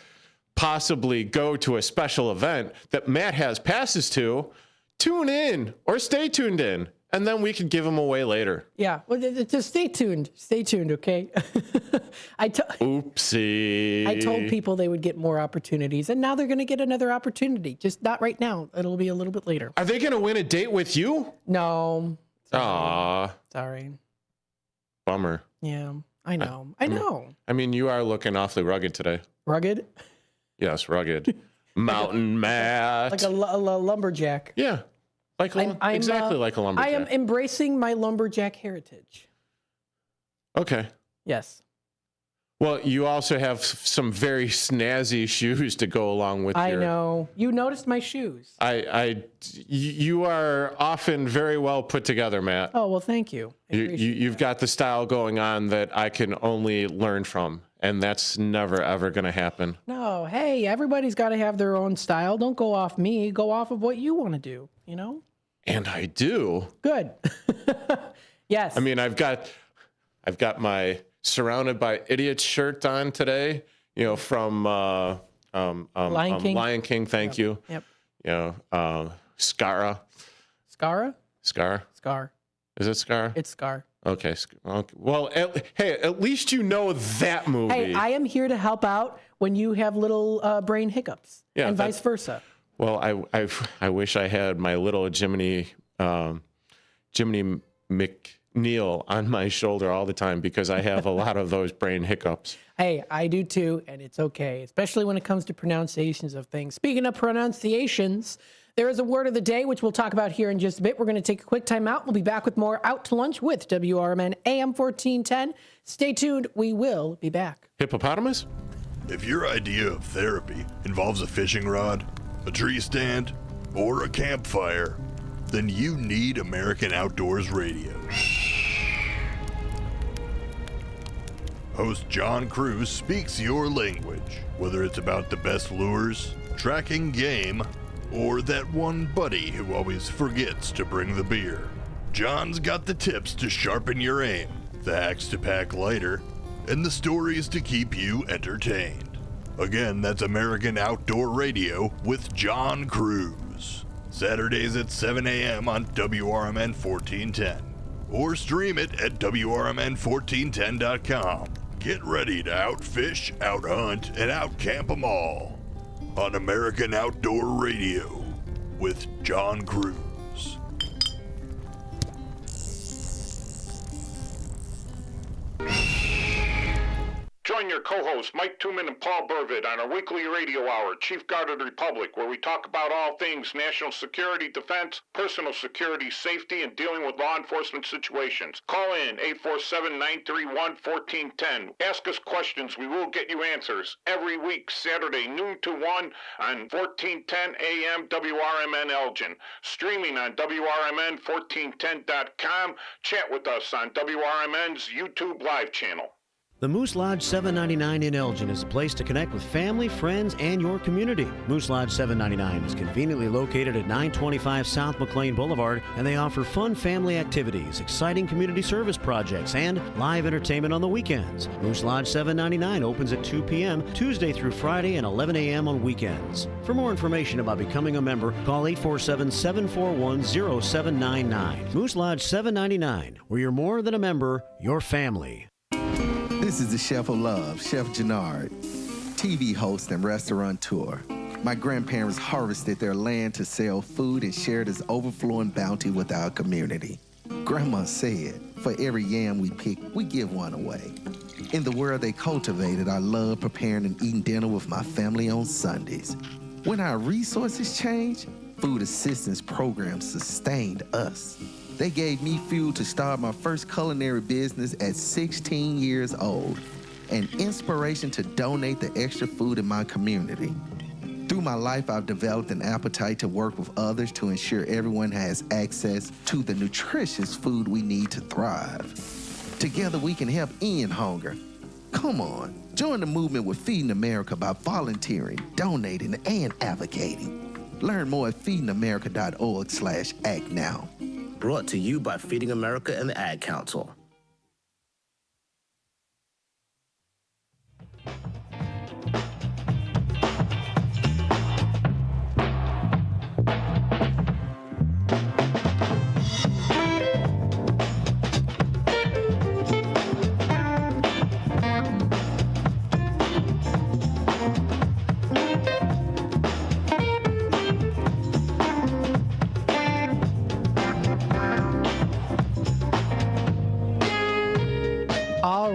possibly go to a special event that Matt has passes to, tune in or stay tuned in, and then we can give them away later. Yeah. Well, just stay tuned. Stay tuned, okay? Oopsie. I told people they would get more opportunities, and now they're going to get another opportunity. Just not right now. It'll be a little bit later. Are they going to win a date with you? No. Aw. Sorry. Bummer. Yeah, I know. I know. I mean, you are looking awfully rugged today. Rugged? Yes, rugged. Mountain Matt. Like a lumberjack. Yeah. Exactly like a lumberjack. I am embracing my lumberjack heritage. Okay. Yes. Well, you also have some very snazzy shoes to go along with. I know. You noticed my shoes. You are often very well put together, Matt. Oh, well, thank you. You've got the style going on that I can only learn from, and that's never, ever going to happen. No. Hey, everybody's got to have their own style. Don't go off me. Go off of what you want to do, you know? And I do. Good. Yes. I mean, I've got my Surrounded by Idiots shirt on today, from Lion King. Lion King, thank you. Yep. Scara. Scara? Scar. Scar. Is it Scar? It's Scar. Okay. Well, at least you know that movie. Hey, I am here to help out when you have little brain hiccups, and vice versa. Well, I wish I had my little Jiminy McNeil on my shoulder all the time, because I have a lot of those brain hiccups. Hey, I do too, and it's okay, especially when it comes to pronunciations of things. Speaking of pronunciations, there is a word of the day, which we'll talk about here in just a bit. We're going to take a quick time out. We'll be back with more Out to Lunch with WRMN AM 1410. Stay tuned. We will be back. Hippopotamus? If your idea of therapy involves a fishing rod, a tree stand, or a campfire, then you need American Outdoors Radio. Host John Cruz speaks your language, whether it's about the best lures, tracking game, or that one buddy who always forgets to bring the beer. John's got the tips to sharpen your aim, the hacks to pack lighter, and the stories to keep you entertained. Again, that's American Outdoor Radio with John Cruz. Saturdays at 7 a.m. on WRMN 1410. Or stream it at WRMN1410.com. Get ready to outfish, outhunt, and outcamp them all on American Outdoor Radio with John Cruz. Join your co-hosts Mike Tooman and Paul Burvid on our weekly radio hour, Chief Guard of the Republic, where we talk about all things national security, defense, personal security, safety, and dealing with law enforcement situations. Call in 847-931-1410. Ask us questions. We will get you answers. Every week, Saturday, noon to 1 on 1410 AM WRMN Elgin. Streaming on WRMN1410.com. Chat with us on WRMN's YouTube live channel. The Moose Lodge 799 in Elgin is a place to connect with family, friends, and your community. Moose Lodge 799 is conveniently located at 925 South McLean Boulevard, and they offer fun family activities, exciting community service projects, and live entertainment on the weekends. Moose Lodge 799 opens at 2 p.m. Tuesday through Friday and 11 a.m. on weekends. For more information about becoming a member, call 847-741-0799. Moose Lodge 799, where you're more than a member, you're family. This is the Chef of Love, Chef Gennard, TV host and restaurateur. My grandparents harvested their land to sell food and shared this overflowing bounty with our community. Grandma said, for every yam we pick, we give one away. In the world they cultivated, I love preparing and eating dinner with my family on Sundays. When our resources changed, food assistance programs sustained us. They gave me fuel to start my first culinary business at 16 years old, and inspiration to donate the extra food in my community. Through my life, I've developed an appetite to work with others to ensure everyone has access to the nutritious food we need to thrive. Together, we can help end hunger. Come on, join the movement with Feeding America by volunteering, donating, and advocating. Learn more at feedingamerica.org/act now. Brought to you by Feeding America and the Ad Council.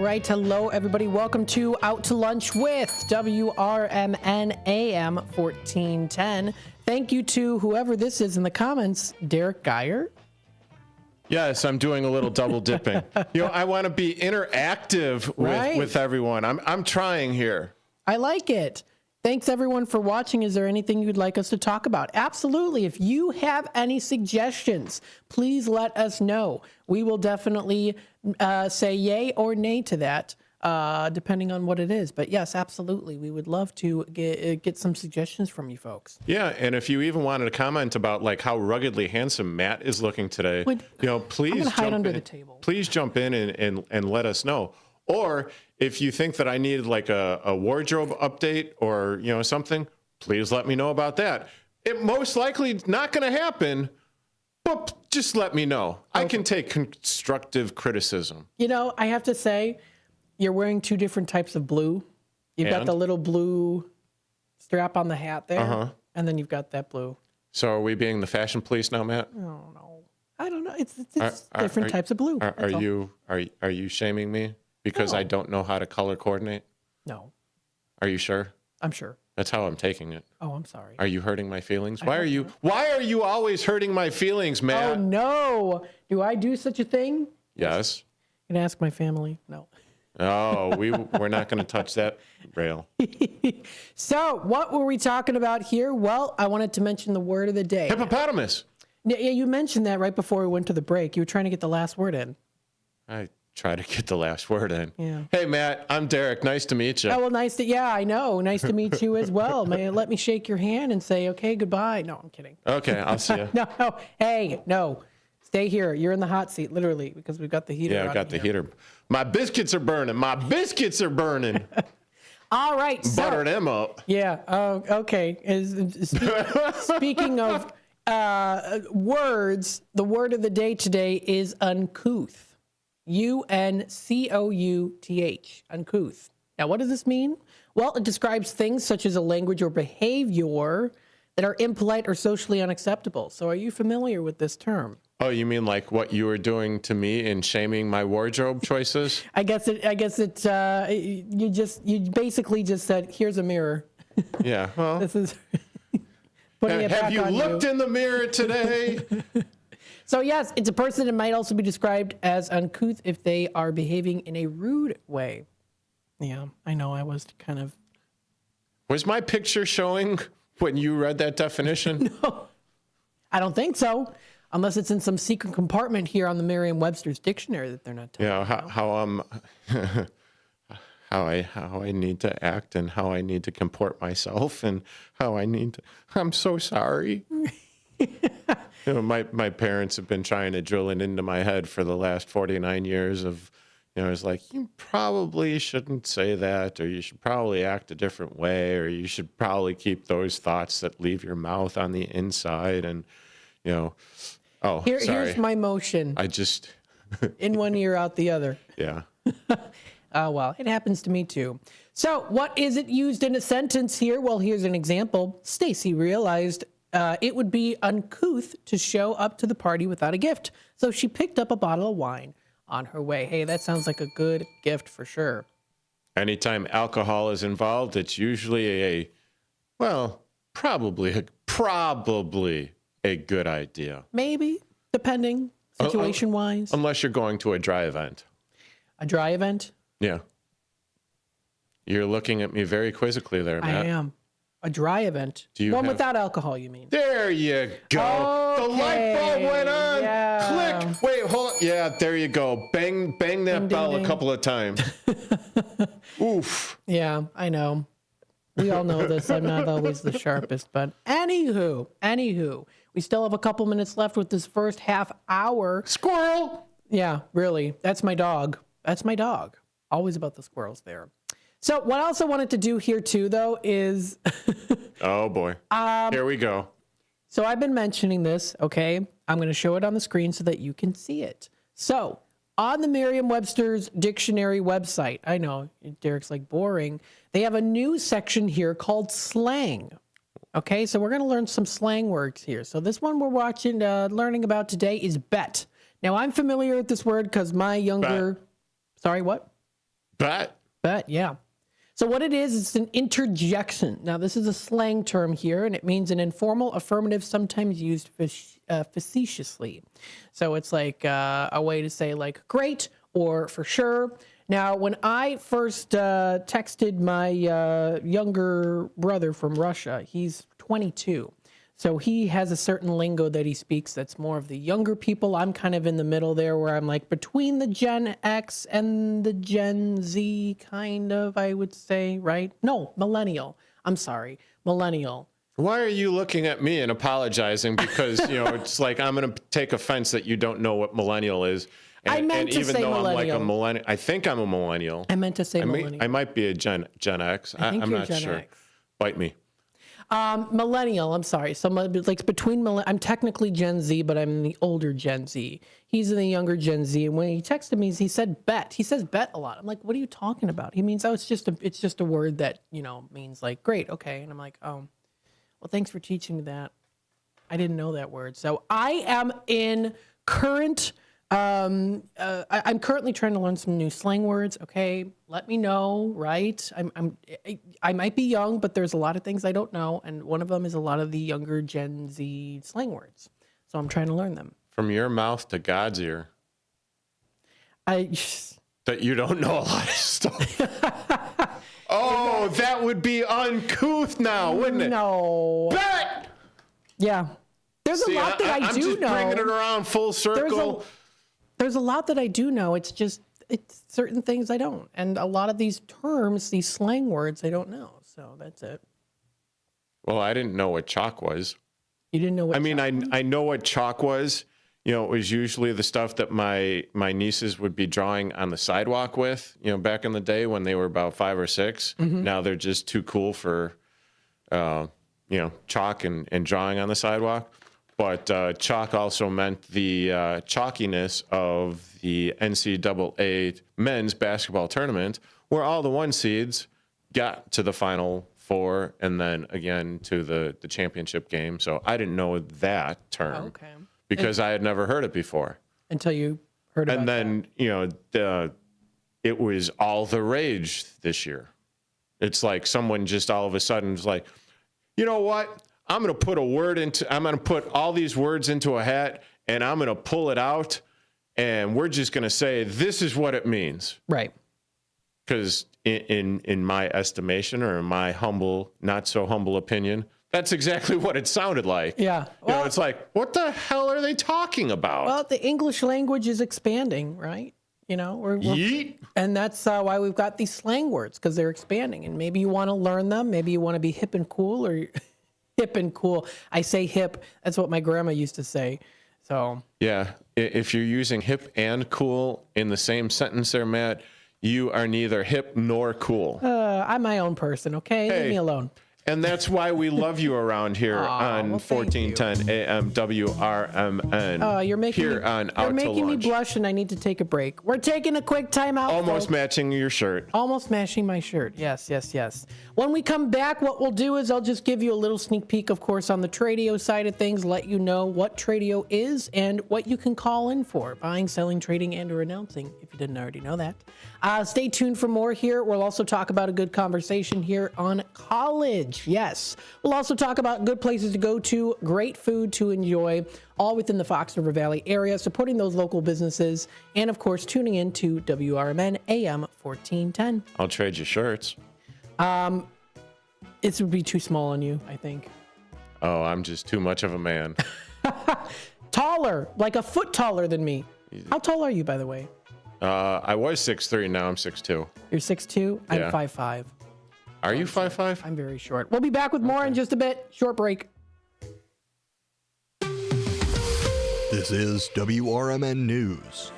Right, hello everybody. Welcome to Out to Lunch with WRMN AM 1410. Thank you to whoever this is in the comments, Derek Geyer. Yes, I'm doing a little double dipping. I want to be interactive with everyone. I'm trying here. I like it. Thanks everyone for watching. Is there anything you'd like us to talk about? Absolutely. If you have any suggestions, please let us know. We will definitely say yay or nay to that, depending on what it is. But yes, absolutely. We would love to get some suggestions from you folks. Yeah, and if you even wanted to comment about like how ruggedly handsome Matt is looking today, please hide under the table. Please jump in and let us know. Or if you think that I needed like a wardrobe update or something, please let me know about that. It most likely not going to happen, but But just let me know. I can take constructive criticism. You know, I have to say, you're wearing two different types of blue. You've got the little blue strap on the hat there, and then you've got that blue. So are we being the fashion police now, Matt? Oh, no. I don't know. It's different types of blue. Are you shaming me because I don't know how to color coordinate? No. Are you sure? I'm sure. That's how I'm taking it. Oh, I'm sorry. Are you hurting my feelings? Why are you always hurting my feelings, Matt? Oh, no. Do I do such a thing? Yes. You can ask my family. No. Oh, we're not going to touch that rail. So, what were we talking about here? Well, I wanted to mention the word of the day. Hippopotamus. Yeah, you mentioned that right before we went to the break. You were trying to get the last word in. I try to get the last word in. Yeah. Hey, Matt, I'm Derek. Nice to meet you. Oh, well, I know. Nice to meet you as well. Let me shake your hand and say, okay, goodbye. No, I'm kidding. Okay, I'll see you. No. Hey, no. Stay here. You're in the hot seat, literally, because we've got the heater. Yeah, I got the heater. My biscuits are burning. All right. Butter them up. Yeah. Okay. Speaking of words, the word of the day today is uncouth. UNCOUTH. Uncouth. Now, what does this mean? Well, it describes things such as a language or behavior that are impolite or socially unacceptable. So are you familiar with this term? Oh, you mean like what you were doing to me in shaming my wardrobe choices? I guess you basically just said, here's a mirror. Yeah. Well, this is putting it back on you. Have you looked in the mirror today? So yes, it's a person that might also be described as uncouth if they are behaving in a rude way. Yeah, I know. I was kind of. Was my picture showing when you read that definition? No, I don't think so. Unless it's in some secret compartment here on the Merriam-Webster's dictionary that they're not telling how I need to act and how I need to comport myself and how I need to. I'm so sorry. My parents have been trying to drill it into my head for the last 49 years of, it's like, you probably shouldn't say that, or you should probably act a different way, or you should probably keep those thoughts that leave your mouth on the inside. And, sorry. Here's my motion. I just. In one ear, out the other. Yeah. Well, it happens to me too. So what is it used in a sentence here? Well, here's an example. Stacy realized it would be uncouth to show up to the party without a gift. So she picked up a bottle of wine on her way. Hey, that sounds like a good gift for sure. Anytime alcohol is involved, it's usually probably a good idea. Maybe, depending, situation-wise. Unless you're going to a dry event. A dry event? Yeah. You're looking at me very quizzically there, Matt. I am. A dry event. One without alcohol, you mean? There you go. Okay. The light bulb went on. Yeah. Click. Wait, hold on. Yeah, there you go. Bang that bell a couple of times. Oof. Yeah, I know. We all know this. I'm not always the sharpest, but anywho, we still have a couple minutes left with this first half hour. Squirrel. Yeah, really. That's my dog. Always about the squirrels there. So what I also wanted to do here too, though, is... Oh, boy. Here we go. So I've been mentioning this, okay? I'm going to show it on the screen so that you can see it. So on the Merriam-Webster's dictionary website, I know, Derek's like boring, they have a new section here called slang. Okay, so we're going to learn some slang words here. So this one we're learning about today is bet. Now, I'm familiar with this word because my younger... Bet. Sorry, what? Bet, yeah. So what it is, it's an interjection. Now, this is a slang term here, and it means an informal affirmative sometimes used facetiously. So it's like a way to say like great or for sure. Now, when I first texted my younger brother from Russia, he's 22. So he has a certain lingo that he speaks that's more of the younger people. I'm kind of in the middle there where I'm like between the Gen X and the Gen Z kind of, I would say, right? No, millennial. I'm sorry, millennial. Why are you looking at me and apologizing? Because, it's like I'm going to take offense that you don't know what millennial is. And, I meant to say millennial. I'm like a millennial, I think I'm a millennial. I meant to say millennial. I might be a Gen X. I'm not sure. Bite me. Millennial, I'm sorry. So like between I'm technically Gen Z, but I'm the older Gen Z. He's in the younger Gen Z. And when he texted me, he said bet. He says bet a lot. I'm like, what are you talking about? He means, it's just a word that, means like, great, okay. And I'm like, oh, well, thanks for teaching me that. I didn't know that word. So I am in current, I'm currently trying to learn some new slang words. Okay. Let me know, right? I might be young, but there's a lot of things I don't know. And one of them is a lot of the younger Gen Z slang words. So I'm trying to learn them. From your mouth to God's ear. That you don't know a lot of stuff. Oh, that would be uncouth now, wouldn't it? No. Bet! Yeah. There's a lot that I do know. I'm just bringing it around full circle. There's a lot that I do know. It's certain things I don't. And a lot of these terms, these slang words, I don't know. So that's it. Well, I didn't know what chalk was. You didn't know what I know what chalk was. It was usually the stuff that my nieces would be drawing on the sidewalk with, back in the day when they were about 5 or 6. Mm-hmm. Now they're just too cool for, chalk and drawing on the sidewalk. But chalk also meant the chalkiness of the NCAA men's basketball tournament, where all the 1 seeds got to the Final Four and then again to the championship game. So I didn't know that term. Okay. Because I had never heard it before. Until you heard about it. And then, it was all the rage this year. It's like someone just all of a sudden was like, you know what? I'm going to put all these words into a hat and I'm going to pull it out and we're just going to say, this is what it means. Right. Because in my estimation or in my humble, not so humble opinion, that's exactly what it sounded like. Yeah. Well, it's like, what the hell are they talking about? Well, the English language is expanding, right? Yeet. And that's why we've got these slang words, because they're expanding. And maybe you want to learn them. Maybe you want to be hip and cool, or hip and cool. I say hip. That's what my grandma used to say. So. Yeah. If you're using hip and cool in the same sentence there, Matt, you are neither hip nor cool. I'm my own person, okay? Hey. Leave me alone. And that's why we love you around here on 1410 AM WRMN. You're making here me, on you're Out to making me Lunch. blush, and I need to take a break. We're taking a quick time out. Almost folks. matching your shirt. Almost matching my shirt. Yes, yes, yes. When we come back, what we'll do is I'll just give you a little sneak peek, of course, on the Tradio side of things, let you know what Tradio is and what you can call in for, buying, selling, trading, and or announcing, if you didn't already know that. Stay tuned for more here. We'll also talk about a good conversation here on college. Yes. We'll also talk about good places to go to, great food to enjoy, all within the Fox River Valley area, supporting those local businesses, and of course, tuning in to WRMN AM 1410. I'll trade you shirts. It would be too small on you, I think. Oh, I'm just too much of a man. Taller, like a foot taller than me. How tall are you, by the way? I was 6'3", now I'm 6'2". You're 6'2"? I'm Yeah. 5'5". Are you 5'5"? I'm very short. We'll be back with more in just a bit. Short break. This is WRMN News.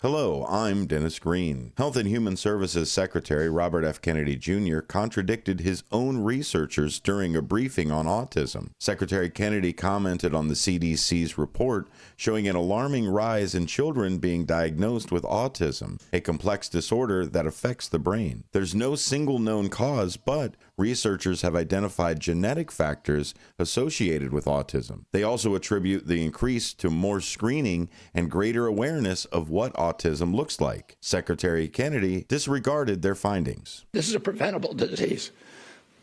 Hello, I'm Dennis Green. Health and Human Services Secretary Robert F. Kennedy Jr. contradicted his own researchers during a briefing on autism. Secretary Kennedy commented on the CDC's report showing an alarming rise in children being diagnosed with autism, a complex disorder that affects the brain. There's no single known cause, but researchers have identified genetic factors associated with autism. They also attribute the increase to more screening and greater awareness of what autism looks like. Secretary Kennedy disregarded their findings. This is a preventable disease.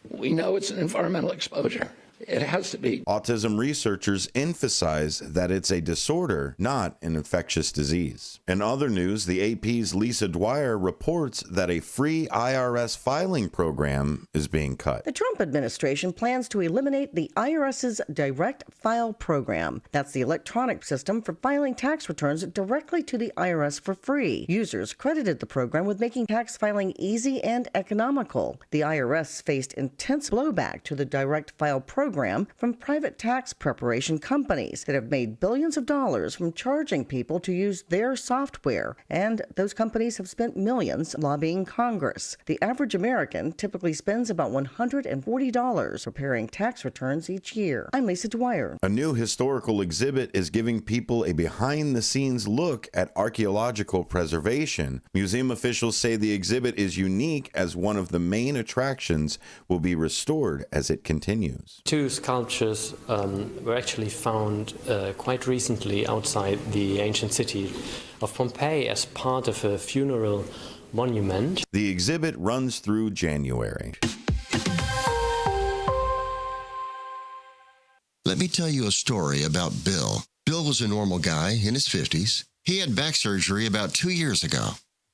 We know it's an environmental exposure. It has to be. Autism researchers emphasize that it's a disorder, not an infectious disease. In other news, the AP's Lisa Dwyer reports that a free IRS filing program is being cut. The Trump administration plans to eliminate the IRS's Direct File program. That's the electronic system for filing tax returns directly to the IRS for free. Users credited the program with making tax filing easy and economical. The IRS faced intense blowback to the Direct File program program from private tax preparation companies that have made billions of dollars from charging people to use their software. And those companies have spent millions lobbying Congress. The average American typically spends about $140 preparing tax returns each year. I'm Lisa Dwyer. A new historical exhibit is giving people a behind-the-scenes look at archaeological preservation. Museum officials say the exhibit is unique as one of the main attractions will be restored as it continues. Two sculptures were actually found quite recently outside the ancient city of Pompeii as part of a funeral monument. The exhibit runs through January. Let me tell you a story about Bill. Bill was a normal guy in his 50s. He had back surgery about 2 years ago.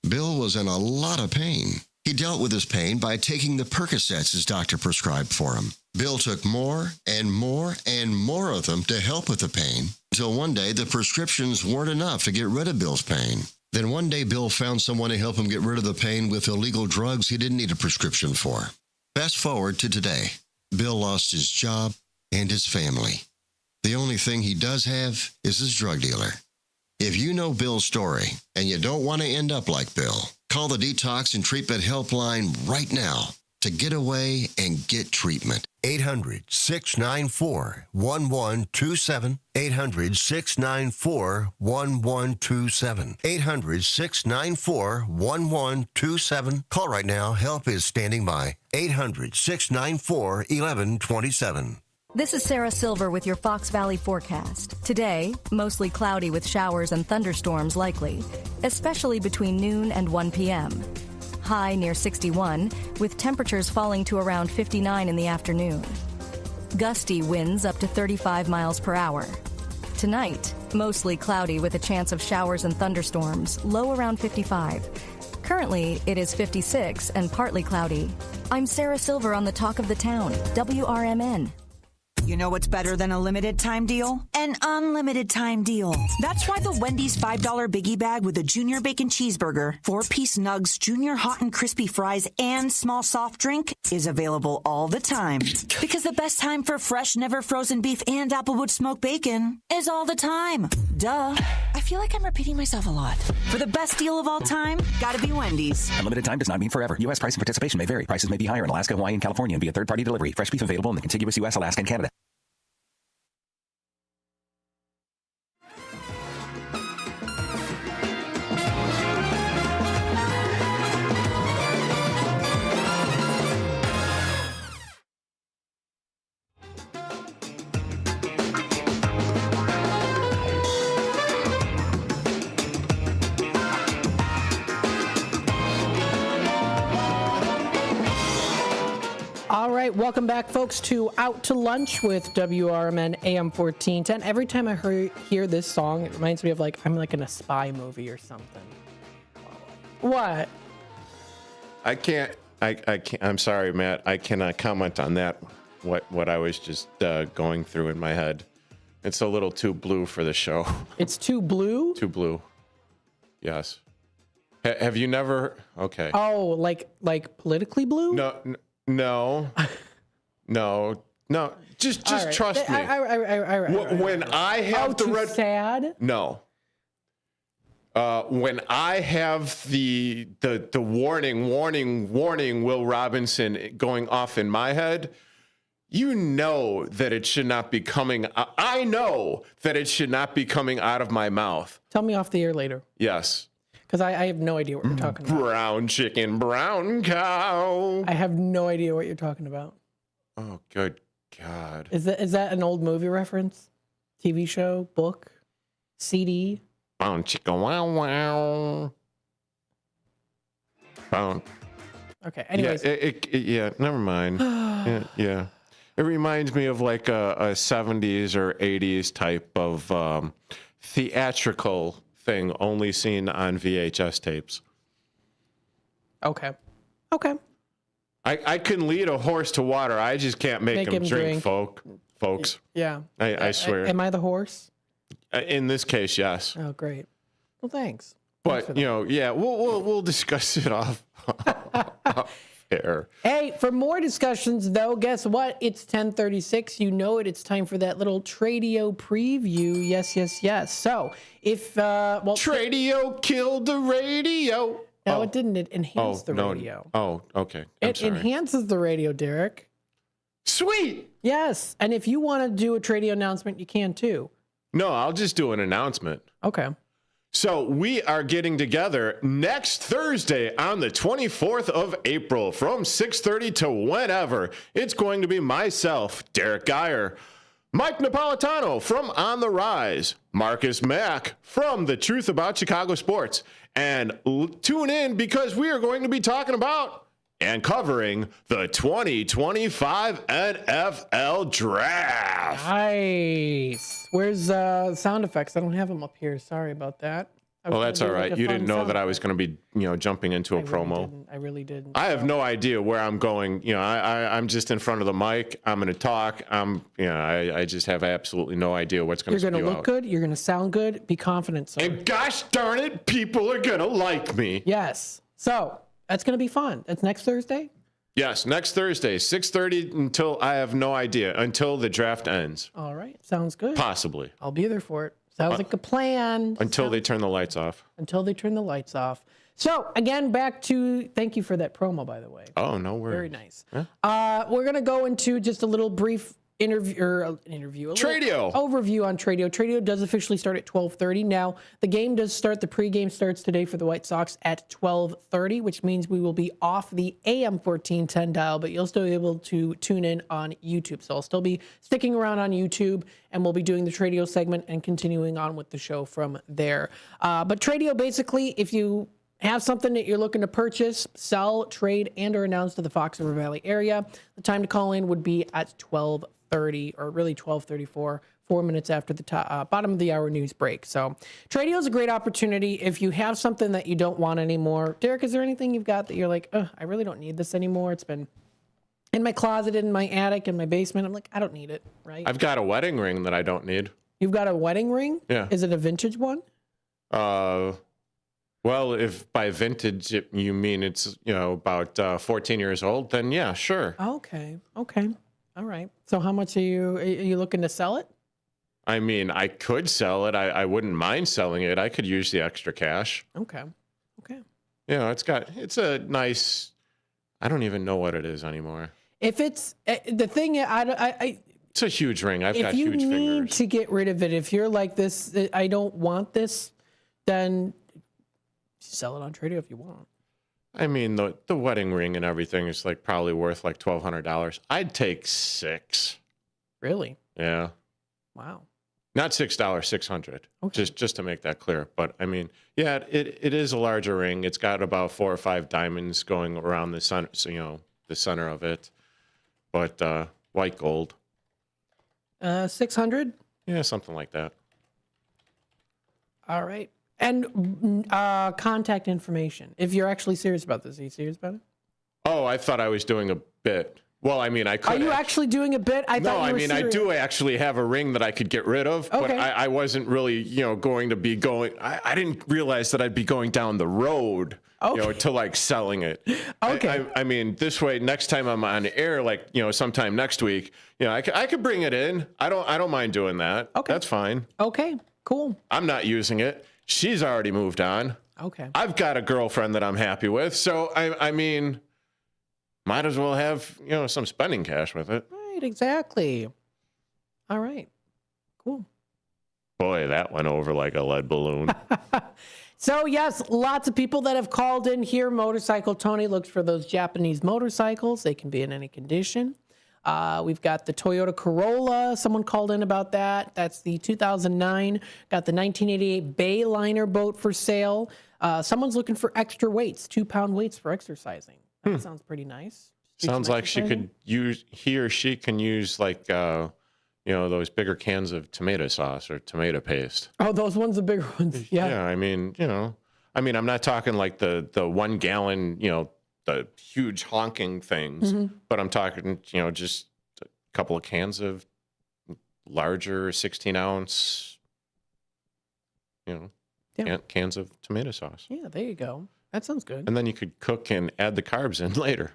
Bill was in a lot of pain. He dealt with his pain by taking the Percocets his doctor prescribed for him. Bill took more and more and more of them to help with the pain, until one day the prescriptions weren't enough to get rid of Bill's pain. Then one day Bill found someone to help him get rid of the pain with illegal drugs he didn't need a prescription for. Fast forward to today. Bill lost his job and his family. The only thing he does have is his drug dealer. If you know Bill's story and you don't want to end up like Bill, call the Detox and Treatment Helpline right now to get away and get treatment. 800-694-1127. 800-694-1127. 800-694-1127. Call right now. Help is standing by. 800-694-1127. This is Sarah Silver with your Fox Valley forecast. Today, mostly cloudy with showers and thunderstorms likely, especially between noon and 1 p.m. High near 61, with temperatures falling to around 59 in the afternoon. Gusty winds up to 35 miles per hour. Tonight, mostly cloudy with a chance of showers and thunderstorms, low around 55. Currently, it is 56 and partly cloudy. I'm Sarah Silver on the Talk of the Town, WRMN. You know what's better than a limited time deal? An unlimited time deal. That's why the Wendy's $5 biggie bag with a junior bacon cheeseburger, 4-piece nugs, junior hot and crispy fries, and small soft drink is available all the time. Because the best time for fresh, never frozen beef and Applewood smoked bacon is all the time. Duh. I feel like I'm repeating myself a lot. For the best deal of all time, gotta be Wendy's. Unlimited time does not mean forever. U.S. price and participation may vary. Prices may be higher in Alaska, Hawaii, and California and via third-party delivery. Fresh beef available in the contiguous U.S., Alaska, and Canada. All right, welcome back, folks, to Out to Lunch with WRMN AM 1410. Every time I hear this song, it reminds me of I'm in a spy movie or something. What? I can't. I'm sorry, Matt. I cannot comment on that. What I was just going through in my head. It's a little too blue for the show. It's too blue? Too blue. Yes. Have you never? Okay. Oh, like politically blue? No. Just right. trust me. When I have the red. Sad? No. When I have the warning, Will Robinson going off in my head, you know that it should not be coming. I know that it should not be coming out of my mouth. Tell me off the air later. Yes. Because I have no idea what you're talking about. Brown chicken, brown cow. I have no idea what you're talking about. Oh, good God. Is that an old movie reference? TV show? Book? CD? Brown chicken, wow, wow. Brown. Okay, anyways. Yeah, never mind. yeah. It reminds me of a 70s or 80s type of theatrical thing only seen on VHS tapes. Okay. I can lead a horse to water. I just can't make him drink, folks. Yeah. I swear. Am I the horse? In this case, yes. Oh, great. Well, thanks. But we'll discuss it off care. Hey, for more discussions, though, guess what? It's 10:36. You know it. It's time for that little Tradio preview. Yes, yes, yes. So, if, Tradio killed the radio. No, it didn't. It enhanced the no. radio. Oh, okay. It enhances the radio, Derek. Sweet. Yes. And if you want to do a Tradio announcement, you can too. No, I'll just do an announcement. Okay. So we are getting together next Thursday on the 24th of April from 6:30 to whenever. It's going to be myself, Derek Geyer, Mike Napolitano from On the Rise, Marcus Mack from The Truth About Chicago Sports. And tune in because we are going to be talking about and covering the 2025 NFL Draft. Nice. Where's sound effects? I don't have them up here. Sorry about that. Well, that's all right. You didn't know that I was going to be, jumping into a promo. I really didn't. I have no idea where I'm going. I'm just in front of the mic. I'm going to talk. I just have absolutely no idea what's going to spew out. You're going to look good. You're going to sound good. Be confident, sir. And gosh darn it, people are going to like me. Yes. So that's going to be fun. That's next Thursday? Yes, next Thursday, 6:30 until I have no idea, until the draft ends. All right. Sounds good. Possibly. I'll be there for it. Sounds like a plan. Until they turn the lights off. Until they turn the lights off. So, again, back to, thank you for that promo, by the way. Oh, no worries. Very nice. Yeah. We're going to go into just a little brief overview on Tradio. Tradio does officially start at 12:30. Now, the game does start, the pregame starts today for the White Sox at 12:30, which means we will be off the AM 1410 dial, but you'll still be able to tune in on YouTube. So I'll still be sticking around on YouTube, and we'll be doing the Tradio segment and continuing on with the show from there. But Tradio, basically, if you have something that you're looking to purchase, sell, trade, and or announce to the Fox River Valley area, the time to call in would be at 12:30, or really 12:34, 4 minutes after the bottom of the hour news break. So Tradio is a great opportunity if you have something that you don't want anymore. Derek, is there anything you've got that you're like, I really don't need this anymore? It's been in my closet, in my attic, in my basement. I'm like, I don't need it, right? I've got a wedding ring that I don't need. You've got a wedding ring? Yeah. Is it a vintage one? Well, if by vintage you mean it's, about 14 years old, then yeah, sure. Okay. All right. So how much are you looking to sell it? I mean, I could sell it. I wouldn't mind selling it. I could use the extra cash. Okay. It's a nice, I don't even know what it is anymore. If it's the thing, it's a huge ring. I've got huge fingers. If you need to get rid of it, if you're like this, I don't want this, then sell it on Tradio if you want. I mean, the wedding ring and everything is probably worth $1,200. I'd take $600. Really? Yeah. Wow. Not $6, $600. Okay. Just to make that clear. But I mean, yeah, it is a larger ring. It's got about 4 or 5 diamonds going around the center, the center of it. But white gold. 600? Yeah, something like that. All right. And contact information. If you're actually serious about this, are you serious about it? Oh, I thought I was doing a bit. Well, I mean, I could. Are you actually doing a bit? I do actually have a ring that I could get rid of, but I wasn't really, going to be going. I didn't realize that I'd be going down the road, to selling it. Okay. I mean, this way, next time I'm on air, sometime next week, I could bring it in. I don't mind doing that. Okay. That's fine. Okay. Cool. I'm not using it. She's already moved on. Okay. I've got a girlfriend that I'm happy with. So, I mean, might as well have, some spending cash with it. Right, exactly. All right. Cool. Boy, that went over like a lead balloon. So, yes, lots of people that have called in here. Motorcycle Tony looks for those Japanese motorcycles. They can be in any condition. We've got the Toyota Corolla. Someone called in about that. That's the 2009. Got the 1988 Bayliner boat for sale. Someone's looking for extra weights, 2-pound weights for exercising. That sounds pretty nice. Sounds like he or she can use those bigger cans of tomato sauce or tomato paste. Oh, those ones are bigger ones. Yeah. Yeah. I mean, I'm not talking like the 1 gallon, the huge honking things, but I'm talking, just a couple of cans of larger 16-ounce, cans of tomato sauce. Yeah, there you go. That sounds good. And then you could cook and add the carbs in later.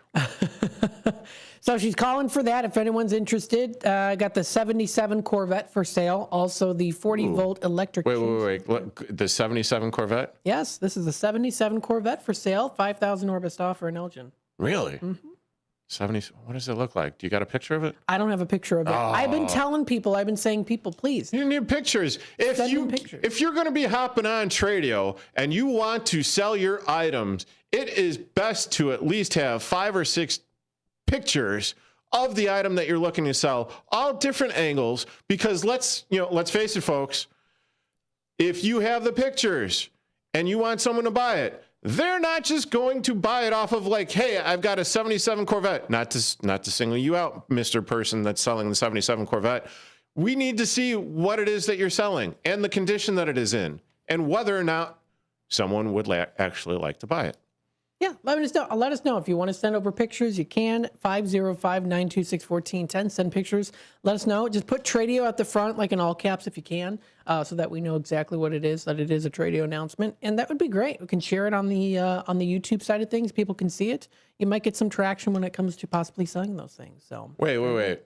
So she's calling for that. If anyone's interested, I got the 77 Corvette for sale. Also the 40-volt electric. Wait. Look, the 77 Corvette? Yes, this is a 77 Corvette for sale. 5,000 Orbis offer in Elgin. Really? Mm-hmm. 70. What does it look like? Do you got a picture of it? I don't have a picture of it. I've been telling people, please. You need pictures. If you're going to be hopping on Tradio and you want to sell your items, it is best to at least have 5 or 6 pictures of the item that you're looking to sell, all different angles, because let's face it, folks, if you have the pictures and you want someone to buy it, they're not just going to buy it off of like, hey, I've got a 77 Corvette. Not to single you out, Mr. Person that's selling the 77 Corvette. We need to see what it is that you're selling and the condition that it is in and whether or not someone would actually like to buy it. Yeah, let us know. If you want to send over pictures, you can. 505-926-1410. Send pictures. Let us know. Just put Tradio at the front, like in all caps if you can, so that we know exactly what it is, that it is a Tradio announcement. And that would be great. We can share it on the YouTube side of things. People can see it. You might get some traction when it comes to possibly selling those things. So Wait.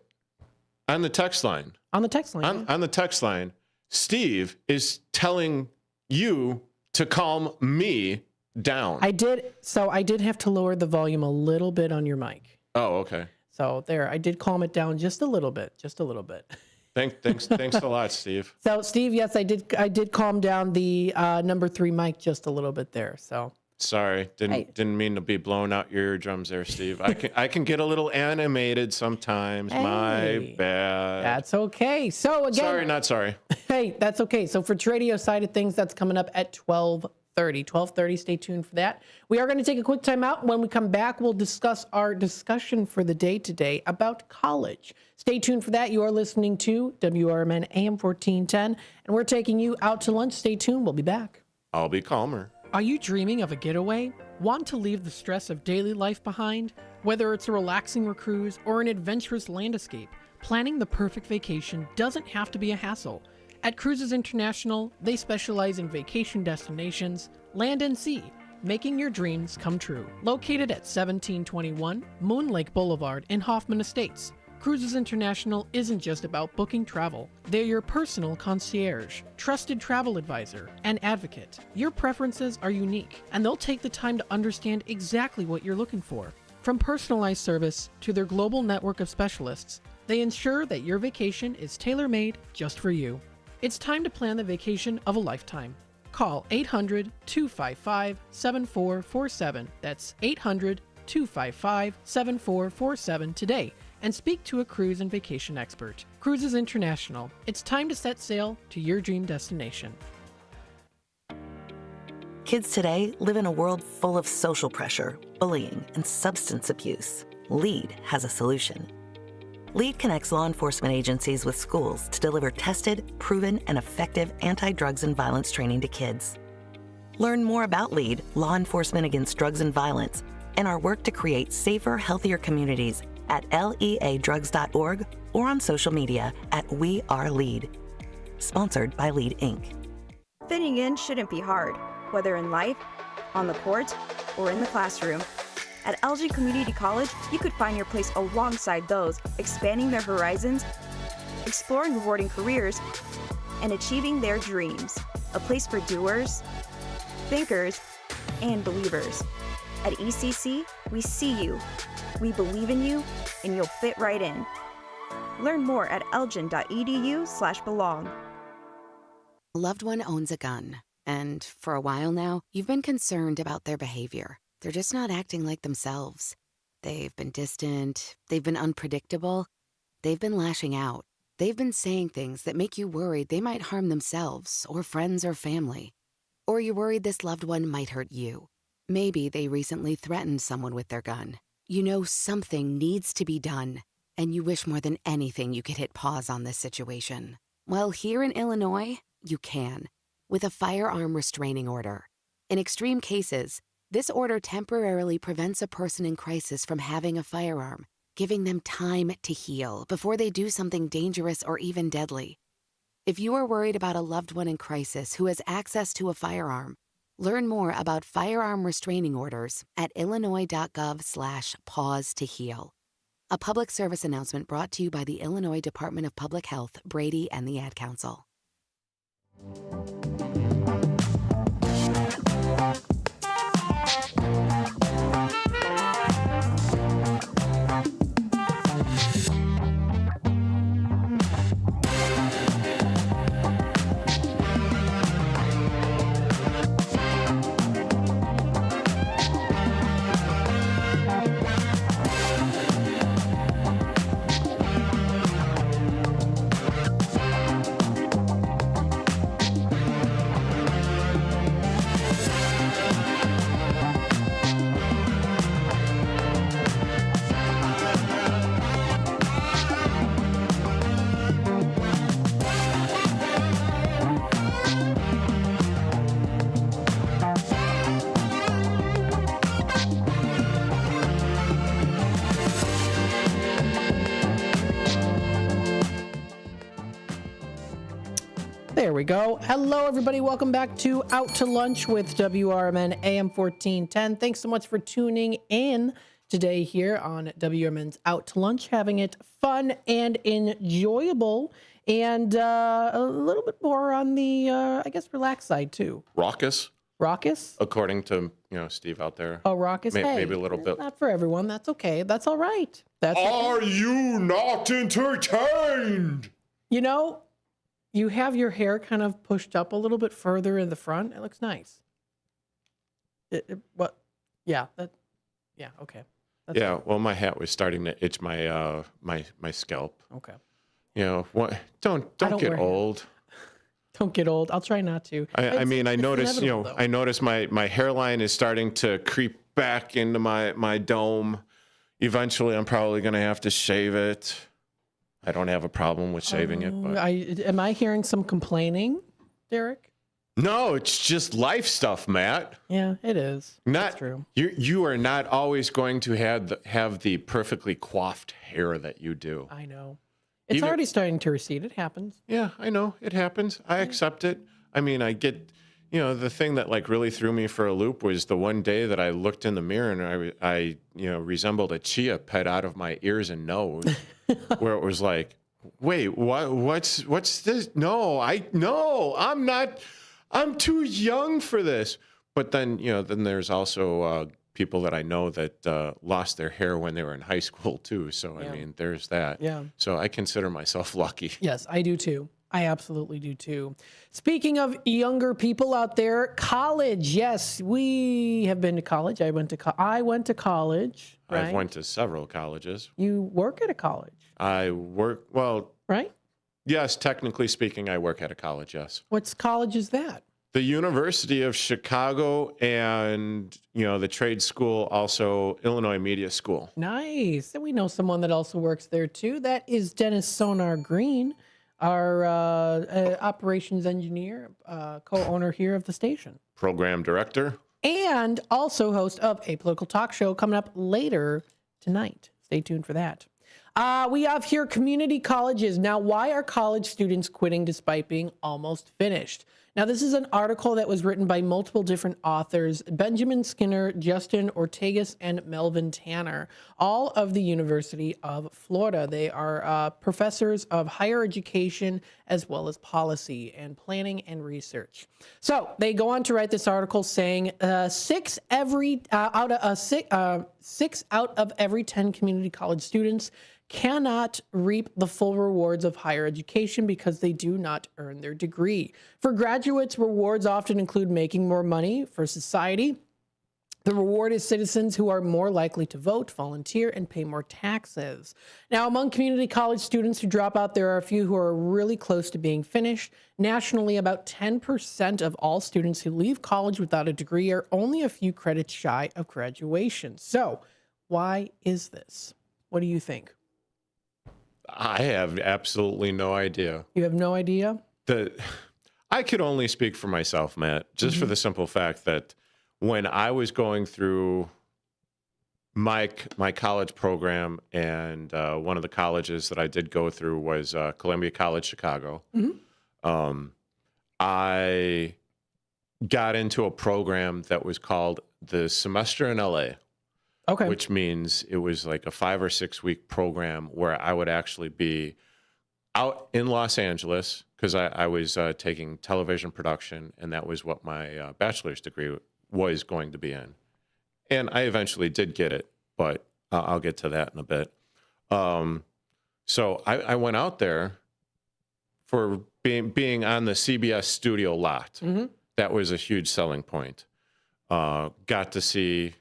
On the text line. On the text line. On the text line, Steve is telling you to calm me down. I did have to lower the volume a little bit on your mic. Oh, okay. So there, I did calm it down just a little bit. Thanks a lot, Steve. So Steve, yes, I did calm down the number 3 mic just a little bit there. So sorry, didn't mean to be blowing out your eardrums there, Steve. I can get a little animated sometimes. Hey, my bad. That's okay. So again, sorry, not sorry. Hey, that's okay. So for Tradio side of things, that's coming up at 12:30. Stay tuned for that. We are going to take a quick time out. When we come back, we'll discuss our discussion for the day today about college. Stay tuned for that. You are listening to WRMN AM 1410, and we're taking you out to lunch. Stay tuned. We'll be back. I'll be calmer. Are you dreaming of a getaway? Want to leave the stress of daily life behind? Whether it's a relaxing cruise or an adventurous land escape, planning the perfect vacation doesn't have to be a hassle. At Cruises International, they specialize in vacation destinations, land and sea, making your dreams come true. Located at 1721 Moon Lake Boulevard in Hoffman Estates, Cruises International isn't just about booking travel. They're your personal concierge, trusted travel advisor, and advocate. Your preferences are unique, and they'll take the time to understand exactly what you're looking for. From personalized service to their global network of specialists, they ensure that your vacation is tailor-made just for you. It's time to plan the vacation of a lifetime. Call 800-255-7447. That's 800-255-7447 today and speak to a cruise and vacation expert. Cruises International. It's time to set sail to your dream destination. Kids today live in a world full of social pressure, bullying, and substance abuse. LEAD has a solution. LEAD connects law enforcement agencies with schools to deliver tested, proven, and effective anti-drugs and violence training to kids. Learn more about LEAD, Law Enforcement Against Drugs and Violence, and our work to create safer, healthier communities at leadrugs.org or on social media at We Are LEAD. Sponsored by LEAD, Inc. Fitting in shouldn't be hard, whether in life, on the court, or in the classroom. At Elgin Community College, you could find your place alongside those expanding their horizons, exploring rewarding careers, and achieving their dreams. A place for doers, thinkers, and believers. At ECC, we see you, we believe in you, and you'll fit right in. Learn more at elgin.edu/belong. A loved one owns a gun, and for a while now, you've been concerned about their behavior. They're just not acting like themselves. They've been distant, they've been unpredictable, they've been lashing out. They've been saying things that make you worried they might harm themselves or friends or family. Or you're worried this loved one might hurt you. Maybe they recently threatened someone with their gun. You know something needs to be done, and you wish more than anything you could hit pause on this situation. Well, here in Illinois, you can, with a firearm restraining order. In extreme cases, this order temporarily prevents a person in crisis from having a firearm, giving them time to heal before they do something dangerous or even deadly. If you are worried about a loved one in crisis who has access to a firearm, Learn more about firearm restraining orders at illinois.gov/pause to heal. A public service announcement brought to you by the Illinois Department of Public Health, Brady, and the Ad Council. There we go. Hello, everybody. Welcome back to Out to Lunch with WRMN AM 1410. Thanks so much for tuning in today here on WRMN's Out to Lunch, having it fun and enjoyable, and a little bit more on the, I guess, relaxed side, too. Raucous, Raucous? according to Steve out there. Oh, raucous? Hey, Maybe a little bit. not for everyone. That's okay. That's all right. That's Are you not entertained? You know, you have your hair kind of pushed up a little bit further in the front. It looks nice. What? Yeah. Yeah. Okay. That's Yeah. Well, my hat was starting to itch my my scalp. Okay. You know what? Don't don't get wear old. Don't get old. I'll try not to. I mean, I it's noticed. inevitable, though. I noticed my hairline is starting to creep back into my dome. Eventually, I'm probably going to have to shave it. I don't have a problem with shaving it, but Am I hearing some complaining, Derek? no, it's just life stuff, Matt. Yeah, it is. Not That's true. You are not always going to have the perfectly coiffed hair that you do. I know. It's Even- already starting to recede. It happens. Yeah, I know it happens. I accept it. I mean, I get, the thing that like really threw me for a loop was the one day that I looked in the mirror and I resembled a chia pet out of my ears and nose, where it was like, wait, what's this? No, I'm not. I'm too young for this. But then, then there's also people that I know that lost their hair when they were in high school too. So Yeah. I mean, there's that. Yeah. So I consider myself lucky. Yes, I do too. I absolutely do too. Speaking of younger people out there, college. Yes, we have been to college. I went to college. Right? I've went to several colleges. You work at a college, I work, well, right? yes, technically speaking, I work at a college, yes. What college is that? The University of Chicago and, the trade school, also Illinois Media School. Nice. And we know someone that also works there too. That is Dennis Sonar Green, our operations engineer, co-owner here of the station. Program director. And also host of a political talk show coming up later tonight. Stay tuned for that. We have here community colleges. Now, why are college students quitting despite being almost finished? Now, this is an article that was written by multiple different authors, Benjamin Skinner, Justin Ortegas, and Melvin Tanner, all of the University of Florida. They are professors of higher education as well as policy and planning and research. So they go on to write this article saying 6 out of every 10 community college students cannot reap the full rewards of higher education because they do not earn their degree. For graduates, rewards often include making more money. For society, the reward is citizens who are more likely to vote, volunteer, and pay more taxes. Now, among community college students who drop out, there are a few who are really close to being finished. Nationally, about 10% of all students who leave college without a degree are only a few credits shy of graduation. So, why is this? What do you think? I have absolutely no idea. You have no idea? I could only speak for myself, Matt, just for the simple fact that when I was going through my college program, and one of the colleges that I did go through was Columbia College Chicago, I got into a program that was called the Semester in LA. Okay. Which means it was like a 5 or 6 week program where I would actually be out in Los Angeles because I was taking television production, and that was what my bachelor's degree was going to be in. And I eventually did get it, but I'll get to that in a bit. So I went out there for being on the CBS studio lot. Mm-hmm. That was a huge selling point. Got to see,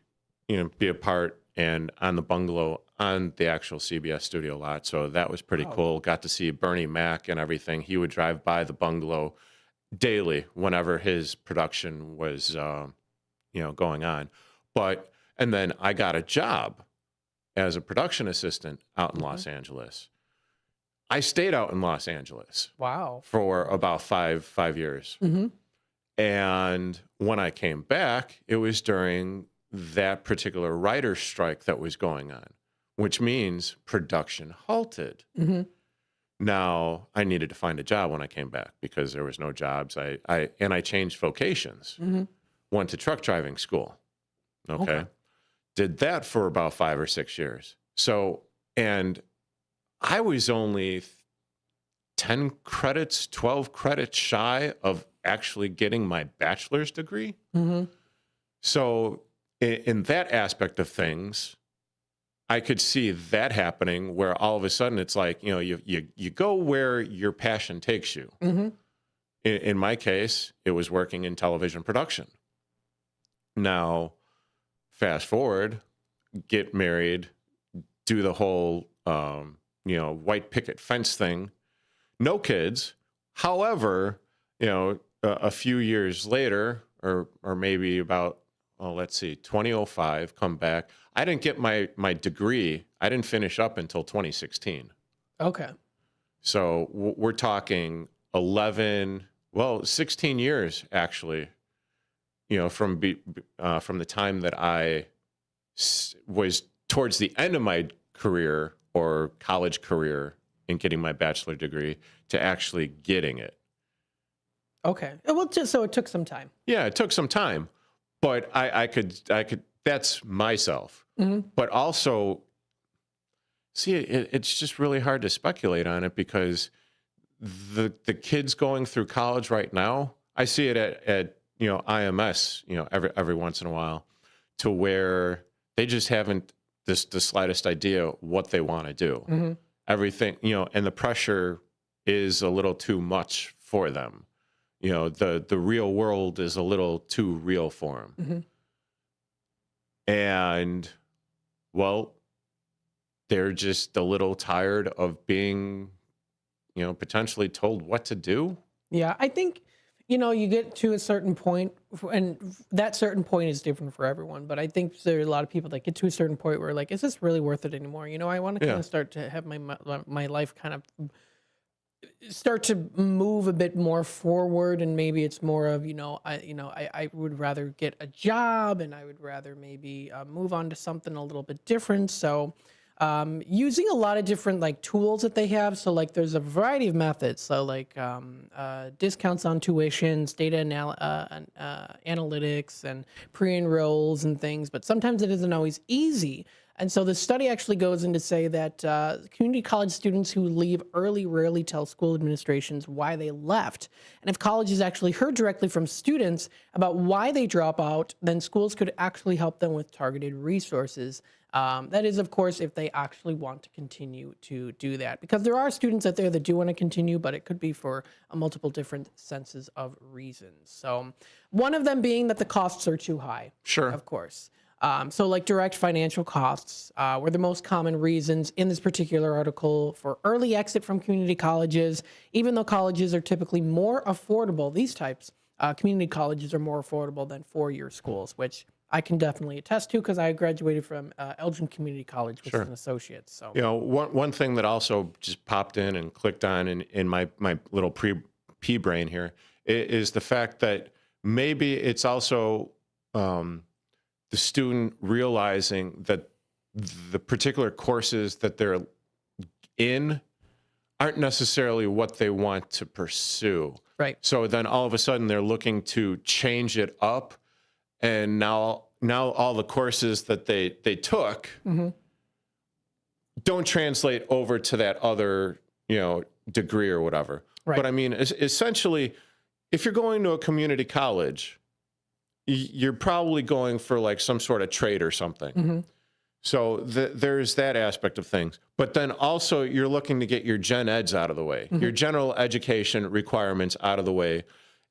be a part and on the bungalow on the actual CBS studio lot. So that was pretty cool. Got to see Bernie Mac and everything. He would drive by the bungalow daily whenever his production was, going on. And then I got a job as a production assistant out in Los Angeles. I stayed out in Los Angeles. Wow. For about five years. Mm-hmm. And when I came back, it was during that particular writer's strike that was going on, which means production halted. Mm-hmm. Now, I needed to find a job when I came back because there was no jobs. I changed vocations. Mm-hmm. Went to truck driving school. Okay. Did that for about 5 or 6 years. So, and I was only 10 credits, 12 credits shy of actually getting my bachelor's degree. Mm-hmm. So in that aspect of things, I could see that happening where all of a sudden it's like, you go where your passion takes you. Mm-hmm. In my case, it was working in television production. Now, fast forward, get married, do the whole, white picket fence thing. No kids. However, a few years later, or maybe about, 2005, come back. I didn't get my degree. I didn't finish up until 2016. Okay. So we're talking 16 years, actually, from the time that I was towards the end of my career or college career in getting my bachelor degree to actually getting it. Okay. Well, so it took some time. Yeah, it took some time, but I could, that's myself. Mm-hmm. But also, see, it's just really hard to speculate on it because the kids going through college right now, I see it at IMS, every once in a while, to where they just haven't the slightest idea what they want to do. Mm-hmm. Everything, and the pressure is a little too much for them. The real world is a little too real for them. Mm-hmm. And, well, they're just a little tired of being, potentially told what to do. Yeah, I think, you get to a certain point, and that certain point is different for everyone. But I think there are a lot of people that get to a certain point where, like, is this really worth it anymore? I want to kind of start to have my life kind of start to move a bit more forward, and maybe it's more of I would rather get a job, and I would rather maybe move on to something a little bit different. So using a lot of different tools that they have. So there's a variety of methods. So discounts on tuitions, data analytics, and pre-enrolls and things. But sometimes it isn't always easy. And so the study actually goes in to say that community college students who leave early rarely tell school administrations why they left. And if colleges actually heard directly from students about why they drop out, then schools could actually help them with targeted resources. That is, of course, if they actually want to continue to do that. Because there are students out there that do want to continue, but it could be for multiple different senses of reasons. So one of them being that the costs are too high. Sure. Of course. So direct financial costs were the most common reasons in this particular article for early exit from community colleges. Even though colleges are typically more affordable, these types, community colleges are more affordable than four-year schools, which I can definitely attest to because I graduated from Elgin Community College with an associate's. So one thing that also just popped in and clicked on in my little pea brain here is the fact that maybe it's also the student realizing that the particular courses that they're in aren't necessarily what they want to pursue. Right. So then all of a sudden they're looking to change it up, and now all the courses that they took don't translate over to that other, degree or whatever. Right. But I mean, essentially, if you're going to a community college, you're probably going for like some sort of trade or something. So there's that aspect of things. But then also you're looking to get your gen eds out of the way, your general education requirements out of the way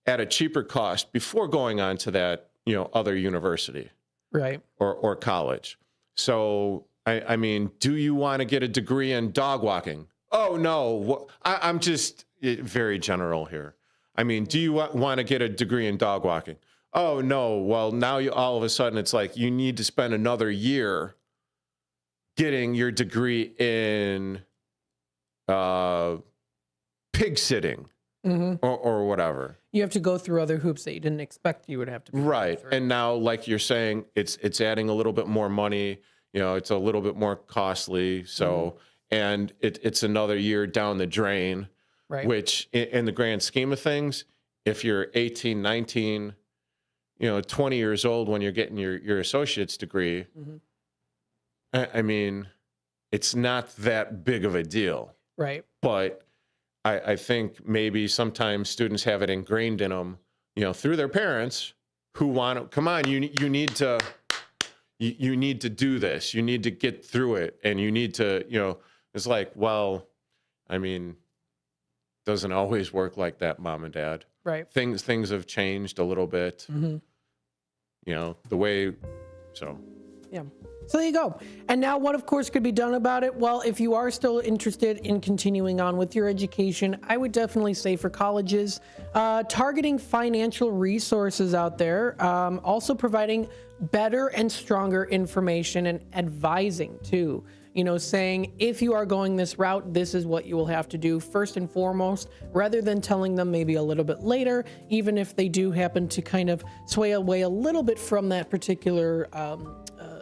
at a cheaper cost before going on to that, other university. Right. Or college. So, I mean, do you want to get a degree in dog walking? Oh, no. I'm just very general here. I mean, do you want to get a degree in dog walking? Oh, no. Well, now all of a sudden it's like you need to spend another year getting your degree in pig sitting or whatever. You have to go through other hoops that you didn't expect you would have to be right. And now, like you're saying, it's adding a little bit more money. It's a little bit more costly. So, and it's another year down the drain, right? Which in the grand scheme of things, if you're 18, 19, 20 years old when you're getting your associate's degree, I mean, it's not that big of a deal. Right. But I think maybe sometimes students have it ingrained in them, through their parents who want to, come on, you need to do this. You need to get through it. And you need to, it's like, well, I mean, doesn't always work like that, mom and dad. Right. Things have changed a little bit, the way, so. Yeah. So there you go. And now what, of course, could be done about it? Well, if you are still interested in continuing on with your education, I would definitely say for colleges, targeting financial resources out there, also providing better and stronger information and advising too. Saying if you are going this route, this is what you will have to do first and foremost, rather than telling them maybe a little bit later, even if they do happen to kind of sway away a little bit from that particular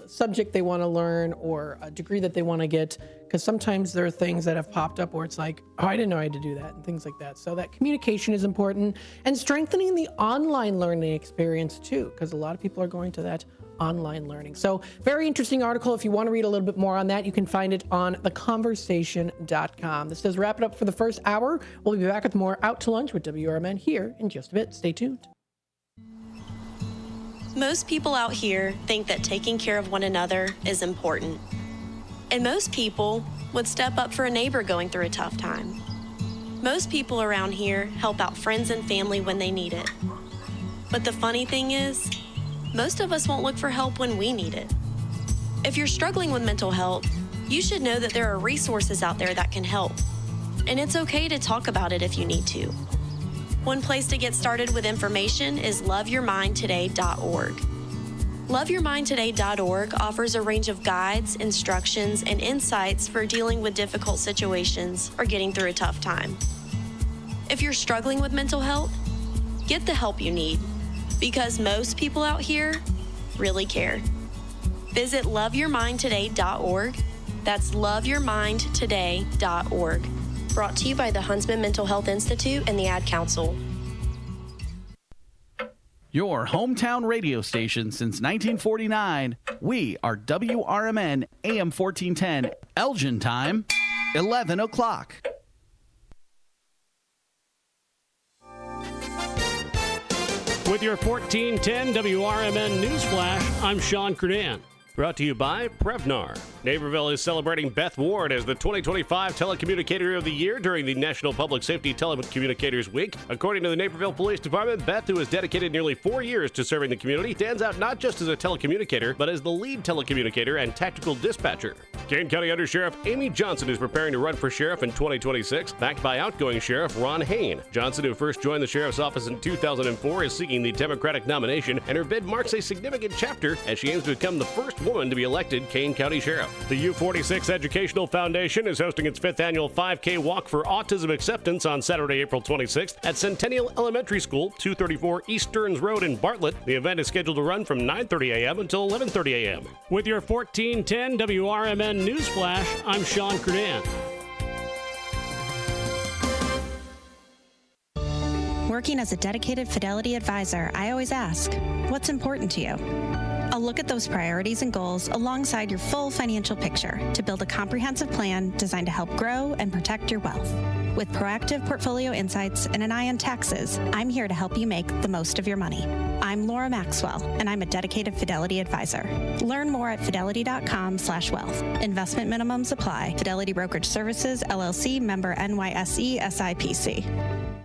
subject they want to learn or a degree that they want to get, because sometimes there are things that have popped up where it's like, oh, I didn't know I had to do that and things like that. So that communication is important, and strengthening the online learning experience too, because a lot of people are going to that online learning. So very interesting article. If you want to read a little bit more on that, you can find it on theconversation.com. This does wrap it up for the first hour. We'll be back with more Out to Lunch with WRMN here in just a bit. Stay tuned. Most people out here think that taking care of one another is important. And most people would step up for a neighbor going through a tough time. Most people around here help out friends and family when they need it. But the funny thing is, most of us won't look for help when we need it. If you're struggling with mental health, you should know that there are resources out there that can help. And it's okay to talk about it if you need to. One place to get started with information is loveyourmindtoday.org. Loveyourmindtoday.org offers a range of guides, instructions, and insights for dealing with difficult situations or getting through a tough time. If you're struggling with mental health, get the help you need, because most people out here really care. Visit loveyourmindtoday.org. That's loveyourmindtoday.org. Brought to you by the Huntsman Mental Health Institute and the Ad Council. Your hometown radio station since 1949. We are WRMN AM 1410. Elgin time, 11 o'clock. With your 1410 WRMN Newsflash, I'm Sean Kernan. Brought to you by Prevnar. Naperville is celebrating Beth Ward as the 2025 Telecommunicator of the Year during the National Public Safety Telecommunicators Week. According to the Naperville Police Department, Beth, who has dedicated nearly 4 years to serving the community, stands out not just as a telecommunicator, but as the lead telecommunicator and tactical dispatcher. Kane County Under Sheriff Amy Johnson is preparing to run for sheriff in 2026, backed by outgoing Sheriff Ron Hain. Johnson, who first joined the sheriff's office in 2004, is seeking the Democratic nomination, and her bid marks a significant chapter as she aims to become the first woman to be elected Kane County Sheriff. The U46 Educational Foundation is hosting its 5th annual 5K Walk for Autism Acceptance on Saturday, April 26th at Centennial Elementary School, 234 East Stearns Road in Bartlett. The event is scheduled to run from 9:30 a.m. until 11:30 a.m. With your 1410 WRMN Newsflash, I'm Sean Kernan. Working as a dedicated Fidelity advisor, I always ask, what's important to you? I'll look at those priorities and goals alongside your full financial picture to build a comprehensive plan designed to help grow and protect your wealth. With proactive portfolio insights and an eye on taxes, I'm here to help you make the most of your money. I'm Laura Maxwell, and I'm a dedicated Fidelity advisor. Learn more at fidelity.com/wealth. Investment minimums apply. Fidelity Brokerage Services, LLC, member NYSE, SIPC.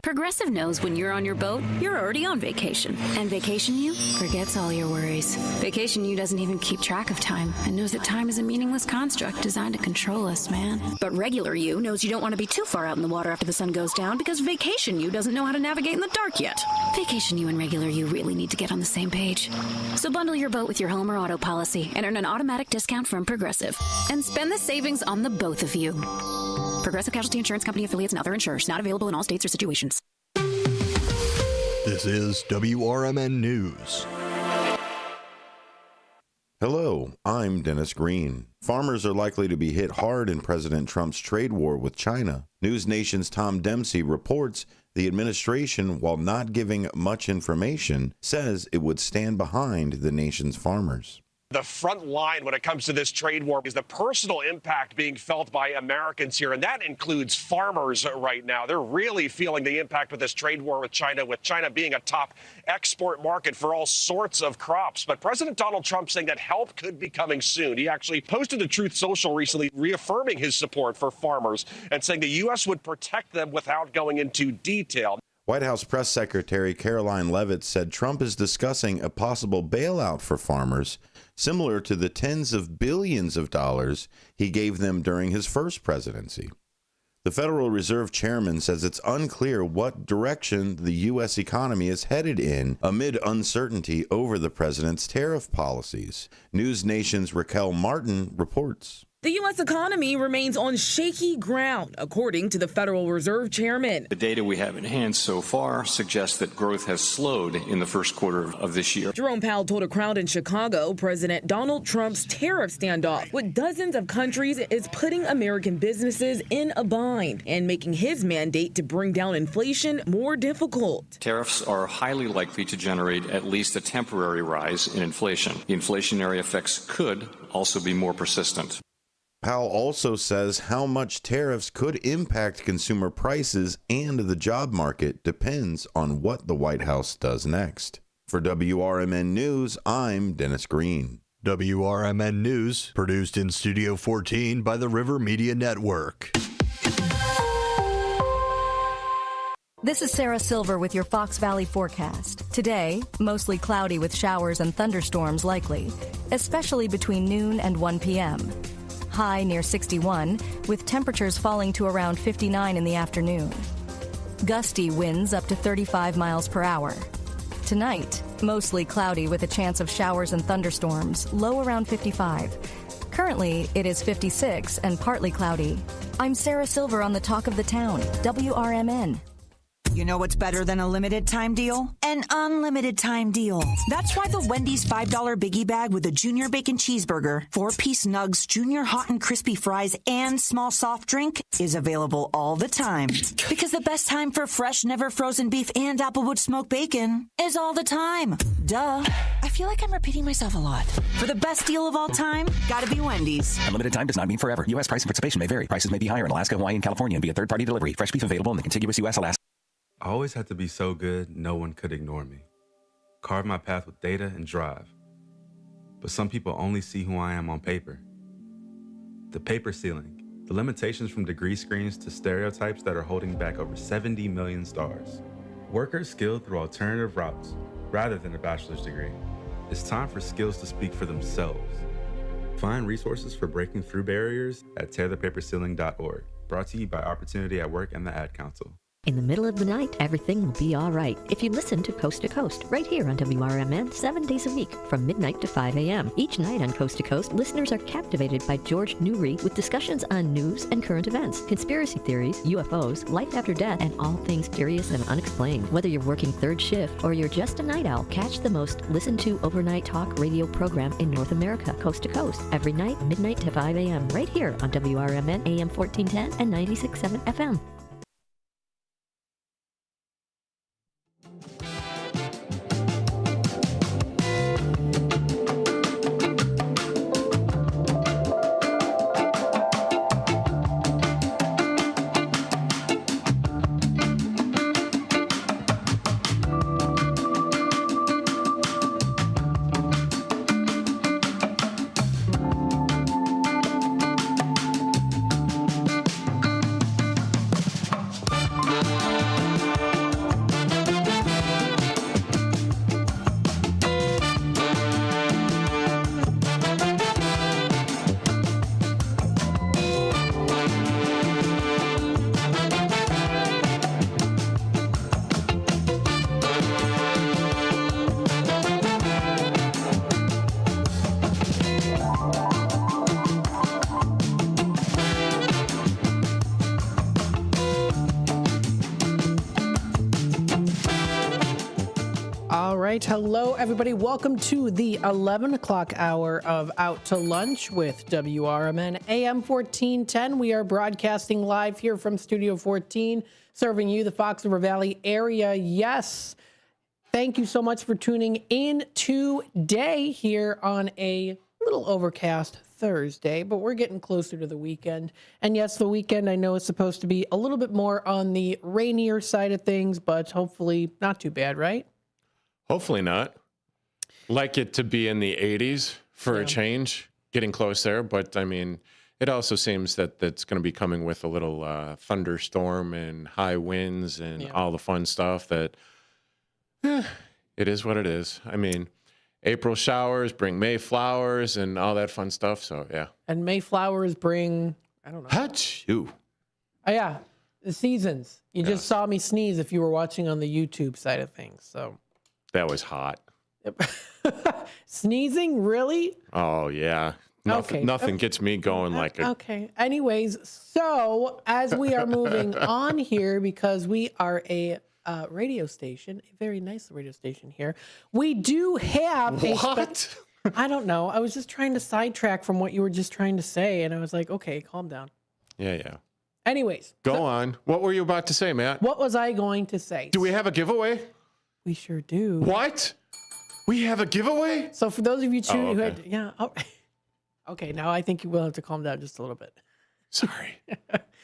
Progressive knows when you're on your boat, you're already on vacation. And Vacation You forgets all your worries. Vacation You doesn't even keep track of time and knows that time is a meaningless construct designed to control us, man. But Regular You knows you don't want to be too far out in the water after the sun goes down because Vacation You doesn't know how to navigate in the dark yet. Vacation You and Regular You really need to get on the same page. So bundle your boat with your home or auto policy and earn an automatic discount from Progressive. And spend the savings on the both of you. Progressive Casualty Insurance Company affiliates and other insurers. Not available in all states or situations. This is WRMN News. Hello, I'm Dennis Green. Farmers are likely to be hit hard in President Trump's trade war with China. News Nation's Tom Dempsey reports the administration, while not giving much information, says it would stand behind the nation's farmers. The front line when it comes to this trade war is the personal impact being felt by Americans here, and that includes farmers right now. They're really feeling the impact of this trade war with China being a top export market for all sorts of crops. But President Donald Trump saying that help could be coming soon. He actually posted to Truth Social recently reaffirming his support for farmers and saying the U.S. would protect them without going into detail. White House Press Secretary Caroline Leavitt said Trump is discussing a possible bailout for farmers, similar to the tens of billions of dollars he gave them during his first presidency. The Federal Reserve chairman says it's unclear what direction the U.S. economy is headed in amid uncertainty over the president's tariff policies. News Nation's Raquel Martin reports. The U.S. economy remains on shaky ground, according to the Federal Reserve chairman. The data we have in hand so far suggests that growth has slowed in the first quarter of this year. Jerome Powell told a crowd in Chicago President Donald Trump's tariff standoff with dozens of countries is putting American businesses in a bind and making his mandate to bring down inflation more difficult. Tariffs are highly likely to generate at least a temporary rise in inflation. The inflationary effects could also be more persistent. Powell also says how much tariffs could impact consumer prices and the job market depends on what the White House does next. For WRMN News, I'm Dennis Green. WRMN News, produced in Studio 14 by the River Media Network. This is Sarah Silver with your Fox Valley forecast. Today, mostly cloudy with showers and thunderstorms likely, especially between noon and 1 p.m. High near 61, with temperatures falling to around 59 in the afternoon. Gusty winds up to 35 miles per hour. Tonight, mostly cloudy with a chance of showers and thunderstorms, low around 55. Currently, it is 56 and partly cloudy. I'm Sarah Silver on the Talk of the Town, WRMN. You know what's better than a limited time deal? An unlimited time deal. That's why the Wendy's $5 biggie bag with a junior bacon cheeseburger, 4-piece nugs, junior hot and crispy fries, and small soft drink is available all the time. Because the best time for fresh, never frozen beef and Applewood smoked bacon is all the time. Duh. I feel like I'm repeating myself a lot. For the best deal of all time, gotta be Wendy's. Unlimited time does not mean forever. U.S. price and participation may vary. Prices may be higher in Alaska, Hawaii, and California and via third-party delivery. Fresh beef available in the contiguous U.S. Alaska. I always had to be so good, no one could ignore me. Carve my path with data and drive. But some people only see who I am on paper. The paper ceiling, the limitations from degree screens to stereotypes that are holding back over 70 million stars. Workers skilled through alternative routes, rather than a bachelor's degree. It's time for skills to speak for themselves. Find resources for breaking through barriers at tearthepaperceiling.org. Brought to you by Opportunity at Work and the Ad Council. In the middle of the night, everything will be all right if you listen to Coast, right here on WRMN 7 days a week from midnight to 5 a.m. Each night on Coast to Coast, listeners are captivated by George Newry with discussions on news and current events, conspiracy theories, UFOs, life after death, and all things curious and unexplained. Whether you're working third shift or you're just a night owl, catch the most listened to overnight talk radio program in North America, Coast to Coast, every night, midnight to 5 a.m. right here on WRMN AM 1410 and 96.7 FM. right. Hello, everybody. Welcome to the 11 o'clock hour of Out to Lunch with WRMN AM 1410. We are broadcasting live here from Studio 14, serving you the Fox River Valley area. Yes. Thank you so much for tuning in today here on a little overcast Thursday, but we're getting closer to the weekend. And yes, the weekend I know is supposed to be a little bit more on the rainier side of things, but hopefully not too bad, right? Hopefully not. Like it to be in the 80s for a change, getting close there. But I mean, it also seems that that's going to be coming with a little thunderstorm and high winds and all the fun stuff that it is what it is. I mean, April showers bring May flowers and all that fun stuff. So, yeah. And May flowers bring, I don't know. Achoo. Oh, yeah. The seasons. You just saw me sneeze if you were watching on the YouTube side of things. So that was hot. Sneezing? Really? Oh, yeah. Nothing gets me going like a... Okay. Anyways, so as we are moving on here, because we are a radio station, a very nice radio station here, we do have What? I don't know. I was just trying to sidetrack from what you were just trying to say, and I was like, okay, calm down. Yeah. Anyways. Go on. What were you about to say, Matt? What was I going to say? Do we have a giveaway? We sure do. What? We have a giveaway? So for those of you okay. who had, okay, now I think you will have to calm down just a little bit. Sorry.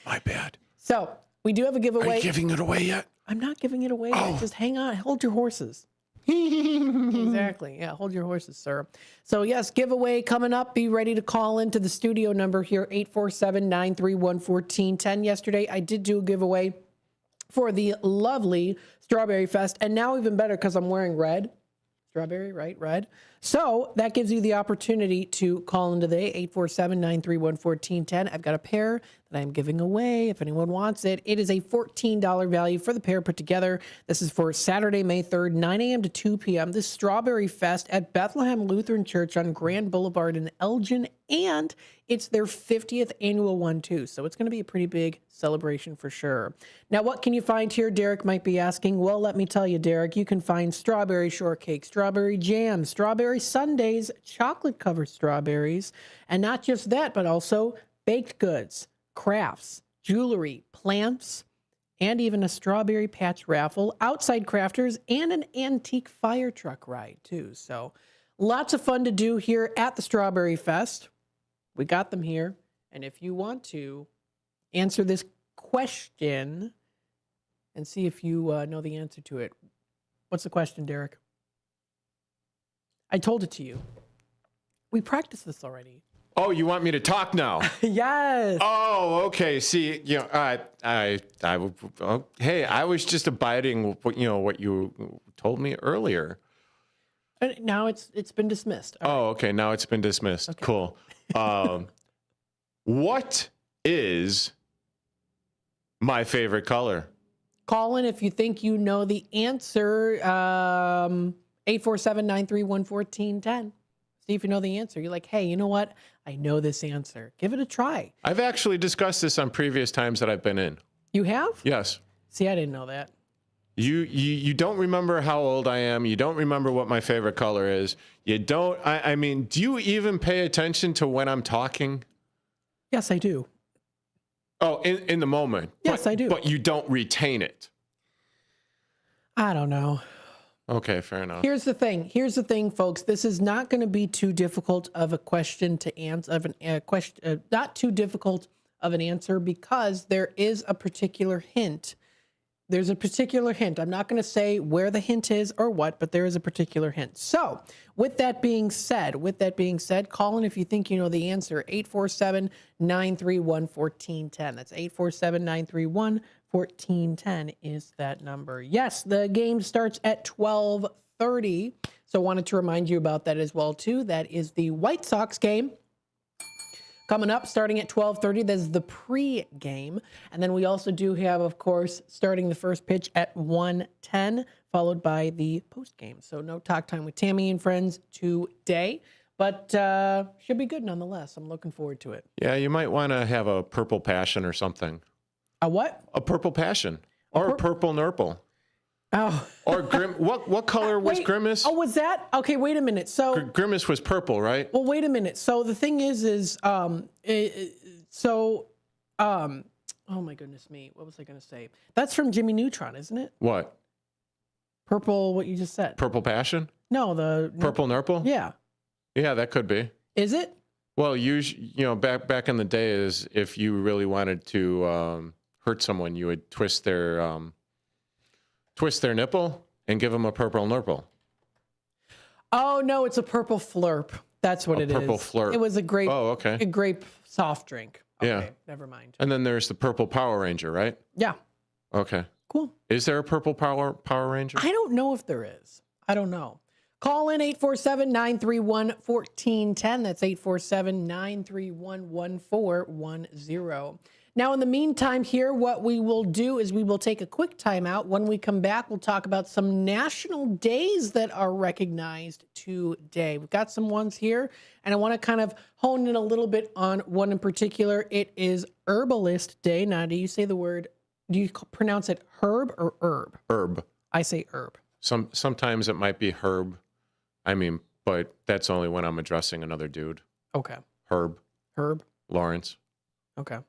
My bad. So we do have a giveaway. Are you giving it away yet? I'm not giving it away. Just hang on. Hold your horses. Exactly. Yeah, hold your horses, sir. So, yes, giveaway coming up. Be ready to call into the studio number here, 847-931-1410. Yesterday, I did do a giveaway for the lovely Strawberry Fest. And now even better because I'm wearing red. Strawberry, right? Red. So that gives you the opportunity to call in today, 847-931-1410. I've got a pair that I'm giving away if anyone wants it. It is a $14 value for the pair put together. This is for Saturday, May 3rd, 9 a.m. to 2 p.m. This Strawberry Fest at Bethlehem Lutheran Church on Grand Boulevard in Elgin. And it's their 50th annual one, too. So it's going to be a pretty big celebration for sure. Now, what can you find here? Derek might be asking. Well, let me tell you, Derek, you can find strawberry shortcake, strawberry jam, strawberry sundaes, chocolate-covered strawberries, and not just that, but also baked goods, crafts, jewelry, plants, and even a strawberry patch raffle, outside crafters, and an antique fire truck ride, too. So lots of fun to do here at the Strawberry Fest. We got them here. And if you want to answer this question and see if you know the answer to it. What's the question, Derek? I told it to you. We practiced this already. Oh, you want me to talk now? Yes. Oh, okay. See, hey, I was just abiding what you told me earlier. And now it's been dismissed. All right. Okay. Now it's been dismissed. Okay. Cool. What is my favorite color? Call in if you think you know the answer. 847-931-1410. See if you know the answer. You're like, hey, you know what? I know this answer. Give it a try. I've actually discussed this on previous times that I've been in. You have? Yes. See, I didn't know that. You don't remember how old I am. You don't remember what my favorite color is. You don't. I mean, do you even pay attention to when I'm talking? Yes, I do. Oh, in the moment. Yes, I do. But you don't retain it. I don't know. Okay, fair enough. Here's the thing, folks. This is not going to be too difficult of a question to answer. Not too difficult of an answer because there is a particular hint. There's a particular hint. I'm not going to say where the hint is or what, but there is a particular hint. So, with that being said, call in if you think you know the answer. 847-931-1410. That's 847-931-1410 is that number. Yes, the game starts at 12:30. So, wanted to remind you about that as well too. That is the White Sox game. Coming up, starting at 12:30, that's the pre-game. And then we also do have, of course, starting the first pitch at 1:10, followed by the post-game. So no talk time with Tammy and friends today, but should be good nonetheless. I'm looking forward to it. Yeah, you might want to have a purple passion or something. A what? A purple passion or a purple nurple. Oh. Or what color was Grimace? Oh, was that? Okay, wait a minute. So Grimace was purple, right? Well, wait a minute. So the thing is oh my goodness me. What was I going to say? That's from Jimmy Neutron, isn't it? What? Purple, what you just said. Purple Passion? No, the Purple Nurple? Yeah. Yeah, that could be. Is it? Well, back in the day, is if you really wanted to hurt someone, you would twist their nipple and give them a purple nurple. Oh no, it's a purple flurp. That's what it is. Purple flurp. It was a grape. Oh, okay. A grape soft drink. Okay, yeah. Never mind. And then there's the purple Power Ranger, right? Yeah. Okay. Cool. Is there a purple Power Ranger? I don't know if there is. I don't know. Call in 847-931-1410. That's 847-931-1410. Now, in the meantime here, what we will do is we will take a quick time out. When we come back, we'll talk about some national days that are recognized today. We've got some ones here, and I want to kind of hone in a little bit on one in particular. It is Herbalist Day. Now, do you pronounce it herb or herb? Herb. I say herb. Sometimes it might be herb. But that's only when I'm addressing another dude. Okay. Herb. Lawrence. Okay.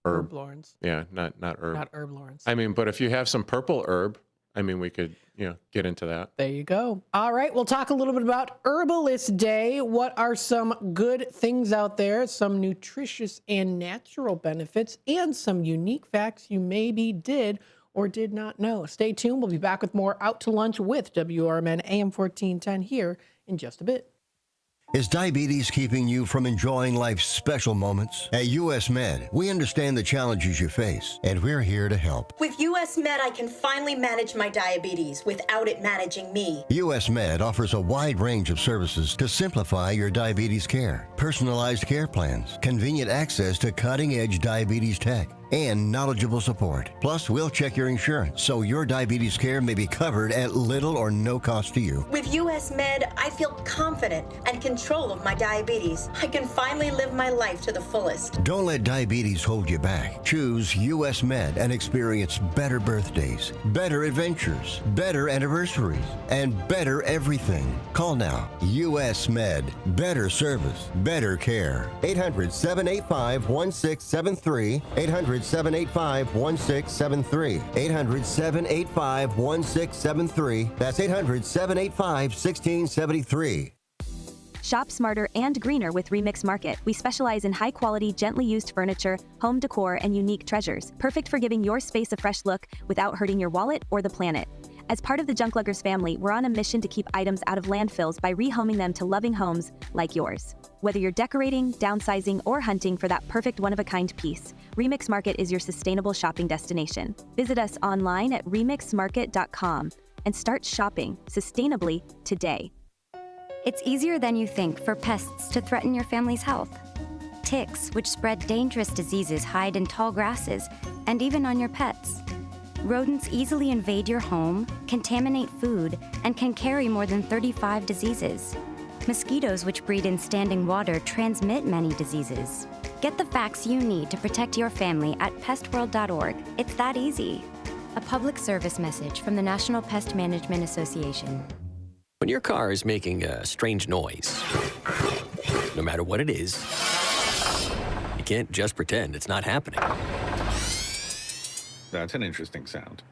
Herb Lawrence. Yeah, not herb. Not Herb Lawrence. But if you have some purple herb, we could, get into that. There you go. All right, we'll talk a little bit about Herbalist Day. What are some good things out there, some nutritious and natural benefits, and some unique facts you maybe did or did not know. Stay tuned. We'll be back with more Out to Lunch with WRMN AM 1410 here in just a bit. Is diabetes keeping you from enjoying life's special moments? At US Med, we understand the challenges you face, and we're here to help. With US Med, I can finally manage my diabetes without it managing me. US Med offers a wide range of services to simplify your diabetes care. Personalized care plans, convenient access to cutting-edge diabetes tech, and knowledgeable support. Plus, we'll check your insurance so your diabetes care may be covered at little or no cost to you. With US Med, I feel confident and control of my diabetes. I can finally live my life to the fullest. Don't let diabetes hold you back. Choose US Med and experience better birthdays, better adventures, better anniversaries, and better everything. Call now. US Med. Better service, better care. 800-785-1673. 800-785-1673. 800-785-1673. That's 800-785-1673. Shop smarter and greener with Remix Market. We specialize in high-quality, gently used furniture, home decor, and unique treasures, perfect for giving your space a fresh look without hurting your wallet or the planet. As part of the Junk Luggers family, we're on a mission to keep items out of landfills by rehoming them to loving homes like yours. Whether you're decorating, downsizing, or hunting for that perfect one-of-a-kind piece, Remix Market is your sustainable shopping destination. Visit us online at remixmarket.com and start shopping sustainably today. It's easier than you think for pests to threaten your family's health. Ticks, which spread dangerous diseases, hide in tall grasses and even on your pets. Rodents easily invade your home, contaminate food, and can carry more than 35 diseases. Mosquitoes, which breed in standing water, transmit many diseases. Get the facts you need to protect your family at pestworld.org. It's that easy. A public service message from the National Pest Management Association. When your car is making a strange noise, no matter what it is, you can't just pretend it's not happening. That's an interesting sound.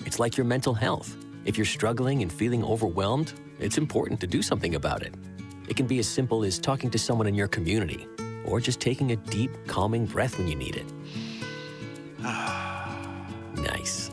It's like your mental health. If you're struggling and feeling overwhelmed, it's important to do something about it. It can be as simple as talking to someone in your community, or just taking a deep, calming breath when you need it. Nice.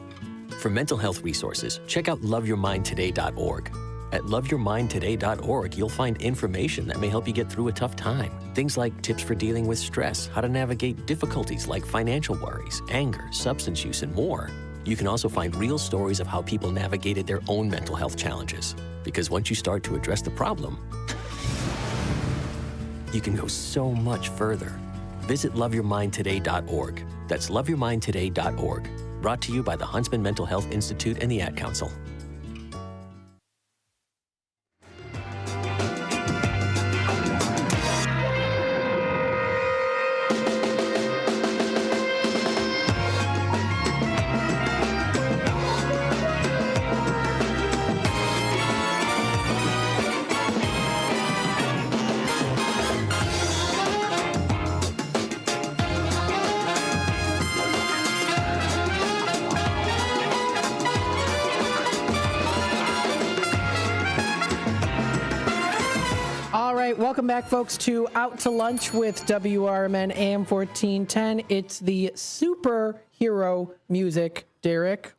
For mental health resources, check out loveyourmindtoday.org. At loveyourmindtoday.org, you'll find information that may help you get through a tough time. Things like tips for dealing with stress, how to navigate difficulties like financial worries, anger, substance use, and more. You can also find real stories of how people navigated their own mental health challenges. Because once you start to address the problem, you can go so much further. Visit loveyourmindtoday.org. That's loveyourmindtoday.org. Brought to you by the Huntsman Mental Health Institute and the Ad Council. All right, welcome back, folks, to Out to Lunch with WRMN AM 1410. It's the superhero music, Derek.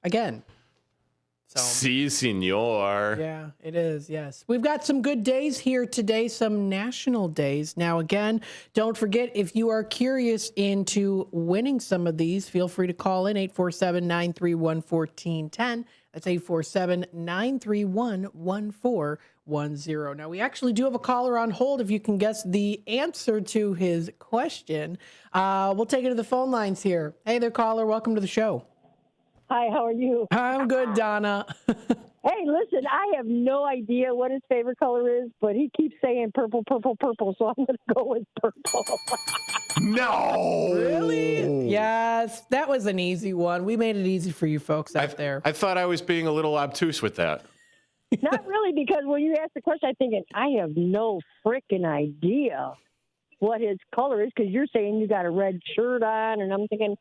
Again. So, Si, senor. yeah, it is, yes. We've got some good days here today, some national days. Now, again, don't forget, if you are curious into winning some of these, feel free to call in 847-931-1410. That's 847-931-1410. Now, we actually do have a caller on hold. If you can guess the answer to his question, we'll take it to the phone lines here. Hey there, caller. Welcome to the show. Hi, how are you? I'm good, Donna. Hey, listen, I have no idea what his favorite color is, but he keeps saying purple, purple, purple, so I'm going to go with purple. No! Really? Yes, that was an easy one. We made it easy for you folks out there. I thought I was being a little obtuse with that. Not really, because when you asked the question, I'm thinking, I have no freaking idea what his color is, because you're saying you got a red shirt on, and I'm thinking,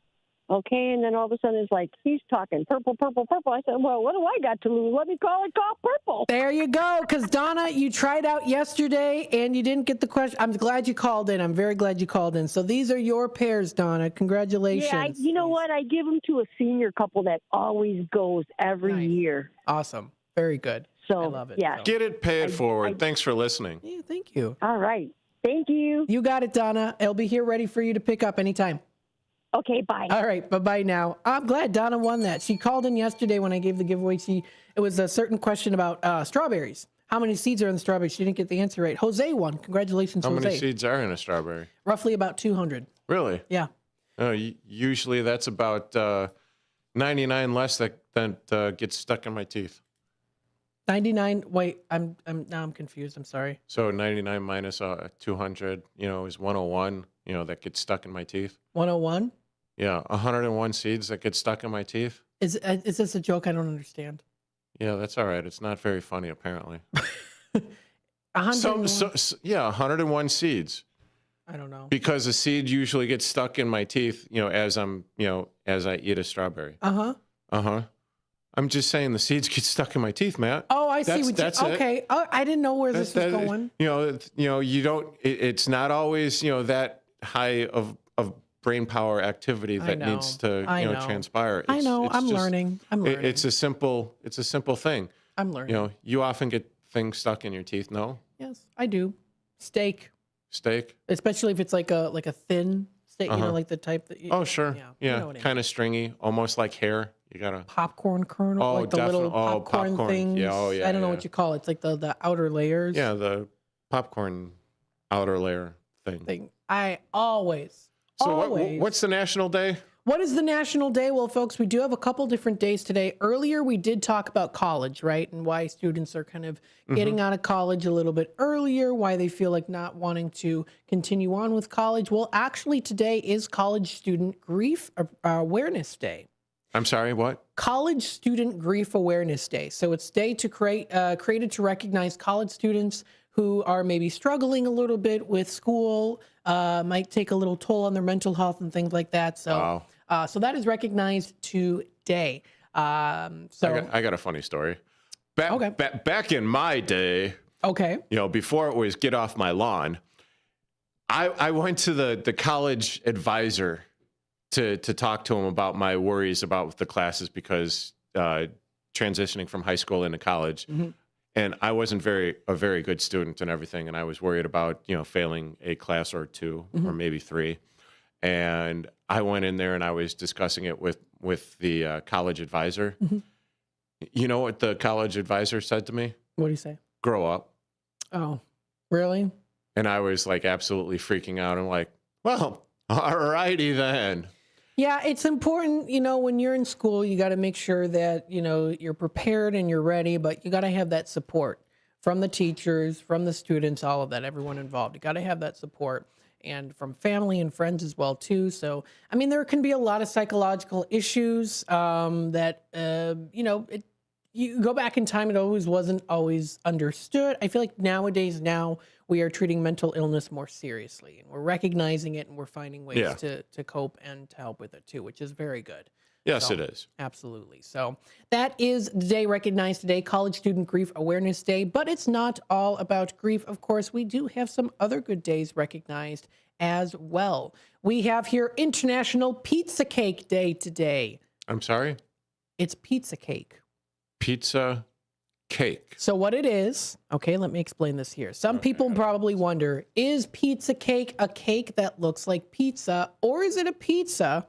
okay, and then all of a sudden it's like, he's talking purple, purple, purple. I said, well, what do I got to lose? Let me call it purple. There you go, because Donna, you tried out yesterday, and you didn't get the question. I'm glad you called in. I'm very glad you called in. So these are your pairs, Donna. Congratulations. Yeah, you know what? I give them to a senior couple that always goes every year. Awesome. Very good. So, I love it. yeah. Get it paid forward. Thanks for listening. Yeah, thank you. All right. Thank you. You got it, Donna. I'll be here ready for you to pick up anytime. Okay, bye. All right, bye-bye now. I'm glad Donna won that. She called in yesterday when I gave the giveaway. It was a certain question about strawberries. How many seeds are in the strawberry? She didn't get the answer right. Jose won. Congratulations, How Jose. many seeds are in a strawberry? Roughly about 200. Really? Yeah. Usually that's about 99 less that gets stuck in my teeth. 99. Wait, now I'm confused. I'm sorry. So 99 minus 200, is 101, that gets stuck in my teeth. 101? Yeah, 101 seeds that get stuck in my teeth. Is this a joke? I don't understand. Yeah, that's all right. It's not very funny, apparently. 101? 101 seeds. I don't know. Because a seed usually gets stuck in my teeth, as I eat a strawberry. Uh-huh. Uh-huh. I'm just saying the seeds get stuck in my teeth, Matt. Oh, I see what that's you... it. Okay. Oh, I didn't know where this was going. You don't... It's not always, that high of brain power activity that needs to, transpire. I know. I'm learning. It's a simple thing. I'm learning. You often get things stuck in your teeth, no? Yes, I do. Steak. Especially if it's like a thin steak, like the type that you... Oh, sure. Yeah. You know Kind of stringy, almost like hair. You got a popcorn kernel, like the little popcorn things. Yeah, I don't know what you call it. It's like the outer layers. Yeah, the popcorn outer layer thing. I always. What's the national day? What is the national day? Well, folks, we do have a couple different days today. Earlier, we did talk about college, right? And why students are kind of getting out of college a little bit earlier, why they feel like not wanting to continue on with college. Well, actually, today is College Student Grief Awareness Day. I'm sorry, what? College Student Grief Awareness Day. So it's day to created to recognize college students who are maybe struggling a little bit with school, might take a little toll on their mental health and things like that. So, so that is recognized today. I got a funny story. Back in my day, before it was get off my lawn, I went to the college advisor to talk to him about my worries about the classes because transitioning from high school into college. Mm-hmm. And I wasn't a very good student and everything. And I was worried about, failing a class or two or maybe three. And I went in there and I was discussing it with the college advisor. Mm-hmm. You know what the college advisor said to me? What did he say? Grow up. Oh, really? And I was like absolutely freaking out. I'm like, well, all righty then. Yeah, it's important, when you're in school, you got to make sure that, you're prepared and you're ready, but you got to have that support from the teachers, from the students, all of that, everyone involved. You got to have that support and from family and friends as well, too. So, there can be a lot of psychological issues that, you go back in time, it wasn't always understood. I feel like nowadays we are treating mental illness more seriously and we're recognizing it and we're finding ways to cope and to help with it too, which is very good. Yes, So, it is. Absolutely. So that is the day recognized today, College Student Grief Awareness Day. But it's not all about grief. Of course, we do have some other good days recognized as well. We have here International Pizza Cake Day today. I'm sorry? It's pizza cake. Pizza cake. So what it is, okay, let me explain this here. Some people probably wonder, is pizza cake a cake that looks like pizza, or is it a pizza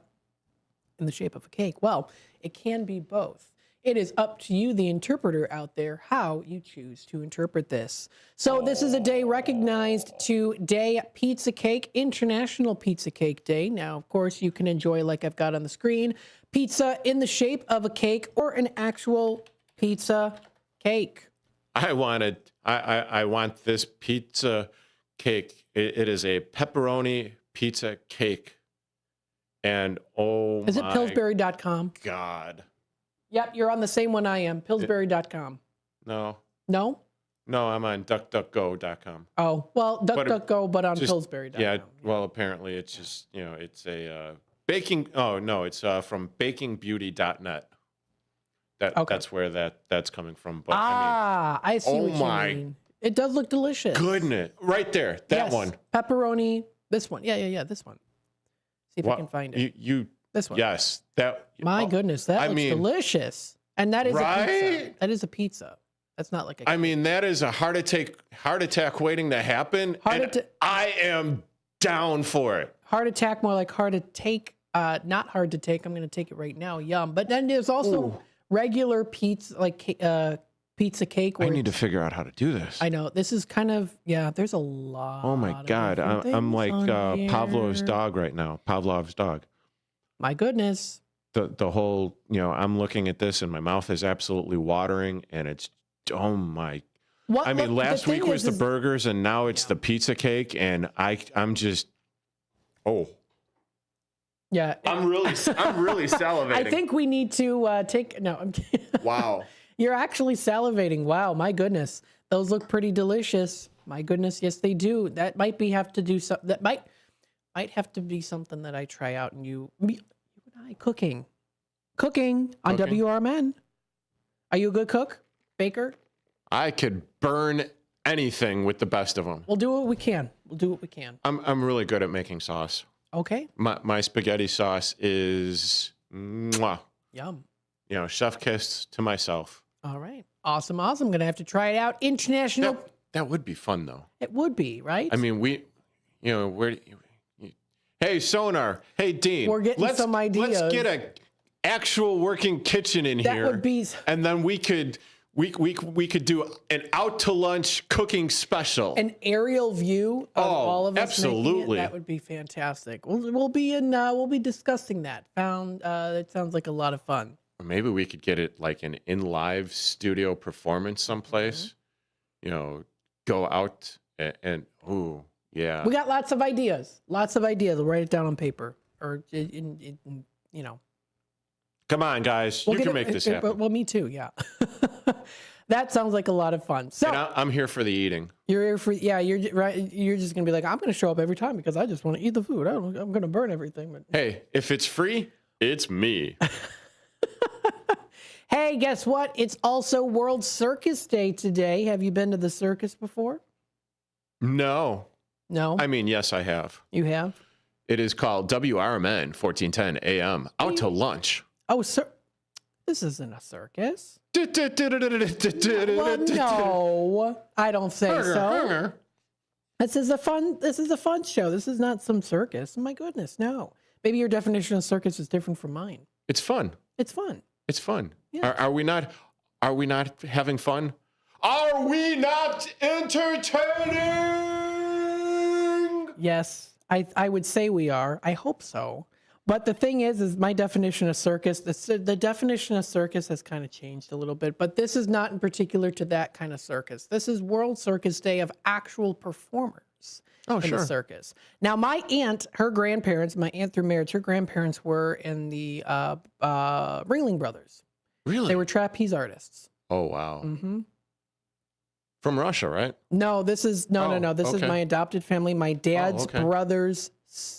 in the shape of a cake? Well, it can be both. It is up to you, the interpreter out there, how you choose to interpret this. So this is a day recognized today, Pizza Cake, International Pizza Cake Day. Now, of course, you can enjoy, like I've got on the screen, pizza in the shape of a cake or an actual pizza cake. I want this pizza cake. It is a pepperoni pizza cake. And is it Pillsbury.com? God. Yep, you're on the same one I am, Pillsbury.com. No. No? No, I'm on DuckDuckGo.com. Oh, well, DuckDuckGo, but on Pillsbury.com. Yeah, well, apparently it's just, it's a baking. Oh, no, it's from bakingbeauty.net. That's where that's coming from. But I see what you mean. It does look delicious. Goodness. Right there. That one. Pepperoni. This one. Yeah, this one. See if I can find it. This one. Yes. My goodness, that looks delicious. And that is a pizza. That is a pizza. That's not like a cake. I mean, that is a heart attack waiting to happen. I am down for it. Heart attack, more like hard to take. Not hard to take. I'm going to take it right now. Yum. But then there's also regular pizza, like pizza cake. I need to figure out how to do this. I know. This is kind of, there's a lot. Oh my God. I'm like Pavlov's dog right now. Pavlov's dog. My goodness. The whole, I'm looking at this and my mouth is absolutely watering and it's, oh my. Last week was the burgers and now it's the pizza cake and I'm just, Yeah. I'm really salivating. I think we need to I'm kidding. Wow. You're actually salivating. Wow, my goodness. Those look pretty delicious. My goodness, yes they do. That might have to do something that might have to be something that I try out and you and I cooking on WRMN. Are you a good cook? Baker? I could burn anything with the best of them. We'll do what we can. I'm really good at making sauce. Okay. My spaghetti sauce is mwah. Yum. Chef kiss to myself. All right. Awesome. I'm going to have to try it out. International. That would be fun, though. It would be, right? I mean, hey, Sonar. Hey, Dean. We're getting some ideas. Let's get an actual working kitchen in here. That would be. And then we could do an out to lunch cooking special. An aerial view of all of us. Absolutely. That would be fantastic. We'll be discussing that. It sounds like a lot of fun. Or maybe we could get it like an in live studio performance someplace. Mm-hmm. Go out and yeah. We got lots of ideas. We'll write it down on paper or Come on, guys. You can make this happen. Well, me too. Yeah. That sounds like a lot of fun. So and I'm here for the eating. You're here for You're right. You're just gonna be like, I'm gonna show up every time because I just want to eat the food. I'm gonna burn everything. But hey, if it's free, it's me. Hey, guess what? It's also World Circus Day today. Have you been to the circus before? No. I mean, yes, I have. You have? It is called WRMN 1410 AM. Out to lunch. Oh, sir. This isn't a circus. Well, no, I don't say so. This is a fun show. This is not some circus. My goodness, no. Maybe your definition of circus is different from mine. It's fun. It's fun. It's fun. Yeah. Are we not having fun? Are we not entertaining? Yes, I would say we are. I hope so. But the thing is my definition of circus, the definition of circus has kind of changed a little bit, but this is not in particular to that kind of circus. This is World Circus Day of actual performers in the circus. Now, my aunt, her grandparents, my aunt through marriage, her grandparents were in the Ringling Brothers. Really? They were trapeze artists. Oh, wow. Mm-hmm. From Russia, right? No, this is, no. This is my adopted family. My dad's brother's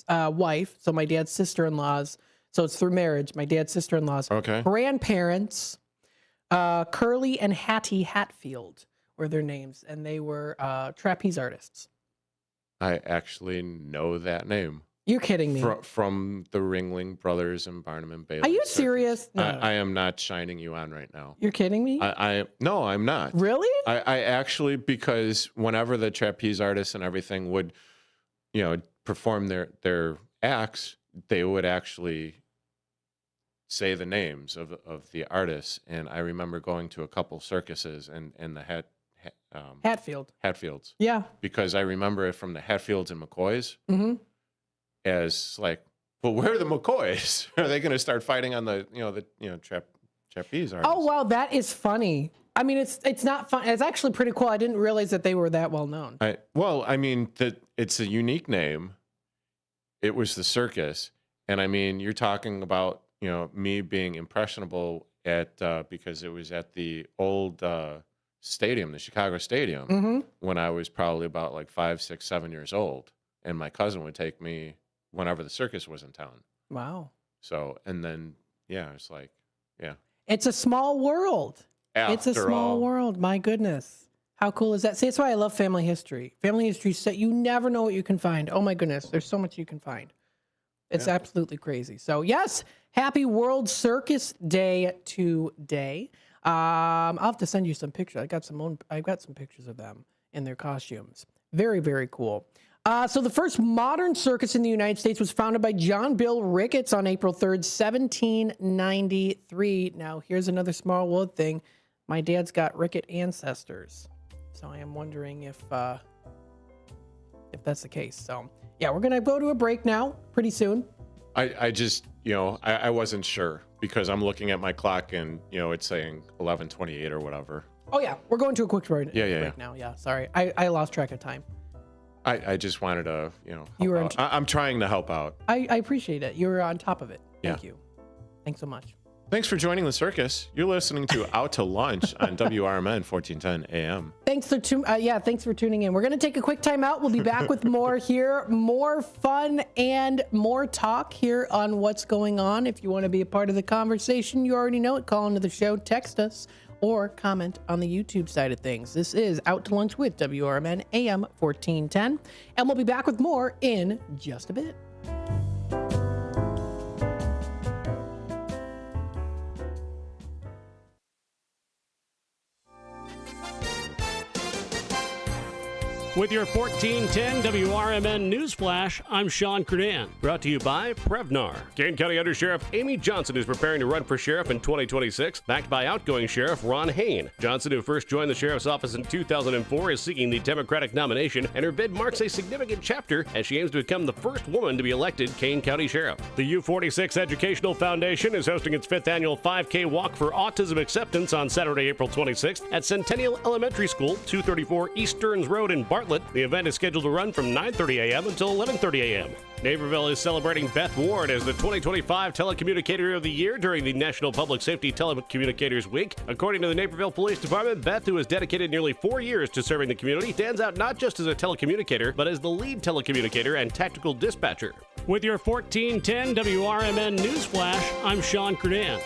wife, so my dad's sister-in-law's So it's through marriage. My dad's sister-in-law's grandparents, Curly and Hattie Hatfield were their names, and they were trapeze artists. I actually know that name. You're kidding me. From the Ringling Brothers and Barnum and Bailey. Are you circus. serious? No. I am not shining you on right now. You're kidding me? No, I'm not. Really? I actually, because whenever the trapeze artists and everything would, perform their acts, they would actually say the names of the artists. And I remember going to a couple circuses and the Hatfields. Yeah. Because I remember it from the Hatfields and McCoys. Mm-hmm. As like, well, where are the McCoys? Are they going to start fighting on the trapeze artists? Oh wow, that is funny. I mean, it's not fun. It's actually pretty cool. I didn't realize that they were that well known. It's a unique name. It was the circus, and I mean, you're talking about me being impressionable at because it was at the old stadium, the Chicago Stadium, when I was probably about like 5, 6, 7 years old, and my cousin would take me whenever the circus was in town. Wow. So, and then, it's like, It's a small world. It's a small world. My goodness. How cool is that? See, that's why I love family history. Family history, you never know what you can find. Oh my goodness. There's so much you can find. It's absolutely crazy. So yes, happy World Circus Day today. I'll have to send you some pictures. I've got some pictures of them in their costumes. Very, very cool. So the first modern circus in the United States was founded by John Bill Ricketts on April 3rd, 1793. Now, here's another small world thing. My dad's got Rickett ancestors. So I am wondering if that's the case. So, yeah, we're going to go to a break now pretty soon. I just, I wasn't sure because I'm looking at my clock and, it's saying 11:28 or whatever. Oh, yeah. We're going to a quick break Yeah. now. Yeah, sorry. I lost track of time. I just wanted to, help out. I'm trying to help out. I appreciate it. You were on top of it. Thank you. Thanks so much. Thanks for joining the circus. You're listening to Out to Lunch on WRMN 1410 AM. Thanks for tuning in. We're going to take a quick time out. We'll be back with more here, more fun and more talk here on what's going on. If you want to be a part of the conversation, you already know it. Call into the show, text us, or comment on the YouTube side of things. This is Out to Lunch with WRMN AM 1410, and we'll be back with more in just a bit. With your 1410 WRMN Newsflash, I'm Sean Kernan. Brought to you by Prevnar. Kane County Undersheriff Amy Johnson is preparing to run for sheriff in 2026, backed by outgoing Sheriff Ron Hain. Johnson, who first joined the sheriff's office in 2004, is seeking the Democratic nomination, and her bid marks a significant chapter as she aims to become the first woman to be elected Kane County Sheriff. The U46 Educational Foundation is hosting its 5th annual 5K Walk for Autism Acceptance on Saturday, April 26th at Centennial Elementary School, 234 East Stearns Road in Bartlett. The event is scheduled to run from 9:30 a.m. until 11:30 a.m. Naperville is celebrating Beth Ward as the 2025 Telecommunicator of the Year during the National Public Safety Telecommunicators Week. According to the Naperville Police Department, Beth, who has dedicated nearly 4 years to serving the community, stands out not just as a telecommunicator, but as the lead telecommunicator and tactical dispatcher. With your 1410 WRMN Newsflash, I'm Sean Kernan.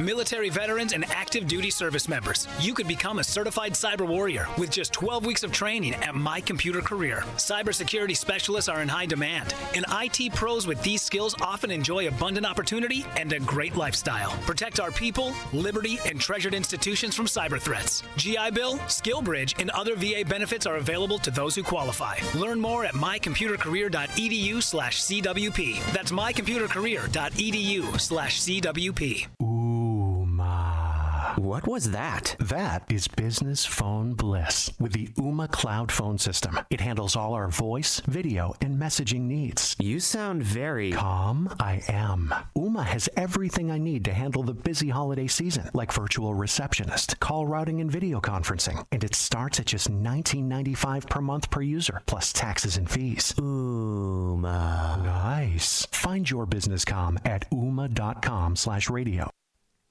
Military veterans and active duty service members, you could become a certified cyber warrior with just 12 weeks of training at My Computer Career. Cybersecurity specialists are in high demand, and IT pros with these skills often enjoy abundant opportunity and a great lifestyle. Protect our people, liberty, and treasured institutions from cyber threats. GI Bill, SkillBridge, and other VA benefits are available to those who qualify. Learn more at mycomputercareer.edu/CWP. That's mycomputercareer.edu/CWP. What was that? That is business phone bliss with the Ooma Cloud Phone System. It handles all our voice, video, and messaging needs. You sound very calm. I am. Ooma has everything I need to handle the busy holiday season, like virtual receptionist, call routing, and video conferencing. And it starts at just $19.95 per month per user, plus taxes and fees. Ooma. Nice. Find your business comm at ooma.com/radio.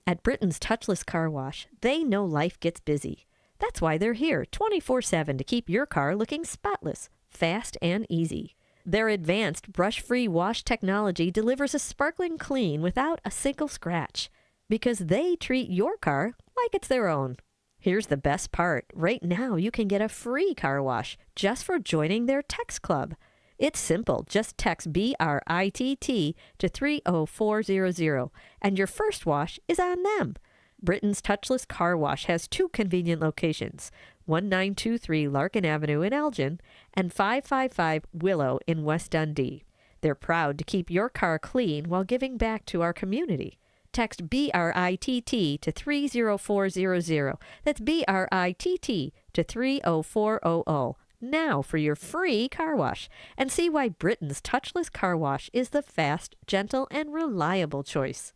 At Britain's Touchless Car Wash, they know life gets busy. That's why they're here 24/7 to keep your car looking spotless, fast, and easy. Their advanced brush-free wash technology delivers a sparkling clean without a single scratch, because they treat your car like it's their own. Here's the best part. Right now, you can get a free car wash just for joining their text club. It's simple. Just text BRITT to 30400, and your first wash is on them. Britain's touchless car wash has 2 convenient locations, 1923 Larkin Avenue in Elgin and 555 Willow in West Dundee. They're proud to keep your car clean while giving back to our community. Text BRITT to 30400. That's BRITT to 30400. Now for your free car wash, and see why Britain's touchless car wash is the fast, gentle, and reliable choice.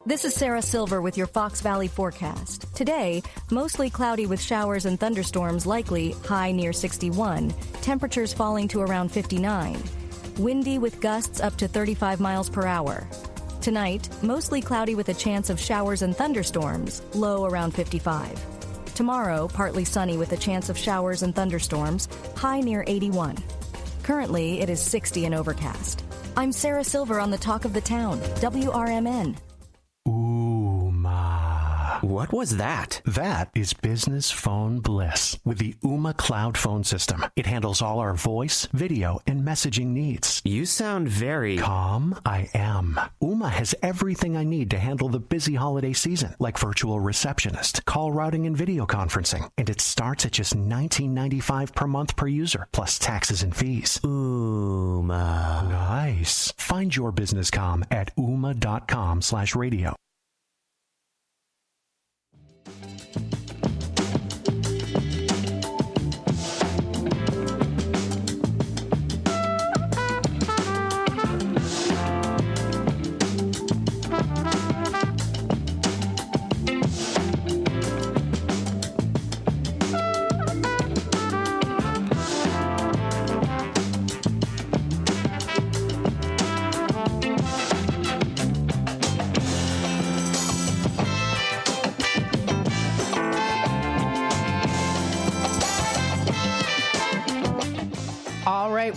This is Sarah Silver with your Fox Valley forecast. Today, mostly cloudy with showers and thunderstorms likely, high near 61. Temperatures falling to around 59. Windy with gusts up to 35 miles per hour. Tonight, mostly cloudy with a chance of showers and thunderstorms, low around 55. Tomorrow, partly sunny with a chance of showers and thunderstorms, high near 81. Currently, it is 60 and overcast. I'm Sarah Silver on the Talk of the Town, WRMN. What was that? That is business phone bliss with the Ooma Cloud Phone System. It handles all our voice, video, and messaging needs. You sound very calm. I am. Ooma has everything I need to handle the busy holiday season, like virtual receptionist, call routing, and video conferencing. And it starts at just $19.95 per month per user, plus taxes and fees. Ooma. Nice. Find your business comm at ooma.com/radio.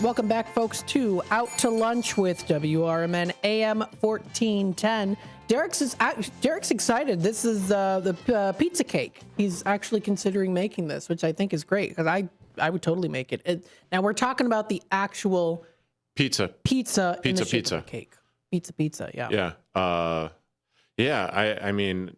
Welcome back, folks, to Out to Lunch with WRMN AM 1410. Derek's excited. This is the pizza cake. He's actually considering making this, which I think is great because I would totally make it. Now we're talking about the actual pizza in the shape of a cake. Pizza. Yeah. Yeah. I mean,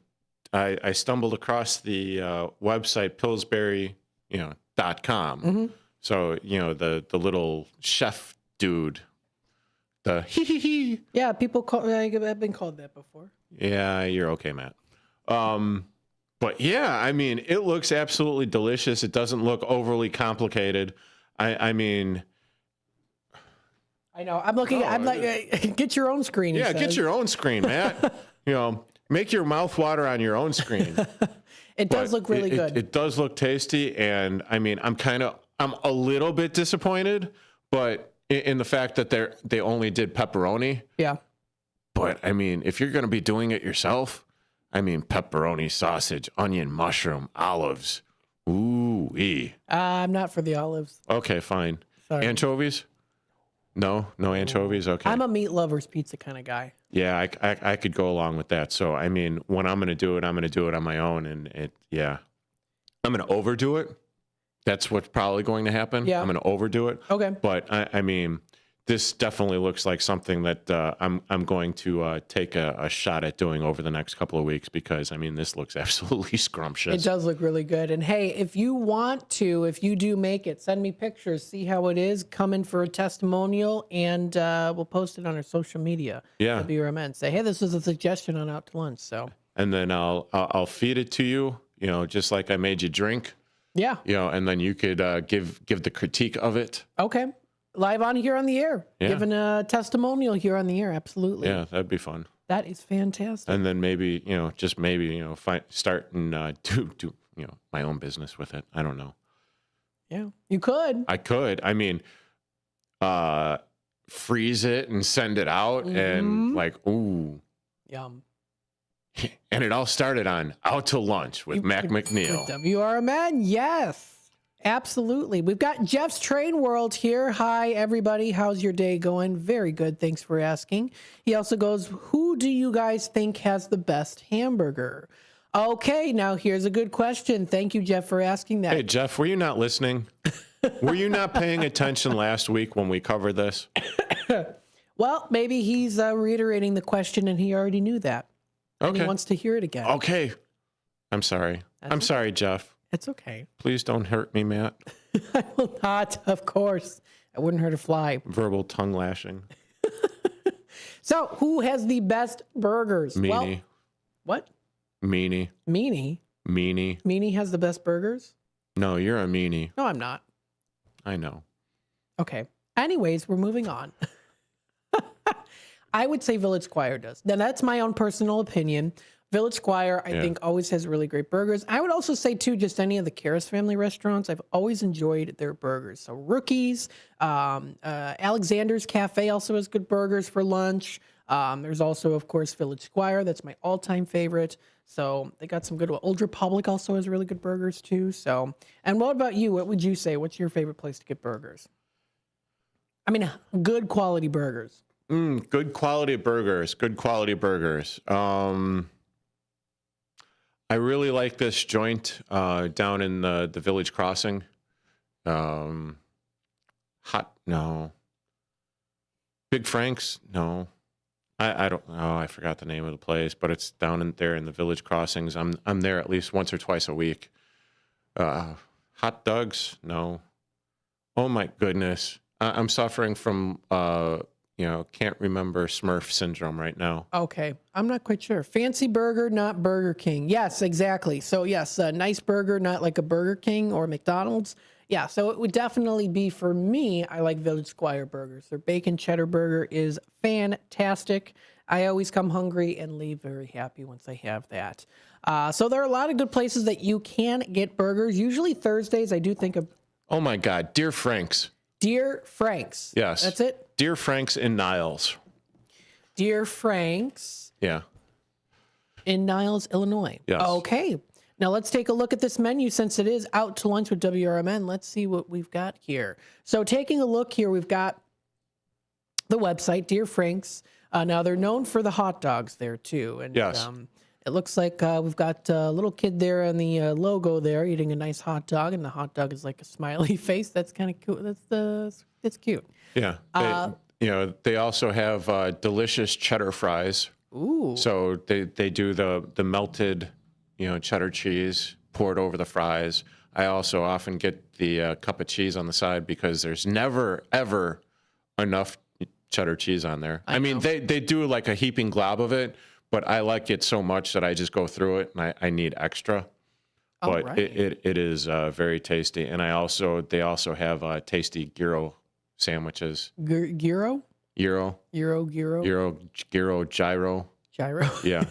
I stumbled across the website Pillsbury.com. Mm-hmm. So, the little chef dude, the hee. Yeah, I've been called that before. Yeah, you're okay, Matt. But yeah, I mean, it looks absolutely delicious. It doesn't look overly complicated. I mean, I know. I'm looking. I'm like, get your own screen. Yeah, get your own screen, Matt. Make your mouth water on your own screen. It does look really good. It does look tasty, and I mean, I'm a little bit disappointed, but in the fact that they only did pepperoni. Yeah. But I mean, if you're going to be doing it yourself, I mean, pepperoni, sausage, onion, mushroom, olives. Ooh-wee. I'm not for the olives. Okay, fine. Sorry. Anchovies? No anchovies. Okay. I'm a meat lover's pizza kind of guy. Yeah, I could go along with that. So I mean, when I'm going to do it on my own, and I'm going to overdo it. That's what's probably going to happen. Yeah. I'm going to overdo it. Okay. But I mean, this definitely looks like something that I'm going to take a shot at doing over the next couple of weeks because, I mean, this looks absolutely scrumptious. It does look really good. And hey, if you do make it, send me pictures, see how it is, come in for a testimonial, and we'll post it on our social media. Yeah. WRMN. Say, hey, this is a suggestion on Out to Lunch. So. And then I'll feed it to you, just like I made you drink. Yeah. And then you could give the critique of it. Okay. Live on here on the air. Yeah. Giving a testimonial here on the air. Absolutely. Yeah, that'd be fun. That is fantastic. And then maybe, start and do my own business with it. I don't know. Yeah, you could. I could. I mean, freeze it and send it out and ooh. Yum. And it all started on Out to Lunch with Mac McNeil. With WRMN, yes. Absolutely. We've got Jeff's Train World here. Hi, everybody. How's your day going? Very good. Thanks for asking. He also goes, who do you guys think has the best hamburger? Okay, now here's a good question. Thank you, Jeff, for asking that. Hey, Jeff, were you not listening? Were you not paying attention last week when we covered this? Well, maybe he's reiterating the question and he already knew that. Okay. And he wants to hear it again. Okay. I'm sorry. I'm sorry, Jeff. It's okay. Please don't hurt me, Matt. I will not, of course. I wouldn't hurt a fly. Verbal tongue lashing. So, who has the best burgers? Meanie. Well, what? Meanie. Meanie? Meanie. Meanie has the best burgers? No, you're a meanie. No, I'm not. I know. Okay. Anyways, we're moving on. I would say Village Squire does. Now, that's my own personal opinion. Village Squire, I think, always has really great burgers. I would also say, too, just any of the Karras family restaurants, I've always enjoyed their burgers. So Rookies, Alexander's Cafe also has good burgers for lunch. There's also, of course, Village Squire. That's my all-time favorite. So they got some good one. Old Republic also has really good burgers, too. So, and what about you? What would you say? What's your favorite place to get burgers? I mean, good quality burgers. Good quality burgers. Good quality burgers. I really like this joint down in the Village Crossing. No. Big Frank's? No. I don't know. I forgot the name of the place, but it's down there in the Village Crossings. I'm there at least once or twice a week. Hot dogs? No. Oh my goodness. I'm suffering from can't remember Smurf syndrome right now. Okay. I'm not quite sure. Fancy burger, not Burger King. Yes, exactly. So yes, a nice burger, not like a Burger King or McDonald's. Yeah, so it would definitely be, for me, I like Village Squire burgers. Their bacon cheddar burger is fantastic. I always come hungry and leave very happy once I have that. So there are a lot of good places that you can get burgers. Usually Thursdays, I do think of... Oh my God, Dear Frank's. Dear Frank's. Yes. That's it? Dear Frank's in Niles. Dear Frank's. Yeah. In Niles, Illinois. Yes. Okay. Now let's take a look at this menu since it is Out to Lunch with WRMN. Let's see what we've got here. So taking a look here, we've got the website, Dear Frank's. Now they're known for the hot dogs there too. And yes. It looks like we've got a little kid there on the logo there eating a nice hot dog, and the hot dog is like a smiley face. That's kind of cute. That's cute. Yeah. They also have delicious cheddar fries. Ooh. So they do the melted, cheddar cheese poured over the fries. I also often get the cup of cheese on the side because there's never, ever enough cheddar cheese on there. I mean, they do like a heaping glob of it, but I like it so much that I just go through it and I need extra. But right. it is very tasty. And they also have tasty gyro sandwiches. Gyro? Gyro. Gyro. Yeah.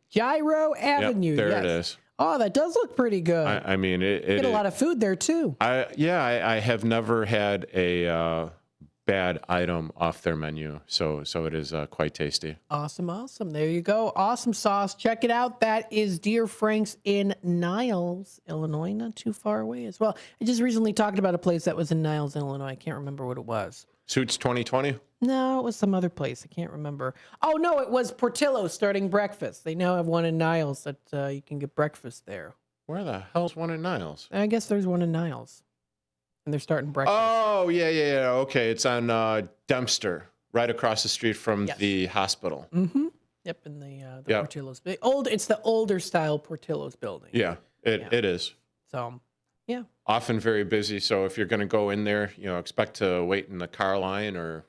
Gyro Avenue. Yep, there yes. it is. Oh, that does look pretty good. I mean, it get a lot of food there too. I have never had a bad item off their menu, so it is quite tasty. Awesome. There you go. Awesome sauce. Check it out. That is Dear Frank's in Niles, Illinois, not too far away as well. I just recently talked about a place that was in Niles, Illinois. I can't remember what it was. Suits 2020? No, it was some other place. I can't remember. Oh, no, it was Portillo's starting breakfast. They now have one in Niles that you can get breakfast there. Where the hell's one in Niles? I guess there's one in Niles. And they're starting breakfast. Oh, yeah. Okay, it's on Dempster, right across the street from the hospital. Mm-hmm. Yep, in the Portillo's. It's the older style Portillo's building. Yeah, it is. So, yeah. Often very busy, so if you're going to go in there, expect to wait in the car line or,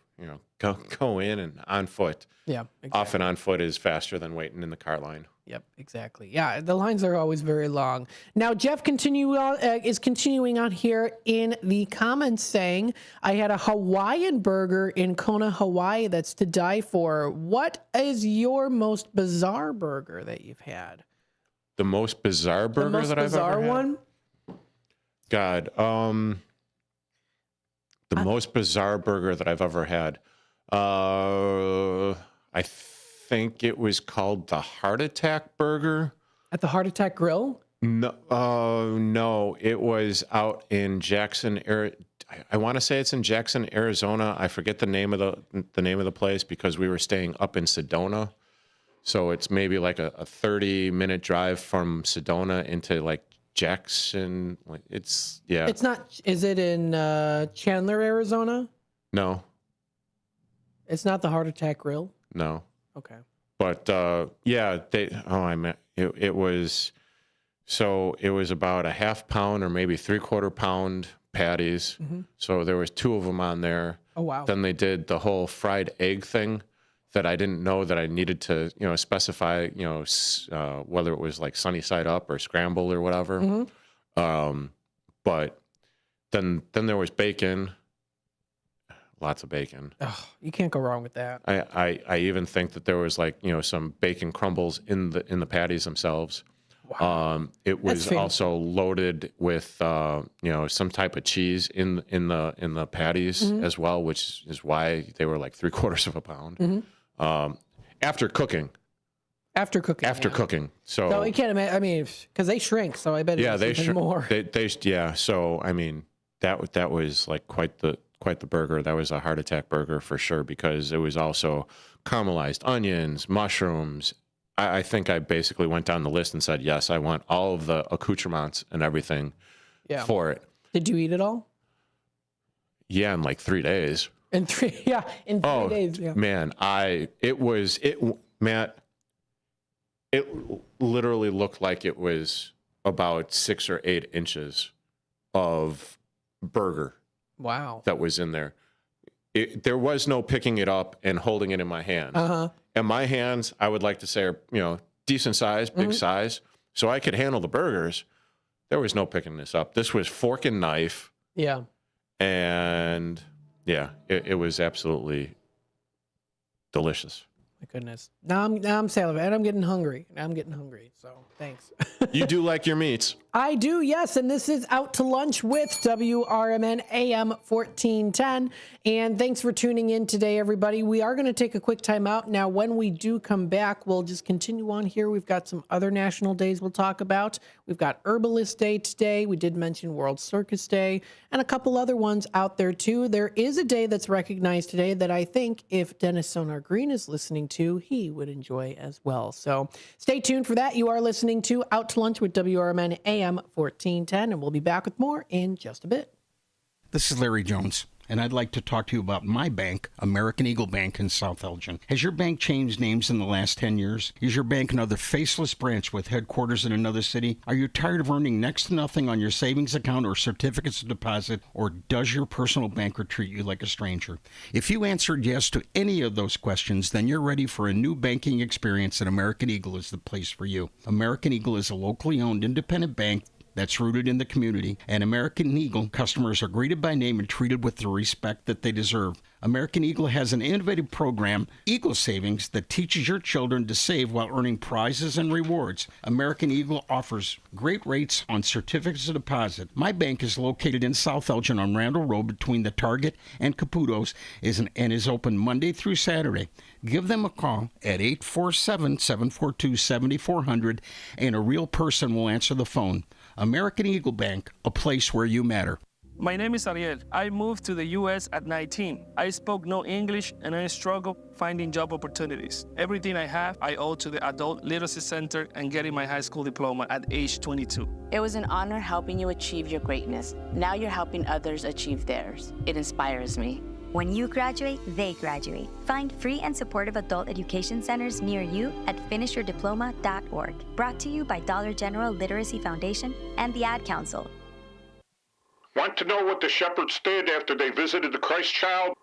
go in and on foot. Yeah, exactly. Often on foot is faster than waiting in the car line. Yep, exactly. Yeah, the lines are always very long. Now, Jeff is continuing on here in the comments saying, I had a Hawaiian burger in Kona, Hawaii that's to die for. What is your most bizarre burger that you've had? The most bizarre burger that I've ever had? One? God, the most bizarre burger that I've ever had. I think it was called the Heart Attack Burger. At the Heart Attack Grill? No, it was out in Jackson, I want to say it's in Jackson, Arizona. I forget the name of the place because we were staying up in Sedona. So it's maybe like a 30-minute drive from Sedona into like Jackson. It's not. Is it in Chandler, Arizona? No. It's not the Heart Attack Grill? No. Okay. But it was. So it was about a half pound or maybe 3/4 pound patties. Mm-hmm. So there was 2 of them on there. Oh, wow. Then they did the whole fried egg thing that I didn't know that I needed to, specify, whether it was like sunny side up or scrambled or whatever. Mm-hmm. But then there was bacon, lots of bacon. Oh, you can't go wrong with that. I even think that there was like, some bacon crumbles in the patties themselves. Wow. It was also loaded with some type of cheese in the patties Mm-hmm. as well, which is why they were like 3/4 of a pound. Mm-hmm. After cooking. So you can't imagine. I mean, because they shrink, so I bet they shrink more. So I mean, that was like quite the burger. That was a heart attack burger for sure because it was also caramelized onions, mushrooms. I think I basically went down the list and said, yes, I want all of the accoutrements and everything for it. Did you eat it all? Yeah, in like 3 days. In 3 days. Yeah. Man, Matt, it literally looked like it was about 6 or 8 inches of burger. Wow. That was in there. There was no picking it up and holding it in my hands. Uh-huh. And my hands, I would like to say, are decent size, big size, so I could handle the burgers. There was no picking this up. This was fork and knife. Yeah. And it was absolutely delicious. My goodness. Now I'm salivating, and I'm getting hungry. So thanks. You do like your meats. I do, yes. And this is Out to Lunch with WRMN AM 1410. And thanks for tuning in today, everybody. We are going to take a quick time out. Now, when we do come back, we'll just continue on here. We've got some other national days we'll talk about. We've got Herbalist Day today. We did mention World Circus Day and a couple other ones out there, too. There is a day that's recognized today that I think if Dennis Sonar Green is listening to, he would enjoy as well. So stay tuned for that. You are listening to Out to Lunch with WRMN AM 1410, and we'll be back with more in just a bit. This is Larry Jones, and I'd like to talk to you about my bank, American Eagle Bank in South Elgin. Has your bank changed names in the last 10 years? Is your bank another faceless branch with headquarters in another city? Are you tired of earning next to nothing on your savings account or certificates of deposit, or does your personal banker treat you like a stranger? If you answered yes to any of those questions, then you're ready for a new banking experience, and American Eagle is the place for you. American Eagle is a locally owned independent bank that's rooted in the community, and American Eagle customers are greeted by name and treated with the respect that they deserve. American Eagle has an innovative program, Eagle Savings, that teaches your children to save while earning prizes and rewards. American Eagle offers great rates on certificates of deposit. My bank is located in South Elgin on Randall Road between the Target and Caputo's and is open Monday through Saturday. Give them a call at 847-742-7400, and a real person will answer the phone. American Eagle Bank, a place where you matter. My name is Ariel. I moved to the U.S. at 19. I spoke no English and I struggled finding job opportunities. Everything I have, I owe to the Adult Literacy Center and getting my high school diploma at age 22. It was an honor helping you achieve your greatness. Now you're helping others achieve theirs. It inspires me. When you graduate, they graduate. Find free and supportive adult education centers near you at finishyourdiploma.org. Brought to you by Dollar General Literacy Foundation and the Ad Council. Want to know what the shepherds did after they visited the Christ child?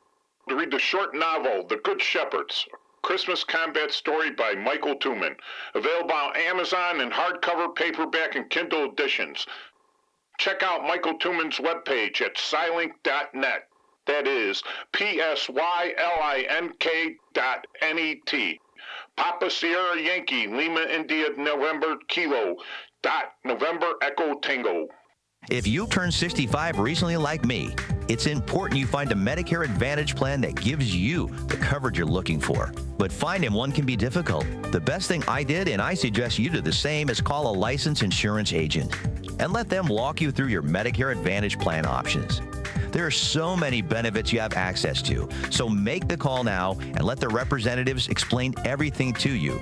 Read the short novel, The Good Shepherds, a Christmas combat story by Michael Tooman. Available on Amazon in hardcover, paperback, and Kindle editions. Check out Michael Tooman's webpage at Scilink.net. That is PSYLINK.net. Papa Sierra Yankee, Lima India November Kilo, November Echo Tango. If you turned 65 recently like me, it's important you find a Medicare Advantage plan that gives you the coverage you're looking for. but finding one can be difficult. The best thing I did, and I suggest you do the same, is call a licensed insurance agent and let them walk you through your Medicare Advantage plan options. There are so many benefits you have access to, so make the call now and let the representatives explain everything to you.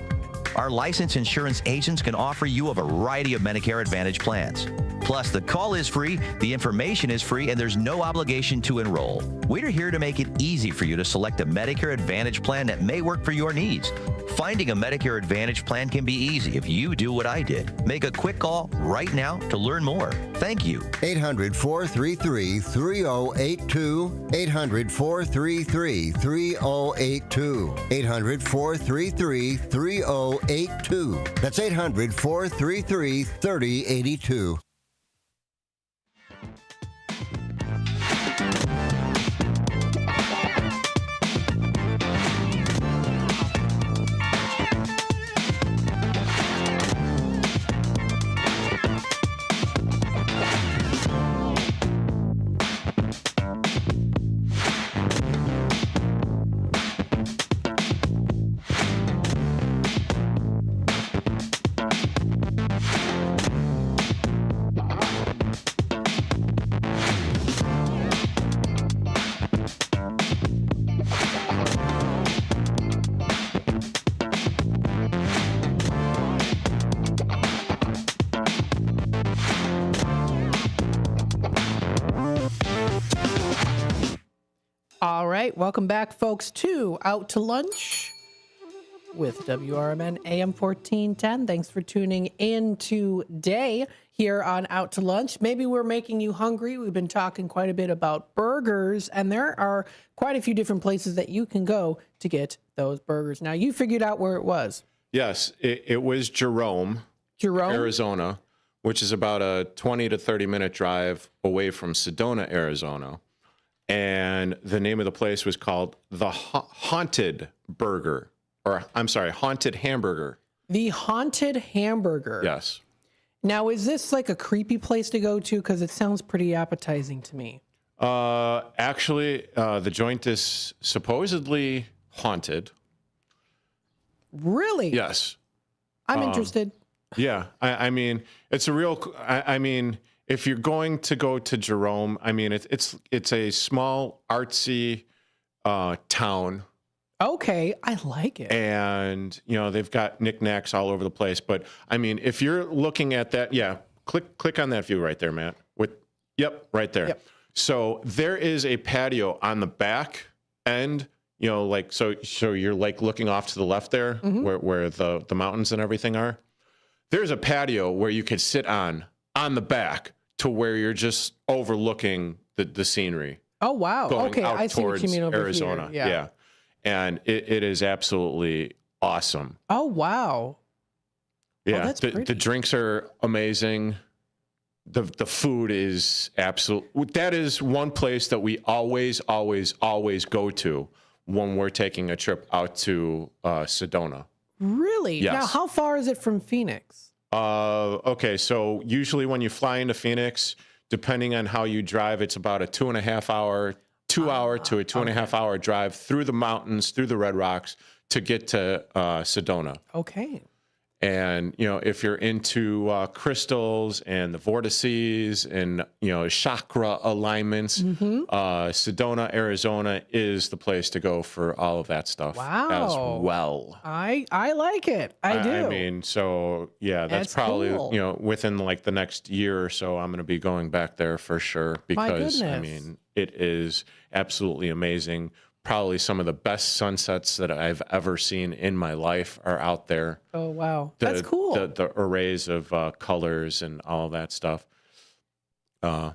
Our licensed insurance agents can offer you a variety of Medicare Advantage plans. Plus, the call is free, the information is free, and there's no obligation to enroll. We're here to make it easy for you to select a Medicare Advantage plan that may work for your needs. Finding a Medicare Advantage plan can be easy if you do what I did. Make a quick call right now to learn more. Thank you. 800-433-3082. 800-433-3082. 800-433-3082. That's 800-433-3082. All right, welcome back, folks, to Out to Lunch with WRMN AM 1410. Thanks for tuning in today here on Out to Lunch. Maybe we're making you hungry. We've been talking quite a bit about burgers, and there are quite a few different places that you can go to get those burgers. Now, you figured out where it was. Yes, it was Jerome, Arizona, which is about a 20 to 30-minute drive away from Sedona, Arizona. And the name of the place was called the Haunted Burger, or I'm sorry, Haunted Hamburger. The Haunted Hamburger. Yes. Now, is this like a creepy place to go to? Because it sounds pretty appetizing to me. Actually, the joint is supposedly haunted. Really? Yes. I'm interested. Yeah. I mean, it's a real, I mean, if you're going to go to Jerome, I mean, it's a small artsy town. Okay, I like it. And, you know, they've got knickknacks all over the place. But, I mean, if you're looking at that, yeah, click on that view right there, Matt. Yep, right there. Yep. So there is a patio on the back end, you know, like, so you're like looking off to the left there, where the mountains and everything are. There's a patio where you could sit on the back to where you're just overlooking the scenery. Oh, wow. Okay, I see what you mean over Arizona. Here. Yeah. And it is absolutely awesome. Oh, wow. Yeah, that's the drinks are amazing. The food is absolute. That is one place that we always go to when we're taking a trip out to Sedona. Really? Yes. Now, how far is it from Phoenix? Okay, so usually when you fly into Phoenix, depending on how you drive, it's about a 2.5 hour, 2 hour to a 2.5 hour drive through the mountains, through the Red Rocks to get to Sedona. Okay. And, you know, if you're into crystals and the vortices and, you know, chakra alignments, Sedona, Arizona is the place to go for all of that stuff as well. I like it. I do. I mean, so, yeah, that's probably, cool. you know, within like the next year or so, I'm going to be going back there for sure because, I mean, it is absolutely amazing. Probably some of the best sunsets that I've ever seen in my life are out there. Oh, wow. That's cool. The arrays of colors and all that stuff. I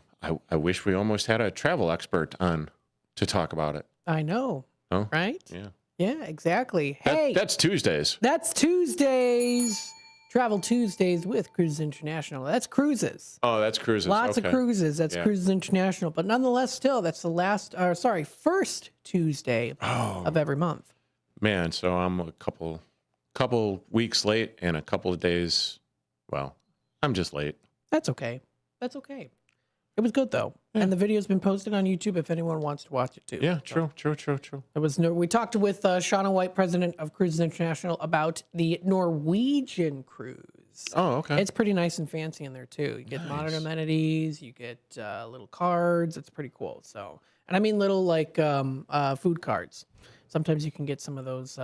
wish we almost had a travel expert on to talk about it. I know. Oh, right? Yeah. Yeah, exactly. Hey. That's Tuesdays. That's Tuesdays. Travel Tuesdays with Cruises International. That's cruises. Oh, that's cruises. Lots of cruises. That's Cruises International. But nonetheless, still, that's the first Tuesday of every month. Man, so I'm a couple weeks late and a couple of days. Well, I'm just late. That's okay. That's okay. It was good though, and the video's been posted on YouTube if anyone wants to watch it too. Yeah, true. It was we talked with Shauna White, president of Cruises International, about the Norwegian cruise. Oh, okay. It's pretty nice and fancy in there too. You get modern amenities, you get little cards. It's pretty cool. So, and I mean little like food cards. Sometimes you can get some of those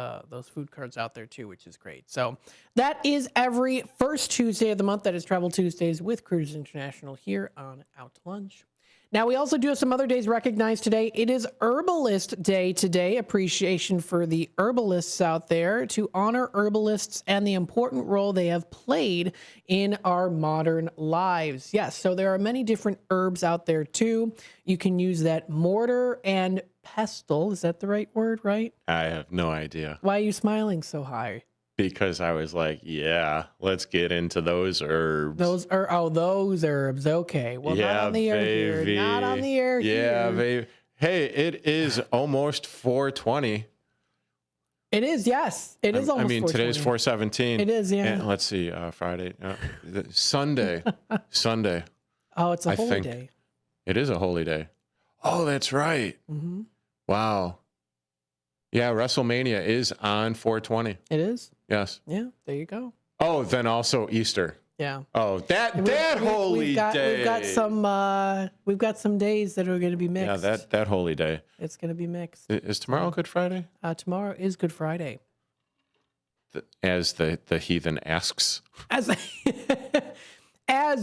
food cards out there too, which is great. So that is every first Tuesday of the month. That is Travel Tuesdays with Cruises International here on Out to Lunch. Now, we also do have some other days recognized today. It is Herbalist Day today. Appreciation for the herbalists out there, to honor herbalists and the important role they have played in our modern lives. Yes, so there are many different herbs out there too. You can use that mortar and pestle. Is that the right word, right? I have no idea. Why are you smiling so high? Because I was like, yeah, let's get into those herbs. Those herbs. Okay. Well, yeah, not on the air baby. here. Not on the air here. Yeah, baby. Hey, it is almost 4:20. It is, yes. It is almost 4:20. I mean, today's 4:17. It is, yeah. And let's see, Friday. Sunday. Sunday. Oh, it's a holy day. It is a holy day. Oh, that's right. Mm-hmm. Wow. Yeah, WrestleMania is on 4:20. It is? Yes. Yeah, there you go. Oh, then also Easter. Yeah. Oh, that holy day. We've got some days that are going to be mixed. Yeah, that holy day. It's going to be mixed. Is tomorrow Good Friday? Tomorrow is Good Friday. As the heathen asks. As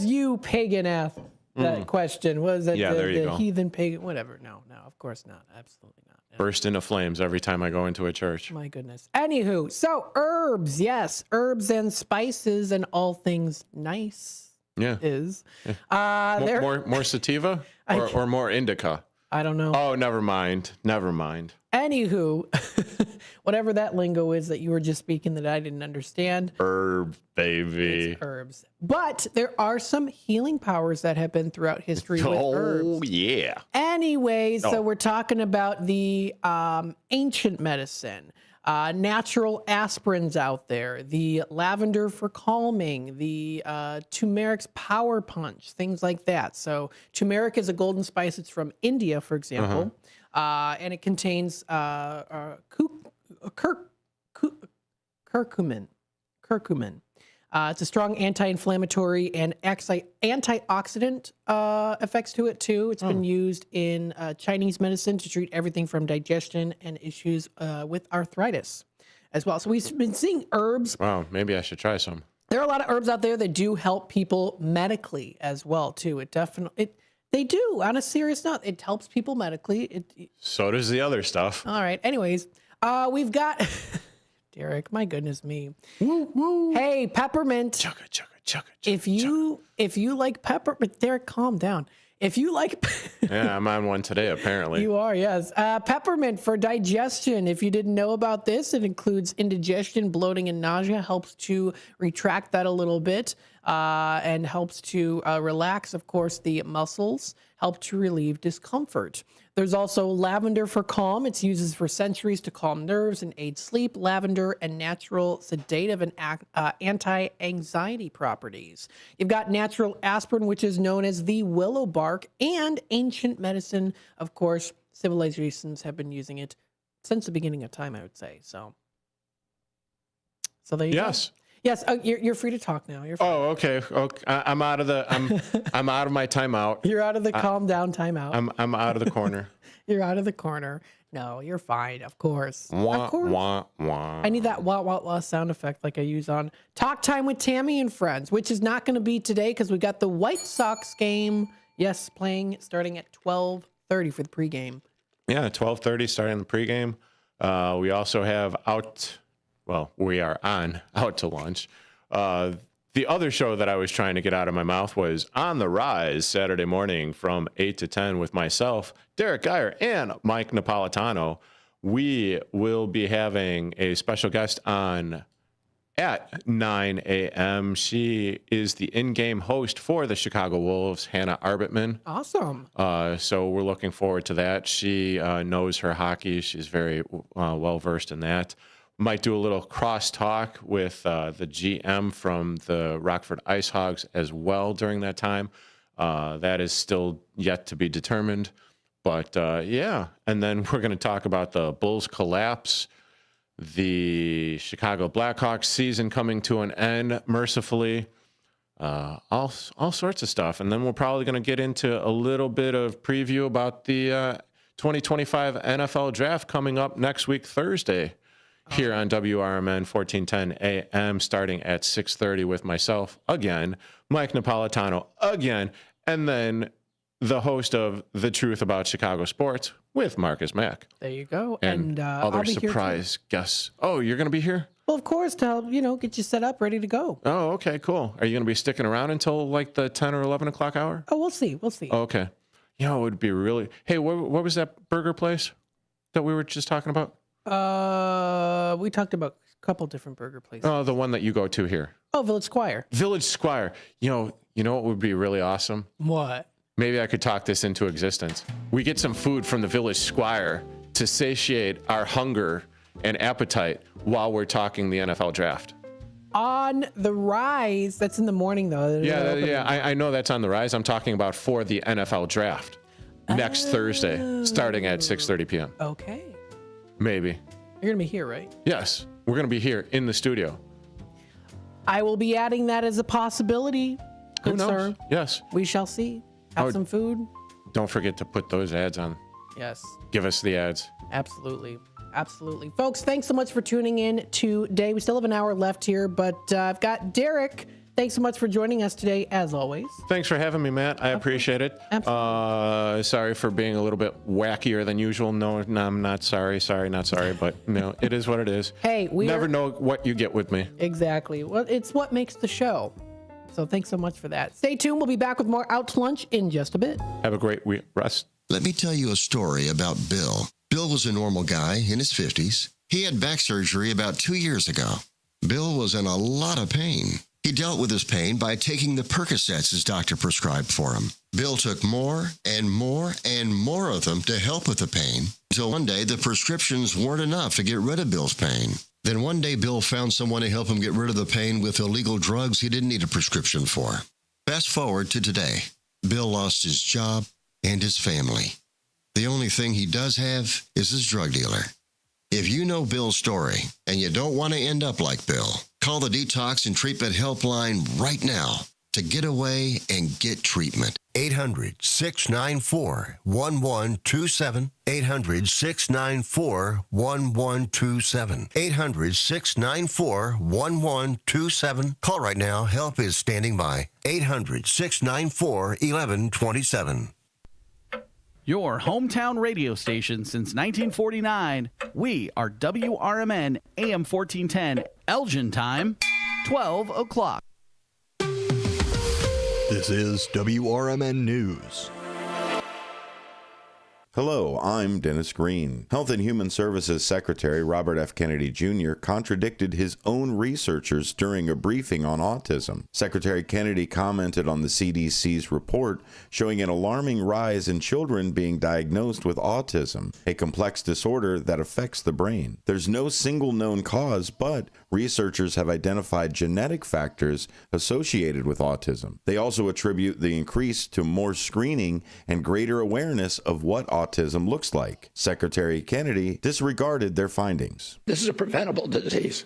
you pagan ask that question. Was it the heathen pagan? Whatever. No, of course not. Absolutely not. No. Burst into flames every time I go into a church. My goodness. Anywho, so herbs, yes. Herbs and spices and all things nice. Yeah. More sativa or more indica? I don't know. Oh, never mind. Anywho, whatever that lingo is that you were just speaking that I didn't understand. Herb, baby. It's herbs. But there are some healing powers that have been throughout history with herbs. Oh, yeah. Anyway, so we're talking about the ancient medicine, natural aspirins out there, the lavender for calming, the turmeric's power punch, things like that. So turmeric is a golden spice. It's from India, for example. And it contains curcumin. It's a strong anti-inflammatory and antioxidant effects to it too. It's been used in Chinese medicine to treat everything from digestion and issues with arthritis as well. So we've been seeing herbs. Wow, maybe I should try some. There are a lot of herbs out there that do help people medically as well too. They do. On a serious note, it helps people medically. So does the other stuff. All right. Anyways, we've got Derek. My goodness me. Woo, woo. Hey, peppermint. Chugga. If you like peppermint, Derek, calm down. If you like, yeah, I'm on one today. Apparently, you are. Yes, peppermint for digestion. If you didn't know about this, it includes indigestion, bloating, and nausea. Helps to retract that a little bit, and helps to relax, of course, the muscles. Help to relieve discomfort. There's also lavender for calm. It's used for centuries to calm nerves and aid sleep. Lavender and natural sedative and anti-anxiety properties. You've got natural aspirin, which is known as the willow bark, and ancient medicine. Of course, civilizations have been using it since the beginning of time, I would say. So there you go. Yes, you're free to talk now. You're free. Oh, okay. I'm out of the. I'm out of my timeout. You're out of the calm down timeout. I'm out of the corner. You're out of the corner. No, you're fine. Of course. Wah, wah, wah. I need that wah wah wah sound effect like I use on Talk Time with Tammy and Friends, which is not going to be today because we got the White Sox game. Yes, playing starting at 12:30 for the pregame. Yeah, 12:30 starting the pregame. We also have we are on Out to Lunch. The other show that I was trying to get out of my mouth was On the Rise, Saturday morning from 8 to 10 with myself, Derek Geyer, and Mike Napolitano. We will be having a special guest on at 9 a.m. She is the in-game host for the Chicago Wolves, Hannah Arbitman. Awesome. So we're looking forward to that. She knows her hockey. She's very well-versed in that. Might do a little cross-talk with the GM from the Rockford Ice Hogs as well during that time. That is still yet to be determined. But yeah, and then we're going to talk about the Bulls collapse, the Chicago Blackhawks season coming to an end, mercifully, all sorts of stuff. And then we're probably going to get into a little bit of preview about the 2025 NFL Draft coming up next week, Thursday, here on WRMN 1410 AM, starting at 6:30 with myself again, Mike Napolitano again, and then the host of The Truth About Chicago Sports with Marcus Mack. There you go. And other I'll be surprise guests. Oh, you're going to be here? Well, of course, to help, get you set up, ready to go. Oh, okay, cool. Are you going to be sticking around until like the 10 or 11 o'clock hour? Oh, we'll see. Oh, okay. It would be really... Hey, what was that burger place that we were just talking about? We talked about a couple different burger places. Oh, the one that you go to here. Oh, Village Squire. Village Squire. You know what would be really awesome? What? Maybe I could talk this into existence. We get some food from the Village Squire to satiate our hunger and appetite while we're talking the NFL Draft. On the rise. That's in the morning, though. Yeah. I know that's on the rise. I'm talking about for the NFL Draft next Thursday, starting at 6:30 p.m. Okay. Maybe. You're going to be here, right? Yes. We're going to be here in the studio. I will be adding that as a possibility. Who Good knows? sir. Yes. We shall see. Have some food. Don't forget to put those ads on. Yes. Give us the ads. Absolutely. Absolutely. Folks, thanks so much for tuning in today. We still have an hour left here, but I've got Derek. Thanks so much for joining us today, as always. Thanks for having me, Matt. I appreciate it. Absolutely. Sorry for being a little bit wackier than usual. No, I'm not sorry. Not sorry. But, it is what it is. Hey, we never know what you get with me. Exactly. Well, it's what makes the show. So thanks so much for that. Stay tuned. We'll be back with more Out to Lunch in just a bit. Have a great week, Russ. Let me tell you a story about Bill. Bill was a normal guy in his 50s. He had back surgery about 2 years ago. Bill was in a lot of pain. He dealt with his pain by taking the Percocets his doctor prescribed for him. Bill took more and more and more of them to help with the pain, until one day the prescriptions weren't enough to get rid of Bill's pain. Then one day Bill found someone to help him get rid of the pain with illegal drugs he didn't need a prescription for. Fast forward to today. Bill lost his job and his family. The only thing he does have is his drug dealer. If you know Bill's story and you don't want to end up like Bill, call the Detox and Treatment Helpline right now to get away and get treatment. 800-694-1127. 800-694-1127. 800-694-1127. Call right now. Help is standing by. 800-694-1127. Your hometown radio station since 1949. We are WRMN AM 1410, Elgin time, 12 o'clock. This is WRMN News. Hello, I'm Dennis Green. Health and Human Services Secretary Robert F. Kennedy Jr. contradicted his own researchers during a briefing on autism. Secretary Kennedy commented on the CDC's report showing an alarming rise in children being diagnosed with autism, a complex disorder that affects the brain. There's no single known cause, but researchers have identified genetic factors associated with autism. They also attribute the increase to more screening and greater awareness of what autism looks like. Secretary Kennedy disregarded their findings. This is a preventable disease.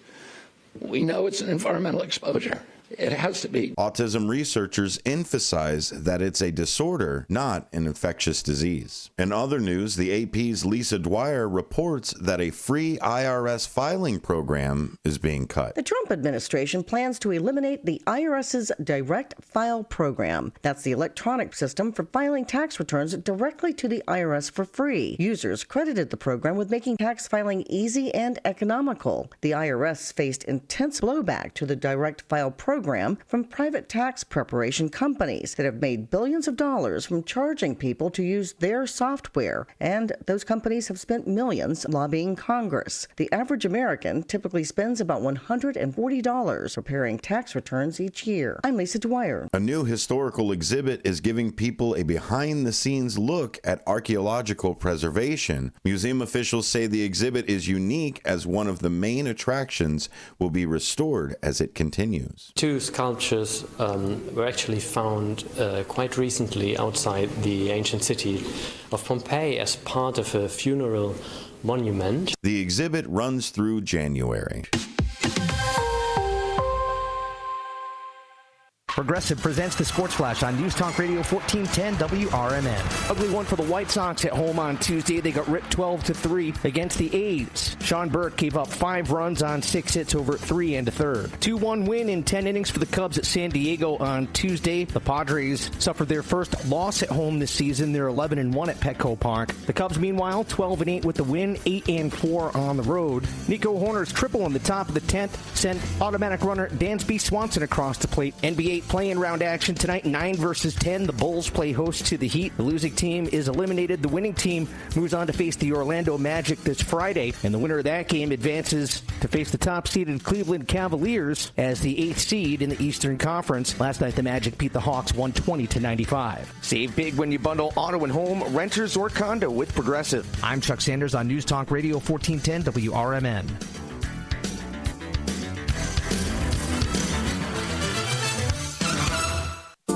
We know it's an environmental exposure. It has to be. Autism researchers emphasize that it's a disorder, not an infectious disease. In other news, the AP's Lisa Dwyer reports that a free IRS filing program is being cut. The Trump administration plans to eliminate the IRS's Direct File program. That's the electronic system for filing tax returns directly to the IRS for free. Users credited the program with making tax filing easy and economical. The IRS faced intense blowback to the Direct File program from private tax preparation companies that have made billions of dollars from charging people to use their software, and those companies have spent millions lobbying Congress. The average American typically spends about $140 preparing tax returns each year. I'm Lisa Dwyer. A new historical exhibit is giving people a behind-the-scenes look at archaeological preservation. Museum officials say the exhibit is unique as one of the main attractions will be restored as it continues. To two sculptures were actually found quite recently outside the ancient city of Pompeii as part of a funeral monument. The exhibit runs through January. Progressive presents the Sports Flash on News Talk Radio 1410 WRMN. Ugly one for the White Sox at home on Tuesday. They got ripped 12-3 against the A's. Sean Burke gave up 5 runs on 6 hits over 3 1/3. 2-1 win in 10 innings for the Cubs at San Diego on Tuesday. The Padres suffered their first loss at home this season. They're 11-1 at Petco Park. The Cubs, meanwhile, 12-8 with the win, 8-4 on the road. Nico Horner's triple on the top of the 10th sent automatic runner Dansby Swanson across the plate. NBA play-in round action tonight, 9 versus 10. The Bulls play host to the Heat. The losing team is eliminated. The winning team moves on to face the Orlando Magic this Friday, and the winner of that game advances to face the top-seeded Cleveland Cavaliers as the 8th seed in the Eastern Conference. Last night, the Magic beat the Hawks 120-95. Save big when you bundle auto and home, renters, or condo with Progressive. I'm Chuck Sanders on News Talk Radio 1410 WRMN.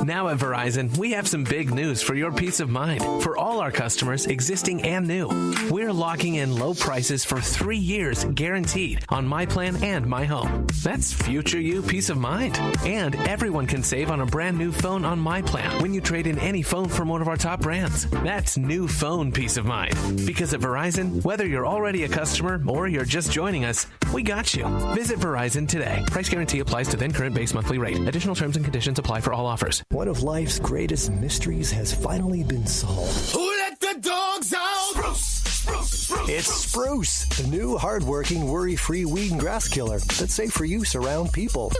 Now at Verizon, we have some big news for your peace of mind. For all our customers, existing and new, we're locking in low prices for 3 years guaranteed on My Plan and My Home. That's future you peace of mind. And everyone can save on a brand new phone on My Plan when you trade in any phone from one of our top brands. That's new phone peace of mind. Because at Verizon, whether you're already a customer or you're just joining us, we got you. Visit Verizon today. Price guarantee applies to then current base monthly rate. Additional terms and conditions apply for all offers. One of life's greatest mysteries has finally been solved. Who let the dogs out? Spruce, spruce, spruce. It's Spruce, the new hard-working, worry-free weed and grass killer that's safe for use around people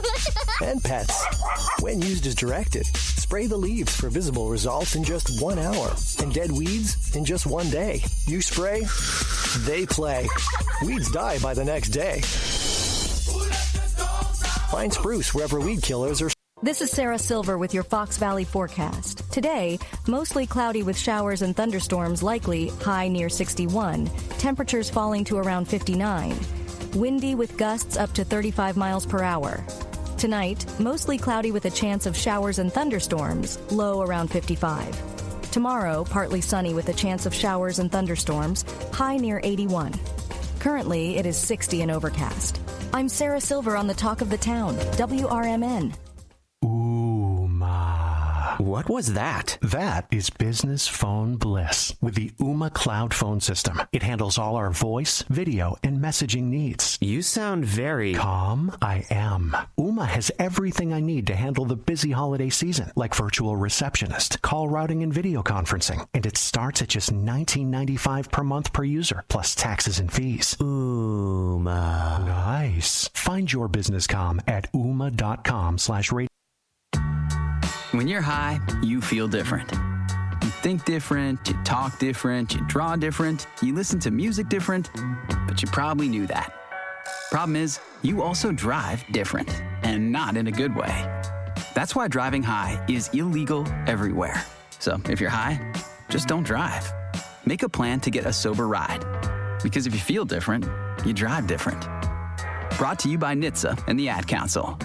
and pets. When used as directed, spray the leaves for visible results in just 1 hour and dead weeds in just 1 day. You spray, they play. Weeds die by the next day. Find Spruce wherever weed killers are. This is Sarah Silver with your Fox Valley forecast. Today, mostly cloudy with showers and thunderstorms likely, high near 61. Temperatures falling to around 59. Windy with gusts up to 35 miles per hour. Tonight, mostly cloudy with a chance of showers and thunderstorms, low around 55. Tomorrow, partly sunny with a chance of showers and thunderstorms, high near 81. Currently, it is 60 and overcast. I'm Sarah Silver on the Talk of the Town, WRMN. What was that? That is business phone bliss with the Ooma Cloud Phone System. It handles all our voice, video, and messaging needs. You sound very calm. I am. Ooma has everything I need to handle the busy holiday season, like virtual receptionist, call routing, and video conferencing. And it starts at just $19.95 per month per user, plus taxes and fees. Ooma. Nice. Find your business comm at ooma.com/radio. When you're high, you feel different. You think different, you talk different, you draw different, you listen to music different, but you probably knew that. Problem is, you also drive different, and not in a good way. That's why driving high is illegal everywhere. So if you're high, just don't drive. Make a plan to get a sober ride. Because if you feel different, you drive different. Brought to you by NHTSA and the Ad Council.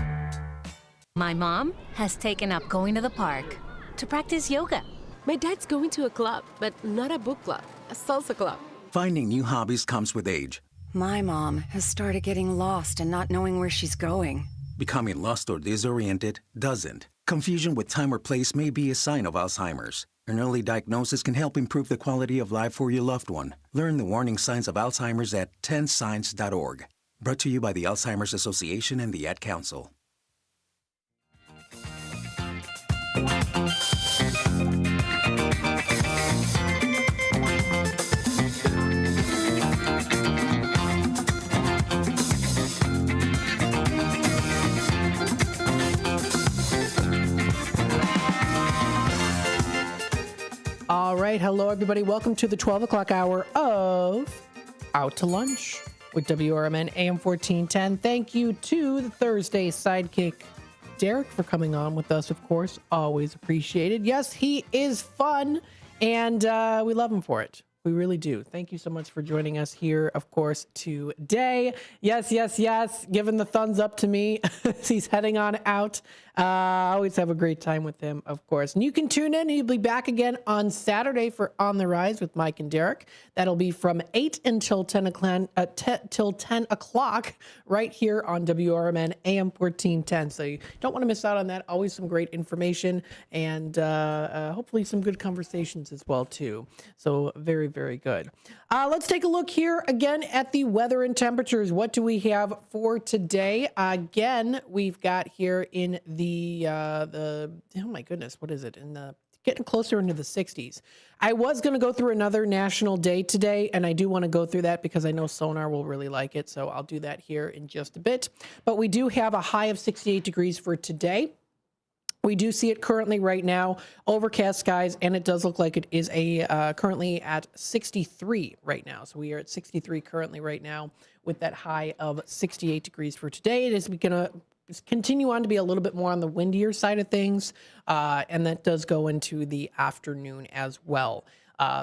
My mom has taken up going to the park to practice yoga. My dad's going to a club, but not a book club, a salsa club. Finding new hobbies comes with age. My mom has started getting lost and not knowing where she's going. Becoming lost or disoriented doesn't. Confusion with time or place may be a sign of Alzheimer's. An early diagnosis can help improve the quality of life for your loved one. Learn the warning signs of Alzheimer's at 10signs.org. Brought to you by the Alzheimer's Association and the Ad Council. All right. Hello, everybody. Welcome to the 12 o'clock hour of Out to Lunch with WRMN AM 1410. Thank you to the Thursday sidekick, Derek, for coming on with us, of course. Always appreciated. Yes, he is fun, and we love him for it. We really do. Thank you so much for joining us here, of course, today. Yes, yes, yes. Giving the thumbs up to me as he's heading on out. I always have a great time with him, of course. And you can tune in. He'll be back again on Saturday for On the Rise with Mike and Derek. That'll be from 8 until 10 o'clock right here on WRMN AM 1410. So you don't want to miss out on that. Always some great information and hopefully some good conversations as well, too. So very, very good. Let's take a look here again at the weather and temperatures. What do we have for today? Again, we've got here in the oh my goodness, what is it? Getting closer into the 60s. I was going to go through another national day today, and I do want to go through that because I know Sonar will really like it. So I'll do that here in just a bit. But we do have a high of 68 degrees for today. We do see it currently right now, overcast skies, and it does look like it is currently at 63 right now. So we are at 63 currently right now with that high of 68 degrees for today. It is going to continue on to be a little bit more on the windier side of things, and that does go into the afternoon as well.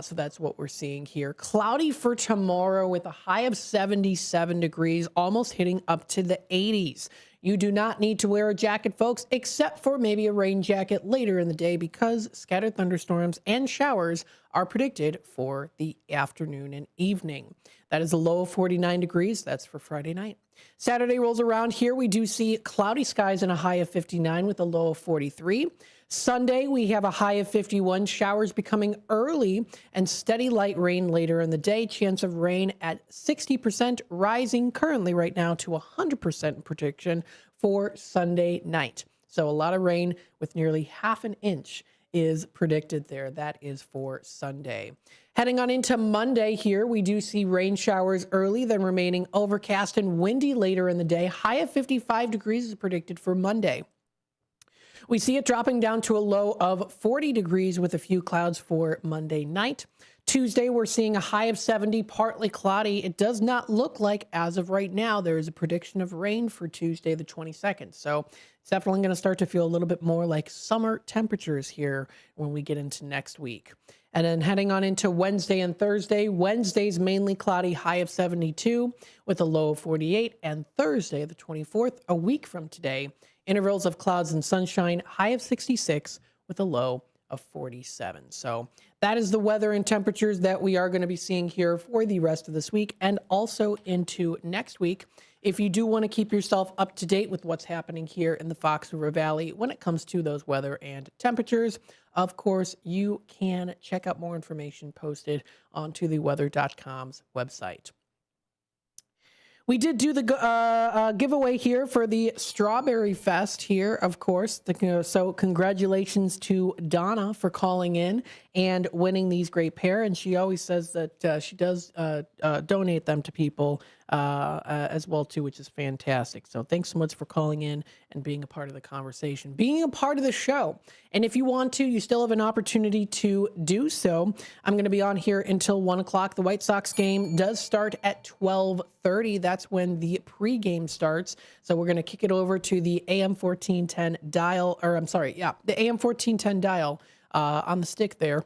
So that's what we're seeing here. Cloudy for tomorrow with a high of 77 degrees, almost hitting up to the 80s. You do not need to wear a jacket, folks, except for maybe a rain jacket later in the day because scattered thunderstorms and showers are predicted for the afternoon and evening. That is a low of 49 degrees. That's for Friday night. Saturday rolls around here. We do see cloudy skies and a high of 59 with a low of 43. Sunday, we have a high of 51, showers becoming early and steady light rain later in the day. Chance of rain at 60%, rising currently right now to 100% prediction for Sunday night. So a lot of rain with nearly half an inch is predicted there. That is for Sunday. Heading on into Monday here, we do see rain showers early, then remaining overcast and windy later in the day. High of 55 degrees is predicted for Monday. We see it dropping down to a low of 40 degrees with a few clouds for Monday night. Tuesday, we're seeing a high of 70, partly cloudy. It does not look like, as of right now, there is a prediction of rain for Tuesday, the 22nd. So it's definitely going to start to feel a little bit more like summer temperatures here when we get into next week. And then heading on into Wednesday and Thursday. Wednesday's mainly cloudy, high of 72 with a low of 48. And Thursday, the 24th, a week from today, intervals of clouds and sunshine, high of 66 with a low of 47. So that is the weather and temperatures that we are going to be seeing here for the rest of this week and also into next week. If you do want to keep yourself up to date with what's happening here in the Fox River Valley when it comes to those weather and temperatures, of course, you can check out more information posted onto the weather.com's website. We did do the giveaway here for the Strawberry Fest here, of course. So congratulations to Donna for calling in and winning these great pair. And she always says that she does donate them to people as well, too, which is fantastic. So thanks so much for calling in and being a part of the conversation, being a part of the show. And if you want to, you still have an opportunity to do so. I'm going to be on here until 1 o'clock. The White Sox game does start at 12:30. That's when the pregame starts. So we're going to kick it over to the AM 1410 dial, the AM 1410 dial on the stick there.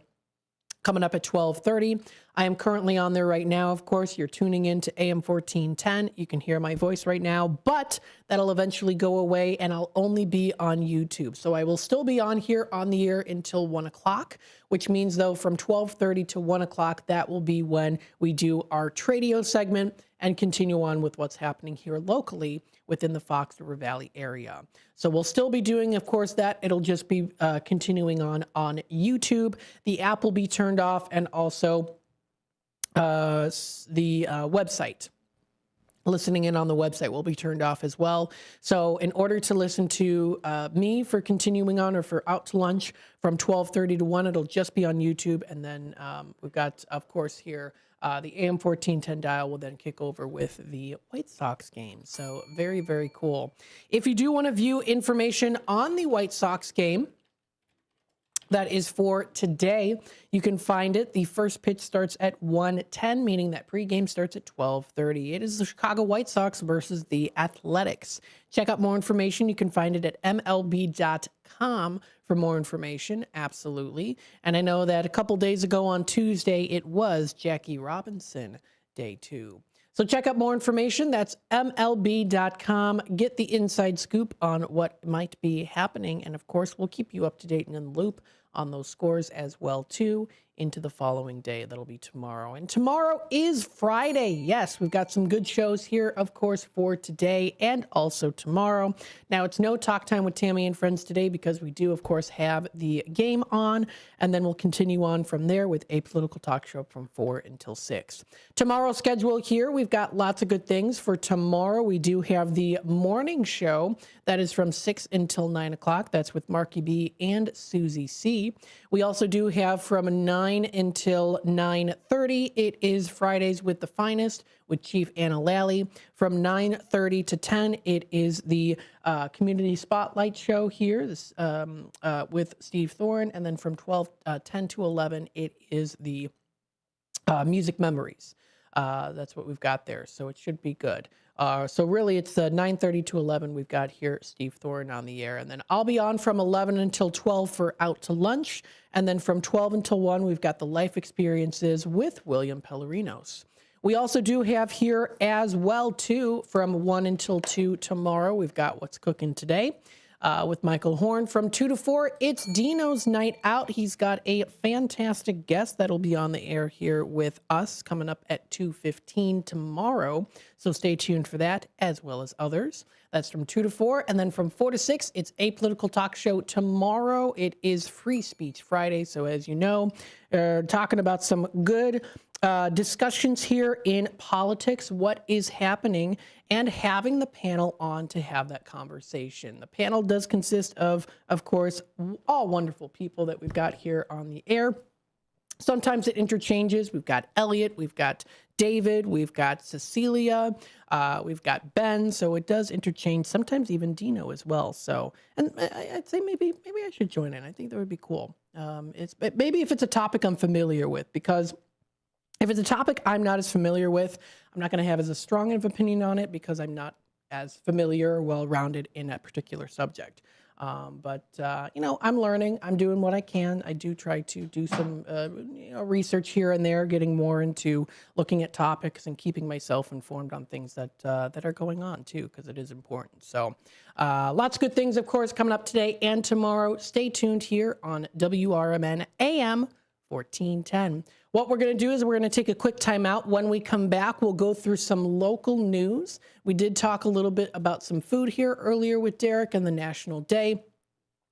Coming up at 12:30. I am currently on there right now. Of course, you're tuning in to AM 1410. You can hear my voice right now, but that'll eventually go away and I'll only be on YouTube. So I will still be on here on the air until 1 o'clock, which means though from 12:30 to 1 o'clock, that will be when we do our Tradio segment and continue on with what's happening here locally within the Fox River Valley area. So we'll still be doing, of course, that. It'll just be continuing on YouTube. The app will be turned off and also the website. Listening in on the website will be turned off as well. So in order to listen to me for continuing on or for Out to Lunch from 12:30 to 1, it'll just be on YouTube. And then we've got, of course, here the AM 1410 dial will then kick over with the White Sox game. So very, very cool. If you do want to view information on the White Sox game, That is for today. You can find it. The first pitch starts at 1:10, meaning that pregame starts at 12:30. It is the Chicago White Sox versus the Athletics. Check out more information. You can find it at MLB.com for more information. Absolutely. And I know that a couple days ago on Tuesday, it was Jackie Robinson Day 2. So check out more information. That's MLB.com. Get the inside scoop on what might be happening. And of course, we'll keep you up to date and in the loop on those scores as well, too, into the following day. That'll be tomorrow. And tomorrow is Friday. Yes, we've got some good shows here, of course, for today and also tomorrow. Now, it's no Talk Time with Tammy and Friends today because we do, of course, have the game on. And then we'll continue on from there with a political talk show from 4 until 6. Tomorrow's schedule here, we've got lots of good things. For tomorrow, we do have the morning show. That is from 6 until 9 o'clock. That's with Marky B and Susie C. We also do have from 9 until 9:30. It is Fridays with the Finest with Chief Anna Lally. From 9:30 to 10, it is the Community Spotlight Show here this, with Steve Thorne. And then from 10 to 11, it is the Music Memories. That's what we've got there. So it should be good. So really, it's 9:30 to 11. We've got here Steve Thorne on the air. And then I'll be on from 11 until 12 for Out to Lunch. And then from 12 until 1, we've got the Life Experiences with William Pellerinos. We also do have here as well, too, from 1 until 2 tomorrow. We've got What's Cooking Today. With Michael Horn. From 2 to 4, it's Dino's Night Out. He's got a fantastic guest that'll be on the air here with us coming up at 2:15 tomorrow. So stay tuned for that, as well as others. That's from 2 to 4. And then from 4 to 6, it's a political talk show. Tomorrow, it is Free Speech Friday. So as you know, talking about some good discussions here in politics, what is happening, and having the panel on to have that conversation. The panel does consist of course, all wonderful people that we've got here on the air. Sometimes it interchanges. We've got Elliot, we've got David, we've got Cecilia, we've got Ben. So it does interchange. Sometimes even Dino as well. So, and I'd say maybe I should join in. I think that would be cool. Maybe if it's a topic I'm familiar with, because if it's a topic I'm not as familiar with, I'm not going to have as strong of an opinion on it because I'm not as familiar or well-rounded in that particular subject. But I'm learning. I'm doing what I can. I do try to do some research here and there, getting more into looking at topics and keeping myself informed on things that are going on, too, because it is important. So lots of good things, of course, coming up today and tomorrow. Stay tuned here on WRMN AM 1410. What we're going to do is we're going to take a quick time out. When we come back, we'll go through some local news. We did talk a little bit about some food here earlier with Derek and the National Day.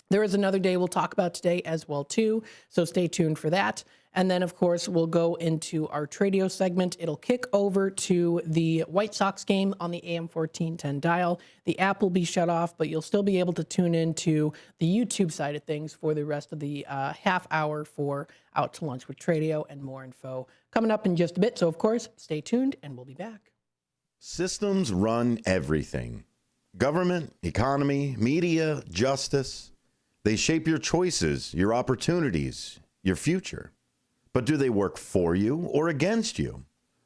There is another day we'll talk about today as well, too. So stay tuned for that. And then, of course, we'll go into our Tradio segment. It'll kick over to the White Sox game on the AM 1410 dial. The app will be shut off, but you'll still be able to tune into the YouTube side of things for the rest of the half hour for Out to Lunch with Tradio and more info coming up in just a bit. So, of course, stay tuned and we'll be back. Systems run everything. Government, economy, media, justice. They shape your choices, your opportunities, your future. But do they work for you or against you?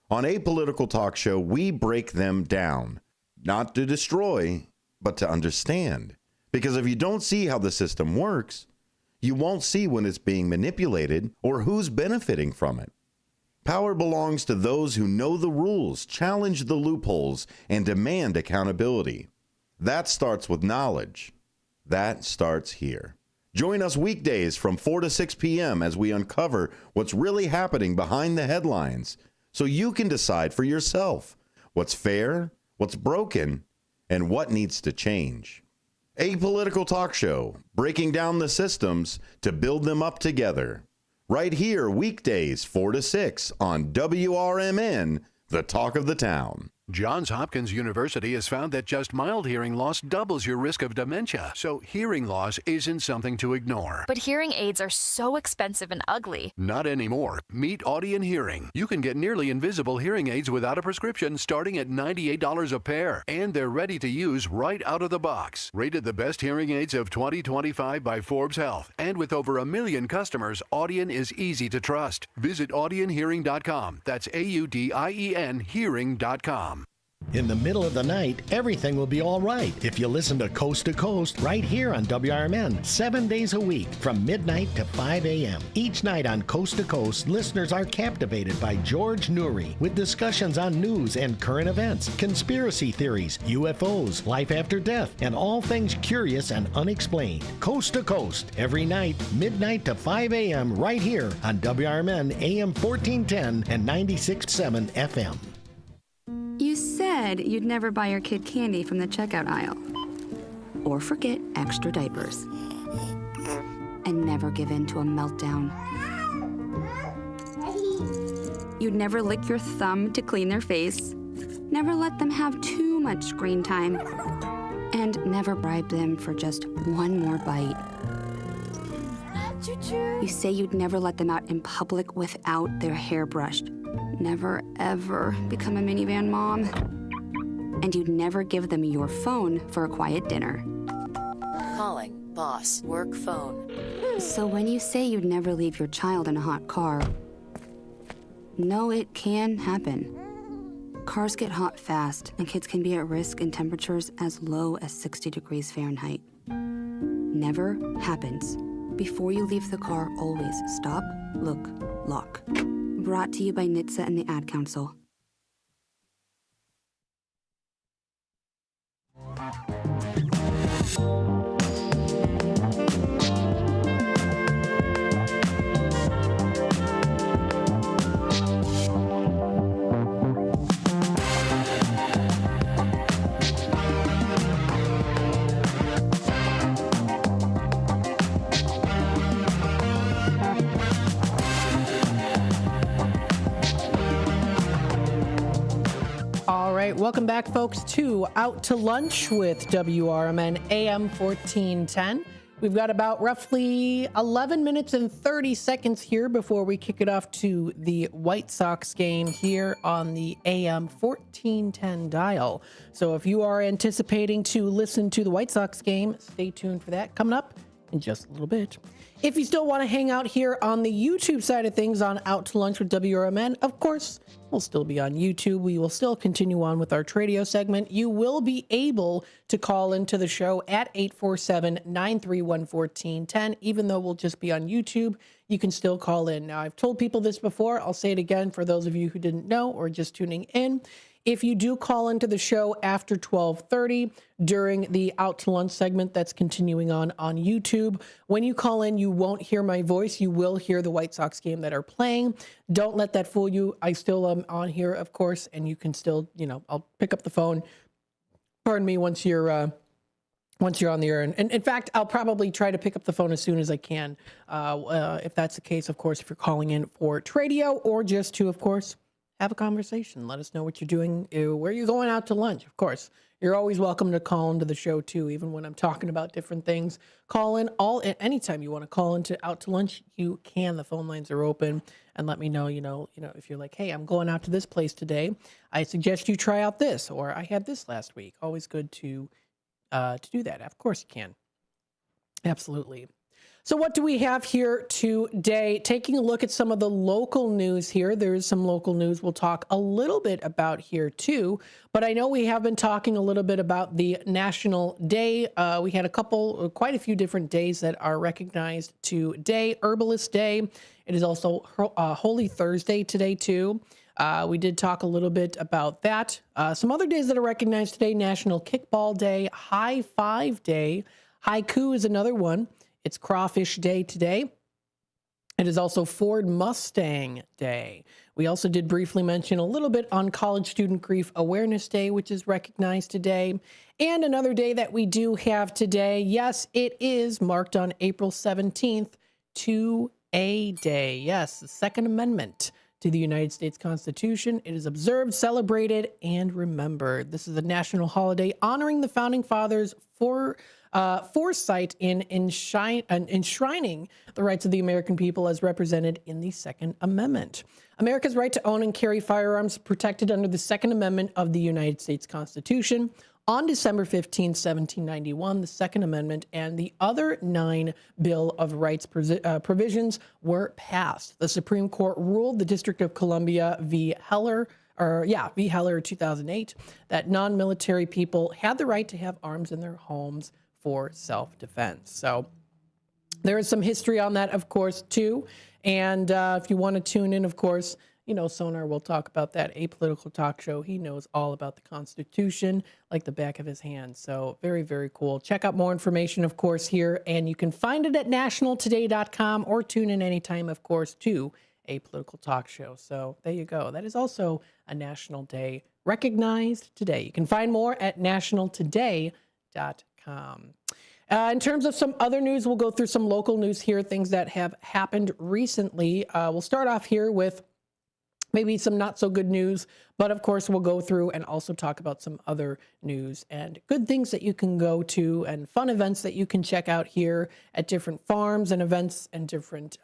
On A Political Talk Show, we break them down, not to destroy, but to understand. Because if you don't see how the system works, you won't see when it's being manipulated or who's benefiting from it. Power belongs to those who know the rules, challenge the loopholes, and demand accountability. That starts with knowledge. That starts here. Join us weekdays from 4 to 6 p.m. as we uncover what's really happening behind the headlines so you can decide for yourself what's fair, what's broken, and what needs to change. A Political Talk Show, breaking down the systems to build them up together. Right here, weekdays 4 to 6 on WRMN, the talk of the town. Johns Hopkins University has found that just mild hearing loss doubles your risk of dementia, so hearing loss isn't something to ignore. But hearing aids are so expensive and ugly. Not anymore. Meet Audien Hearing. You can get nearly invisible hearing aids without a prescription starting at $98 a pair, and they're ready to use right out of the box. Rated the best hearing aids of 2025 by Forbes Health, and with over 1 million customers, Audien is easy to trust. Visit audienhearing.com. That's AUDIEN hearing.com. In the middle of the night, everything will be all right if you listen to Coast right here on WRMN, 7 days a week from midnight to 5 a.m. Each night on Coast to Coast, listeners are captivated by George Noory with discussions on news and current events, conspiracy theories, UFOs, life after death, and all things curious and unexplained. Coast to Coast, every night, midnight to 5 a.m. right here on WRMN AM 1410 and 96.7 FM. You said you'd never buy your kid candy from the checkout aisle. Or forget extra diapers. And never give in to a meltdown. You'd never lick your thumb to clean their face. Never let them have too much screen time. And never bribe them for just one more bite. You say you'd never let them out in public without their hair brushed. Never, ever become a minivan mom. And you'd never give them your phone for a quiet dinner. Calling boss work phone. So when you say you'd never leave your child in a hot car, no, it can happen. Cars get hot fast, and kids can be at risk in temperatures as low as 60 degrees Fahrenheit. Never happens. Before you leave the car, always stop, look, lock. Brought to you by NHTSA and the Ad Council. Welcome back, folks, to Out to Lunch with WRMN AM 1410. We've got about roughly 11 minutes and 30 seconds here before we kick it off to the White Sox game here on the AM 1410 dial. So if you are anticipating to listen to the White Sox game, stay tuned for that coming up in just a little bit. If you still want to hang out here on the YouTube side of things on Out to Lunch with WRMN, of course, we'll still be on YouTube. We will still continue on with our Tradio segment. You will be able to call into the show at 847-931-1410. Even though we'll just be on YouTube, you can still call in. Now, I've told people this before. I'll say it again for those of you who didn't know or just tuning in. If you do call into the show after 12:30 during the Out to Lunch segment that's continuing on YouTube, when you call in, you won't hear my voice. You will hear the White Sox game that are playing. Don't let that fool you. I still am on here, of course, and you can still, I'll pick up the phone. Pardon me, once you're on the air. And in fact, I'll probably try to pick up the phone as soon as I can. If that's the case, of course, if you're calling in for Tradio or just to, of course, have a conversation. Let us know what you're doing, where you're going out to lunch. Of course, you're always welcome to call into the show too, even when I'm talking about different things. Call in anytime you want to call into Out to Lunch, you can. The phone lines are open, and let me know, if you're like, hey, I'm going out to this place today. I suggest you try out this, or I had this last week. Always good to do that. Of course you can. Absolutely. So what do we have here today? Taking a look at some of the local news here. There is some local news we'll talk a little bit about here too. But I know we have been talking a little bit about the National Day. We had quite a few different days that are recognized today. Herbalist Day. It is also Holy Thursday today too. We did talk a little bit about that. Some other days that are recognized today: National Kickball Day, High Five Day. Haiku is another one. It's Crawfish Day today. It is also Ford Mustang Day. We also did briefly mention a little bit on College Student Grief Awareness Day, which is recognized today. And another day that we do have today, yes, it is marked on April 17th, 2A Day. Yes, the Second Amendment to the United States Constitution. It is observed, celebrated, and remembered. This is a national holiday honoring the Founding Fathers for foresight in enshrining the rights of the American people as represented in the Second Amendment. America's right to own and carry firearms protected under the Second Amendment of the United States Constitution. On December 15, 1791, the Second Amendment and the other 9 Bill of Rights provisions were passed. The Supreme Court ruled the District of Columbia v. Heller 2008, that non-military people had the right to have arms in their homes for self-defense. So there is some history on that, of course, too. And if you want to tune in, of course, you know, Sonar will talk about that, apolitical talk show. He knows all about the Constitution like the back of his hand. So very, very cool. Check out more information, of course, here. And you can find it at nationaltoday.com or tune in anytime, of course, to a political talk show. So there you go. That is also a national day recognized today. You can find more at nationaltoday.com. In terms of some other news, we'll go through some local news here, things that have happened recently. We'll start off here with maybe some not so good news, but of course we'll go through and also talk about some other news and good things that you can go to and fun events that you can check out here at different farms and events and different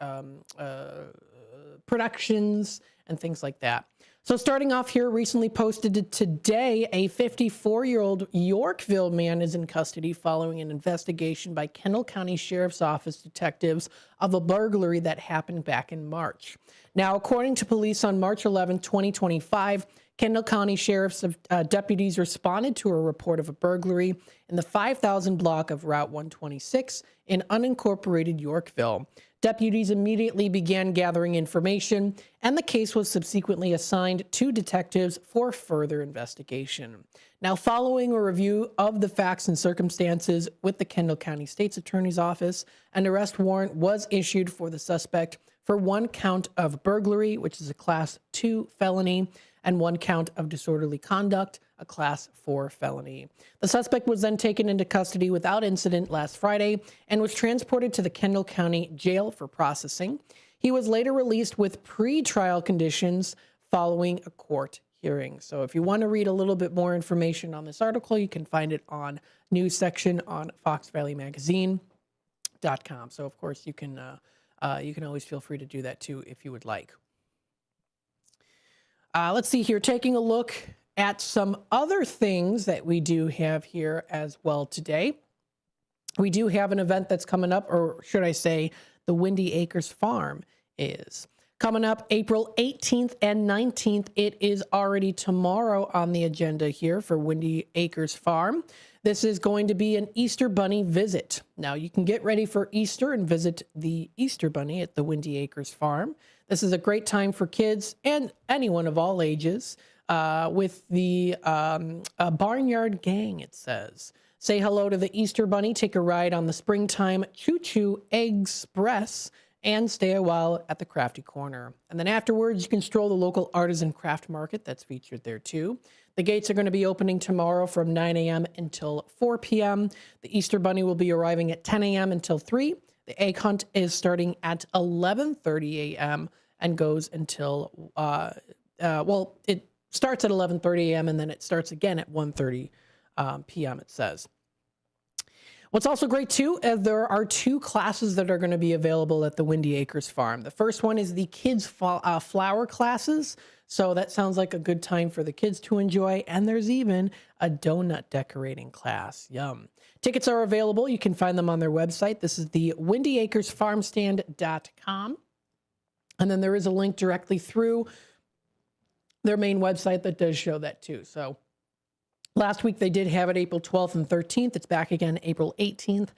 productions and things like that. So starting off here, recently posted today, a 54-year-old Yorkville man is in custody following an investigation by Kendall County Sheriff's Office detectives of a burglary that happened back in March. Now, according to police on March 11, 2025, Kendall County Sheriff's deputies responded to a report of a burglary in the 5000 block of Route 126 in unincorporated Yorkville. Deputies immediately began gathering information, and the case was subsequently assigned to detectives for further investigation. Now, following a review of the facts and circumstances with the Kendall County State's Attorney's Office, an arrest warrant was issued for the suspect for 1 count of burglary, which is a Class 2 felony, and 1 count of disorderly conduct, a Class 4 felony. The suspect was then taken into custody without incident last Friday and was transported to the Kendall County Jail for processing. He was later released with pre-trial conditions following a court hearing. So if you want to read a little bit more information on this article, you can find it on news section on foxvalleymagazine.com. So of course you can always feel free to do that too if you would like. Let's see here, taking a look at some other things that we do have here as well today. We do have an event that's coming up, or should I say, the Windy Acres Farm is coming up April 18th and 19th. It is already tomorrow on the agenda here for Windy Acres Farm. This is going to be an Easter Bunny visit. Now, you can get ready for Easter and visit the Easter Bunny at the Windy Acres Farm. This is a great time for kids and anyone of all ages with the Barnyard Gang, it says. Say hello to the Easter Bunny, take a ride on the Springtime Choo Choo Express, and stay a while at the Crafty Corner. And then afterwards, you can stroll the local artisan craft market that's featured there too. The gates are going to be opening tomorrow from 9 a.m. until 4 p.m. The Easter Bunny will be arriving at 10 a.m. until 3. The egg hunt is starting at 11:30 a.m. and goes until, it starts at 11:30 a.m. and then it starts again at 1:30 p.m. it says. What's also great too, there are 2 classes that are going to be available at the Windy Acres Farm. The first one is the kids flower classes. So that sounds like a good time for the kids to enjoy. And there's even a donut decorating class. Yum. Tickets are available. You can find them on their website. This is the windyacresfarmstand.com. And then there is a link directly through their main website that does show that too. So last week they did have it April 12th and 13th. It's back again April 18th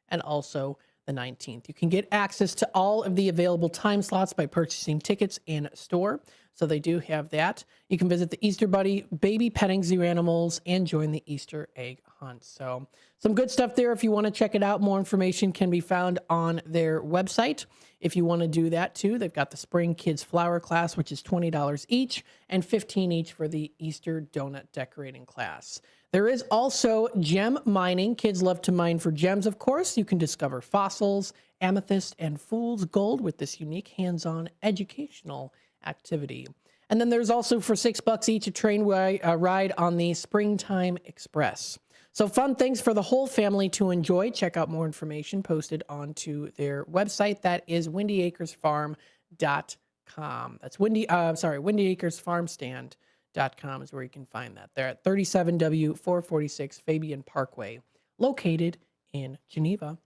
and also the 19th. You can get access to all of the available time slots by purchasing tickets in store. So they do have that. You can visit the Easter Bunny baby petting zoo animals and join the Easter egg hunt. So some good stuff there. If you want to check it out, more information can be found on their website. If you want to do that too, they've got the Spring Kids Flower class, which is $20 each and $15 each for the Easter donut decorating class. There is also gem mining. Kids love to mine for gems, of course. You can discover fossils, amethyst, and fool's gold with this unique hands-on educational activity. And then there's also for $6 each a train ride on the Springtime Express. So fun things for the whole family to enjoy. Check out more information posted onto their website. That is windyacresfarm.com. That's windyacresfarmstand.com is where you can find that. They're at 37W446 Fabian Parkway, located in Geneva.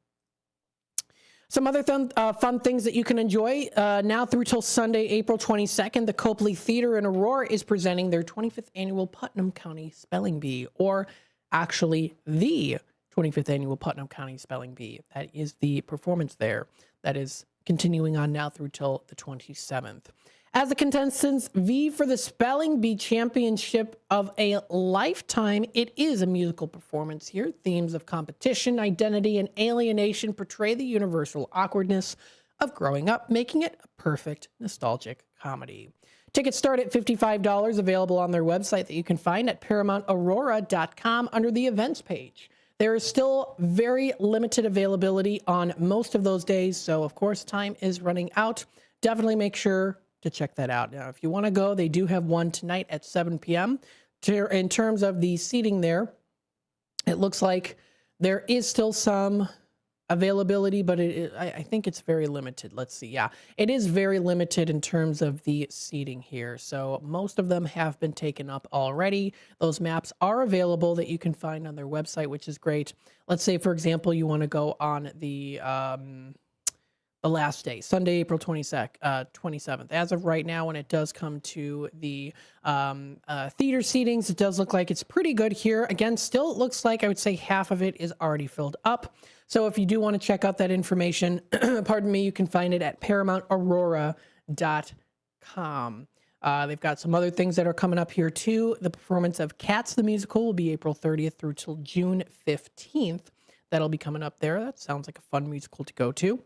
Some other fun things that you can enjoy now through till Sunday, April 22nd. The Copley Theater in Aurora is presenting their 25th annual Putnam County Spelling Bee, or actually the 25th annual Putnam County Spelling Bee. That is the performance there that is continuing on now through till the 27th. As the contestants vie for the Spelling Bee Championship of a lifetime, it is a musical performance here. Themes of competition, identity, and alienation portray the universal awkwardness of growing up, making it a perfect nostalgic comedy. Tickets start at $55, available on their website that you can find at ParamountAurora.com under the events page. There is still very limited availability on most of those days, so of course time is running out. Definitely make sure to check that out. Now, if you want to go, they do have one tonight at 7 p.m. In terms of the seating there, it looks like there is still some availability, but I think it's very limited. Let's see. Yeah, it is very limited in terms of the seating here. So most of them have been taken up already. Those maps are available that you can find on their website, which is great. Let's say, for example, you want to go on the last day, Sunday, April 27th. As of right now, when it does come to the theater seatings, it does look like it's pretty good here. Again, still it looks like I would say half of it is already filled up. So if you do want to check out that information, pardon me, you can find it at ParamountAurora.com. They've got some other things that are coming up here too. The performance of Cats the Musical will be April 30th through till June 15th. That'll be coming up there. That sounds like a fun musical to go to.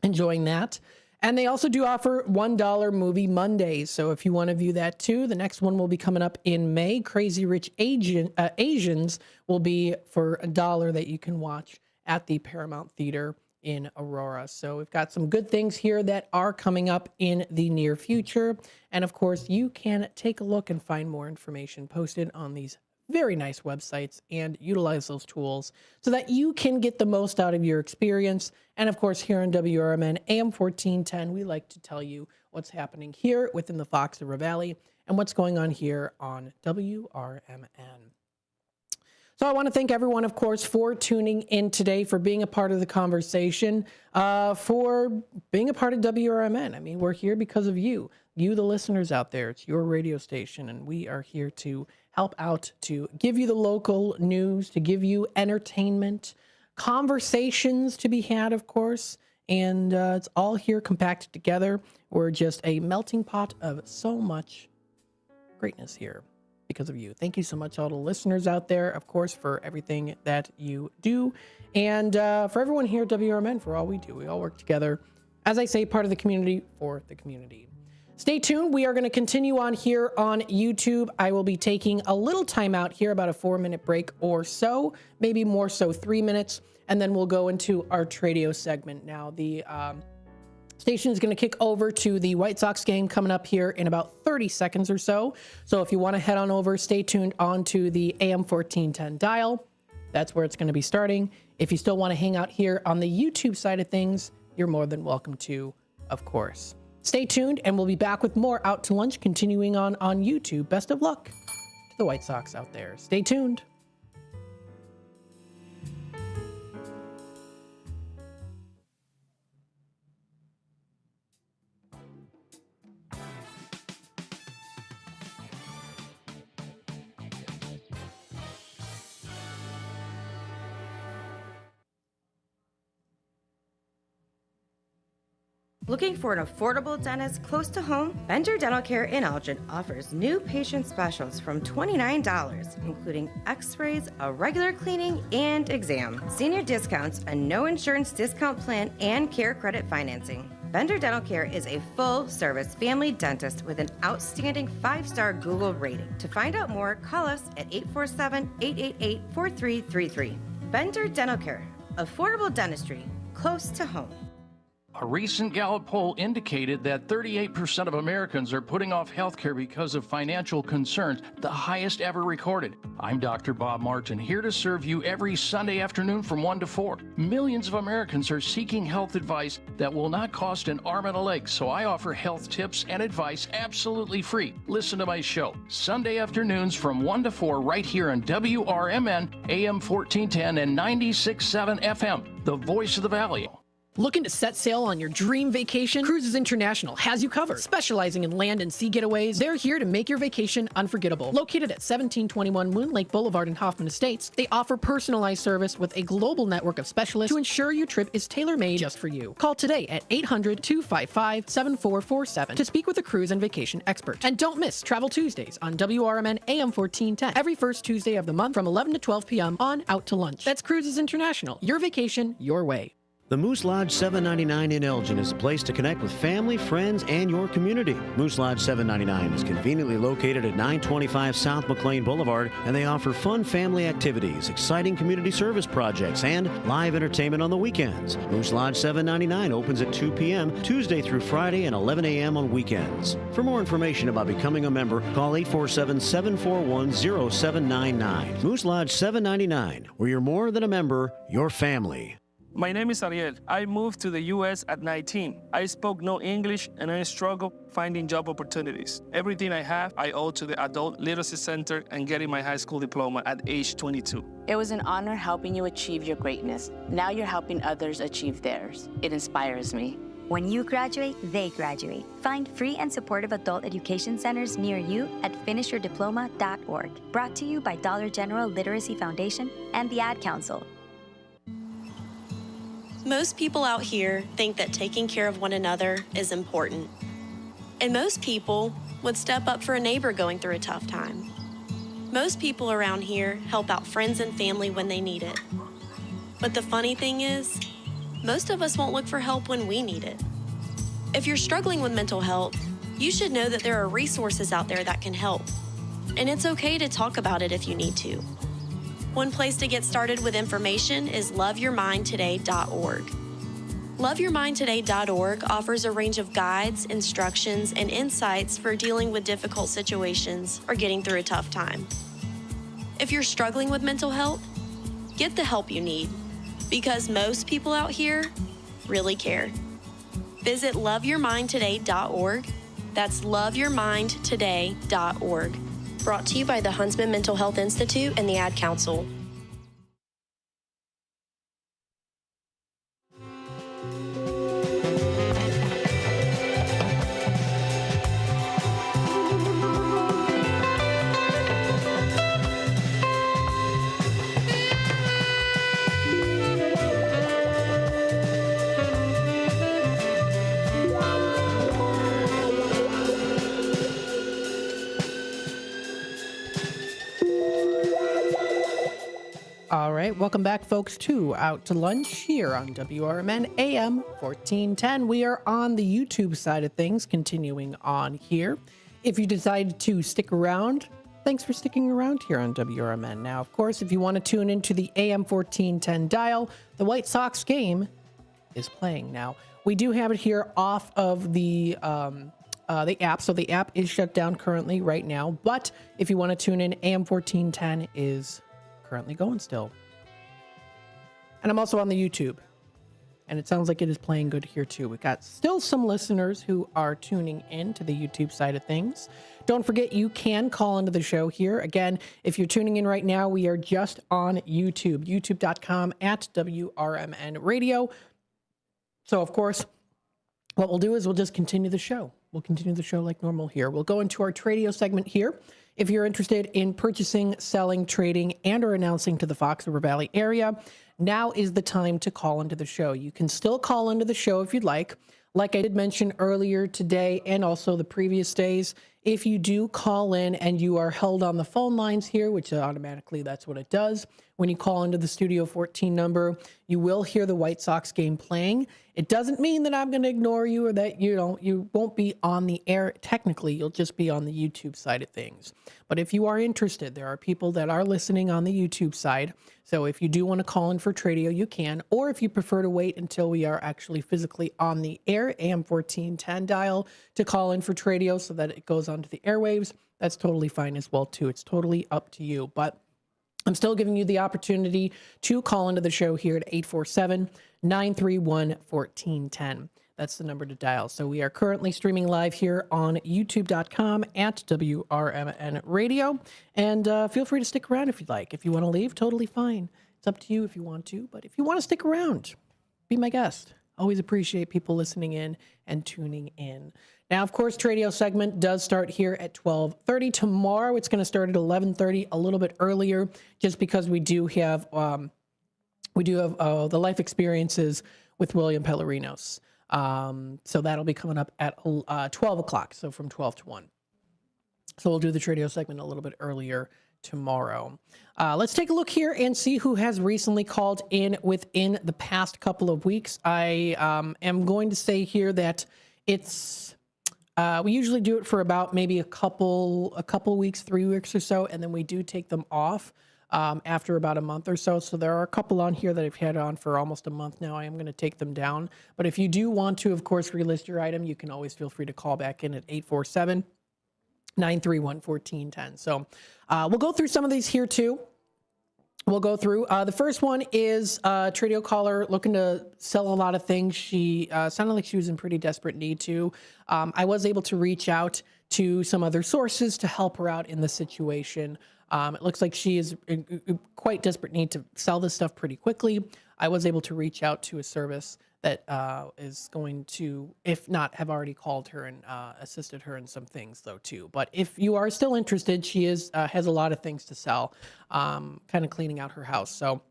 Enjoying that. And they also do offer $1 movie Mondays. So if you want to view that too, the next one will be coming up in May. Crazy Rich Asians will be for $1 that you can watch at the Paramount Theater in Aurora. So we've got some good things here that are coming up in the near future. And of course, you can take a look and find more information posted on these very nice websites and utilize those tools so that you can get the most out of your experience. And of course, here on WRMN AM 1410, we like to tell you what's happening here within the Fox River Valley and what's going on here on WRMN. So I want to thank everyone, of course, for tuning in today, for being a part of the conversation, for being a part of WRMN. I mean, we're here because of you, the listeners out there. It's your radio station, and we are here to help out, to give you the local news, to give you entertainment, conversations to be had, of course, and it's all here compacted together. We're just a melting pot of so much greatness here because of you. Thank you so much, all the listeners out there, of course, for everything that you do, and for everyone here at WRMN for all we do. We all work together, as I say, part of the community for the community. Stay tuned. We are going to continue on here on YouTube. I will be taking a little time out here, about a 4-minute break or so, maybe more so 3 minutes, and then we'll go into our Tradio segment. Now, the station is going to kick over to the White Sox game coming up here in about 30 seconds or so. So if you want to head on over, stay tuned on to the AM 1410 dial. That's where it's going to be starting. If you still want to hang out here on the YouTube side of things, you're more than welcome to, of course. Stay tuned, and we'll be back with more Out to Lunch continuing on YouTube. Best of luck to the White Sox out there. Stay tuned. Looking for an affordable dentist close to home? Bender Dental Care in Elgin offers new patient specials from $29, including x-rays, a regular cleaning, and exam. Senior discounts, a no insurance discount plan, and care credit financing. Bender Dental Care is a full-service family dentist with an outstanding 5-star Google rating. To find out more, call us at 847-888-4333. Bender Dental Care, affordable dentistry, close to home. A recent Gallup poll indicated that 38% of Americans are putting off health care because of financial concerns, the highest ever recorded. I'm Dr. Bob Martin, here to serve you every Sunday afternoon from 1 to 4. Millions of Americans are seeking health advice that will not cost an arm and a leg, so I offer health tips and advice absolutely free. Listen to my show, Sunday afternoons from 1 to 4 right here on WRMN, AM 1410 and 96.7 FM, the voice of the Valley. Looking to set sail on your dream vacation? Cruises International has you covered. Specializing in land and sea getaways, they're here to make your vacation unforgettable. Located at 1721 Moon Lake Boulevard in Hoffman Estates, they offer personalized service with a global network of specialists to ensure your trip is tailor-made just for you. Call today at 800-255-7447 to speak with a cruise and vacation expert. And don't miss Travel Tuesdays on WRMN AM 1410 every first Tuesday of the month from 11 to 12 p.m. on Out to Lunch. That's Cruises International. Your vacation, your way. The Moose Lodge 799 in Elgin is a place to connect with family, friends, and your community. Moose Lodge 799 is conveniently located at 925 South McLean Boulevard, and they offer fun family activities, exciting community service projects, and live entertainment on the weekends. Moose Lodge 799 opens at 2 p.m. Tuesday through Friday and 11 a.m. on weekends. For more information about becoming a member, call 847-741-0799. Moose Lodge 799, where you're more than a member, you're family. My name is Ariel. I moved to the U.S. at 19. I spoke no English and I struggled finding job opportunities. Everything I have, I owe to the Adult Literacy Center and getting my high school diploma at age 22. It was an honor helping you achieve your greatness. Now you're helping others achieve theirs. It inspires me. When you graduate, they graduate. Find free and supportive adult education centers near you at finishyourdiploma.org. Brought to you by Dollar General Literacy Foundation and the Ad Council. Most people out here think that taking care of one another is important. And most people would step up for a neighbor going through a tough time. Most people around here help out friends and family when they need it. But the funny thing is, most of us won't look for help when we need it. If you're struggling with mental health, you should know that there are resources out there that can help. And it's okay to talk about it if you need to. One place to get started with information is loveyourmindtoday.org. Loveyourmindtoday.org offers a range of guides, instructions, and insights for dealing with difficult situations or getting through a tough time. If you're struggling with mental health, get the help you need, because most people out here really care. Visit loveyourmindtoday.org. That's loveyourmindtoday.org. Brought to you by the Huntsman Mental Health Institute and the Ad Council. All right, welcome back, folks, to Out to Lunch here on WRMN AM 1410. We are on the YouTube side of things, continuing on here. If you decide to stick around, thanks for sticking around here on WRMN. Now, of course, if you want to tune into the AM 1410 dial, the White Sox game is playing now. We do have it here off of the app, so the app is shut down currently right now. But if you want to tune in, AM 1410 is currently going still. And I'm also on the YouTube, and it sounds like it is playing good here too. We got still some listeners who are tuning in to the YouTube side of things. Don't forget, you can call into the show here. Again, if you're tuning in right now, we are just on YouTube, youtube.com/WRMN radio. So of course, what we'll do is we'll just continue the show. We'll continue the show like normal here. We'll go into our Tradio segment here. If you're interested in purchasing, selling, trading, and or announcing to the Fox River Valley area, now is the time to call into the show. You can still call into the show if you'd like. Like I did mention earlier today and also the previous days, If you do call in and you are held on the phone lines here, which automatically that's what it does, when you call into the Studio 14 number, you will hear the White Sox game playing. It doesn't mean that I'm going to ignore you or that you won't be on the air. Technically, you'll just be on the YouTube side of things. But if you are interested, there are people that are listening on the YouTube side. So if you do want to call in for Tradio, you can. Or if you prefer to wait until we are actually physically on the air, AM 1410 dial to call in for Tradio so that it goes onto the airwaves, that's totally fine as well, too. It's totally up to you. But I'm still giving you the opportunity to call into the show here at 847-931-1410. That's the number to dial. So we are currently streaming live here on youtube.com at WRMN Radio. And feel free to stick around if you'd like. If you want to leave, totally fine. It's up to you if you want to. But if you want to stick around, be my guest. Always appreciate people listening in and tuning in. Now, of course, Tradio segment does start here at 12:30. Tomorrow, it's going to start at 11:30, a little bit earlier, just because we do have the life experiences with William Pellerinos. So that'll be coming up at 12 o'clock, so from 12 to 1. So we'll do the Tradio segment a little bit earlier tomorrow. Let's take a look here and see who has recently called in within the past couple of weeks. I am going to say here that it's we usually do it for about maybe a couple weeks, 3 weeks or so, and then we do take them off after about a month or so. So there are a couple on here that I've had on for almost a month now. I am going to take them down. But if you do want to, of course, relist your item, you can always feel free to call back in at 847-931-1410. So we'll go through some of these here too. We'll go through. The first one is Tradio caller looking to sell a lot of things. She sounded like she was in pretty desperate need too. I was able to reach out to some other sources to help her out in the situation. It looks like she is in quite desperate need to sell this stuff pretty quickly. I was able to reach out to a service that is going to, if not, have already called her and assisted her in some things, though, too. But if you are still interested, she has a lot of things to sell, kind of cleaning out her house. So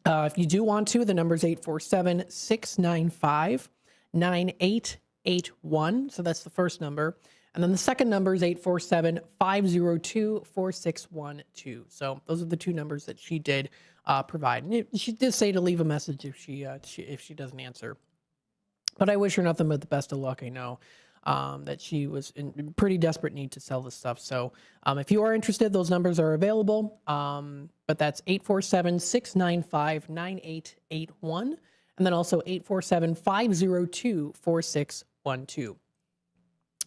if you do want to, the number is 847-695-9881. So that's the first number. And then the second number is 847-502-4612. So those are the two numbers that she did provide. And she did say to leave a message if she doesn't answer. But I wish her nothing but the best of luck. I know that she was in pretty desperate need to sell this stuff. So if you are interested, those numbers are available. But that's 847-695-9881. And then also 847-502-4612.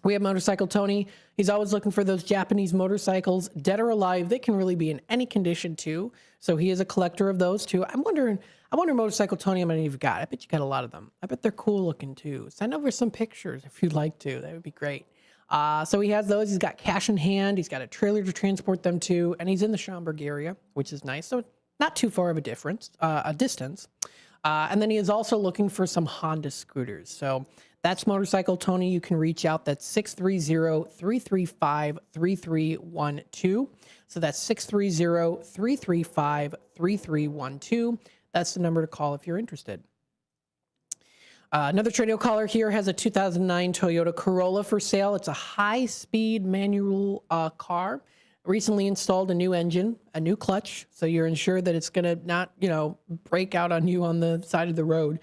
We have Motorcycle Tony. He's always looking for those Japanese motorcycles, dead or alive. They can really be in any condition too. So he is a collector of those too. I wonder, Motorcycle Tony, how many you've got? I bet you got a lot of them. I bet they're cool looking too. Send over some pictures if you'd like to. That would be great. So he has those. He's got cash in hand. He's got a trailer to transport them to, and he's in the Schaumburg area, which is nice. So not too far of a distance. And then he is also looking for some Honda scooters. So that's Motorcycle Tony. You can reach out. That's 630-335-3312. So that's 630-335-3312. That's the number to call if you're interested. Another Tradio caller here has a 2009 Toyota Corolla for sale. It's a high-speed manual car. Recently installed a new engine, a new clutch, so you're ensured that it's going to not, break out on you on the side of the road.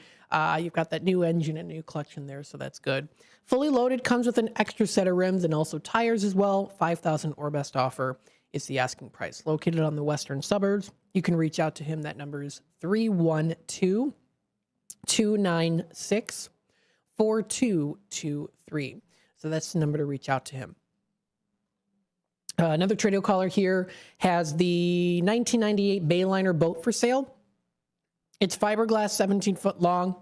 You've got that new engine and new clutch in there, so that's good. Fully loaded, comes with an extra set of rims and also tires as well. $5,000 or best offer is the asking price. Located on the western suburbs, you can reach out to him. That number is 312-296-4223. So that's the number to reach out to him. Another Tradio caller here has the 1998 Bayliner boat for sale. It's fiberglass, 17 foot long,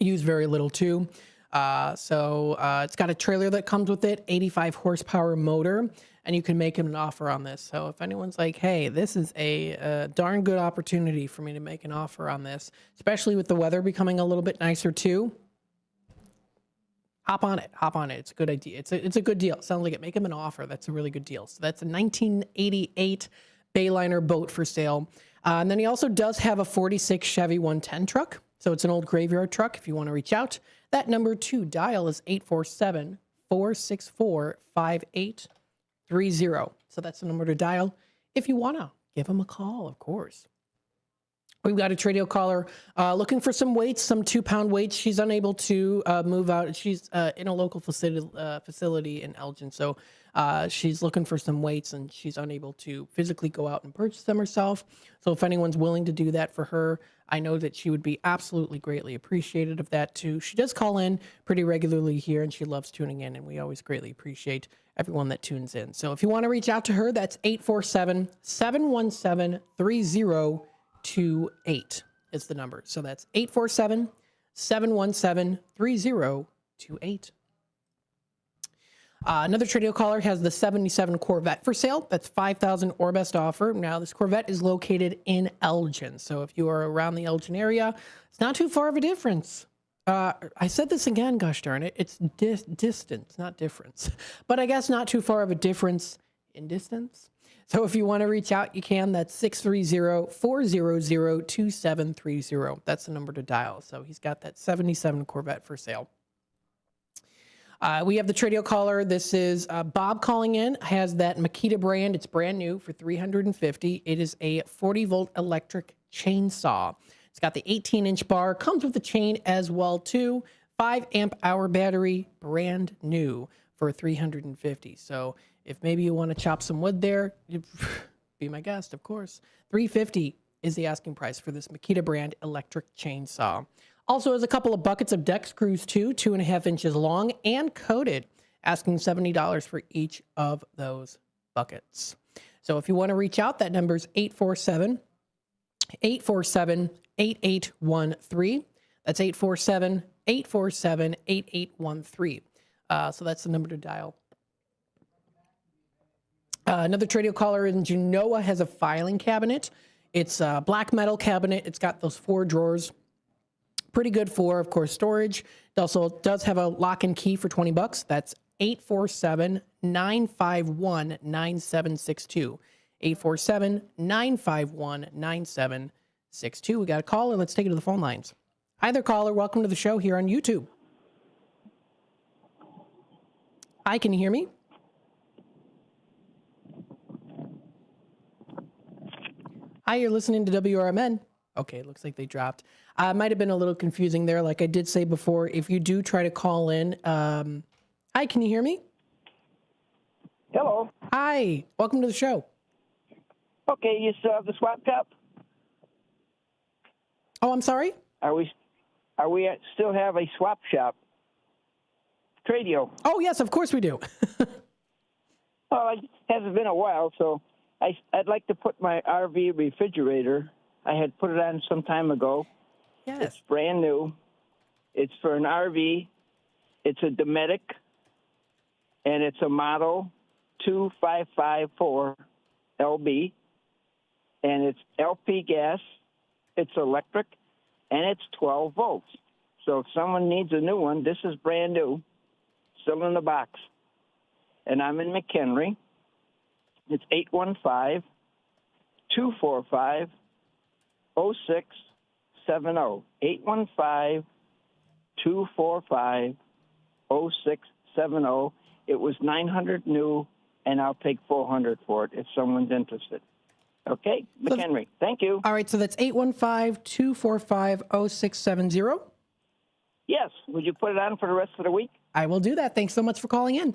used very little too. So it's got a trailer that comes with it, 85 horsepower motor, and you can make him an offer on this. So if anyone's like, hey, this is a darn good opportunity for me to make an offer on this, especially with the weather becoming a little bit nicer too, hop on it. It's a good idea. It's a good deal. Sounds like it. Make him an offer. That's a really good deal. So that's a 1988 Bayliner boat for sale. And then he also does have a 46 Chevy 110 truck. So it's an old graveyard truck if you want to reach out. That number to dial is 847-464-5830. So that's the number to dial if you want to give them a call, of course. We've got a Tradio caller looking for some weights, some 2-pound weights. She's unable to move out. She's in a local facility in Elgin. So she's looking for some weights and she's unable to physically go out and purchase them herself. So if anyone's willing to do that for her, I know that she would be absolutely greatly appreciated of that too. She does call in pretty regularly here and she loves tuning in, and we always greatly appreciate everyone that tunes in. So if you want to reach out to her, that's 847-717-3028 is the number. So that's 847-717-3028. Another Tradio caller has the 77 Corvette for sale. That's $5,000 or best offer. Now, this Corvette is located in Elgin. So if you are around the Elgin area, it's not too far of a difference. I said this again, gosh darn it. It's distance, not difference. But I guess not too far of a difference in distance. So if you want to reach out, you can. That's 630-400-2730. That's the number to dial. So he's got that 77 Corvette for sale. We have the Tradio caller. This is Bob calling in. Has that Makita brand. It's brand new for $350. It is a 40-volt electric chainsaw. It's got the 18-inch bar. Comes with the chain as well, too. 5-amp-hour battery, brand new for $350. So if maybe you want to chop some wood there, be my guest, of course. $350 is the asking price for this Makita brand electric chainsaw. Also has a couple of buckets of deck screws too, 2.5 inches long and coated, asking $70 for each of those buckets. So if you want to reach out, that number is 847-8813. That's 847-847-8813. So that's the number to dial. Another Tradio caller in Genoa has a filing cabinet. It's a black metal cabinet. It's got those 4 drawers. Pretty good for, of course, storage. It also does have a lock and key for $20. That's 847-951-9762. 847-951-9762. We got a caller. Let's take it to the phone lines. Hi there, caller. Welcome to the show here on YouTube. Hi, can you hear me? Hi, you're listening to WRMN. Okay, looks like they dropped. Might have been a little confusing there. Like I did say before, if you do try to call in, hi, can you hear me? Hello. Hi, welcome to the show. Okay, you still have the swap cup? Oh, I'm sorry? Are we still have a swap shop? Tradio. Oh, yes, of course we do. Well, it hasn't been a while, so I'd like to put my RV refrigerator. I had put it on some time ago. Yes. It's brand new. It's for an RV. It's a Dometic, and it's a model 2554 LB, and it's LP gas. It's electric, and it's 12 volts. So if someone needs a new one, this is brand new, still in the box. And I'm in McHenry. It's 815-245-0670. 815-245-0670. It was $900 new, and I'll take $400 for it if someone's interested. Okay, McHenry. Thank you. All right, so that's 815-245-0670. Yes. Would you put it on for the rest of the week? I will do that. Thanks so much for calling in.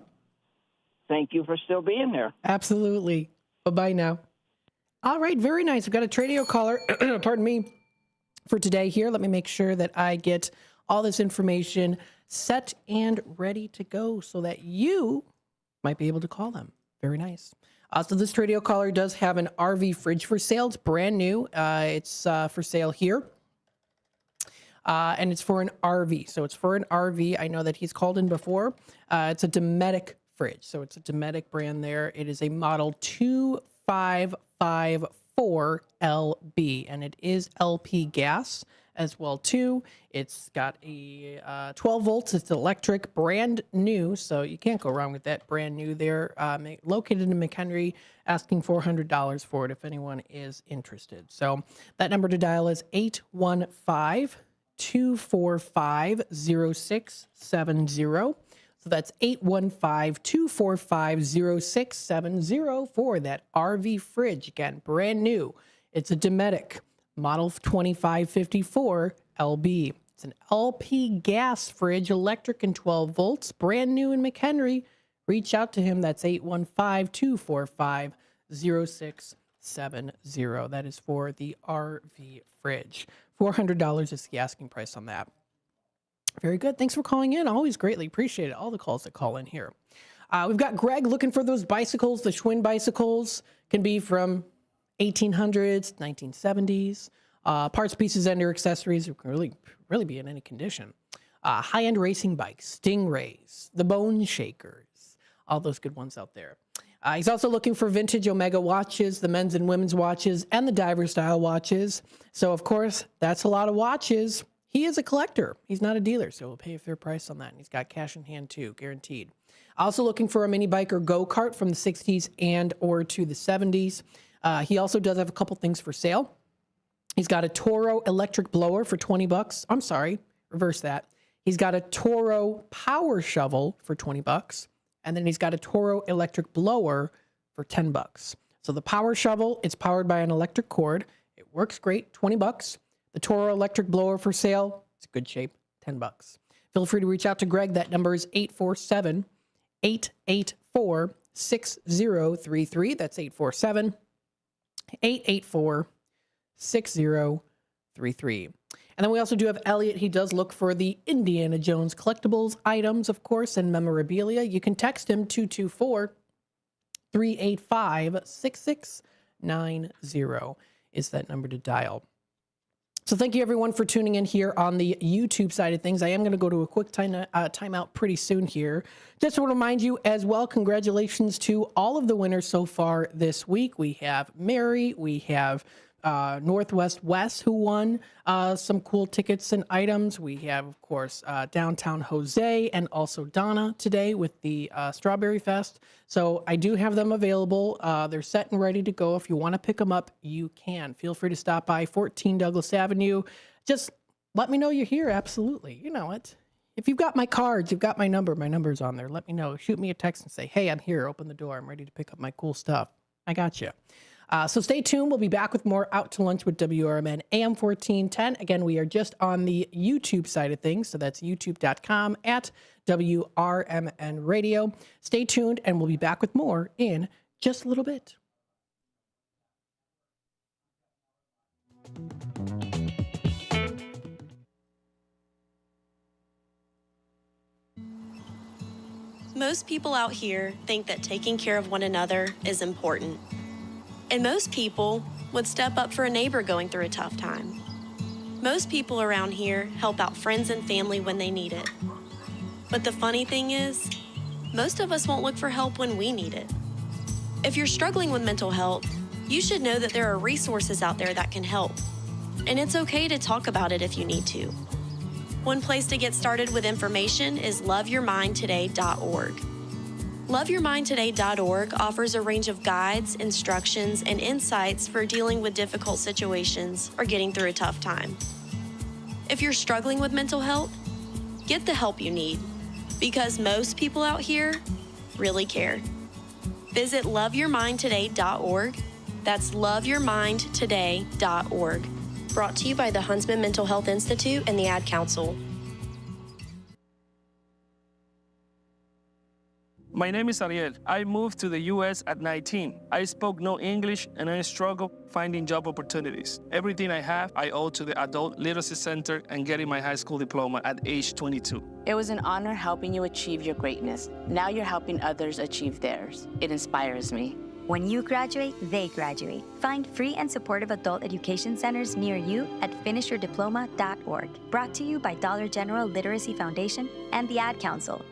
Thank you for still being there. Absolutely. Bye-bye now. All right, very nice. We've got a Tradio caller, pardon me, for today here. Let me make sure that I get all this information set and ready to go so that you might be able to call them. Very nice. So this Tradio caller does have an RV fridge for sale. It's brand new. It's for sale here. And it's for an RV. So it's for an RV. I know that he's called in before. It's a Dometic fridge. So it's a Dometic brand there. It is a model 2554 LB, and it is LP gas as well too. It's got a 12 volts. It's electric, brand new, so you can't go wrong with that. Brand new there. Located in McHenry, asking $400 for it if anyone is interested. So that number to dial is 815-245-0670. So So that's 815-245-0670 for that RV fridge. Again, brand new. It's a Dometic model 2554 LB. It's an LP gas fridge, electric and 12 volts, brand new in McHenry. Reach out to him. That's 815-245-0670. That is for the RV fridge. $400 is the asking price on that. Very good. Thanks for calling in. Always greatly appreciate it. All the calls that call in here. We've got Greg looking for those bicycles. The Schwinn bicycles can be from 1800s, 1970s. Parts, pieces, and or accessories can really be in any condition. High-end racing bikes, Stingrays, the Bone Shakers, all those good ones out there. He's also looking for vintage Omega watches, the men's and women's watches, and the diver style watches. So, of course, that's a lot of watches. He is a collector. He's not a dealer, so he'll pay a fair price on that. And he's got cash in hand, too, guaranteed. Also looking for a mini bike or go-kart from the 60s and or to the 70s. He also does have a couple things for sale. He's got a Toro electric blower for $20. I'm sorry, reverse that. He's got a Toro power shovel for $20. And then he's got a Toro electric blower for $10. So the power shovel, it's powered by an electric cord. It works great, $20. The Toro electric blower for sale, it's good shape, $10. Feel free to reach out to Greg. That number is 847-884-6033. That's 847-884-6033. And then we also do have Elliot. He does look for the Indiana Jones collectibles items, of course, and memorabilia. You can text him 224-385-6690 is that number to dial. So thank you, everyone, for tuning in here on the YouTube side of things. I am going to go to a quick timeout pretty soon here. Just want to remind you as well, congratulations to all of the winners so far this week. We have Mary, we have Northwest West, who won some cool tickets and items. We have, of course, Downtown Jose and also Donna today with the Strawberry Fest. So I do have them available. They're set and ready to go. If you want to pick them up, you can. Feel free to stop by 14 Douglas Avenue. Just let me know you're here. Absolutely. You know it. If you've got my cards, you've got my number. My number's on there. Let me know. Shoot me a text and say, hey, I'm here. Open the door. I'm ready to pick up my cool stuff. I got you. So stay tuned. We'll be back with more Out to Lunch with WRMN AM 1410. Again, we are just on the YouTube side of things. So that's youtube.com at WRMN Radio. Stay tuned, and we'll be back with more in just a little bit. Most people out here think that taking care of one another is important. And most people would step up for a neighbor going through a tough time. Most people around here help out friends and family when they need it. But the funny thing is, most of us won't look for help when we need it. If you're struggling with mental health, you should know that there are resources out there that can help. And it's okay to talk about it if you need to. One place to get started with information is loveyourmindtoday.org. LoveYourMindToday.org offers a range of guides, instructions, and insights for dealing with difficult situations or getting through a tough time. If you're struggling with mental health, get the help you need, because most people out here really care. Visit LoveYourMindToday.org. That's LoveYourMindToday.org. Brought to you by the Huntsman Mental Health Institute and the Ad Council. My name is Ariel. I moved to the U.S. at 19. I spoke no English and I struggled finding job opportunities. Everything I have, I owe to the Adult Literacy Center and getting my high school diploma at age 22. It was an honor helping you achieve your greatness. Now you're helping others achieve theirs. It inspires me. When you graduate, they graduate. Find free and supportive adult education centers near you at finishyourdiploma.org. Brought to you by Dollar General Literacy Foundation and the Ad Council.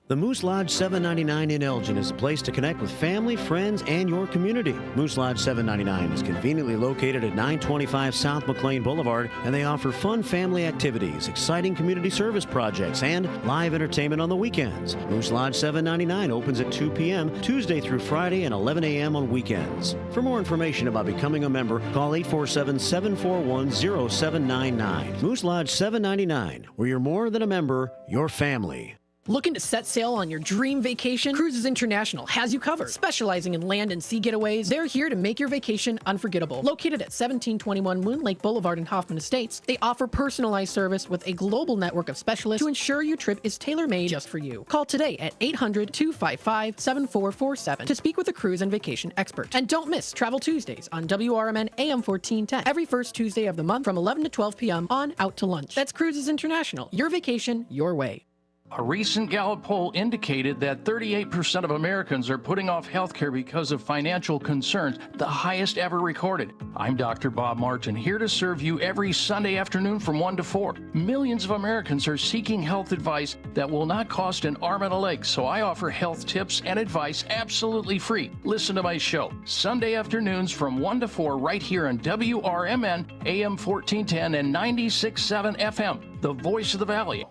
The Moose Lodge 799 in Elgin is a place to connect with family, friends, and your community. Moose Lodge 799 is conveniently located at 925 South McLean Boulevard, and they offer fun family activities, exciting community service projects, and live entertainment on the weekends. Moose Lodge 799 opens at 2 p.m. Tuesday through Friday and 11 a.m. on weekends. For more information about becoming a member, call 847-741-0799. Moose Lodge 799, where you're more than a member, you're family. Looking to set sail on your dream vacation? Cruises International has you covered. Specializing in land and sea getaways, they're here to make your vacation unforgettable. Located at 1721 Moon Lake Boulevard in Hoffman Estates, they offer personalized service with a global network of specialists to ensure your trip is tailor-made just for you. Call today at 800-255-7447 to speak with a cruise and vacation expert. And don't miss Travel Tuesdays on WRMN AM 1410 every first Tuesday of the month from 11 to 12 p.m. on Out to Lunch. That's Cruises International. Your vacation, your way. A recent Gallup poll indicated that 38% of Americans are putting off healthcare because of financial concerns, the highest ever recorded. I'm Dr. Bob Martin, here to serve you every Sunday afternoon from 1 to 4. Millions of Americans are seeking health advice that will not cost an arm and a leg, so I offer health tips and advice absolutely free. Listen to my show, Sunday afternoons from 1 to 4 right here on WRMN, AM 1410 and 96.7 FM, the voice of the Valley.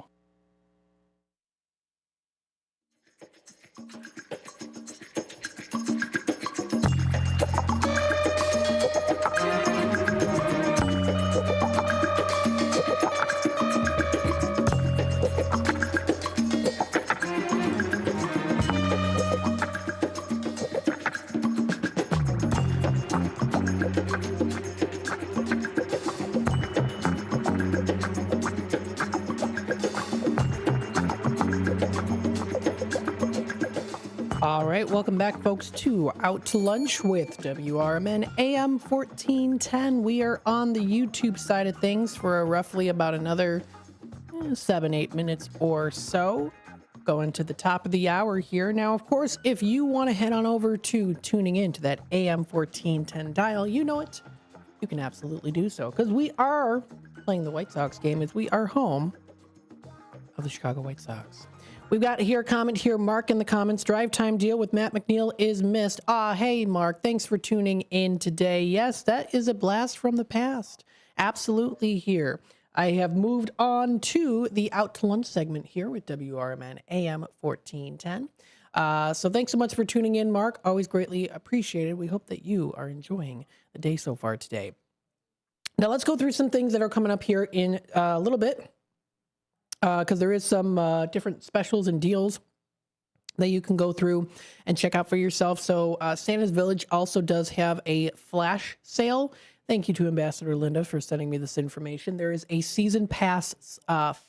All right, welcome back, folks, to Out to Lunch with WRMN AM 1410. We are on the YouTube side of things for roughly about another 7-8 minutes or so. Going to the top of the hour here. Now, of course, if you want to head on over to tuning in to that AM 1410 dial, you know it, you can absolutely do so, because we are playing the White Sox game as we are home of the Chicago White Sox. We've got here a comment here, Mark in the comments. Drive time deal with Matt McNeil is missed. Hey, Mark, thanks for tuning in today. Yes, that is a blast from the past. Absolutely here. I have moved on to the Out to Lunch segment here with WRMN AM 1410. So thanks so much for tuning in, Mark. Always greatly appreciated. We hope that you are enjoying the day so far today. Now let's go through some things that are coming up here in a little bit. Because there is some different specials and deals that you can go through and check out for yourself. So Santa's Village also does have a flash sale. Thank you to Ambassador Linda for sending me this information. There is a season pass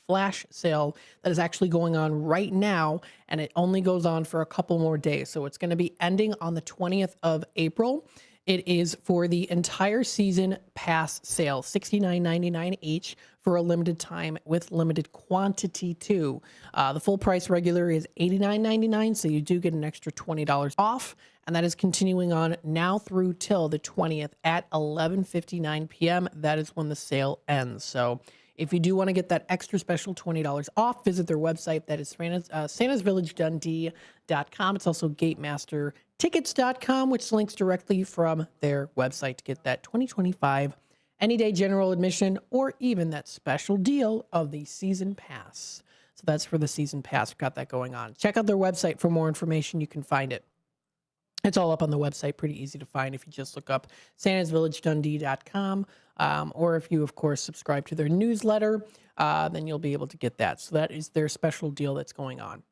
flash sale that is actually going on right now, and it only goes on for a couple more days. So it's going to be ending on the 20th of April. It is for the entire season pass sale, $69.99 each for a limited time with limited quantity too. The full price regular is $89.99, so you do get an extra $20 off, and that is continuing on now through till the 20th at 11:59 p.m. That is when the sale ends. So if you do want to get that extra special $20 off, visit their website. That is santasvillagedundee.com. It's also gatemastertickets.com, which links directly from their website to get that 2025 any-day general admission or even that special deal of the season pass. So that's for the season pass. We've got that going on. Check out their website for more information. You can find it. It's all up on the website, pretty easy to find if you just look up santasvillagedundee.com, or if you, of course, subscribe to their newsletter, then you'll be able to get that. So that is their special deal that's going on.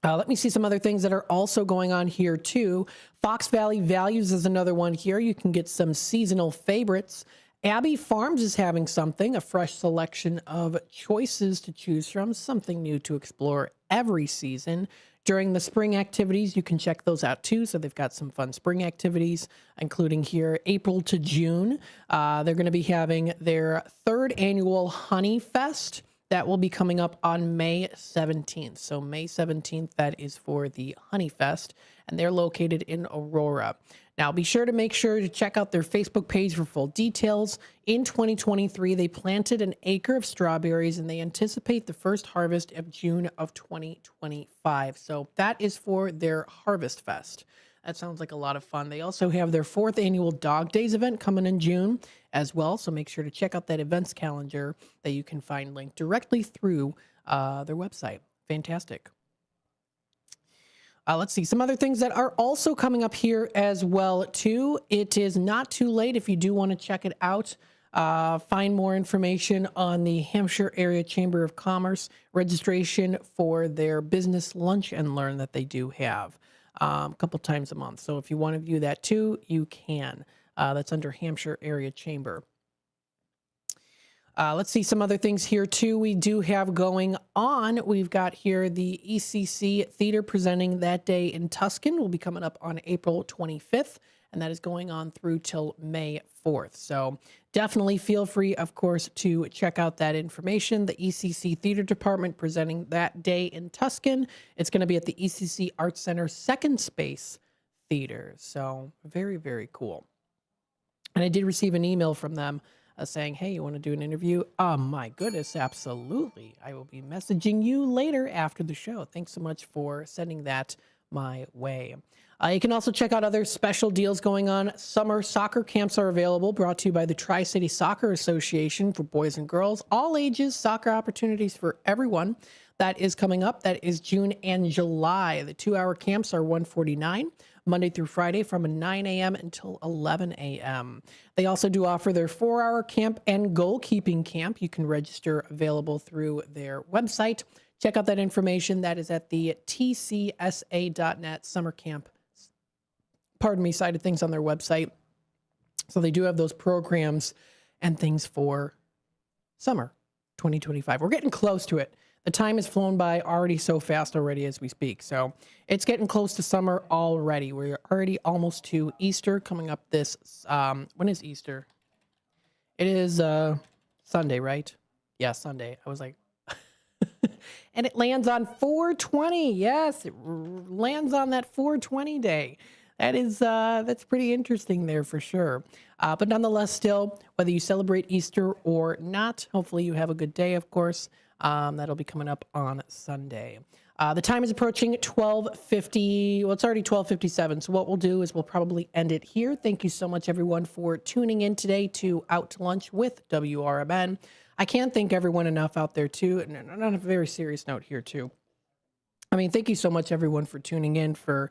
Let me see some other things that are also going on here, too. Fox Valley Values is another one here. You can get some seasonal favorites. Abbey Farms is having something, a fresh selection of choices to choose from, something new to explore every season. During the spring activities, you can check those out too. So they've got some fun spring activities, including here April to June. They're going to be having their 3rd annual Honey Fest. That will be coming up on May 17th. So May 17th, that is for the Honey Fest, and they're located in Aurora. Now, be sure to check out their Facebook page for full details. In 2023, they planted an acre of strawberries, and they anticipate the first harvest of June of 2025. So that is for their Harvest Fest. That sounds like a lot of fun. They also have their 4th annual Dog Days event coming in June as well. So make sure to check out that events calendar that you can find linked directly through their website. Fantastic. Let's see some other things that are also coming up here as well, too. It is not too late if you do want to check it out. find more information on the Hampshire Area Chamber of Commerce registration for their business lunch and learn that they do have a couple times a month. So if you want to view that too, you can. That's under Hampshire Area Chamber. Let's see some other things here too we do have going on. We've got here the ECC Theater presenting that day in Tuscan will be coming up on April 25th, and that is going on through till May 4th. So definitely feel free, of course, to check out that information. The ECC Theater Department presenting that day in Tuscan. It's going to be at the ECC Arts Center Second Space Theater. So very, very cool. And I did receive an email from them saying, hey, you want to do an interview? Oh, my goodness, absolutely. I will be messaging you later after the show. Thanks so much for sending that my way. You can also check out other special deals going on. Summer soccer camps are available, brought to you by the Tri-City Soccer Association for boys and girls. All ages, soccer opportunities for everyone. That is coming up. That is June and July. The 2-hour camps are $149. Monday through Friday from 9 a.m. until 11 a.m. They also do offer their 4-hour camp and goalkeeping camp. You can register, available through their website. Check out that information. That is at the tcsa.net summer camp, side of things on their website. So they do have those programs and things for summer 2025. We're getting close to it. The time has flown by already so fast already as we speak. So it's getting close to summer already. We're already almost to Easter coming up this, when is Easter? It is Sunday, right? Yeah, Sunday. I was like, and it lands on 4/20. Yes, it lands on that 4/20 day. That is, that's pretty interesting there for sure. But nonetheless, still, whether you celebrate Easter or not, hopefully you have a good day, of course. That'll be coming up on Sunday. The time is approaching 12:50. Well, it's already 12:57. So what we'll do is we'll probably end it here. Thank you so much, everyone, for tuning in today to Out to Lunch with WRMN. I can't thank everyone enough out there, too. And on a very serious note here, too. I mean, thank you so much, everyone, for tuning in, for,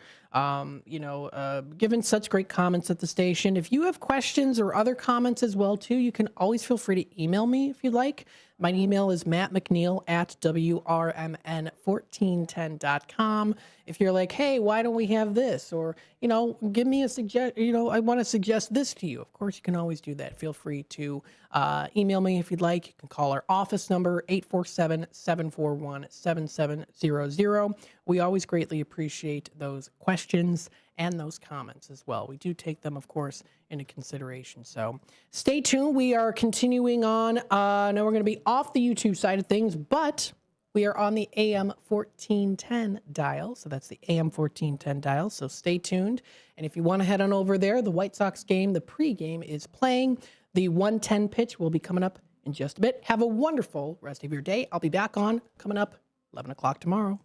giving such great comments at the station. If you have questions or other comments as well, too, you can always feel free to email me if you'd like. My email is mattmcneil@WRMN1410.com. If you're like, hey, why don't we have this? Or, give me a suggestion, I want to suggest this to you. Of course, you can always do that. Feel free to email me if you'd like. You can call our office number, 847-741-7700. We always greatly appreciate those questions and those comments as well. We do take them, of course, into consideration. So stay tuned. We are continuing on. Now we're going to be off the YouTube side of things, but we are on the AM 1410 dial. So that's the AM 1410 dial. So stay tuned. And if you want to head on over there, the White Sox game, the pregame is playing. The 1:10 pitch will be coming up in just a bit. Have a wonderful rest of your day. I'll be back on coming up 11 o'clock tomorrow.